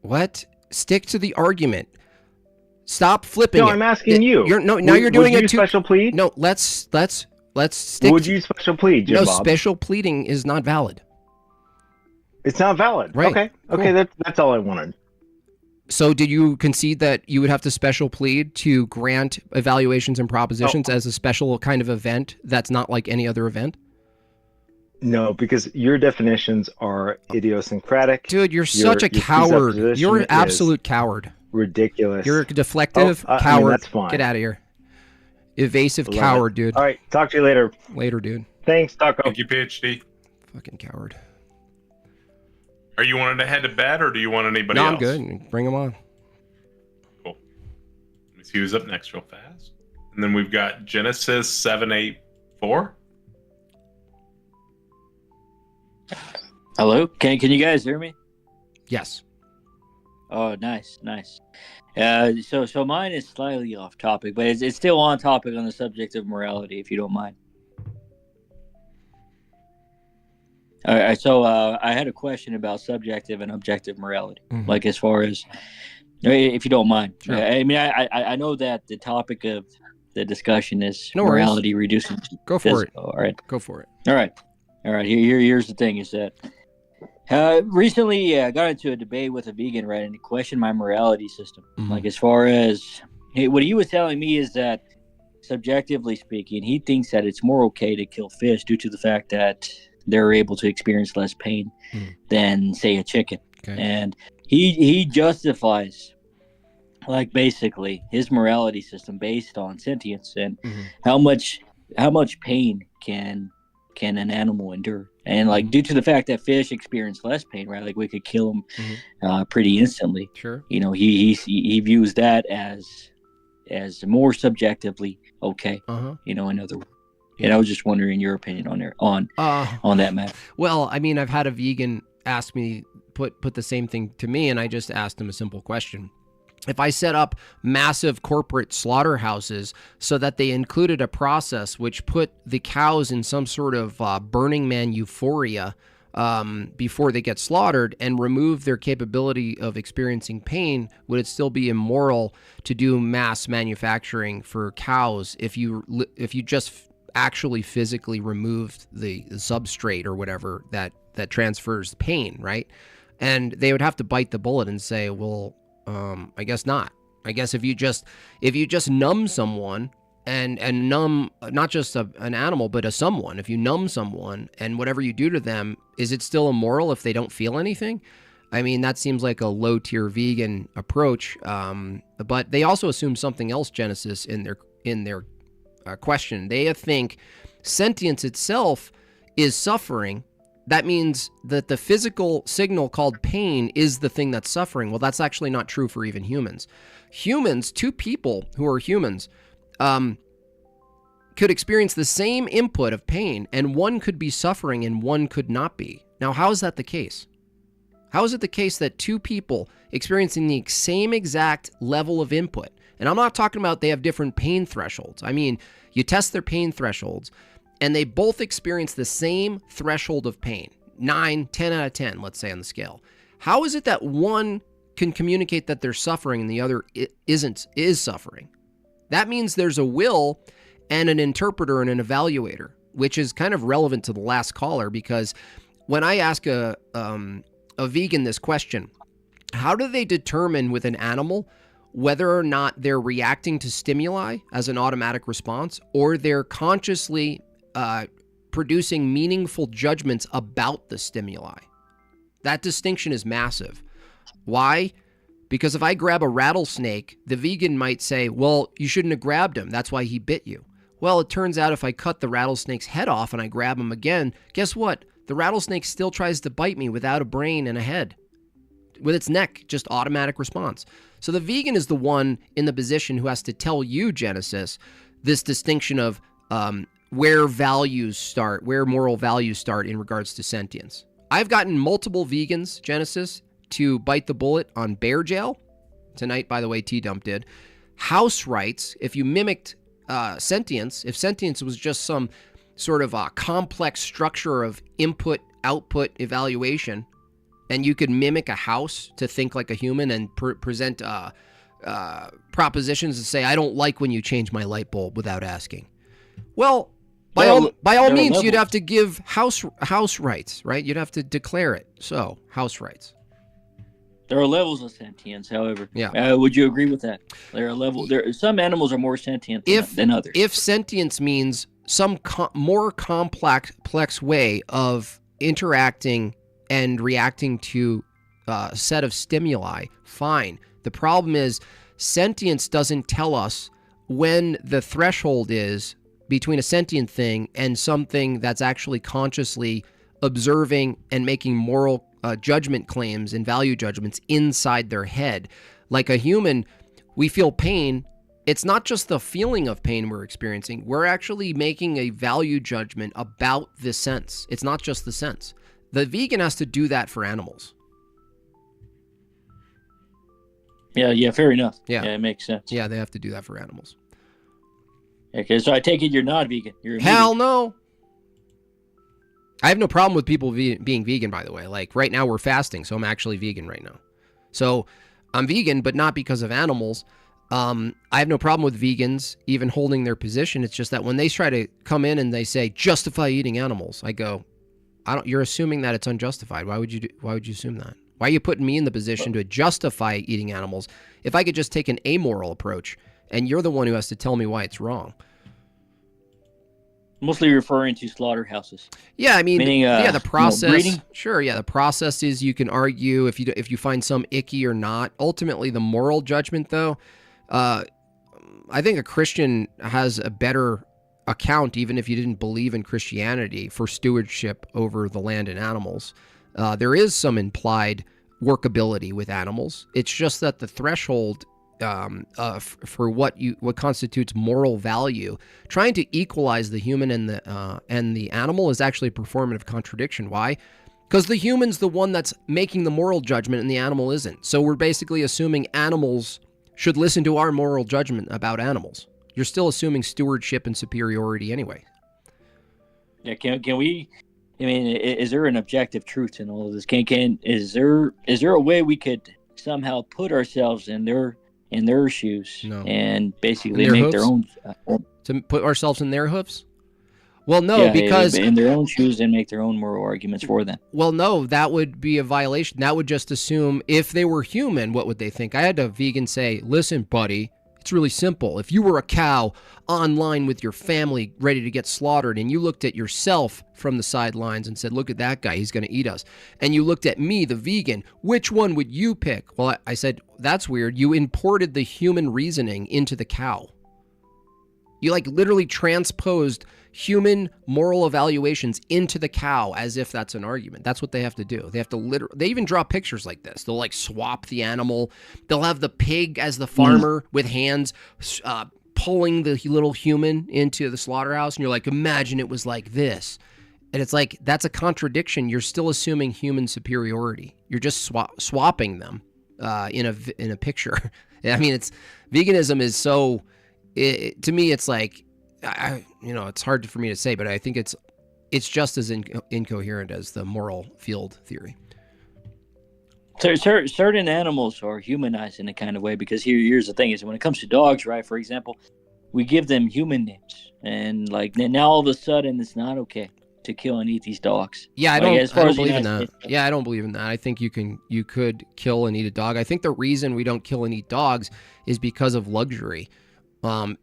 What? Stick to the argument. Stop flipping it. No, I'm asking you. Now you're doing would it you special plead? No, let's stick. Would you special plead, Jim No, Bob? special pleading is not valid. It's not valid. Right. Okay. Cool. That's all I wanted. So did you concede that you would have to special plead to grant evaluations and propositions as a special kind of event that's not like any other event? No, because your definitions are idiosyncratic. Dude, you're such a coward. You're an is absolute coward. Ridiculous. You're a deflective I coward. mean, that's fine. Get out of here. Evasive Love coward, it. dude. All right, talk to you later. Later, dude. Thanks, Taco. Thank you, PhD. Fucking coward. Are you wanting to head to bed, or do you want anybody No, else? I'm good. Bring them on. Cool. Let me see who's up next real fast. And then we've got Genesis 784. Hello, can you guys hear me? Yes. Oh, nice. So mine is slightly off topic, but it's still on topic on the subject of morality, if you don't mind. All right. So I had a question about subjective and objective morality, like as far as, if you don't mind. Sure. I mean, I know that the topic of the discussion is No worries. morality reducing. Go for it. All right. Go for it. All right. Here's the thing: is that recently I got into a debate with a vegan, right, and he questioned my morality system. Like as far as what he was telling me is that, subjectively speaking, he thinks that it's more okay to kill fish due to the fact that they're able to experience less pain than, say, a chicken. Okay. And he justifies, like, basically his morality system based on sentience and how much pain can an animal endure. And like due to the fact that fish experience less pain, right? Like we could kill them pretty instantly. Sure. You know, he views that as more subjectively okay. You know, in other words. And I was just wondering your opinion on that matter. Well, I mean, I've had a vegan ask me put the same thing to me, and I just asked him a simple question. If I set up massive corporate slaughterhouses so that they included a process which put the cows in some sort of Burning Man euphoria before they get slaughtered and remove their capability of experiencing pain, would it still be immoral to do mass manufacturing for cows if you just actually physically removed the substrate or whatever that transfers pain, right? And they would have to bite the bullet and say, well, I guess not. I guess if you just numb someone and numb not just an animal but a someone, if you numb someone and whatever you do to them, is it still immoral if they don't feel anything? I mean, that seems like a low tier vegan approach. But they also assume something else, Genesis, in their question. They think sentience itself is suffering. That means that the physical signal called pain is the thing that's suffering. Well, that's actually not true for even humans. Humans, two people who are humans, could experience the same input of pain, and one could be suffering and one could not be. Now, how is that the case? How is it the case that two people experiencing the same exact level of input, and I'm not talking about they have different pain thresholds. I mean, you test their pain thresholds, and they both experience the same threshold of pain, 9, 10 out of 10, let's say on the scale. How is it that one can communicate that they're suffering and the other is suffering? That means there's a will and an interpreter and an evaluator, which is kind of relevant to the last caller, because when I ask a vegan this question, how do they determine with an animal whether or not they're reacting to stimuli as an automatic response, or they're consciously producing meaningful judgments about the stimuli? That distinction is massive. Why? Because if I grab a rattlesnake, the vegan might say, well, you shouldn't have grabbed him. That's why he bit you. Well, it turns out if I cut the rattlesnake's head off and I grab him again, guess what? The rattlesnake still tries to bite me without a brain and a head. With its neck, just automatic response. So the vegan is the one in the position who has to tell you, Genesis, this distinction of where values start, where moral values start in regards to sentience. I've gotten multiple vegans, Genesis, to bite the bullet on bear jail. Tonight, by the way, TJump did. House rights, if you mimicked sentience, if sentience was just some sort of a complex structure of input-output evaluation, and you could mimic a house to think like a human and present propositions and say, I don't like when you change my light bulb without asking. Well, by all means, you'd have to give house rights, right? You'd have to declare it. So, house rights. There are levels of sentience, however. Yeah. Would you agree with that? There are levels. Some animals are more sentient than others. If sentience means some more complex way of interacting and reacting to a set of stimuli, fine. The problem is sentience doesn't tell us when the threshold is between a sentient thing and something that's actually consciously observing and making moral judgment claims and value judgments inside their head. Like a human, we feel pain. It's not just the feeling of pain we're experiencing. We're actually making a value judgment about the sense. It's not just the sense. The vegan has to do that for animals. Yeah, fair enough. Yeah, it makes sense. Yeah, they have to do that for animals. Okay, so I take it you're not vegan. You're Hell no. I have no problem with people being vegan, by the way. Like right now we're fasting, so I'm actually vegan right now. So I'm vegan, but not because of animals. I have no problem with vegans even holding their position. It's just that when they try to come in and they say justify eating animals, I go, you're assuming that it's unjustified. Why would you assume that? Why are you putting me in the position to justify eating animals if I could just take an amoral approach and you're the one who has to tell me why it's wrong? Mostly referring to slaughterhouses. Yeah, I mean, the process. Breeding? Sure, yeah, the process is you can argue if you find some icky or not. Ultimately, the moral judgment, though, I think a Christian has a better account, even if you didn't believe in Christianity, for stewardship over the land and animals. There is some implied workability with animals. It's just that the threshold for what constitutes moral value, trying to equalize the human and the animal is actually a performative contradiction. Why? Because the human's the one that's making the moral judgment and the animal isn't. So we're basically assuming animals should listen to our moral judgment about animals. You're still assuming stewardship and superiority anyway. Yeah, can we? I mean, is there an objective truth in all of this? Is there a way we could somehow put ourselves in their shoes and basically make their own to put ourselves in their hoofs? Well, no, because in their own shoes and make their own moral arguments for them. Well, no, that would be a violation. That would just assume if they were human, what would they think? I had a vegan say, "Listen, buddy, it's really simple. If you were a cow online with your family ready to get slaughtered and you looked at yourself from the sidelines and said, look at that guy, he's going to eat us. And you looked at me, the vegan, which one would you pick?" Well, I said, that's weird. You imported the human reasoning into the cow. You like literally transposed human moral evaluations into the cow as if that's an argument. That's what they have to do. They have to literally, they even draw pictures like this. They'll like swap the animal. They'll have the pig as the farmer with hands pulling the little human into the slaughterhouse. And you're like, imagine it was like this. And it's like, that's a contradiction. You're still assuming human superiority. You're just swapping them in a picture. I mean, veganism is so, to me, it's like, it's hard for me to say, but I think it's just as incoherent as the moral field theory. So certain animals are humanized in a kind of way, because here's the thing is, when it comes to dogs, right, for example, we give them human names, and like now all of a sudden it's not okay to kill and eat these dogs. Yeah, I Like, don't believe in that. Yeah, I don't believe in that. I think you could kill and eat a dog. I think the reason we don't kill and eat dogs is because of luxury.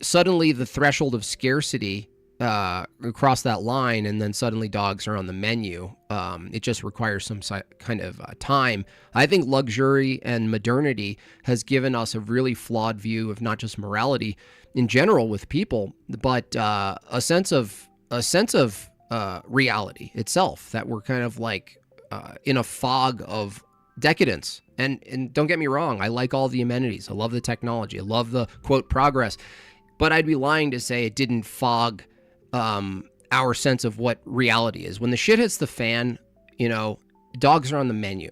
Suddenly the threshold of scarcity across that line, and then suddenly dogs are on the menu. It just requires some kind of time. I think luxury and modernity has given us a really flawed view of not just morality in general with people, but a sense of reality itself, that we're kind of like in a fog of decadence. And don't get me wrong, I like all the amenities. I love the technology. I love the, quote, progress. But I'd be lying to say it didn't fog our sense of what reality is. When the shit hits the fan, dogs are on the menu.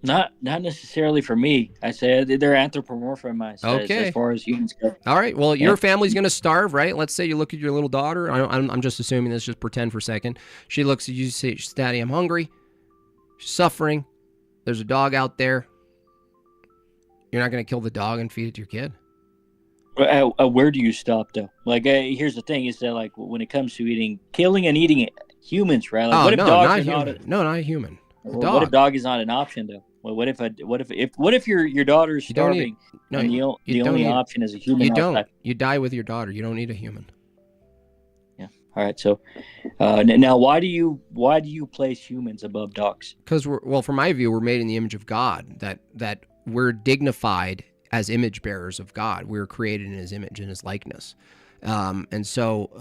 Not necessarily for me. I said they're anthropomorphized as far as humans go. All right. Well, your family's going to starve, right? Let's say you look at your little daughter. I'm just assuming this, just pretend for a second. She looks at you and says, Daddy, I'm hungry. She's suffering. There's a dog out there. You're not going to kill the dog and feed it to your kid? Where do you stop, though? Like, here's the thing: is that like when it comes to killing and eating humans, right? Like, what if dogs are not a human? What if dog is not an option, though? Well, what if your daughter's starving? And the only option is a human. You don't. You die with your daughter. You don't need a human. Yeah. All right. So now, why do you place humans above dogs? Because from my view, we're made in the image of God. That we're dignified as image bearers of God. We were created in His image and His likeness, and so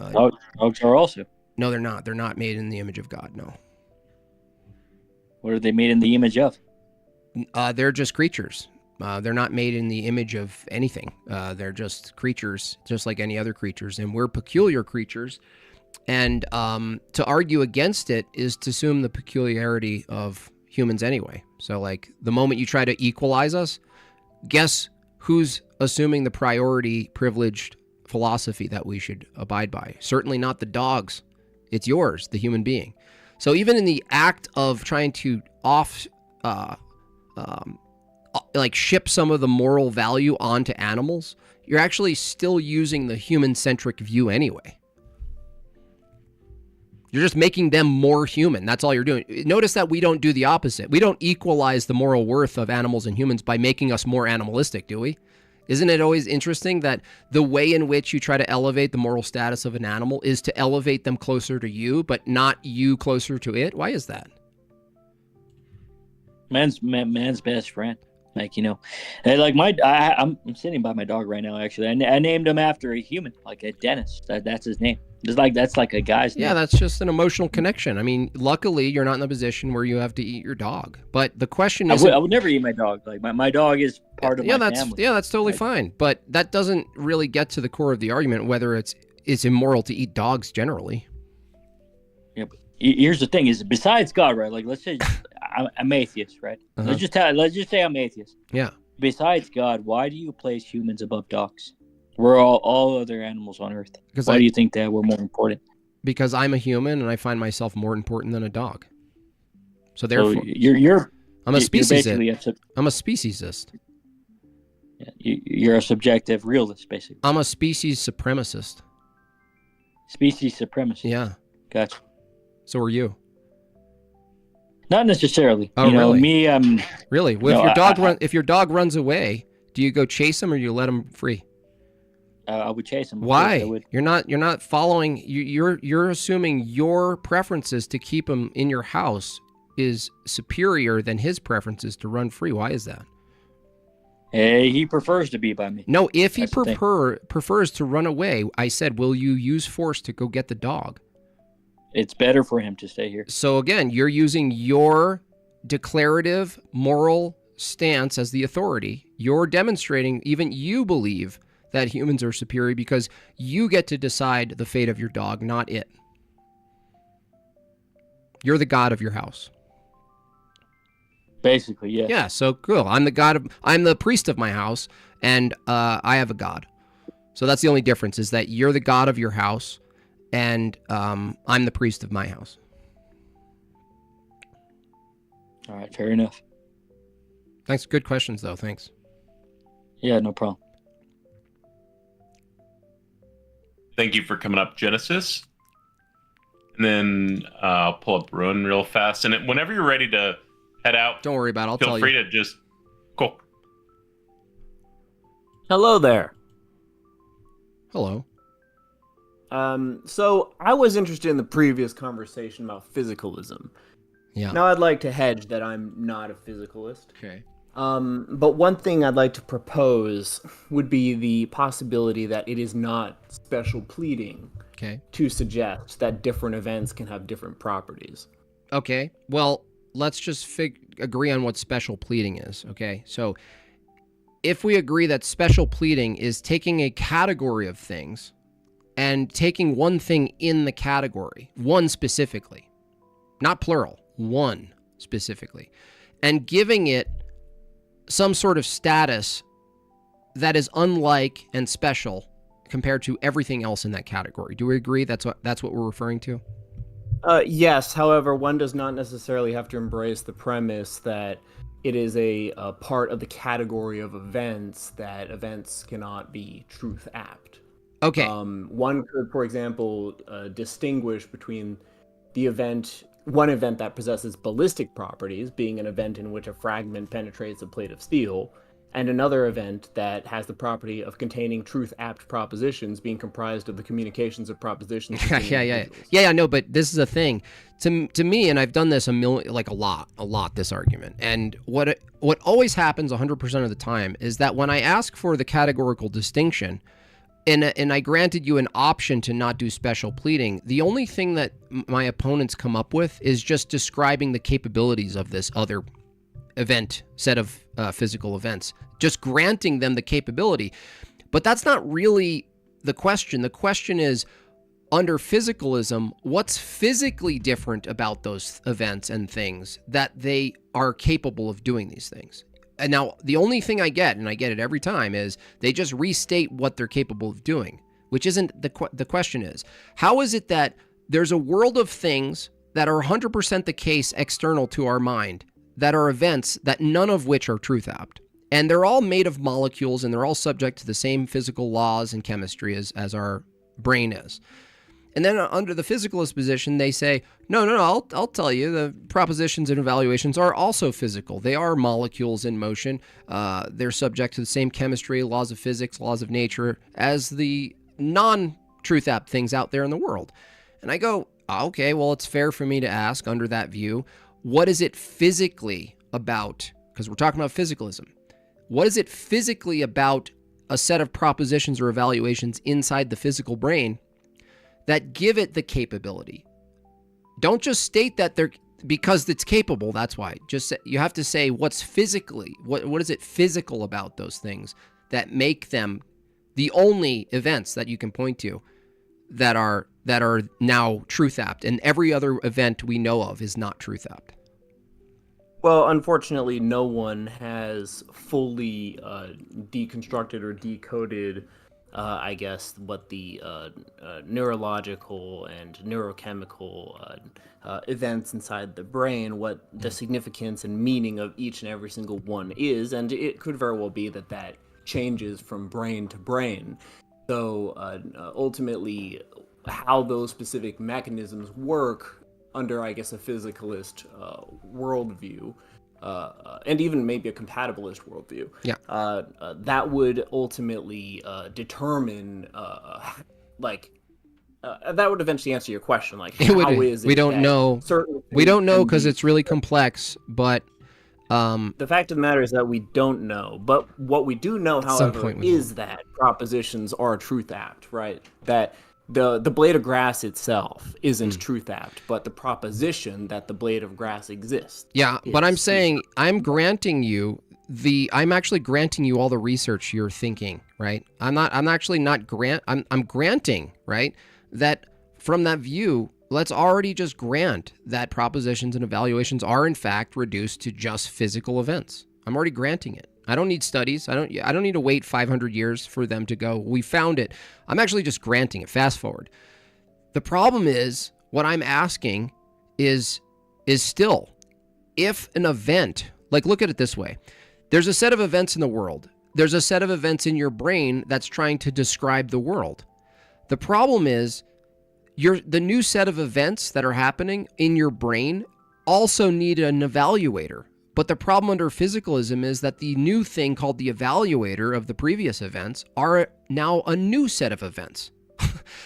dogs are also. No, they're not. They're not made in the image of God. No. What are they made in the image of? They're just creatures. They're not made in the image of anything. They're just creatures, just like any other creatures, and we're peculiar creatures. And to argue against it is to assume the peculiarity of humans anyway. So, like, the moment you try to equalize us, guess who's assuming the priority privileged philosophy that we should abide by? Certainly not the dogs. It's yours, the human being. So even in the act of trying to ship some of the moral value onto animals, you're actually still using the human-centric view anyway. You're just making them more human. That's all you're doing. Notice that we don't do the opposite. We don't equalize the moral worth of animals and humans by making us more animalistic, do we? Isn't it always interesting that the way in which you try to elevate the moral status of an animal is to elevate them closer to you, but not you closer to it? Why is that? Man's best friend. Like, I'm sitting by my dog right now, actually. I named him after a human, like a Dennis. That's his name. That's like a guy's name. Yeah, that's just an emotional connection. I mean, luckily, you're not in the position where you have to eat your dog. But the question is, I would never eat my dog. Like my dog is part of my family. Yeah, that's totally fine. But that doesn't really get to the core of the argument, whether it's immoral to eat dogs generally. Yeah, but here's the thing: is besides God, right? Like, let's say I'm atheist, right? Uh-huh. Let's just say I'm atheist. Yeah. Besides God, why do you place humans above dogs? We're all other animals on Earth. Why do you think that we're more important? Because I'm a human and I find myself more important than a dog. So therefore, I'm a speciesist. I'm a speciesist. Yeah, you're a subjective realist, basically. I'm a species supremacist. Species supremacist. Yeah. Gotcha. So are you. Not necessarily. Oh, really? Me, I'm... Really? Well, if your dog runs away, do you go chase him or you let him free? I would chase him. Why? You're not following. You're assuming your preferences to keep him in your house is superior than his preferences to run free. Why is that? Hey, he prefers to be by me. No, if he That's the thing. prefers to run away, I said, will you use force to go get the dog? It's better for him to stay here. So again, you're using your declarative moral stance as the authority. You're demonstrating even you believe that humans are superior because you get to decide the fate of your dog, not it. You're the god of your house. Basically, yeah. Yeah, so cool. I'm the priest of my house, and I have a god. So that's the only difference, is that you're the god of your house, and I'm the priest of my house. All right, fair enough. Thanks. Good questions, though. Thanks. Yeah, no problem. Thank you for coming up, Genesis. And then I'll pull up Ruin real fast. And whenever you're ready to head out, don't worry about it. I'll feel tell free you. to just cool. Hello there. Hello. So I was interested in the previous conversation about physicalism. Yeah. Now I'd like to hedge that I'm not a physicalist. Okay. But one thing I'd like to propose would be the possibility that it is not special pleading to suggest that different events can have different properties. Okay. Well, let's just agree on what special pleading is. Okay. So if we agree that special pleading is taking a category of things and taking one thing in the category, one specifically, not plural, one specifically, and giving it some sort of status that is unlike and special compared to everything else in that category. Do we agree that's what we're referring to? Yes, however, one does not necessarily have to embrace the premise that it is a part of the category of events that events cannot be truth apt. Okay. One could, for example, distinguish between one event that possesses ballistic properties, being an event in which a fragment penetrates a plate of steel, and another event that has the property of containing truth-apt propositions, being comprised of the communications of propositions. Yeah. No, but this is a thing. To me, and I've done this a lot, this argument. And what always happens 100% of the time is that when I ask for the categorical distinction, and I granted you an option to not do special pleading, the only thing that my opponents come up with is just describing the capabilities of this other set of physical events, just granting them the capability. But that's not really the question. The question is, under physicalism, what's physically different about those events and things that they are capable of doing these things? And now the only thing I get, and I get it every time, is they just restate what they're capable of doing, which isn't the question is, how is it that there's a world of things that are 100% the case external to our mind that are events that none of which are truth apt? And they're all made of molecules and they're all subject to the same physical laws and chemistry as our brain is. And then under the physicalist position, they say, no, I'll tell you, the propositions and evaluations are also physical. They are molecules in motion. They're subject to the same chemistry, laws of physics, laws of nature as the non-truth apt things out there in the world. And I go, okay, well, it's fair for me to ask under that view, what is it physically about, because we're talking about physicalism, what is it physically about a set of propositions or evaluations inside the physical brain that give it the capability? Don't just state that they're because it's capable. That's why. Just you have to say what's physically, what is it physical about those things that make them the only events that you can point to that are now truth apt, and every other event we know of is not truth apt. Well, unfortunately, no one has fully deconstructed or decoded, I guess, what the neurological and neurochemical events inside the brain, what the significance and meaning of each and every single one is, and it could very well be that changes from brain to brain. So ultimately, how those specific mechanisms work under, I guess, a physicalist worldview, and even maybe a compatibilist worldview, that would ultimately determine, that would eventually answer your question, like, how is it we don't that know. certain We don't things know can because be- it's really complex, but The fact of the matter is that we don't know. But what we do know, some however, point we is that propositions are truth apt, right? That the blade of grass itself isn't truth apt, but the proposition that the blade of grass exists. Yeah, but I'm saying I'm granting you I'm actually granting you all the research you're thinking, right? I'm granting, right, that from that view, let's already just grant that propositions and evaluations are in fact reduced to just physical events. I'm already granting it. I don't need studies. I don't need to wait 500 years for them to go, we found it. I'm actually just granting it. Fast forward. The problem is, what I'm asking is still, if an event, like, look at it this way. There's a set of events in the world. There's a set of events in your brain that's trying to describe the world. The problem is, the new set of events that are happening in your brain also need an evaluator. But the problem under physicalism is that the new thing called the evaluator of the previous events are now a new set of events.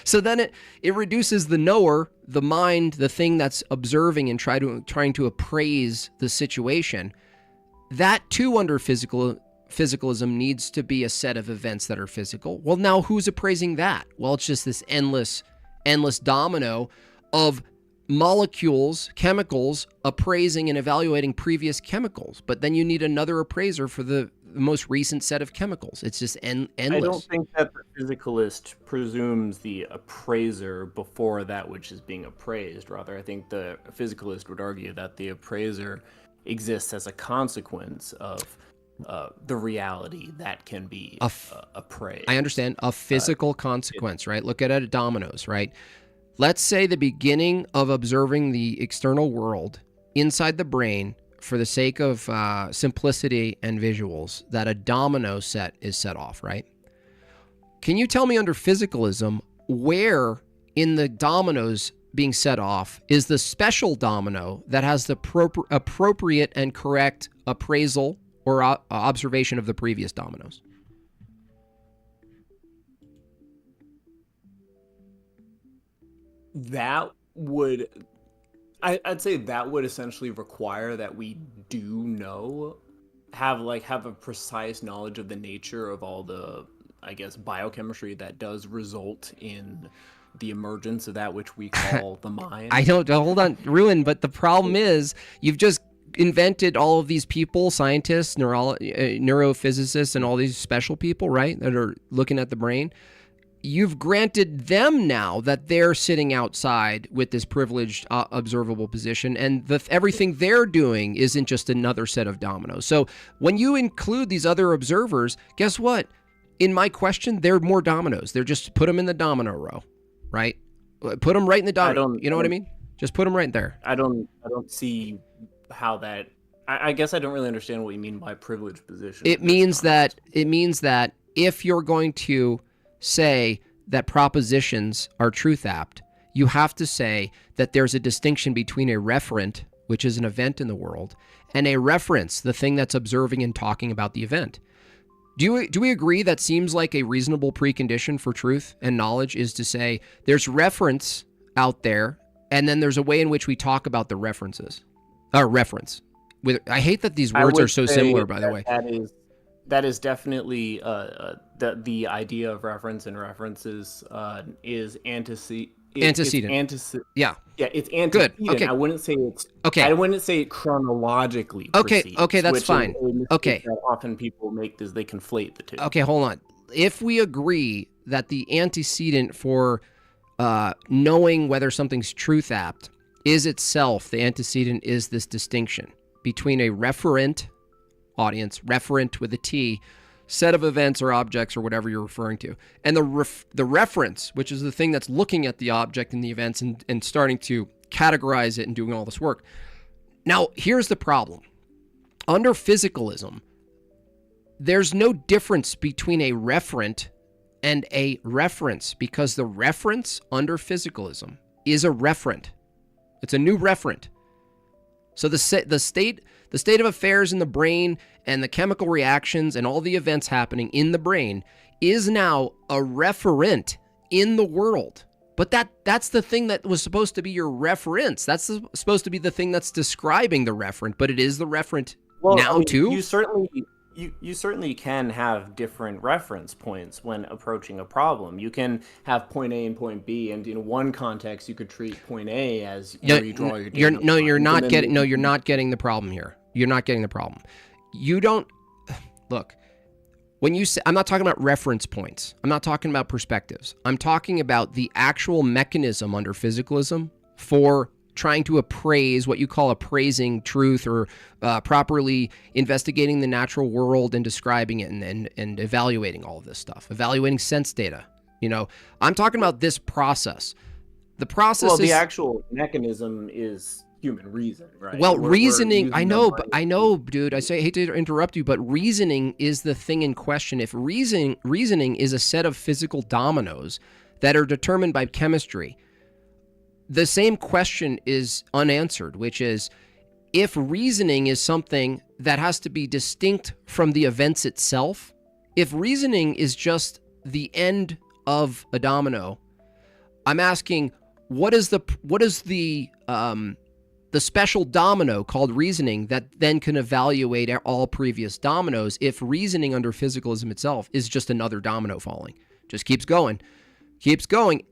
So then it reduces the knower, the mind, the thing that's observing and trying to appraise the situation. That too, under physicalism, needs to be a set of events that are physical. Well, now who's appraising that? Well, it's just this endless domino of molecules, chemicals, appraising and evaluating previous chemicals. But then you need another appraiser for the most recent set of chemicals. It's just endless. I don't think that the physicalist presumes the appraiser before that which is being appraised. Rather, I think the physicalist would argue that the appraiser exists as a consequence of the reality that can be appraised. I understand. A physical consequence, right? Look at it at dominoes, right? Let's say the beginning of observing the external world inside the brain, for the sake of simplicity and visuals, that a domino set is set off, right? Can you tell me under physicalism where in the dominoes being set off is the special domino that has the appropriate and correct appraisal or observation of the previous dominoes? That would, I'd say that would essentially require that we do have a precise knowledge of the nature of all the, I guess, biochemistry that does result in the emergence of that which we call the mind. I don't, hold on, Ruin, but the problem is you've just invented all of these people, scientists, neurophysicists, and all these special people, right, that are looking at the brain. You've granted them now that they're sitting outside with this privileged observable position, and everything they're doing isn't just another set of dominoes. So when you include these other observers, guess what? In my question, they're more dominoes. They're just put them in the domino row, right? Put them right in the domino. You know what I mean? Just put them right there. I don't see how that. I guess I don't really understand what you mean by privileged position. It means that if you're going to say that propositions are truth apt, you have to say that there's a distinction between a referent, which is an event in the world, and a reference, the thing that's observing and talking about the event. Do we agree that seems like a reasonable precondition for truth and knowledge is to say there's reference out there, and then there's a way in which we talk about the references? Reference. I hate that these words are so similar, by the way. That is definitely the idea of reference and references is antecedent. Yeah. Yeah, it's antecedent. Good. Okay. I wouldn't say it's okay. I wouldn't say it chronologically. Okay. Proceeds, Okay, that's which fine. Is a mistake Okay. That often people make is they conflate the two. Okay, hold on. If we agree that the antecedent for knowing whether something's truth apt is itself, the antecedent is this distinction between a referent audience, referent with a T, set of events or objects or whatever you're referring to, and the reference, which is the thing that's looking at the object and the events and starting to categorize it and doing all this work. Now, here's the problem. Under physicalism, there's no difference between a referent and a reference, because the reference under physicalism is a referent. It's a new referent. So the state of affairs in the brain and the chemical reactions and all the events happening in the brain is now a referent in the world. But that's the thing that was supposed to be your reference. That's supposed to be the thing that's describing the referent, but it is the referent Well, now I mean, too? You certainly can have different reference points when approaching a problem. You can have point A and point B, and in one context, you could treat point A as where you draw your data. You're not getting the problem here. You're not getting the problem. You don't look. When you say, I'm not talking about reference points. I'm not talking about perspectives. I'm talking about the actual mechanism under physicalism for trying to appraise what you call appraising truth, or properly investigating the natural world and describing it and evaluating all of this stuff, evaluating sense data. You know, I'm talking about this process. The process Well, is... the actual mechanism is human reason, right? Well, We're reasoning, using I our know, brain. I know, dude. I hate to interrupt you, but reasoning is the thing in question. If reasoning is a set of physical dominoes that are determined by chemistry, the same question is unanswered, which is, if reasoning is something that has to be distinct from the events itself, if reasoning is just the end of a domino, I'm asking, what is the special domino called reasoning that then can evaluate all previous dominoes if reasoning under physicalism itself is just another domino falling? Just keeps going.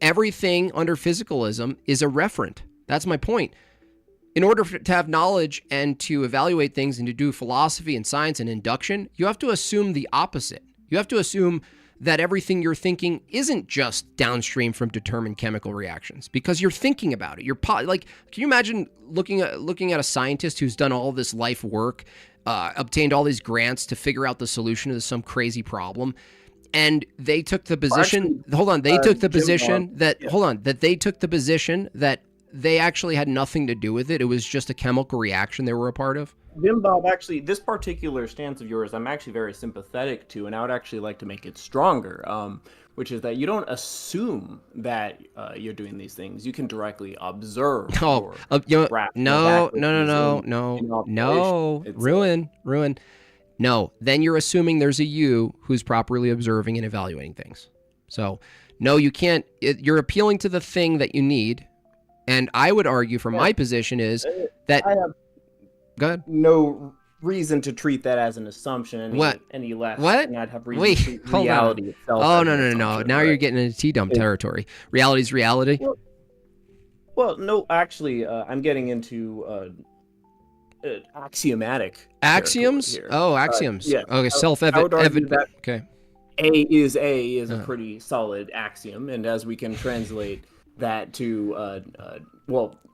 Everything under physicalism is a referent. That's my point. In order to have knowledge and to evaluate things and to do philosophy and science and induction, you have to assume the opposite. You have to assume that everything you're thinking isn't just downstream from determined chemical reactions, because you're thinking about it. Like, can you imagine looking at a scientist who's done all this life work, obtained all these grants to figure out the solution to some crazy problem, and they took the position. They took the position that they actually had nothing to do with it. It was just a chemical reaction they were a part of. Jim Bob, actually, this particular stance of yours, I'm actually very sympathetic to, and I would actually like to make it stronger, which is that you don't assume that you're doing these things. You can directly observe. No. Ruin. No, then you're assuming there's a you who's properly observing and evaluating things. So, no, you can't. You're appealing to the thing that you need, and I would argue from my position is that... I have Go ahead. No reason to treat that as an assumption any less. What? And I'd have reason to treat Hold reality on. itself. Oh, as no. an assumption, Now right? you're getting into TJump territory. Reality's reality. Well, no, actually, I'm getting into axiomatic Axioms? here. Oh, axioms. Yeah. Okay, I would argue that Okay. A is a pretty solid axiom, and as we can translate that to,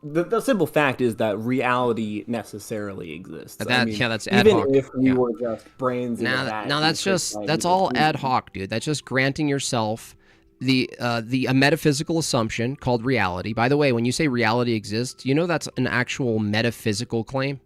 the simple fact is that reality necessarily exists. That's ad even hoc. Even if we were just brains in a vacuum. Now that's all ad hoc, dude. That's just granting yourself a metaphysical assumption called reality. By the way, when you say reality exists, you know that's an actual metaphysical claim?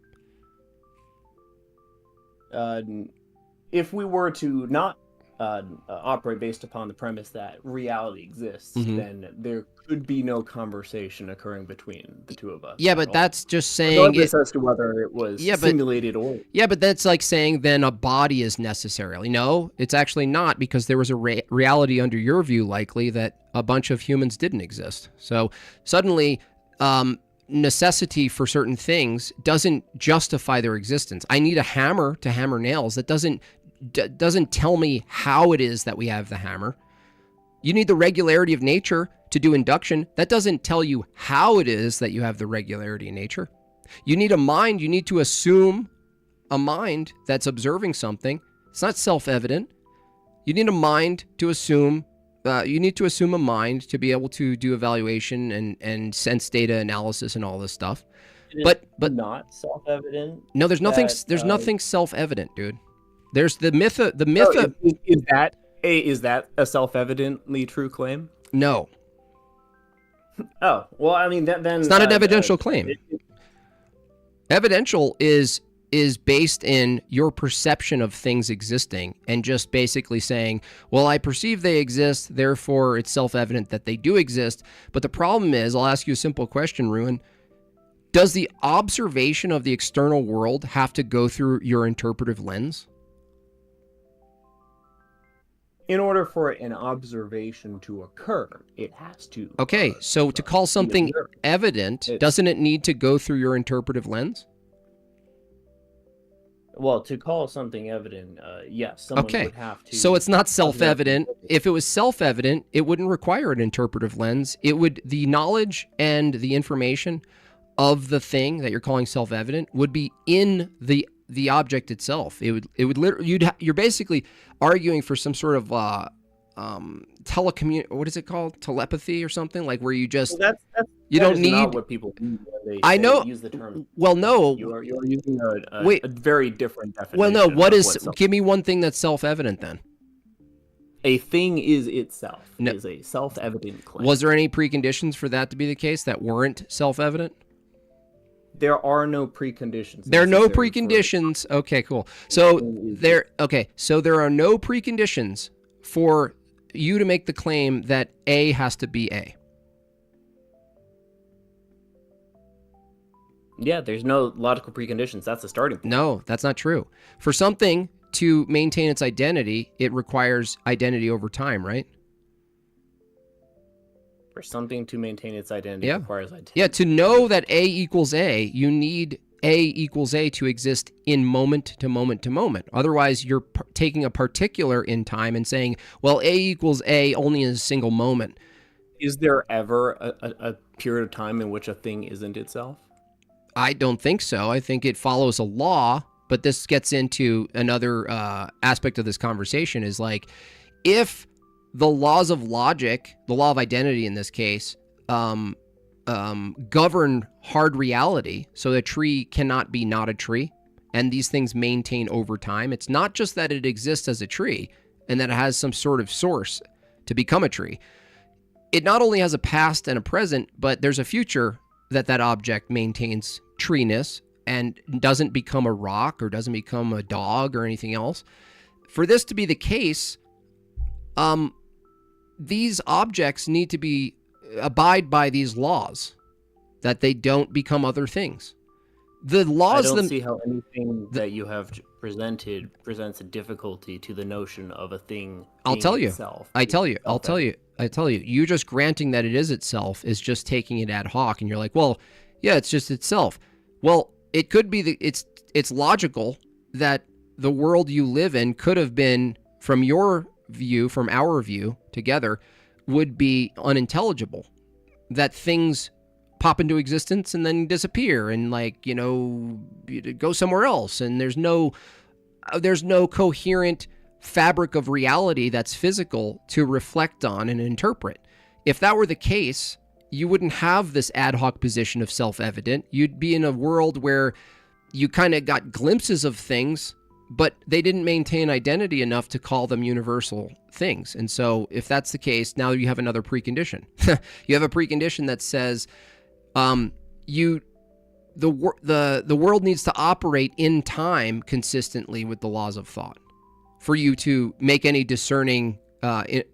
If we were to not operate based upon the premise that reality exists, then there could be no conversation occurring between the two of us. Yeah, but that's just saying... Regardless as to whether it was simulated or... Yeah, but that's like saying then a body is necessarily. No, it's actually not, because there was a reality under your view likely that a bunch of humans didn't exist. So suddenly... necessity for certain things doesn't justify their existence. I need a hammer to hammer nails. That doesn't tell me how it is that we have the hammer. You need the regularity of nature to do induction. That doesn't tell you how it is that you have the regularity in nature. You need a mind. You need to assume a mind that's observing something. It's not self-evident. You need a mind to assume. You need to assume a mind to be able to do evaluation and sense data analysis and all this stuff. But not self-evident. No, there's nothing. There's nothing self-evident, dude. There's the myth. The myth of is that a self-evidently true claim? No. Oh well, I mean then it's not an evidential claim. Evidential is based in your perception of things existing and just basically saying, well, I perceive they exist, therefore it's self-evident that they do exist. But the problem is, I'll ask you a simple question, Ruin. Does the observation of the external world have to go through your interpretive lens? In order for an observation to occur, it has to. Okay, so to call something evident, doesn't it need to go through your interpretive lens? Well, to call something evident, yes, someone Okay, would have to. so it's not observe self-evident. If it was self-evident, it wouldn't require an interpretive lens. It would, the knowledge and the information of the thing that you're calling self-evident would be in the object itself. It would literally, you're basically arguing for some sort of what is it called, telepathy or something, like where you just Well, you that don't is need. not what people mean when they I know. use the term. Well, no. You're using Wait. a very different definition. Well, no. What of is? self- Give me one thing that's self-evident then. A thing is itself. No. Is a self-evident claim. Was there any preconditions for that to be the case that weren't self-evident? There are no preconditions. There are no necessary for- preconditions. Okay, cool. So there are no preconditions for you to make the claim that A has to be A. Yeah, there's no logical preconditions. That's the starting point. No, that's not true. For something to maintain its identity, it requires identity over time, right? For something to maintain its identity Yeah. requires identity. Yeah, to know that A equals A, you need A equals A to exist in moment to moment to moment. Otherwise, you're taking a particular in time and saying, well, A equals A only in a single moment. Is there ever a period of time in which a thing isn't itself? I don't think so. I think it follows a law, but this gets into another aspect of this conversation is like, if the laws of logic, the law of identity in this case, govern hard reality, so a tree cannot be not a tree, and these things maintain over time. It's not just that it exists as a tree and that it has some sort of source to become a tree. It not only has a past and a present, but there's a future that object maintains treeness and doesn't become a rock or doesn't become a dog or anything else. For this to be the case, these objects need to abide by these laws, that they don't become other things. The laws. I don't see how anything that you have presented presents a difficulty to the notion of a thing. I'll tell you. Itself. I tell you. You just granting that it is itself is just taking it ad hoc, and you're like, well, yeah, it's just itself. Well, it could be it's logical that the world you live in could have been, from your view, from our view together, would be unintelligible. That things pop into existence and then disappear and go somewhere else, and there's no coherent fabric of reality that's physical to reflect on and interpret. If that were the case, you wouldn't have this ad hoc position of self-evident. You'd be in a world where you kind of got glimpses of things, but they didn't maintain identity enough to call them universal things. And so if that's the case, now you have another precondition. You have a precondition that says the world needs to operate in time consistently with the laws of thought for you to make any discerning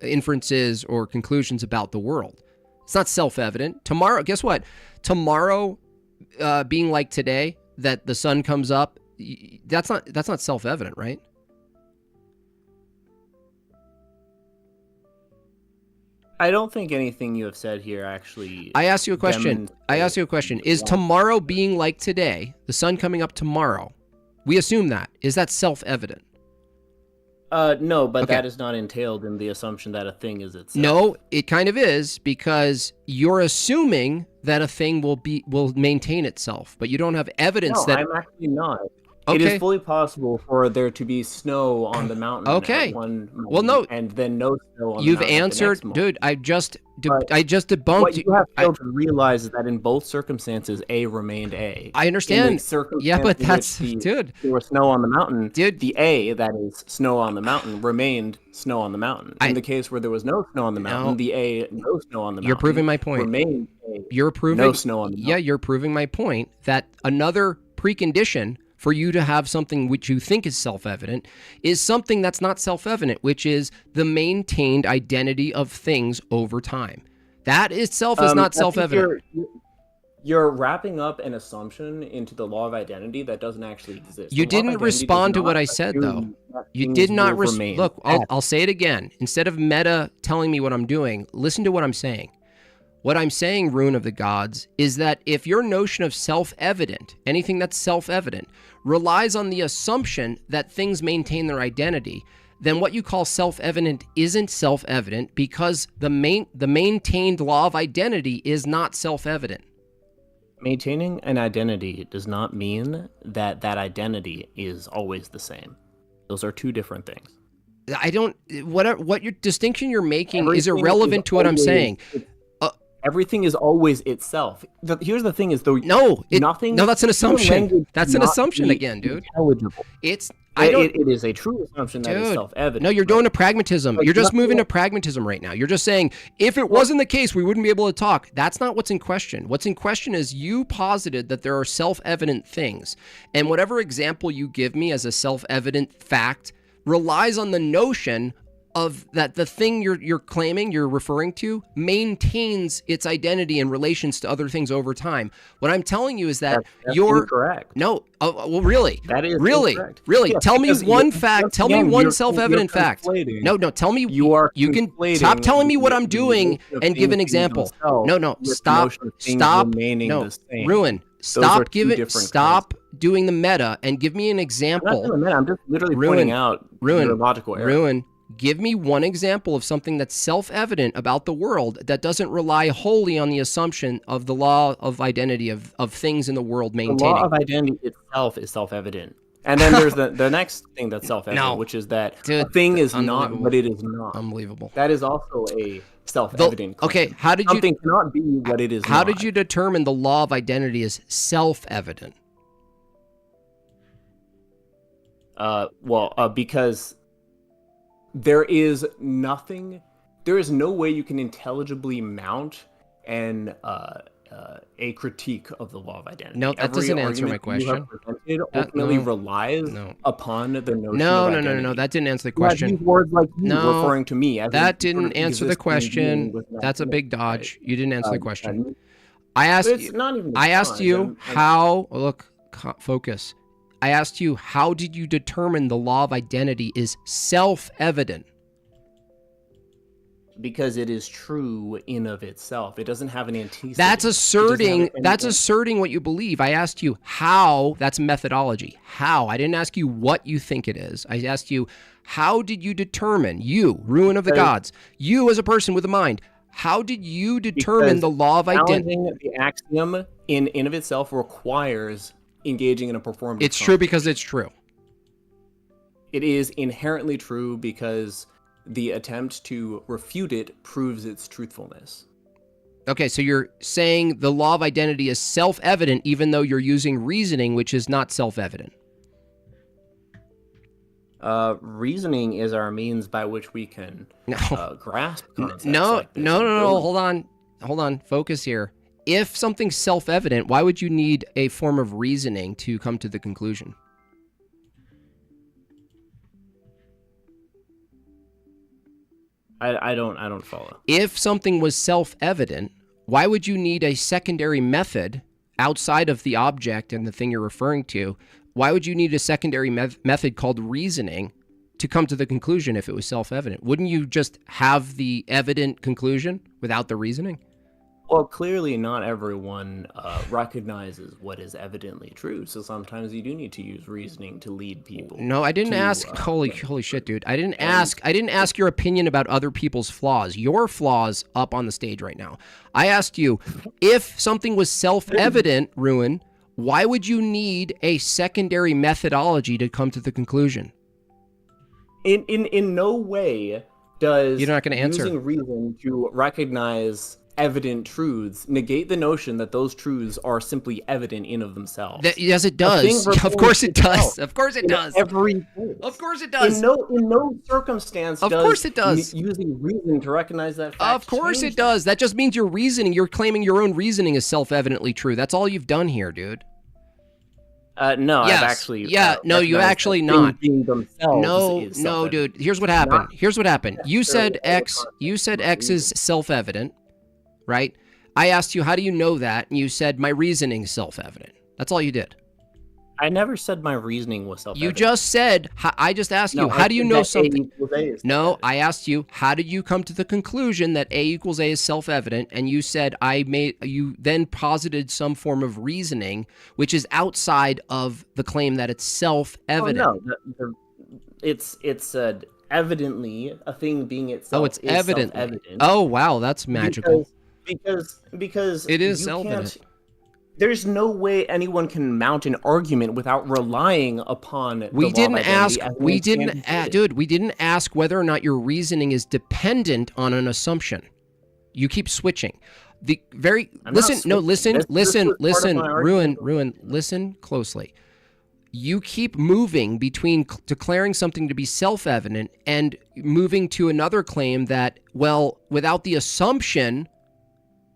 inferences or conclusions about the world. It's not self-evident. Tomorrow, guess what? Tomorrow being like today, that the sun comes up, that's not self-evident, right? I don't think anything you have said here actually. I ask you a question. Is tomorrow being like today, the sun coming up tomorrow, we assume that. Is that self-evident? No, but Okay. that is not entailed in the assumption that a thing is itself. No, it kind of is, because you're assuming that a thing will maintain itself, but you don't have evidence No, that. I'm actually not. It Okay. is fully possible for there to be snow on the mountain. Okay. At one moment, Well, no. and then no snow on You've the mountain at the answered, next moment. dude. I just But debunked. What you have failed to realize is that in both circumstances, A remained A. I understand. In the circumstance Yeah, but in that's- which dude. There was snow on the mountain. Dude, the A, that is snow on the mountain, remained snow on the mountain. In the case where there was no snow on the mountain, the A, no snow on the mountain. You're proving my point. Remained A, You're proving no snow on the mountain. Yeah, you're proving my point that another precondition for you to have something which you think is self-evident is something that's not self-evident, which is the maintained identity of things over time. That itself is not I think self-evident. You're wrapping up an assumption into the law of identity that doesn't actually exist. You The law of didn't identity respond does to what not I said, assume though. that You things did not will remain. look. I'll say it again. Instead of meta telling me what I'm doing, listen to what I'm saying. What I'm saying, Rune of the Gods, is that if your notion of self-evident, anything that's self-evident, relies on the assumption that things maintain their identity, then what you call self-evident isn't self-evident because the maintained law of identity is not self-evident. Maintaining an identity does not mean that that identity is always the same. Those are two different things. I don't. What your distinction you're making is irrelevant to what I'm saying. Everything is always itself. Here's the thing: is though nothing. No, that's an assumption. That's an assumption again, dude. Intelligible. It's. It is a true assumption that is self-evident. No, you're doing a pragmatism. You're just moving to pragmatism right now. You're just saying, if it wasn't the case, we wouldn't be able to talk. That's not what's in question. What's in question is you posited that there are self-evident things. And whatever example you give me as a self-evident fact relies on the notion of that the thing you're claiming, you're referring to, maintains its identity in relations to other things over time. What I'm telling you is that you're incorrect. No, well, really, that is really, incorrect. really. Yeah, tell me one fact. Tell me one self-evident fact. conflating- No, tell me. You can conflating stop telling me what the- I'm doing the and give an things example. themselves No, with the stop, notion of things stop. remaining No, the same. Ruin. Those are Stop two giving. different Stop doing the meta and give me an I'm not example. doing that. I'm just literally pointing out your logical error. Ruin. Give me one example of something that's self-evident about the world that doesn't rely wholly on the assumption of the law of identity of things in the world maintaining. The law of identity itself is self-evident. And then there's the next thing that's self-evident, No. which is that Dude, a thing is not unbelievable. what it is not. Unbelievable. That is also a self-evident Okay, claim. how did you? Something cannot be what it is How not. did you determine the law of identity is self-evident? Because there is no way you can intelligibly mount a critique of the law of identity. No, that Every doesn't answer my argument you have question. presented ultimately relies upon the notion of identity. No. That didn't answer the You had question. these words like you No, referring to me as that a didn't sort of answer the existing question. being with That's a nothing, big dodge. You didn't answer the question. and- I asked It's you. not even a I asked dodge. you I'm- how. Look, focus. I asked you how did you determine the law of identity is self-evident? Because it is true in of itself. It doesn't have an antecedent. That's asserting. It doesn't have That's anything- asserting what you believe. I asked you how. That's methodology. How? I didn't ask you what you think it is. I asked you how did you determine, you, ruin of the gods, you as a person with a mind, how did you determine Because the law of identity? challenging the axiom in of itself requires engaging in a performative. It's true because it's true. It is inherently true because the attempt to refute it proves its truthfulness. Okay, so you're saying the law of identity is self-evident even though you're using reasoning, which is not self-evident. Reasoning is our means by which we can grasp concepts No, like this. no. Hold on. Focus here. If something's self-evident, why would you need a form of reasoning to come to the conclusion? I don't follow. If something was self-evident, why would you need a secondary method outside of the object and the thing you're referring to? Why would you need a secondary method called reasoning to come to the conclusion if it was self-evident? Wouldn't you just have the evident conclusion without the reasoning? Well, clearly not everyone recognizes what is evidently true, so sometimes you do need to use reasoning to lead people. No, I didn't ask. Holy shit, dude! I didn't ask your opinion about other people's flaws. Your flaws up on the stage right now. I asked you if something was self-evident, Ruin. Why would you need a secondary methodology to come to the conclusion? In no way does You're not going to answer. using reason to recognize evident truths negate the notion that those truths are simply evident in of themselves. Yes, it does. Of course it does. Of course it does. Of course it does. In no circumstance. Of course it does. Using reason to recognize that fact. Of course it does. That just means your reasoning. You're claiming your own reasoning is self-evidently true. That's all you've done here, dude. No, Yes. I've actually. No, you recognized actually that not. things themselves No, is no, self-evident. dude. Here's what happened. Not Here's what happened. You said necessarily X. You said X is self-evident, right? I asked you, how do you know that? And you said, my reasoning is self-evident. That's all you did. I never said my reasoning was self. You just said, I just asked you, No, how I do you said know that A something? equals A is No, I asked you, how did you come to the conclusion that A equals A is self-evident? And you said you then posited some form of reasoning, which is outside of the claim that it's self-evident. Oh, no, it's evidently a thing being itself. Oh, it's is evidently. self-evident. Oh, wow, that's magical. Because it is you self-evident. can't. There's no way anyone can mount an argument without relying upon. We the didn't law of ask. identity as We an didn't, instance. dude. We didn't ask whether or not your reasoning is dependent on an assumption. You keep switching. The very I'm not listen. No, switching. listen. This was part of my argument. Ruin. Listen closely. You keep moving between declaring something to be self-evident and moving to another claim that, well, without the assumption,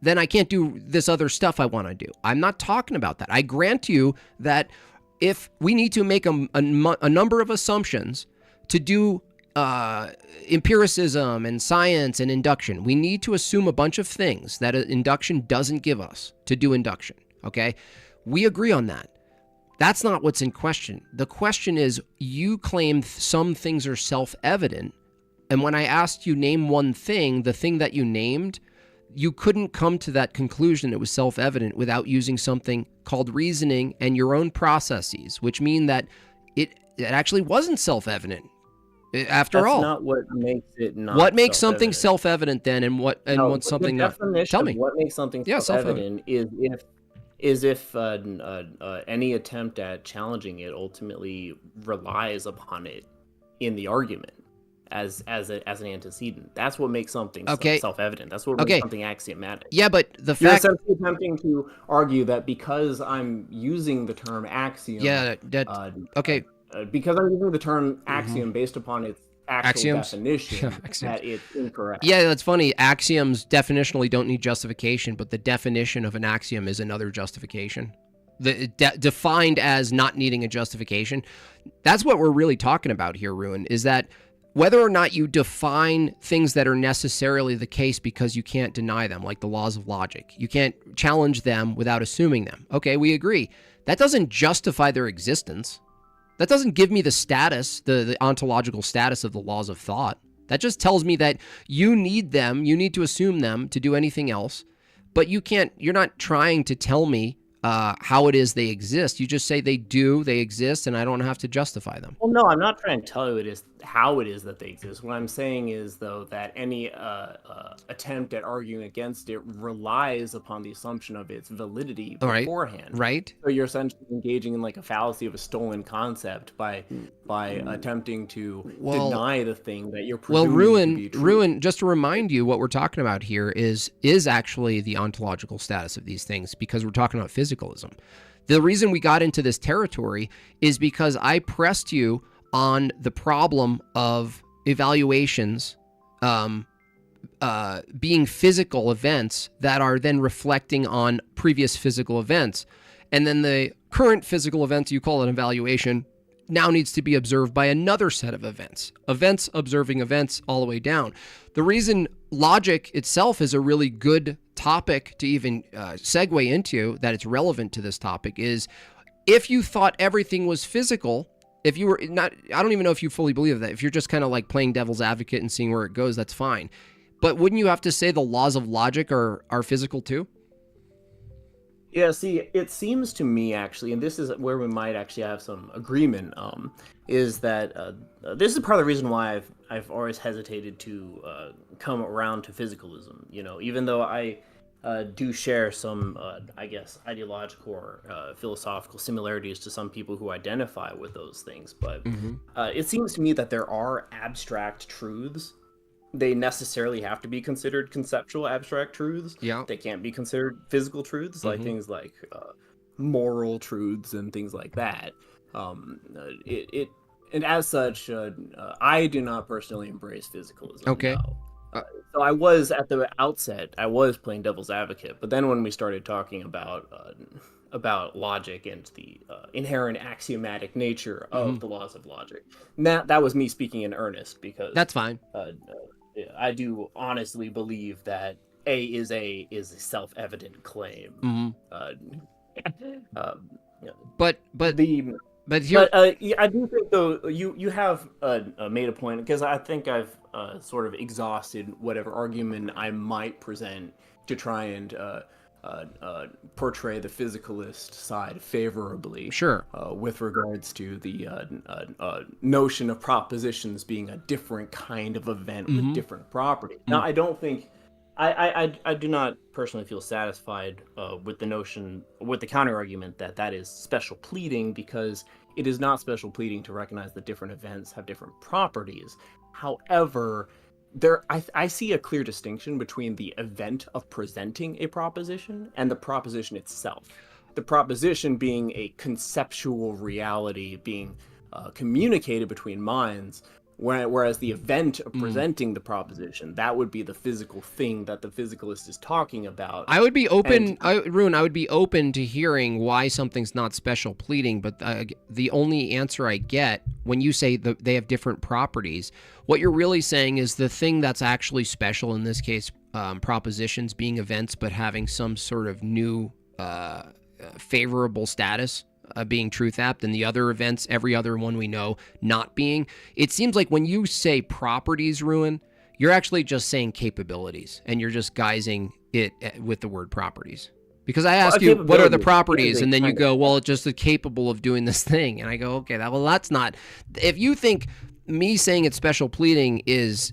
then I can't do this other stuff I want to do. I'm not talking about that. I grant you that if we need to make a number of assumptions to do empiricism and science and induction, we need to assume a bunch of things that induction doesn't give us to do induction, okay? We agree on that. That's not what's in question. The question is, you claim some things are self-evident, and when I asked you name one thing, the thing that you named, you couldn't come to that conclusion it was self-evident without using something called reasoning and your own processes, which mean that it actually wasn't self-evident after all. That's not what makes it not. What makes something self-evident then, and what's something not? Tell me. What makes something self-evident is if any attempt at challenging it ultimately relies upon it in the argument as an antecedent. That's what makes something self-evident. That's what makes something axiomatic. Yeah, but the You're fact essentially attempting to argue that because I'm using the term axiom. Yeah, okay. Because I'm using the term axiom based upon its actual definition, that it's incorrect. Yeah, that's funny. Axioms definitionally don't need justification, but the definition of an axiom is another justification. Defined as not needing a justification. That's what we're really talking about here, Ruin, is that whether or not you define things that are necessarily the case because you can't deny them, like the laws of logic. You can't challenge them without assuming them. Okay, we agree. That doesn't justify their existence. That doesn't give me the status, the ontological status of the laws of thought. That just tells me that you need them, you need to assume them to do anything else, but you're not trying to tell me how it is they exist. You just say they exist, and I don't have to justify them. Well, no, I'm not trying to tell you how it is that they exist. What I'm saying is, though, that any attempt at arguing against it relies upon the assumption of its validity beforehand. Right. So you're essentially engaging in like a fallacy of a stolen concept by attempting to deny the thing that you're presuming to be true. Ruin, just to remind you, what we're talking about here is actually the ontological status of these things, because we're talking about physicalism. The reason we got into this territory is because I pressed you on the problem of evaluations being physical events that are then reflecting on previous physical events. And then the current physical events, you call it an evaluation, now needs to be observed by another set of events. Events observing events all the way down. The reason logic itself is a really good topic to even segue into, that it's relevant to this topic, is if you thought everything was physical, if you were not, I don't even know if you fully believe that. If you're just kind of like playing devil's advocate and seeing where it goes, that's fine. But wouldn't you have to say the laws of logic are physical too? Yeah, see, it seems to me actually, and this is where we might actually have some agreement, is that this is part of the reason why I've always hesitated to come around to physicalism. You know, even though I do share some, I guess, ideological or philosophical similarities to some people who identify with those things. But it seems to me that there are abstract truths. They necessarily have to be considered conceptual abstract truths. Yeah. They can't be considered physical truths, like things like moral truths and things like that. And as such, I do not personally embrace physicalism. Okay. No. So I was at the outset, I was playing devil's advocate, but then when we started talking about logic and the inherent axiomatic nature of the laws of logic, that was me speaking in earnest, because that's fine. I do honestly believe that A is a self-evident claim. But the but here, yeah, I do think though you have made a point, because I think I've sort of exhausted whatever argument I might present to try and portray the physicalist side favorably. Sure. With regards to the notion of propositions being a different kind of event with different properties. Now, I don't think I do not personally feel satisfied with the notion, with the counter argument that is special pleading, because it is not special pleading to recognize that different events have different properties. However, I see a clear distinction between the event of presenting a proposition and the proposition itself. The proposition being a conceptual reality being communicated between minds, whereas the event of presenting the proposition, that would be the physical thing that the physicalist is talking about. I would be open, Rune, I would be open to hearing why something's not special pleading, but the only answer I get when you say that they have different properties, what you're really saying is the thing that's actually special, in this case, propositions being events, but having some sort of new favorable status, being truth apt, and the other events, every other one we know, not being. It seems like when you say properties, Ruin, you're actually just saying capabilities, and you're just guising it with the word properties. Because I ask you, what are the properties? And then you go, well, it's just capable of doing this thing. And I go, okay, well, that's not. If you think me saying it's special pleading is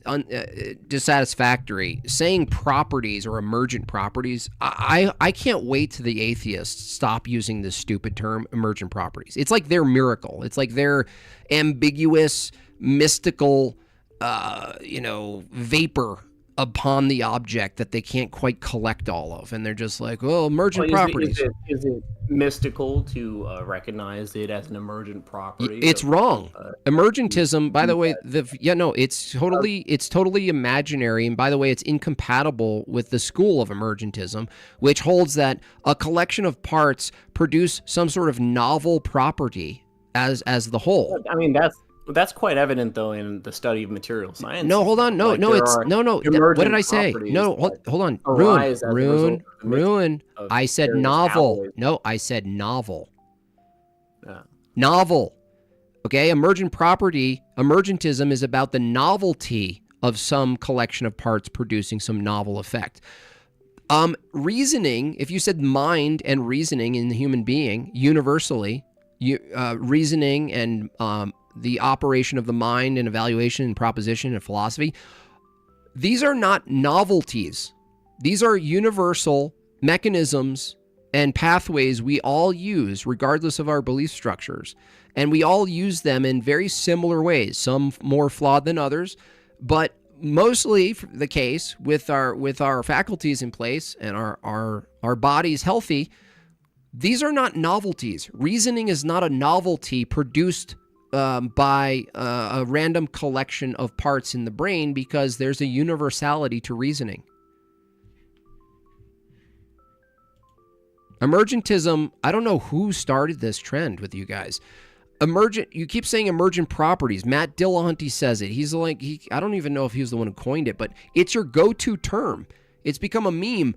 dissatisfactory, saying properties or emergent properties, I can't wait till the atheists stop using this stupid term, emergent properties. It's like their miracle. It's like their ambiguous, mystical, vapor upon the object that they can't quite collect all of, and they're just like, well, emergent properties. Is it mystical to recognize it as an emergent property? It's wrong. Emergentism, by the way, it's totally imaginary, and by the way, it's incompatible with the school of emergentism, which holds that a collection of parts produce some sort of novel property as the whole. I mean, that's quite evident, though, in the study of material science. No, hold on. No. What did I say? No, hold on. Ruin. I said novel. No, I said novel. Novel. Okay, emergentism is about the novelty of some collection of parts producing some novel effect. Reasoning, if you said mind and reasoning in the human being, universally, reasoning and the operation of the mind and evaluation and proposition and philosophy, these are not novelties. These are universal mechanisms and pathways we all use regardless of our belief structures. And we all use them in very similar ways, some more flawed than others, but mostly the case with our faculties in place and our bodies healthy. These are not novelties. Reasoning is not a novelty produced by a random collection of parts in the brain, because there's a universality to reasoning. Emergentism, I don't know who started this trend with you guys. You keep saying emergent properties. Matt Dillahunty says it. He's like, I don't even know if he was the one who coined it, but it's your go-to term. It's become a meme.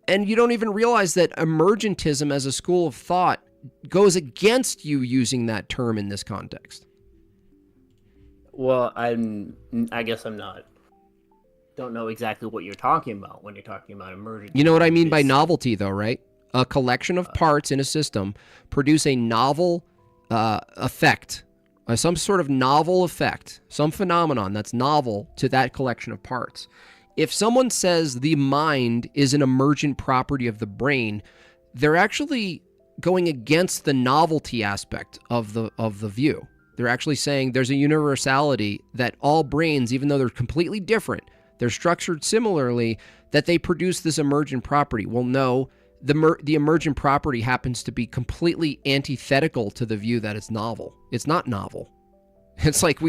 And you don't even realize that emergentism as a school of thought goes against you using that term in this context. Well, I guess I'm not. Don't know exactly what you're talking about when you're talking about emergent. You know what I mean by novelty, though, right? A collection of parts in a system produce a novel effect, some sort of novel effect, some phenomenon that's novel to that collection of parts. If someone says the mind is an emergent property of the brain, they're actually going against the novelty aspect of the view. They're actually saying there's a universality that all brains, even though they're completely different, they're structured similarly, that they produce this emergent property. Well, no, the emergent property happens to be completely antithetical to the view that it's novel. It's not novel. It's like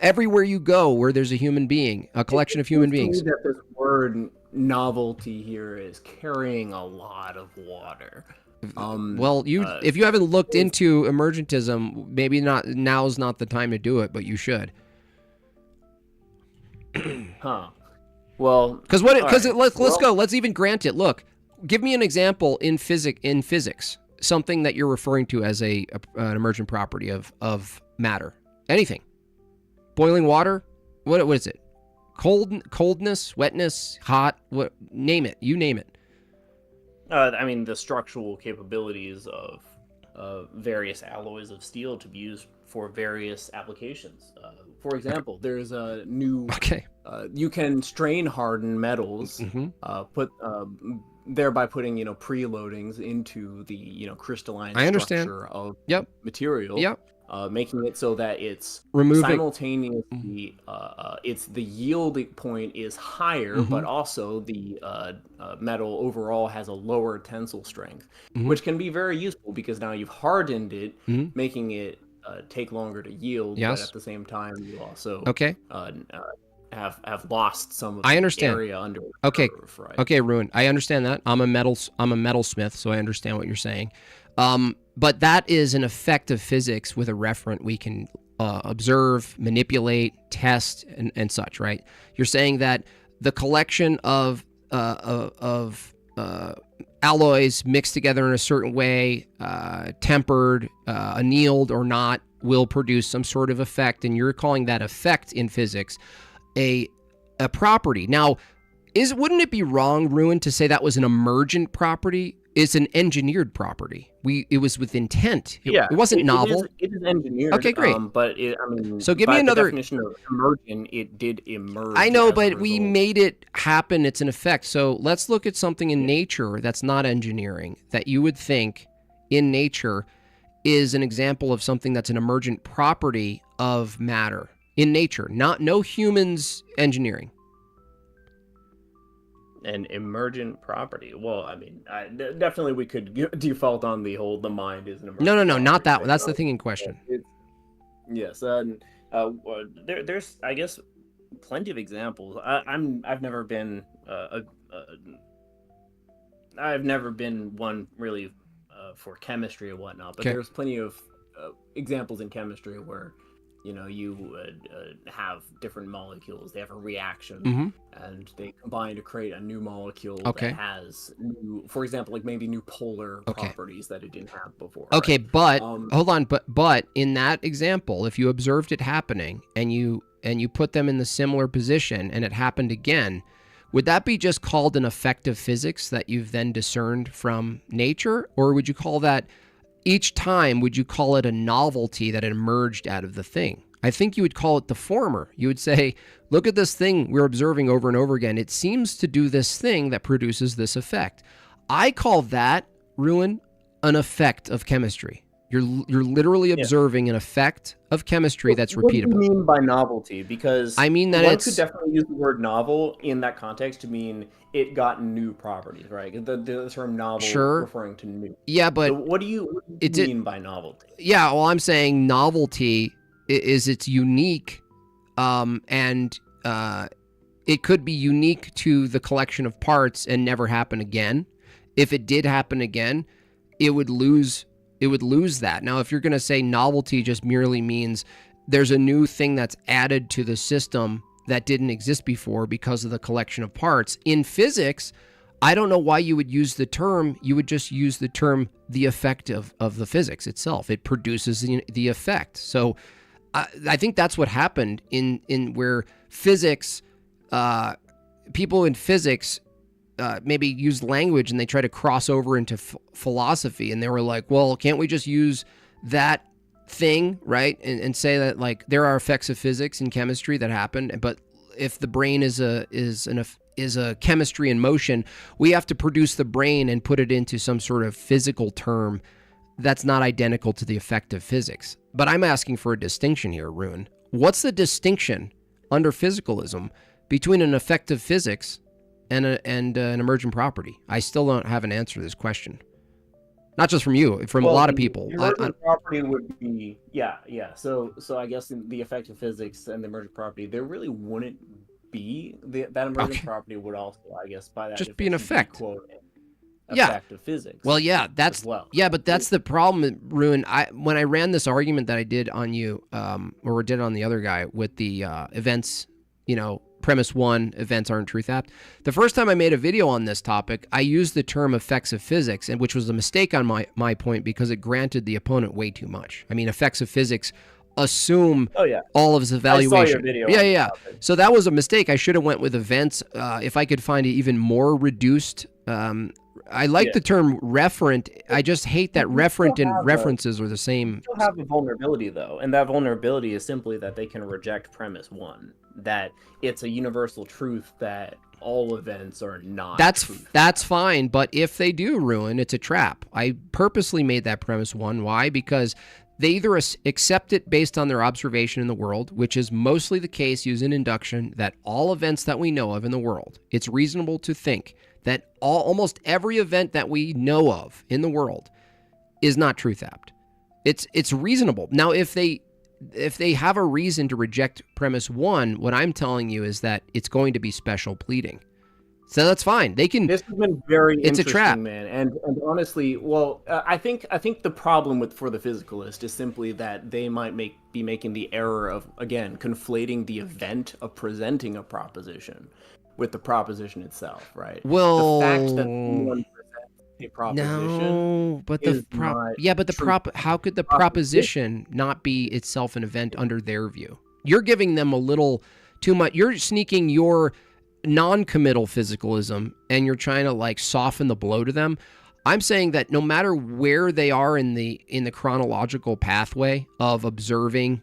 everywhere you go where there's a human being, a collection of human beings. That this word novelty here is carrying a lot of water. Well, if you haven't looked into emergentism, maybe now's not the time to do it, but you should. Huh. Well, let's go. Let's even grant it. Look, give me an example in physics something that you're referring to as an emergent property of matter. Anything. Boiling water. What is it? Coldness, wetness, hot. What? Name it. You name it. I mean, the structural capabilities of various alloys of steel to be used for various applications. For example, there's a new. Okay. You can strain harden metals, thereby putting preloadings into the crystalline structure of material. Yep. Making it so that it's removing simultaneously it's the yield point is higher, but also the metal overall has a lower tensile strength, which can be very useful because now you've hardened it, making it take longer to yield, but at the same time you also have lost some of the area under the curve, right? Okay, Ruin. I understand that. I'm a metalsmith, so I understand what you're saying. But that is an effect of physics with a referent we can observe, manipulate, test, and such, right? You're saying that the collection of alloys mixed together in a certain way, tempered, annealed or not, will produce some sort of effect, and you're calling that effect in physics a property. Now, wouldn't it be wrong, Ruin, to say that was an emergent property? It's an engineered property. It was with intent. It wasn't novel. It is engineered. Okay, great. But so give me another definition of emergent. It did emerge. I know, but we made it happen. It's an effect. So let's look at something in nature that's not engineering, that you would think in nature is an example of something that's an emergent property of matter in nature. No humans engineering. An emergent property. Well, I mean, definitely we could default on the mind is an emergent. No, not that one. That's the thing in question. Yes, there's I guess plenty of examples. I've never been one really for chemistry or whatnot, but there's plenty of examples in chemistry where you would have different molecules. They have a reaction, and they combine to create a new molecule that has new, for example, like maybe new polar properties that it didn't have before. Okay, right? but hold on, but in that example, if you observed it happening and you put them in the similar position and it happened again, would that be just called an effect of physics that you've then discerned from nature, or would you call that? Each time, would you call it a novelty that emerged out of the thing? I think you would call it the former. You would say, look at this thing we're observing over and over again. It seems to do this thing that produces this effect. I call that, Ruin, an effect of chemistry. You're literally observing an effect of chemistry that's repeatable. What do you mean by novelty? Because I mean that one could definitely use the word novel in that context to mean it got new properties, right? The term novel referring to new. Yeah, but so what do you mean by novelty? Yeah, well, I'm saying novelty is it's unique, and it could be unique to the collection of parts and never happen again. If it did happen again, it would lose that. Now, if you're going to say novelty just merely means there's a new thing that's added to the system that didn't exist before because of the collection of parts. In physics, I don't know why you would use the term. You would just use the term the effect of the physics itself. It produces the effect. So I think that's what happened in where physics, people in physics maybe use language and they try to cross over into philosophy. And they were like, well, can't we just use that thing, right? And say that like there are effects of physics and chemistry that happen, but if the brain is a chemistry in motion, we have to produce the brain and put it into some sort of physical term that's not identical to the effect of physics. But I'm asking for a distinction here, Ruin. What's the distinction under physicalism between an effect of physics and an emergent property? I still don't have an answer to this question. Not just from you, from a lot of people. Emergent property would be, yeah. So I guess in the effect of physics and the emergent property, there really wouldn't be that emergent property would also, I guess, by that just be an effect. Quote, effect of physics. Well, yeah, but that's the problem, Ruin. When I ran this argument that I did on you, or did on the other guy with the events, premise one, events aren't truth apt. The first time I made a video on this topic, I used the term effects of physics, and which was a mistake on my point because it granted the opponent way too much. I mean, effects of physics assume all of his evaluation. I saw your video. Yeah. So that was a mistake. I should have went with events. If I could find it even more reduced. I like the term referent. I just hate that referent and references are the same. Still have a vulnerability though, and that vulnerability is simply that they can reject premise one, that it's a universal truth that all events are not. That's fine, but if they do ruin, it's a trap. I purposely made that premise one. Why? Because they either accept it based on their observation in the world, which is mostly the case using induction, that all events that we know of in the world, it's reasonable to think that almost every event that we know of in the world is not truth apt. It's reasonable. Now, if they have a reason to reject premise one, what I'm telling you is that it's going to be special pleading. So that's fine. They can. This has been very It's a interesting, trap. man. And honestly, well, I think the problem for the physicalist is simply that they might be making the error of, again, conflating the event of presenting a proposition with the proposition itself, right? Well, the fact that someone presents a proposition. No, but is the prop. not Yeah, but the true. prop. How could the proposition not be itself an event under their view? You're giving them a little too much. You're sneaking your non-committal physicalism and you're trying to like soften the blow to them. I'm saying that no matter where they are in the chronological pathway of observing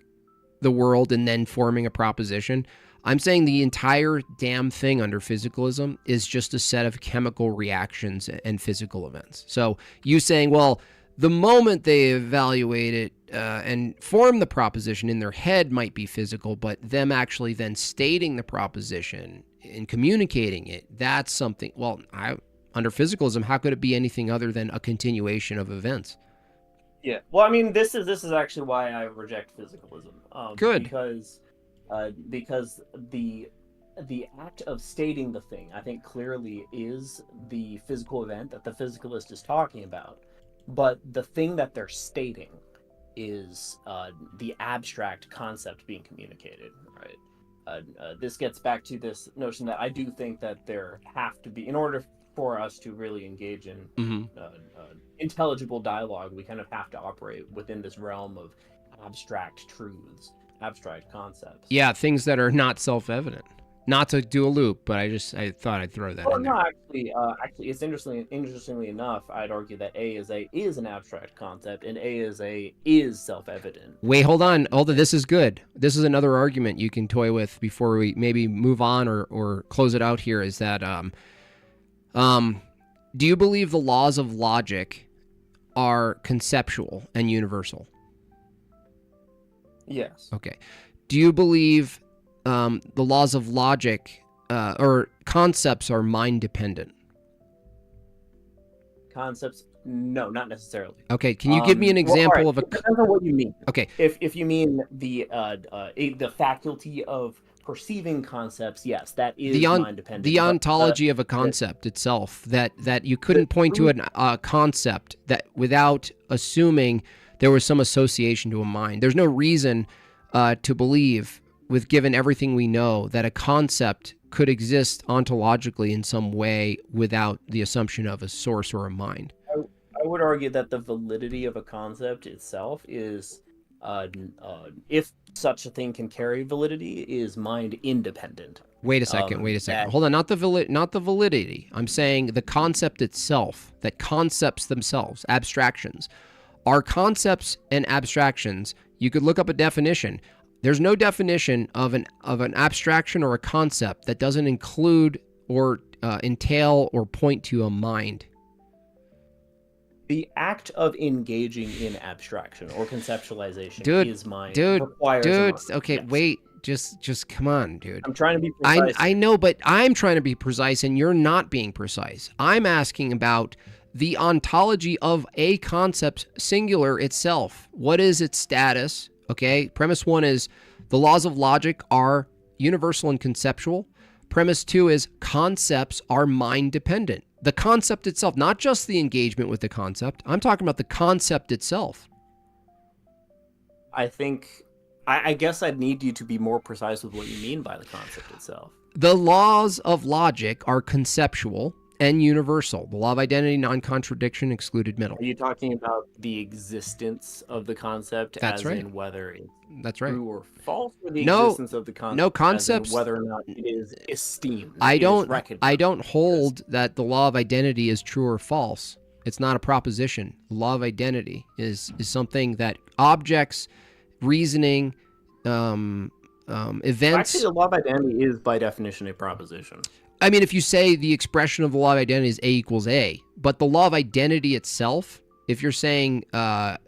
the world and then forming a proposition, I'm saying the entire damn thing under physicalism is just a set of chemical reactions and physical events. So you saying, well, the moment they evaluate it and form the proposition in their head might be physical, but them actually then stating the proposition and communicating it, that's something. Well, under physicalism, how could it be anything other than a continuation of events? Yeah. Well, I mean, this is actually why I reject physicalism. Good. Because the act of stating the thing, I think, clearly is the physical event that the physicalist is talking about. But the thing that they're stating is the abstract concept being communicated, right? This gets back to this notion that I do think that there have to be, in order for us to really engage in intelligible dialogue, we kind of have to operate within this realm of abstract truths, abstract concepts. Yeah, things that are not self-evident. Not to do a loop, but I thought I'd throw that in there. No, actually, it's interestingly enough, I'd argue that A is an abstract concept, and A is self-evident. Wait, hold on. This is good. This is another argument you can toy with before we maybe move on or close it out here, is that do you believe the laws of logic are conceptual and universal? Yes. Okay. Do you believe the laws of logic or concepts are mind dependent? Concepts? No, not necessarily. Okay. Can you give me an example of a? It depends on what you mean. Okay. If you mean the faculty of perceiving concepts, yes, that is mind dependent. The ontology of a concept itself, that you couldn't point to a concept that without assuming there was some association to a mind. There's no reason to believe, with given everything we know, that a concept could exist ontologically in some way without the assumption of a source or a mind. I would argue that the validity of a concept itself is, if such a thing can carry validity, is mind independent. Wait a second. Hold on. Not the validity. I'm saying the concept itself, that concepts themselves, abstractions, are concepts and abstractions. You could look up a definition. There's no definition of an abstraction or a concept that doesn't include or entail or point to a mind. The act of engaging in abstraction or conceptualization is mind. Dude, mind. okay, yes. Wait, just come on, dude. I'm trying to be precise. I know, but I'm trying to be precise and you're not being precise. I'm asking about the ontology of a concept, singular itself. What is its status? Okay, premise one is the laws of logic are universal and conceptual. Premise two is concepts are mind dependent. The concept itself, not just the engagement with the concept. I'm talking about the concept itself. I guess I'd need you to be more precise with what you mean by the concept itself. The laws of logic are conceptual and universal. The law of identity, non-contradiction, excluded middle. Are you talking about the existence of the concept That's as right. in whether it's That's right. true or false, or the No, existence of the concept no as in concepts. whether or not it is esteemed? I it is don't. recognized? I don't hold that the law of identity is true or false. It's not a proposition. The law of identity is something that objects, reasoning, events. Actually, the law of identity is by definition a proposition. I mean, if you say the expression of the law of identity is A equals A, but the law of identity itself, if you're saying the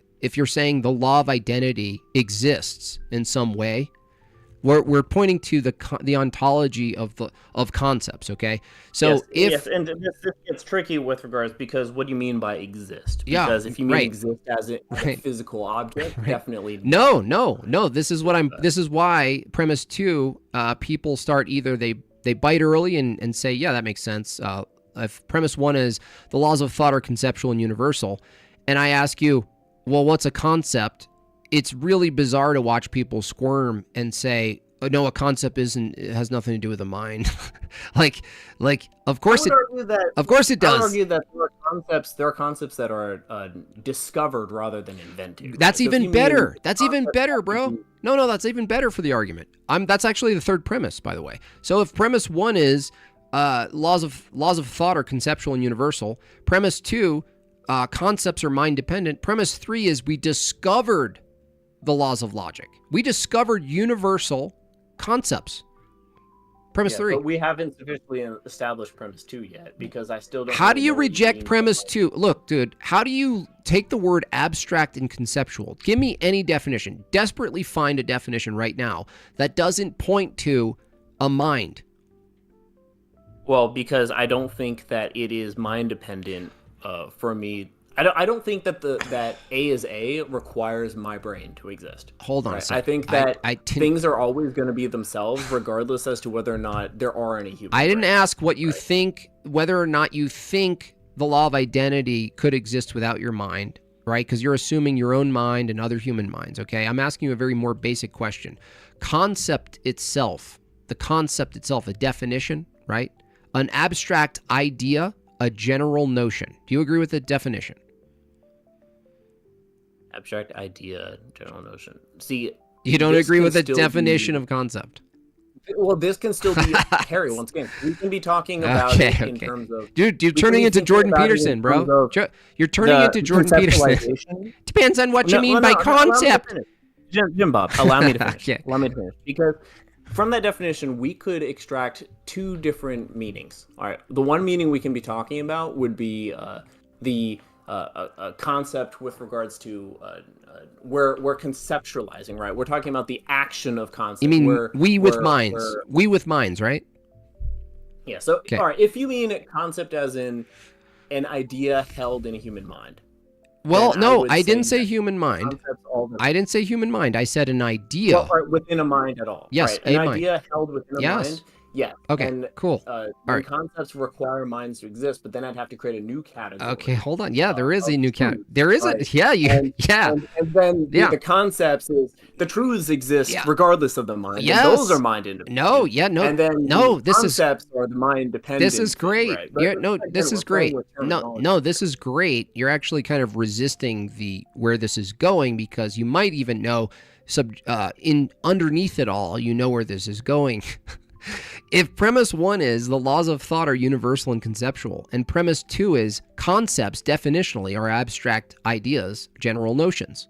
law of identity exists in some way, we're pointing to the ontology of concepts. Okay, so and this gets tricky with regards, because what do you mean by exist? Yeah, Because if you mean right. exist as a physical object, definitely No. This is why premise 2, people start either they bite early and say, yeah, that makes sense. If premise 1 is the laws of thought are conceptual and universal, and I ask you, well, what's a concept? It's really bizarre to watch people squirm and say, oh, no, a concept it has nothing to do with the mind. like of course of course it I would does. argue that there are concepts that are discovered rather than invented. That's So if even you better. mean That's even concepts better, have to bro. be- No, that's even better for the argument. That's actually the third premise, by the way. So if premise 1 is laws of thought are conceptual and universal, premise 2, concepts are mind dependent, premise 3 is we discovered the laws of logic. We discovered universal concepts. Premise 3. But we haven't sufficiently established premise 2 yet, because I still don't. How do really you know what reject mean by premise 2? Look, dude, how do you take the word abstract and conceptual? Give me any definition. Desperately find a definition right now that doesn't point to a mind. Well, because I don't think that it is mind dependent for me. I don't think that that A is A requires my brain to exist. Hold on a right? second. I think that I things are always going to be themselves, regardless as to whether or not there are any humans. I didn't ask what you think, whether or not you think the law of identity could exist without your mind, right? Because you're assuming your own mind and other human minds, okay? I'm asking you a very more basic question. The concept itself, a definition, right? An abstract idea, a general notion. Do you agree with the definition? Abstract idea, general notion. See, You don't this agree can with the still definition be- of concept. Well, this can still be Harry. Once again, we can be talking about it in terms of. Dude, you're we can turning be into thinking Jordan about it in Peterson, bro. terms of You're turning the into Jordan Peterson. conceptualization. Depends on what you No, mean well, by no, allow me to concept. finish. Jim Bob, allow me to finish. Okay. Allow me to finish. Because from that definition, we could extract two different meanings. All right. The one meaning we can be talking about would be the concept with regards to we're conceptualizing, right? We're talking about the action of concept. You mean We're- we with we're- minds? we're- We with minds, right? Yeah. So, Okay. all right. If you mean concept as in an idea held in a human mind. Well, then no, would I didn't say say human mind. concepts all the- I didn't say human mind. I said an idea. Well, right, within a mind at all. Yes, right. An a mind. idea held within a Yes. mind. Yeah. Okay, And, cool. When right. concepts require minds to exist, but then I'd have to create a new category. Okay, hold on. Yeah, there is a new cat. There is right? a yeah. And then Yeah. the concepts is the truths exist regardless of the mind. Yes. And those are mind independent. No, yeah, no, And then no. the This is concepts are the mind dependent. this is great. Right? But You're, it's no, like this kind is of playing great. with No, terminology. no, this is great. You're actually kind of resisting where this is going because you might even know in underneath it all, you know where this is going. If premise 1 is the laws of thought are universal and conceptual, and premise 2 is concepts definitionally are abstract ideas, general notions.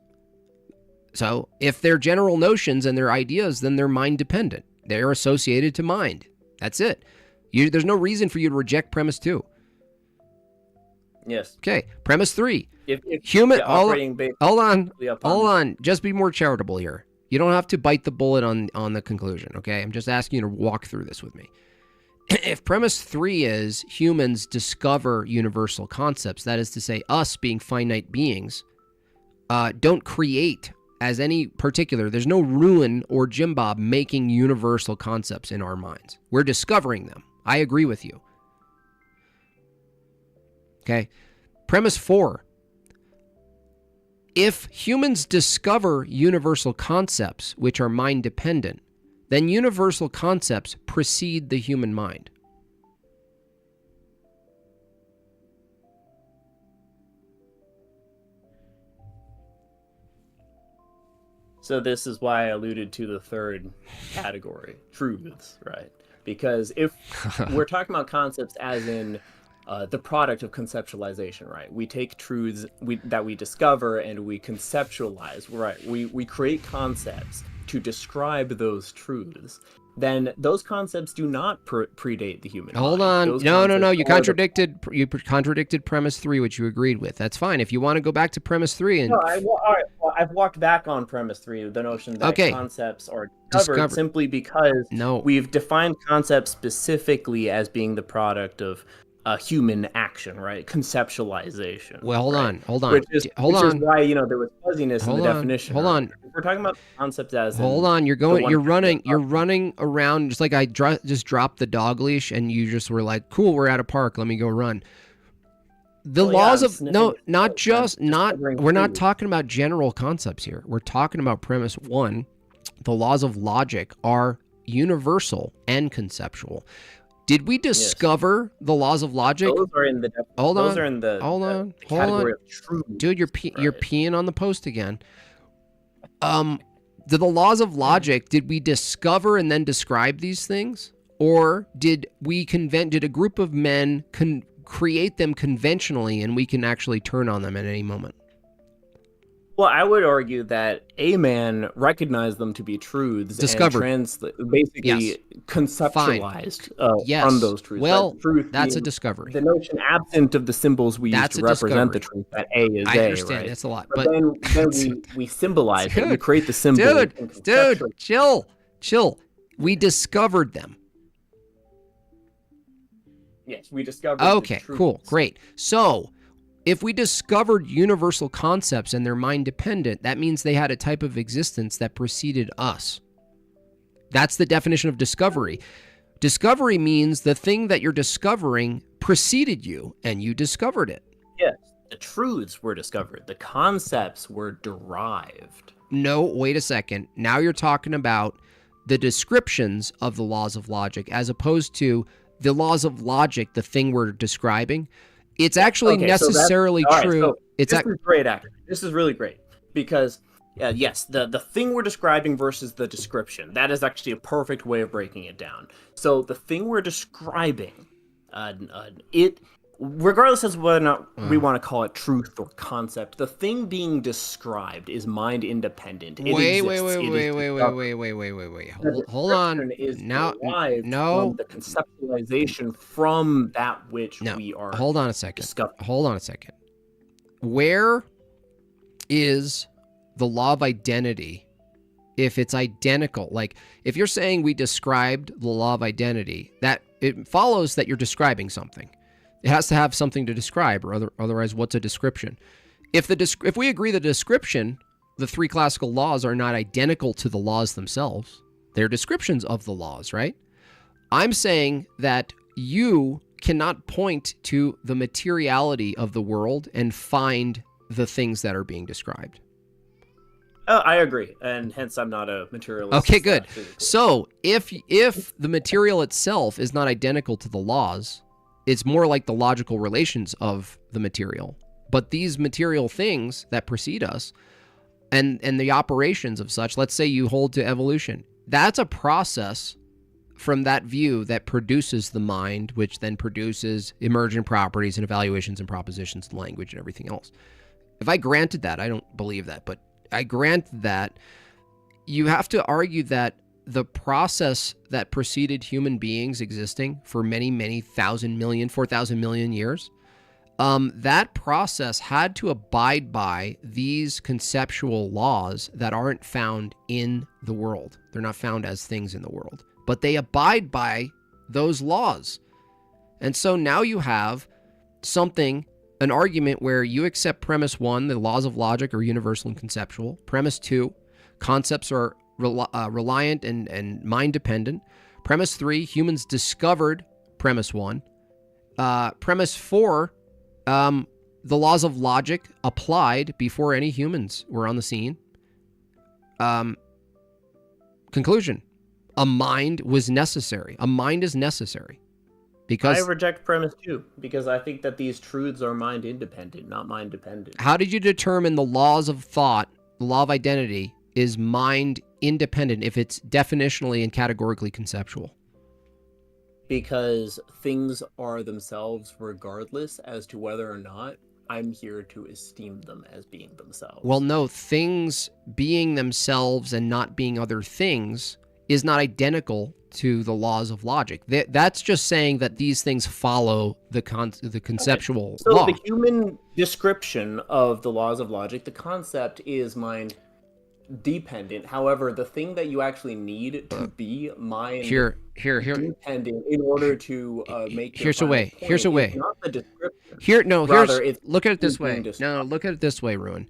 So if they're general notions and they're ideas, then they're mind dependent. They're associated to mind. That's it. There's no reason for you to reject premise 2. Yes. Okay, premise 3. If Human. yeah, operating based Hold on. upon- Hold on. Just be more charitable here. You don't have to bite the bullet on the conclusion, okay? I'm just asking you to walk through this with me. If premise 3 is humans discover universal concepts, that is to say, us being finite beings, don't create as any particular. There's no Ruin or Jim Bob making universal concepts in our minds. We're discovering them. I agree with you. Okay. Premise 4. If humans discover universal concepts which are mind dependent, then universal concepts precede the human mind. So this is why I alluded to the third category, truths, right? Because if we're talking about concepts as in the product of conceptualization, right? We take truths that we discover and we conceptualize, right? We create concepts to describe those truths. Then those concepts do not predate the human Hold mind. on. Those No. concepts You contradicted premise 3, which you agreed with. That's fine. If you want to go back to premise 3 and No, all right. Well, I've walked back on premise 3, the notion that concepts are discovered simply because we've defined concepts specifically as being the product of human action, right? Conceptualization. Well, hold on. Which is why there was fuzziness in the definition. Hold on. If we're talking about concepts as Hold on. You're running around just like I just dropped the dog leash and you just were like, cool, we're at a park. Let me go run. We're not talking about general concepts here. We're talking about premise 1. The laws of logic are universal and conceptual. Did we discover the laws of logic? Those are in the category of truth. Dude, you're peeing on the post again. The laws of logic, did we discover and then describe these things? Or did a group of men create them conventionally and we can actually turn on them at any moment? Well, I would argue that a man recognized them to be truths Discovered. and basically conceptualized from those truths. Well, that's a discovery. The notion absent of the symbols we use to represent the truth that A is I A, understand, right? that's a lot. But then we symbolize it. We create the symbol. Dude, chill. We discovered them. Yes, we discovered Okay, cool, great. So, if we discovered universal concepts and they're mind-dependent, that means they had a type of existence that preceded us. That's the definition of discovery. Discovery means the thing that you're discovering preceded you, and you discovered it. Yes, the truths were discovered. The concepts were derived. No, wait a second. Now you're talking about the descriptions of the laws of logic as opposed to the laws of logic, the thing we're describing. It's actually necessarily true. This is great, actually. This is really great because, yes, the thing we're describing versus the description, that is actually a perfect way of breaking it down. So the thing we're describing, regardless of whether or not we want to call it truth or concept, the thing being described is mind independent. Wait. Hold on. Now, the conceptualization from that which we are. Hold on a second. Where is the law of identity if it's identical? Like, if you're saying we described the law of identity, that it follows that you're describing something. It has to have something to describe, or otherwise, what's a description? If we agree the description, the 3 classical laws are not identical to the laws themselves. They're descriptions of the laws, right? I'm saying that you cannot point to the materiality of the world and find the things that are being described. I agree, and hence I'm not a materialist. Okay, good. So if the material itself is not identical to the laws, it's more like the logical relations of the material. But these material things that precede us and the operations of such, let's say you hold to evolution, that's a process from that view that produces the mind, which then produces emergent properties and evaluations and propositions and language and everything else. If I granted that, I don't believe that, but I grant that, you have to argue that the process that preceded human beings existing for many, many 4,000 million years, that process had to abide by these conceptual laws that aren't found in the world. They're not found as things in the world, but they abide by those laws. And so now you have an argument where you accept premise 1, the laws of logic are universal and conceptual. Premise 2, concepts are reliant and mind-dependent. Premise 3, humans discovered premise 1. Premise 4, the laws of logic applied before any humans were on the scene. Conclusion, a mind was necessary. A mind is necessary. Because I reject premise 2 because I think that these truths are mind independent, not mind dependent. how did you determine the laws of thought, the law of identity, is mind independent if it's definitionally and categorically conceptual? Because things are themselves regardless as to whether or not I'm here to esteem them as being themselves. Well, no, things being themselves and not being other things is not identical to the laws of logic. That's just saying that these things follow the conceptual So law. the human description of the laws of logic, the concept is mind dependent. However, the thing that you actually need to be mind Here. dependent in order to make your Here's a final way. point Here's a is way. not the description. Here's it's look at it this being way. described. Look at it this way, Ruin.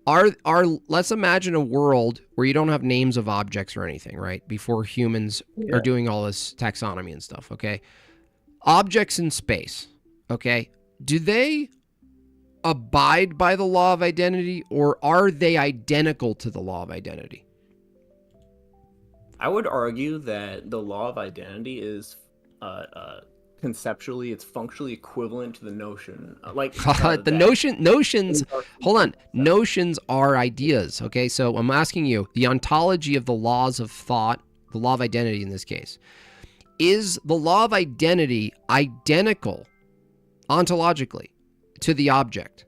Let's imagine a world where you don't have names of objects or anything, right? Before humans are doing all this taxonomy and stuff, okay? Objects in space, okay? Do they abide by the law of identity, or are they identical to the law of identity? I would argue that the law of identity is conceptually, it's functionally equivalent to the notion. Notions. Hold on. Notions are ideas. Okay, so I'm asking you the ontology of the laws of thought, the law of identity in this case. Is the law of identity identical ontologically to the object?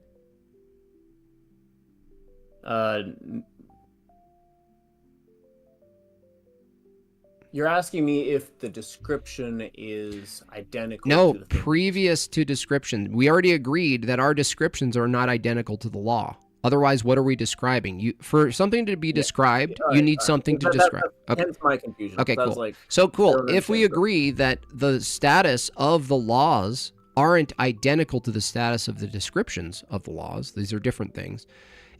You're asking me if the description is identical No, to the thing. previous to description. We already agreed that our descriptions are not identical to the law. Otherwise, what are we describing? For something to be described, you need something to describe. Okay. Hence my confusion. Okay, That's cool. like So cool. error If we syndrome. agree that the status of the laws aren't identical to the status of the descriptions of the laws, these are different things,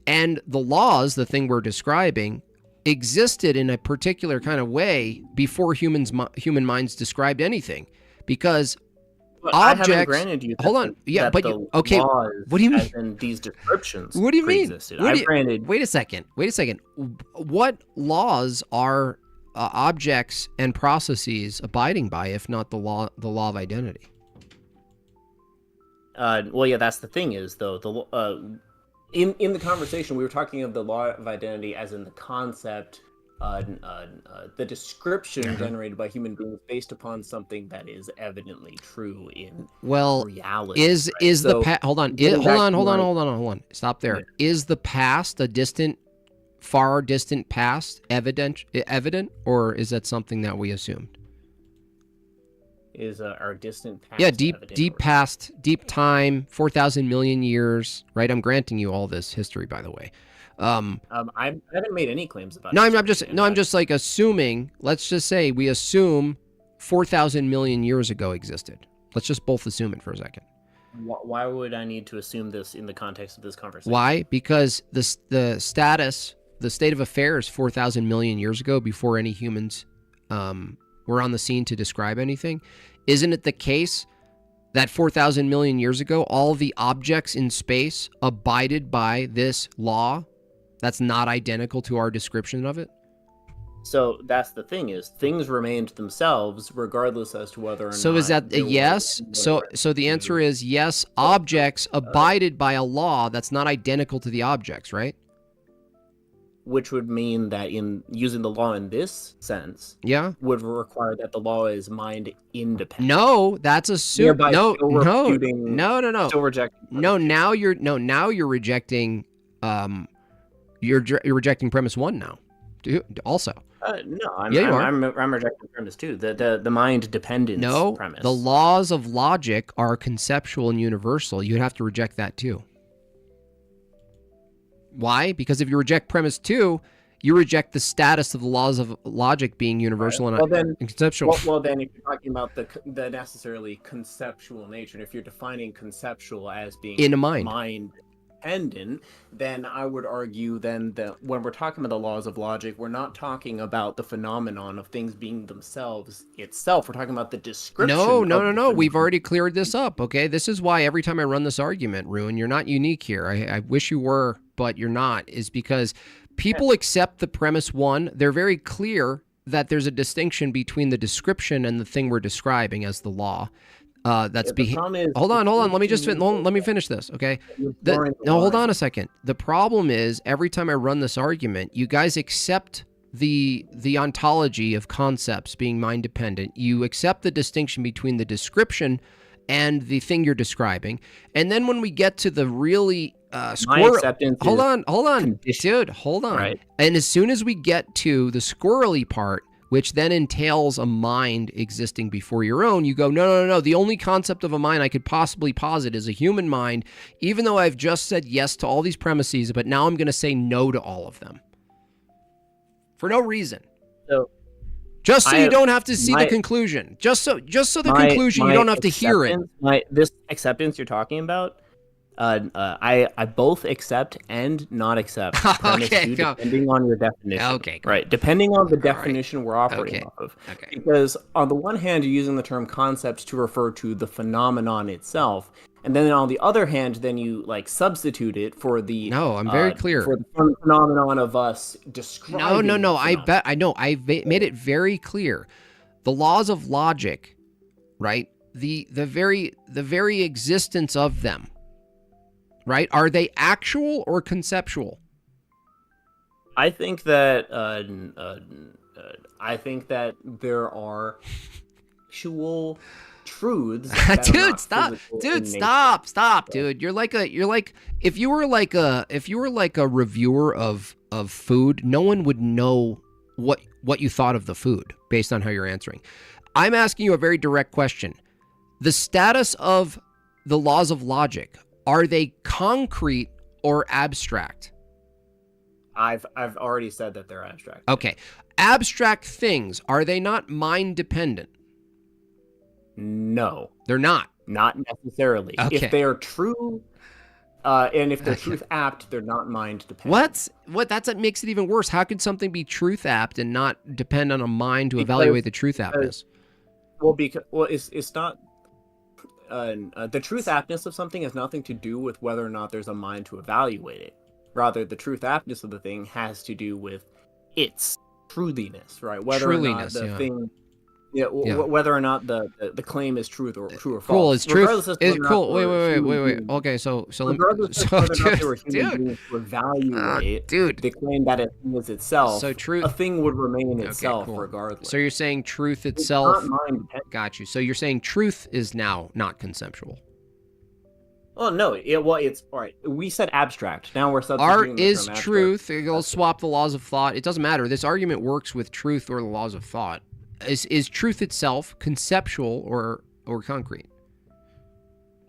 and the laws, the thing we're describing, existed in a particular kind of way before human minds described anything, because But I haven't objects. granted you that Hold on. the- Yeah, that but the you, okay. laws, What do you mean? as in these descriptions What do you mean? pre-existed. What do I've you- granted. Wait a second. What laws are objects and processes abiding by, if not the law of identity? Well, yeah, that's the thing is though in the conversation we were talking of the law of identity as in the concept, the description generated by human beings based upon something that is evidently true in reality. Is right? the So, past? Hold on. getting back to Hold my- on. Stop there. Is the past a distant, far distant past evident, or is that something that we assumed? Is our distant past Yeah, deep evident? past, deep time, 4,000 million years, right? I'm granting you all this history, by the way. I haven't made any claims about No, it. I'm just like assuming. Let's just say we assume 4,000 million years ago existed. Let's just both assume it for a second. Why would I need to assume this in the context of this conversation? Why? Because the state of affairs 4,000 million years ago, before any humans were on the scene to describe anything, isn't it the case that 4,000 million years ago, all the objects in space abided by this law that's not identical to our description of it? So that's the thing is things remained themselves regardless as to whether or not. So is that a there was yes? anywhere. So the answer is yes, objects abided by a law that's not identical to the objects, right? Which would mean that in using the law in this sense, Yeah. would require that the law is mind independent. No, that's a suit. Thereby No, still no, refuting- no. still rejecting No, now you're rejecting. You're rejecting premise one now. Also. No, I'm, Yeah, you I'm, are. I'm rejecting premise too. The mind dependence No, premise. the laws of logic are conceptual and universal. You'd have to reject that too. Why? Because if you reject premise two, you reject the status of the laws of logic being universal and conceptual. Well, then, if you're talking about the necessarily conceptual nature, and if you're defining conceptual as being In a mind. mind-dependent, then I would argue then that when we're talking about the laws of logic, we're not talking about the phenomenon of things being themselves itself. We're talking about the description. No. We've already cleared this up, okay? This is why every time I run this argument, Ruin, you're not unique here. I wish you were, but you're not, is because people accept the premise one. They're very clear that there's a distinction between the description and the thing we're describing as the law. That's hold on. Let me just let me finish this, okay? No, hold on a second. The problem is every time I run this argument, you guys accept the ontology of concepts being mind dependent. You accept the distinction between the description and the thing you're describing, and then when we get to the really hold on, dude, hold on. Right. And as soon as we get to the squirrely part, which then entails a mind existing before your own, you go, no. The only concept of a mind I could possibly posit is a human mind, even though I've just said yes to all these premises, but now I'm going to say no to all of them. For no reason. So, just so you don't have to see the conclusion. Just so the conclusion, you don't have to hear it. This acceptance you're talking about, I both accept and not accept premise two, depending on your definition. Okay, right. Depending on the definition we're operating off of. Okay. Because on the one hand, you're using the term concepts to refer to the phenomenon itself, and then on the other hand, then you like substitute it for the I'm very clear for the phenomenon of us describing. No. I know. I made it very clear. The laws of logic, right? The very existence of them. Right? Are they actual or conceptual? I think that there are actual truths. Dude, stop. Dude, stop, dude. You're like if you were like a reviewer of food, no one would know what you thought of the food based on how you're answering. I'm asking you a very direct question. The status of the laws of logic, are they concrete or abstract? I've already said that they're abstract. Okay. Abstract things, are they not mind dependent? No. They're not. Not necessarily. Okay. If they are true, and if they're truth apt, they're not mind dependent. What? That makes it even worse. How could something be truth apt and not depend on a mind to evaluate the truth aptness? It's not. The truth aptness of something has nothing to do with whether or not there's a mind to evaluate it. Rather, the truth aptness of the thing has to do with its truthiness, right? Whether or not the thing, whether or not the claim is true or false. Cool. It's truth. It's cool. Wait. Okay, so regardless of whether or not there were human beings to evaluate the claim that it is itself, so truth, a thing would remain itself regardless. So you're saying truth itself. It's not mind. Got you. So you're saying truth is now not conceptual. Oh no! It's all right. We said abstract. Now we're substituting art is truth. They'll swap the laws of thought. It doesn't matter. This argument works with truth or the laws of thought. Is truth itself conceptual or concrete?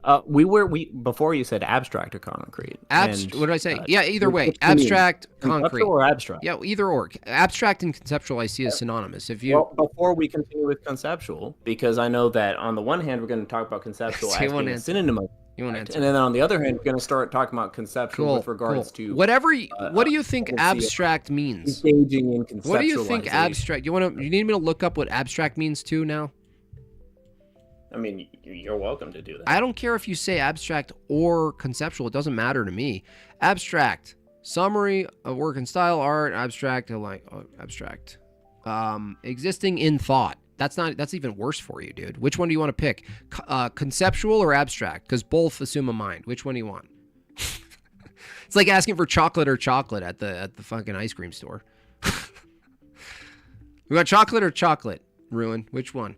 Before you said abstract or concrete. What did I say? Either way, abstract, concrete, or abstract. Yeah, either or. Abstract and conceptual, I see as synonymous. Before we continue with conceptual, because I know that on the one hand we're going to talk about conceptual as being a synonym of. And then on the other hand, we're going to start talking about conceptual with regards to whatever. What do you think abstract means? Engaging in conceptualization. What do you think abstract? You need me to look up what abstract means too now? I mean, you're welcome to do that. I don't care if you say abstract or conceptual. It doesn't matter to me. Abstract, summary of work and style, art, abstract, abstract, existing in thought. That's even worse for you, dude. Which one do you want to pick? Conceptual or abstract? Because both assume a mind. Which one do you want? It's like asking for chocolate at the fucking ice cream store. We got chocolate or chocolate, Ruin? Which one?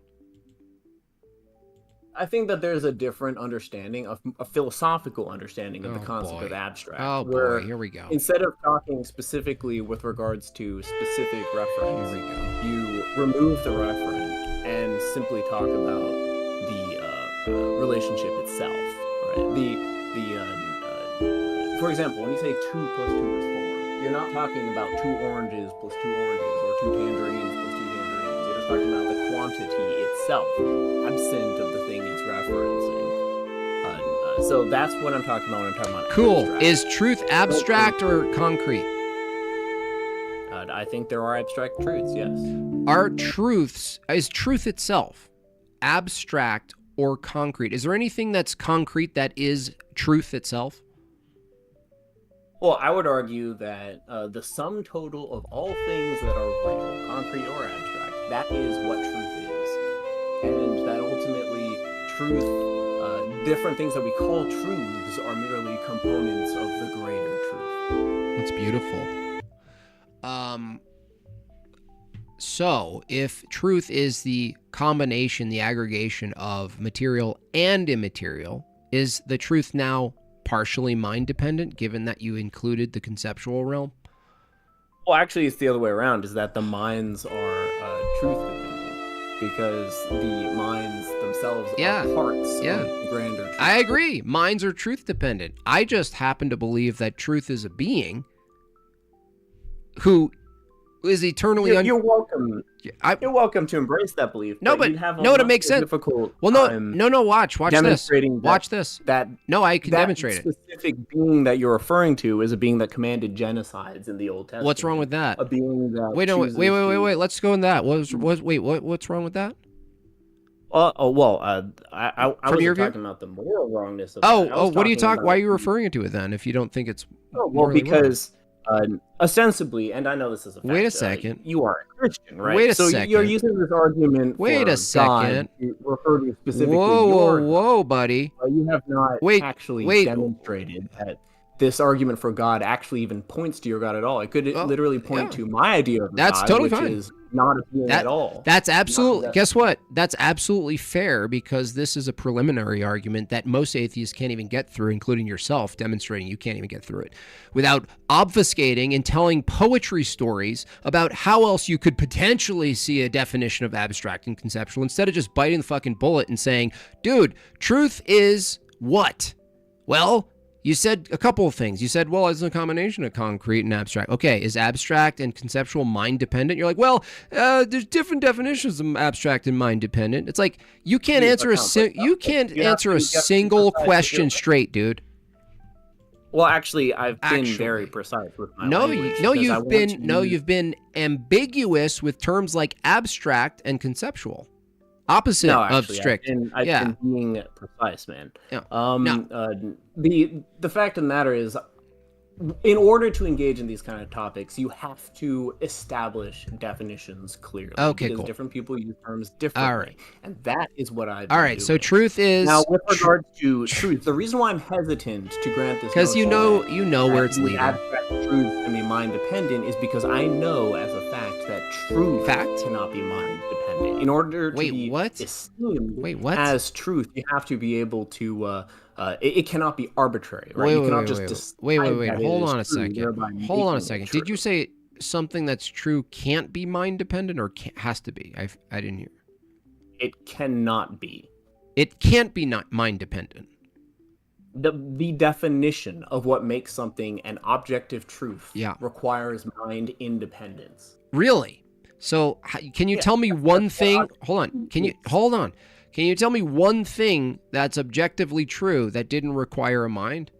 I think that there's a different understanding, a philosophical understanding of the concept of abstract. Oh boy, here we go. Instead of talking specifically with regards to specific reference, here we go. You remove the reference and simply talk about the relationship itself, right? For example, when you say 2 + 2 is 4, you're not talking about 2 oranges plus 2 oranges or 2 tangerines plus 2 tangerines. You're just talking about the quantity itself, absent of the thing it's referencing. So that's what I'm talking about when I'm talking about abstract. Is truth abstract or concrete? I think there are abstract truths, yes. Is truth itself abstract or concrete? Is there anything that's concrete that is truth itself? Well, I would argue that the sum total of all things that are real, concrete or abstract, that is what truth is. And that ultimately truth, different things that we call truths are merely components of the greater truth. That's beautiful. So, if truth is the combination, the aggregation of material and immaterial, is the truth now partially mind-dependent, given that you included the conceptual realm? Well, actually, it's the other way around, is that the minds are truth-dependent, because the minds themselves are parts of the grander truth. I agree. Minds are truth-dependent. I just happen to believe that truth is a being who is eternally... You're welcome. You're welcome to embrace that belief. No, but you'd have a no, it much makes sense. difficult Well, no, time no. Watch this. demonstrating Watch this. That no, I can that demonstrate it. specific being that you're referring to is a being that commanded genocides in the Old Testament. What's wrong with that? A being that Wait. Let's go in that. What's wrong with that? I From wasn't your view? talking about the moral wrongness of that. I was What are you talking talking? about- Why are you referring to it then? If you don't think it's well, morally wrong? because ostensibly, and I know this is a fact, Wait a second. you are a Christian, right? Wait a so second. You're using this argument Wait for a second. God to refer to specifically Whoa, buddy. You have not actually demonstrated that this argument for God actually even points to your God at all. It could literally point to my idea of That's God, totally which fine. is not a being at all. That's absolutely. Guess what? That's absolutely fair, because this is a preliminary argument that most atheists can't even get through, including yourself, demonstrating you can't even get through it, without obfuscating and telling poetry stories about how else you could potentially see a definition of abstract and conceptual, instead of just biting the fucking bullet and saying, dude, truth is what? Well, you said a couple of things. You said, well, it's a combination of concrete and abstract. Okay, is abstract and conceptual mind-dependent? You're like, well, there's different definitions of abstract and mind-dependent. It's like, you can't answer a single question straight, dude. Well, actually, I've been very precise with my language. You've been ambiguous with terms like abstract and conceptual. Opposite of strict. I've been being precise, man. The fact of the matter is, in order to engage in these kind of topics, you have to establish definitions clearly. Okay, because cool. different people use terms differently. All right. And that is what I've All been right, doing. so truth is... Now, with regards to truth, the reason why I'm hesitant to grant this... Because you know where it's leading. Abstract truth can be mind-dependent is because I know as a fact that truth cannot be mind-dependent. In order to be esteemed as truth, you have to be able to... it cannot be arbitrary, right? You cannot just decide that it Hold is on a true, second. thereby Hold on a making it second. true. Did you say something that's true can't be mind-dependent, or has to be? I didn't hear. It cannot be. It can't be not mind-dependent. The definition of what makes something an objective truth requires mind independence. Really? So can you tell me one thing? Hold on. Can you tell me one thing that's objectively true that didn't require a mind?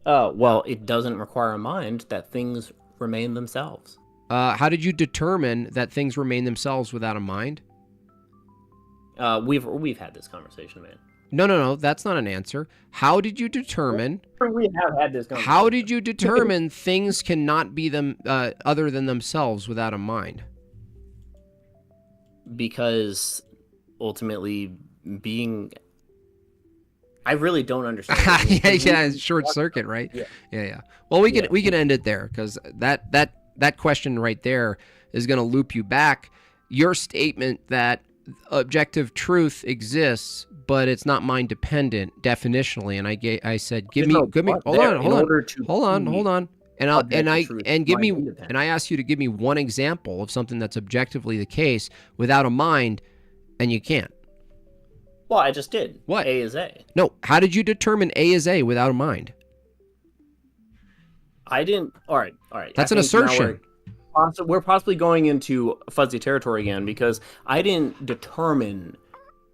Well, it doesn't require a mind that things remain themselves. How did you determine that things remain themselves without a mind? We've had this conversation, man. No, that's not an answer. How did you determine? We have had this conversation. How did you determine things cannot be them other than themselves without a mind? Because ultimately being... I really don't understand. yeah, short circuit, right? Yeah. Well, we can end it there, because that question right there is going to loop you back. Your statement that objective truth exists, but it's not mind dependent definitionally, and I said, hold on. And I asked you to give me one example of something that's objectively the case without a mind, and you can't. Well, I just did. What? A is A. No, how did you determine A is A without a mind? I didn't. All right. That's an assertion. We're possibly going into fuzzy territory again, because I didn't determine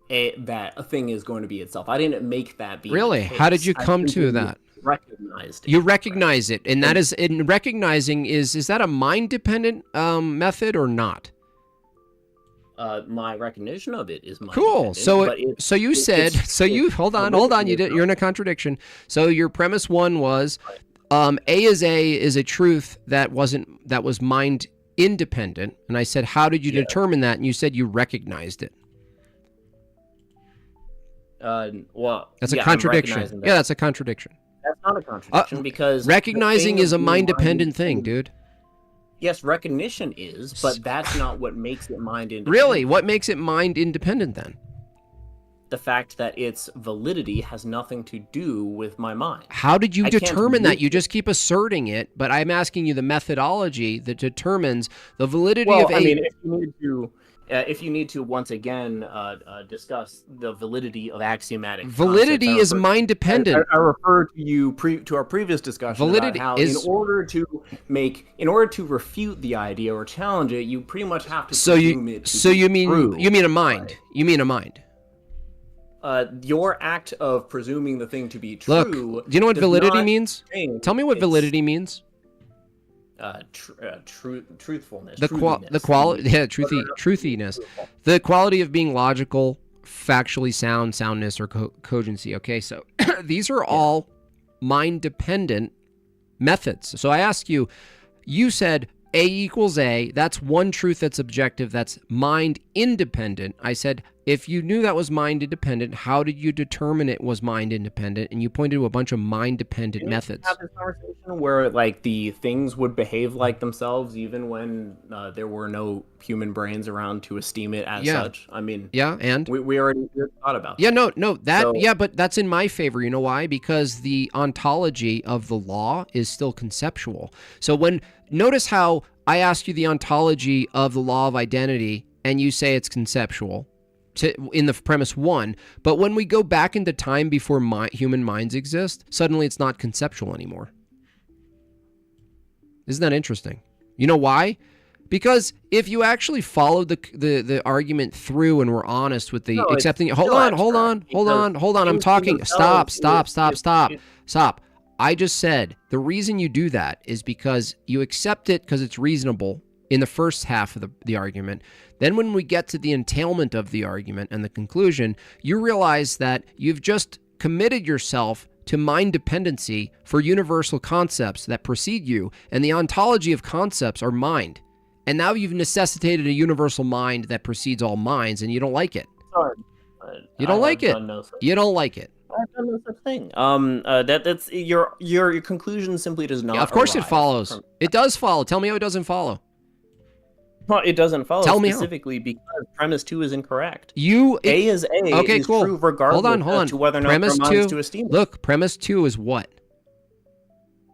that a thing is going to be itself. I didn't make that be. Really? How did you come to that? Recognized it. You recognize it, and that is in recognizing is that a mind dependent method or not? My recognition of it is mind Cool. dependent, So, but so you said, hold on. You're in a contradiction. So your premise one was, A is a truth that was mind independent, and I said, how did you determine that? And you said you recognized it. Well, That's a I'm contradiction. recognizing that. Yeah, that's a contradiction. That's not a contradiction because recognizing the thing is a of being mind dependent thing, dude. Yes, recognition is, but that's not what makes it mind independent. Really? What makes it mind independent then? The fact that its validity has nothing to do with my mind. How did you I can't determine that? make You just keep asserting it, but I'm asking you the methodology that determines the validity Well, of a... I mean, if you need to once again discuss the validity of axiomatic Validity concepts, is mind dependent. I refer to you to our previous discussion Validity about how is- in order to refute the idea or challenge it, you pretty much have to So presume you it to so be you mean true. you mean a mind. You mean a mind. Your act of presuming the thing to be Look, true. do you know what does validity not means? change Tell me what its, validity means. Truthfulness. The quality, yeah, truthiness, the quality of being logical, factually sound, soundness, or cogency. Okay, so these are all mind-dependent methods. So I ask you, you said A equals A. That's one truth that's objective. That's mind-independent. I said, if you knew that was mind-independent, how did you determine it was mind-independent? And you pointed to a bunch of mind-dependent methods. Have this conversation where like the things would behave like themselves even when there were no human brains around to esteem it as such. I mean, and we already thought about. But that's in my favor. You know why? Because the ontology of the law is still conceptual. So notice how I asked you the ontology of the law of identity, and you say it's conceptual. In the premise one, but when we go back into time before human minds exist, suddenly it's not conceptual anymore. Isn't that interesting? You know why? Because if you actually followed the argument through and were honest with the accepting, hold on. I'm talking. Stop. I just said the reason you do that is because you accept it because it's reasonable in the first half of the argument. Then when we get to the entailment of the argument and the conclusion, you realize that you've just committed yourself to mind dependency for universal concepts that precede you, and the ontology of concepts are mind. And now you've necessitated a universal mind that precedes all minds, and you don't like it. Sorry, You don't like it. You don't like it. I've done no such thing. That's your conclusion simply does not. Yeah, of course it arise follows. from- It does follow. Tell me how it doesn't follow. Well, it doesn't follow Tell me how. specifically because premise 2 is incorrect. A is A. Okay, is cool. true regardless Hold on. as to whether or not Premise there are minds two. to esteem it. Look, premise 2 is what?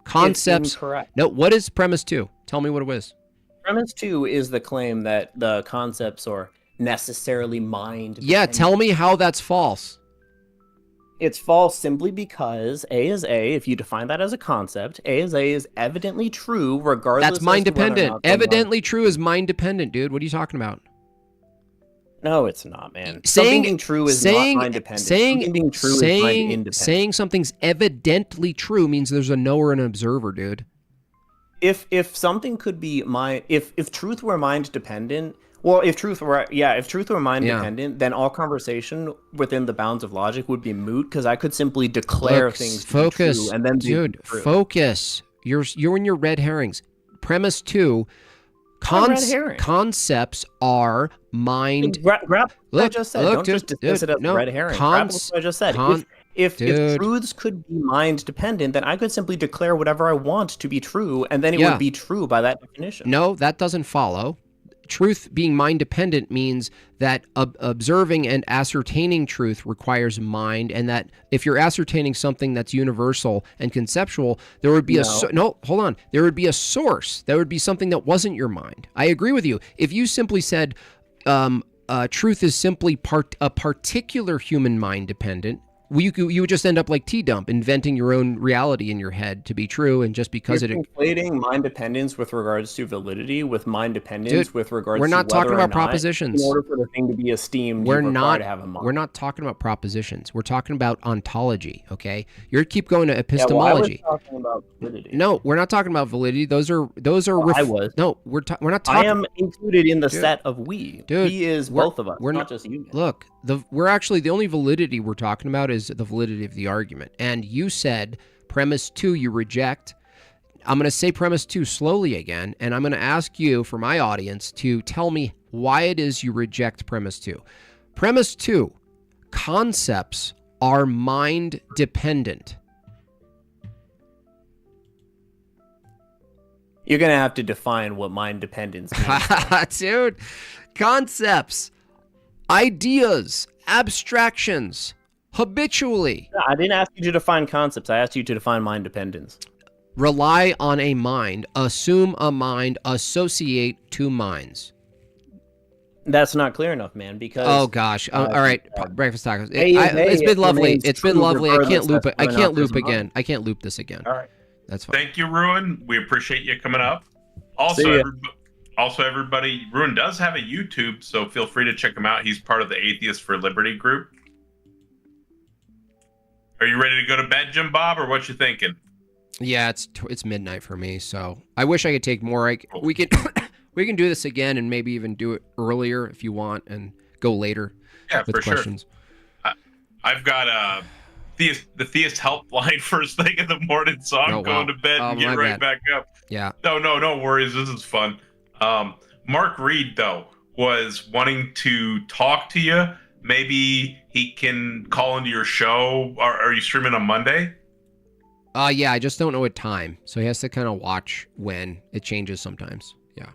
Concepts. incorrect. No, what is premise 2? Tell me what it is. Premise 2 is the claim that the concepts are necessarily mind. Yeah, tell me how that's false. It's false simply because A is A. If you define that as a concept, A is evidently true regardless. That's mind as to whether or dependent. not the mind- Evidently true is mind dependent, dude. What are you talking about? No, it's not, man. Something being true is not mind dependent. Something being true is mind independent. Saying something's evidently true means there's a knower and an observer, dude. If something could be mind, if truth were mind dependent, well, if truth were mind dependent, then all conversation within the bounds of logic would be moot because I could simply declare Look, things to focus, be true and then they dude. be true. Focus. You're in your red herrings. Premise 2. Red herring. Concepts are mind. Grab what I just said. Don't just dismiss it as no, red herring. Grab what I just said. If dude. truths could be mind dependent, then I could simply declare whatever I want to be true, and then it would be true by that definition. No, that doesn't follow. Truth being mind dependent means that observing and ascertaining truth requires mind, and that if you're ascertaining something that's universal and conceptual, there would be there would be a source. There would be something that wasn't your mind. I agree with you. If you simply said truth is simply a particular human mind dependent, you would just end up like TJump, inventing your own reality in your head to be true, and just because You're it. conflating mind dependence with regards to validity with mind dependence Dude, with regards we're to not whether talking or about not, propositions. in order for the thing to be esteemed, We're you require not. to have a mind. We're not talking about propositions. We're talking about ontology. Okay, you keep going to Yeah, epistemology. well, I was talking about validity. No, we're not talking about validity. Those are. Well, I was. No, we're not I talking. am included in the Dude, set of we. Dude, We is we're- both of us, we're not just you. Look, we're actually the only validity we're talking about is the validity of the argument. And you said premise 2 you reject. I'm going to say premise 2 slowly again, and I'm going to ask you, for my audience, to tell me why it is you reject premise 2. Premise 2, concepts are mind dependent. You're gonna have to define what mind dependence means. Dude, concepts, ideas, abstractions, habitually No, I didn't ask you to define concepts. I asked you to define mind dependence. rely on a mind, assume a mind, associate two minds. That's not clear enough, man. Because Oh gosh! All right, breakfast tacos. It's It's been lovely. It's been lovely. I can't loop it. I can't loop again. again. I can't loop this again. All right. That's fine. Thank you, Ruin. We appreciate you coming up. Also, See ya. everybody, Ruin does have a YouTube, so feel free to check him out. He's part of the Atheists for Liberty group. Are you ready to go to bed, Jim Bob, or what you thinking? Yeah, it's midnight for me, so I wish I could take more. We can we can do this again and maybe even do it earlier if you want and go later Yeah, with for questions. sure. I've got the theist helpline first thing in the morning, so I'm Oh, going wow. to bed Oh, and get my right bad. back up. Yeah. No worries. This is fun. Mark Reed, though, was wanting to talk to you. Maybe he can call into your show. Are you streaming on Monday? Yeah, I just don't know what time, so he has to kind of watch when it changes sometimes. Yeah.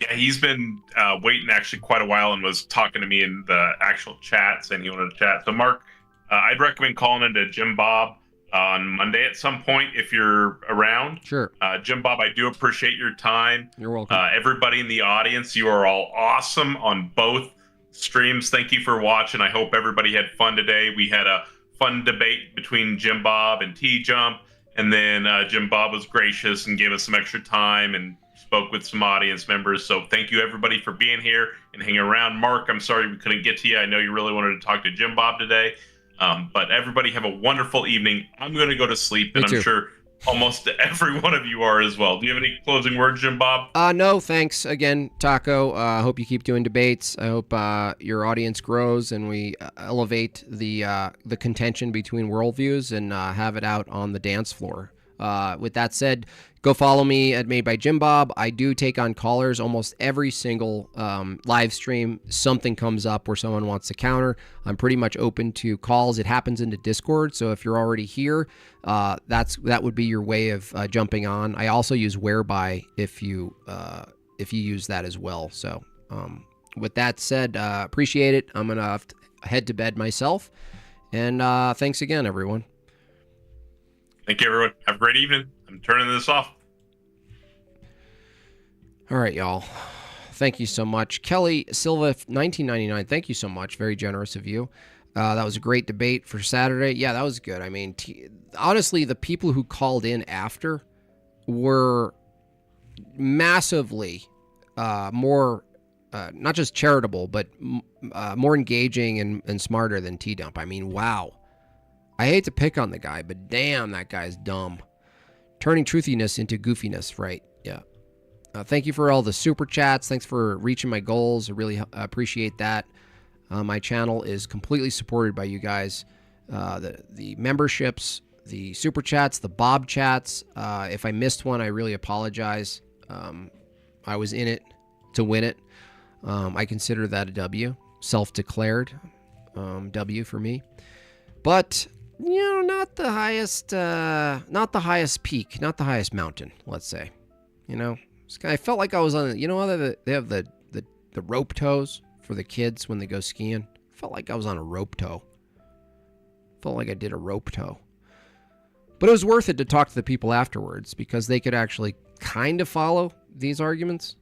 Yeah, he's been waiting actually quite a while and was talking to me in the actual chat, saying he wanted to chat. So, Mark, I'd recommend calling into Jim Bob on Monday at some point if you're around. Sure. Jim Bob, I do appreciate your time. You're welcome. Everybody in the audience, you are all awesome on both streams. Thank you for watching. I hope everybody had fun today. We had a fun debate between Jim Bob and TJump, and then Jim Bob was gracious and gave us some extra time and spoke with some audience members. So thank you everybody for being here and hanging around. Mark, I'm sorry we couldn't get to you. I know you really wanted to talk to Jim Bob today. But everybody have a wonderful evening. I'm going to go to sleep, and Me too. I'm sure almost every one of you are as well. Do you have any closing words, Jim Bob? No, thanks again, Taco. I hope you keep doing debates. I hope your audience grows and we elevate the contention between worldviews and have it out on the dance floor. With that said, go follow me at Made by Jim Bob. I do take on callers almost every single live stream. Something comes up where someone wants to counter. I'm pretty much open to calls. It happens into Discord, so if you're already here, that would be your way of jumping on. I also use Whereby if you use that as well. So with that said, appreciate it. I'm gonna have to head to bed myself, and thanks again, everyone. Thank you, everyone. Have a great evening. I'm turning this off. All right, y'all. Thank you so much. Kelly Silva, 1999, thank you so much. Very generous of you. That was a great debate for Saturday. Yeah, that was good. I mean, honestly, the people who called in after were massively more, not just charitable, but more engaging and smarter than TJump. I mean, wow. I hate to pick on the guy, but damn, that guy's dumb. Turning truthiness into goofiness, right? Yeah. Thank you for all the super chats. Thanks for reaching my goals. I really appreciate that. My channel is completely supported by you guys. The memberships, the super chats, the Bob chats. If I missed one, I really apologize. I was in it to win it. I consider that a W, self-declared W for me. But not the highest peak, not the highest mountain. Let's say, I felt like I was on. They have the rope toes for the kids when they go skiing. Felt like I was on a rope toe. Felt like I did a rope toe. But it was worth it to talk to the people afterwards because they could actually kind of follow these arguments.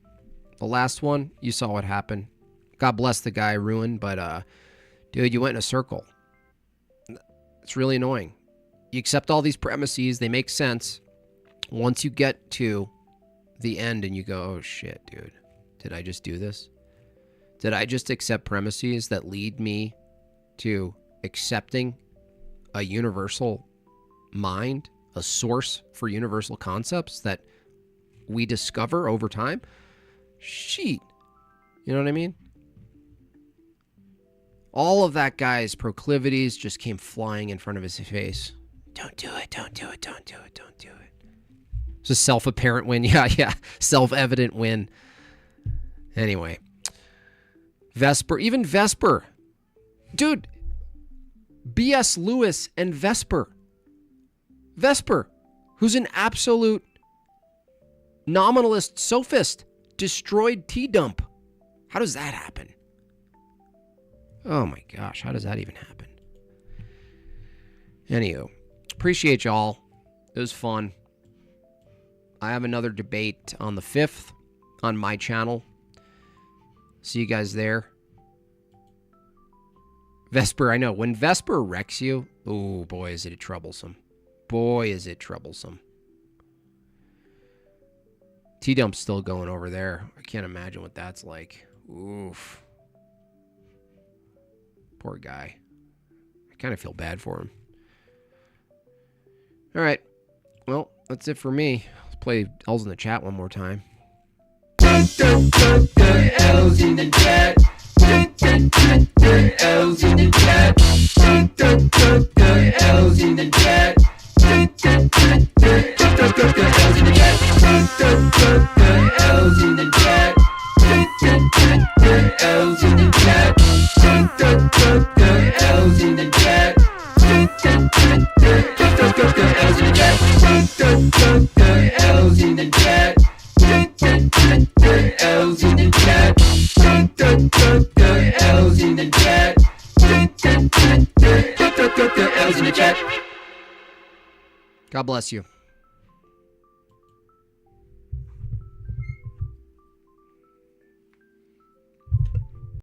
The last one, you saw what happened. God bless the guy, Ruined, but dude, you went in a circle. It's really annoying. You accept all these premises, they make sense. Once you get to the end and you go, oh shit, dude, did I just do this? Did I just accept premises that lead me to accepting a universal mind, a source for universal concepts that we discover over time? Sheet. You know what I mean? All of that guy's proclivities just came flying in front of his face. Don't do it, don't do it, don't do it, don't do it. It's a self-apparent win. Yeah. Self-evident win. Anyway. Vesper. Even Vesper. Dude. B.S. Lewis and Vesper. Vesper, who's an absolute nominalist sophist, destroyed TJump. How does that happen? Oh my gosh, how does that even happen? Anywho, appreciate y'all. It was fun. I have another debate on the 5th on my channel. See you guys there. Vesper, I know. When Vesper wrecks you, oh boy, is it troublesome. Boy, is it troublesome. T-Dump's still going over there. I can't imagine what that's like. Oof. Poor guy. I kind of feel bad for him. All right. Well, that's it for me. Let's play L's in the chat one more time. L's in the chat. L's in the chat. L's in the chat. L's in the chat. L's in the chat. L's in the chat. L's in the chat. L's in the chat. L's in the chat. L's in the chat. L's in the chat. God bless you.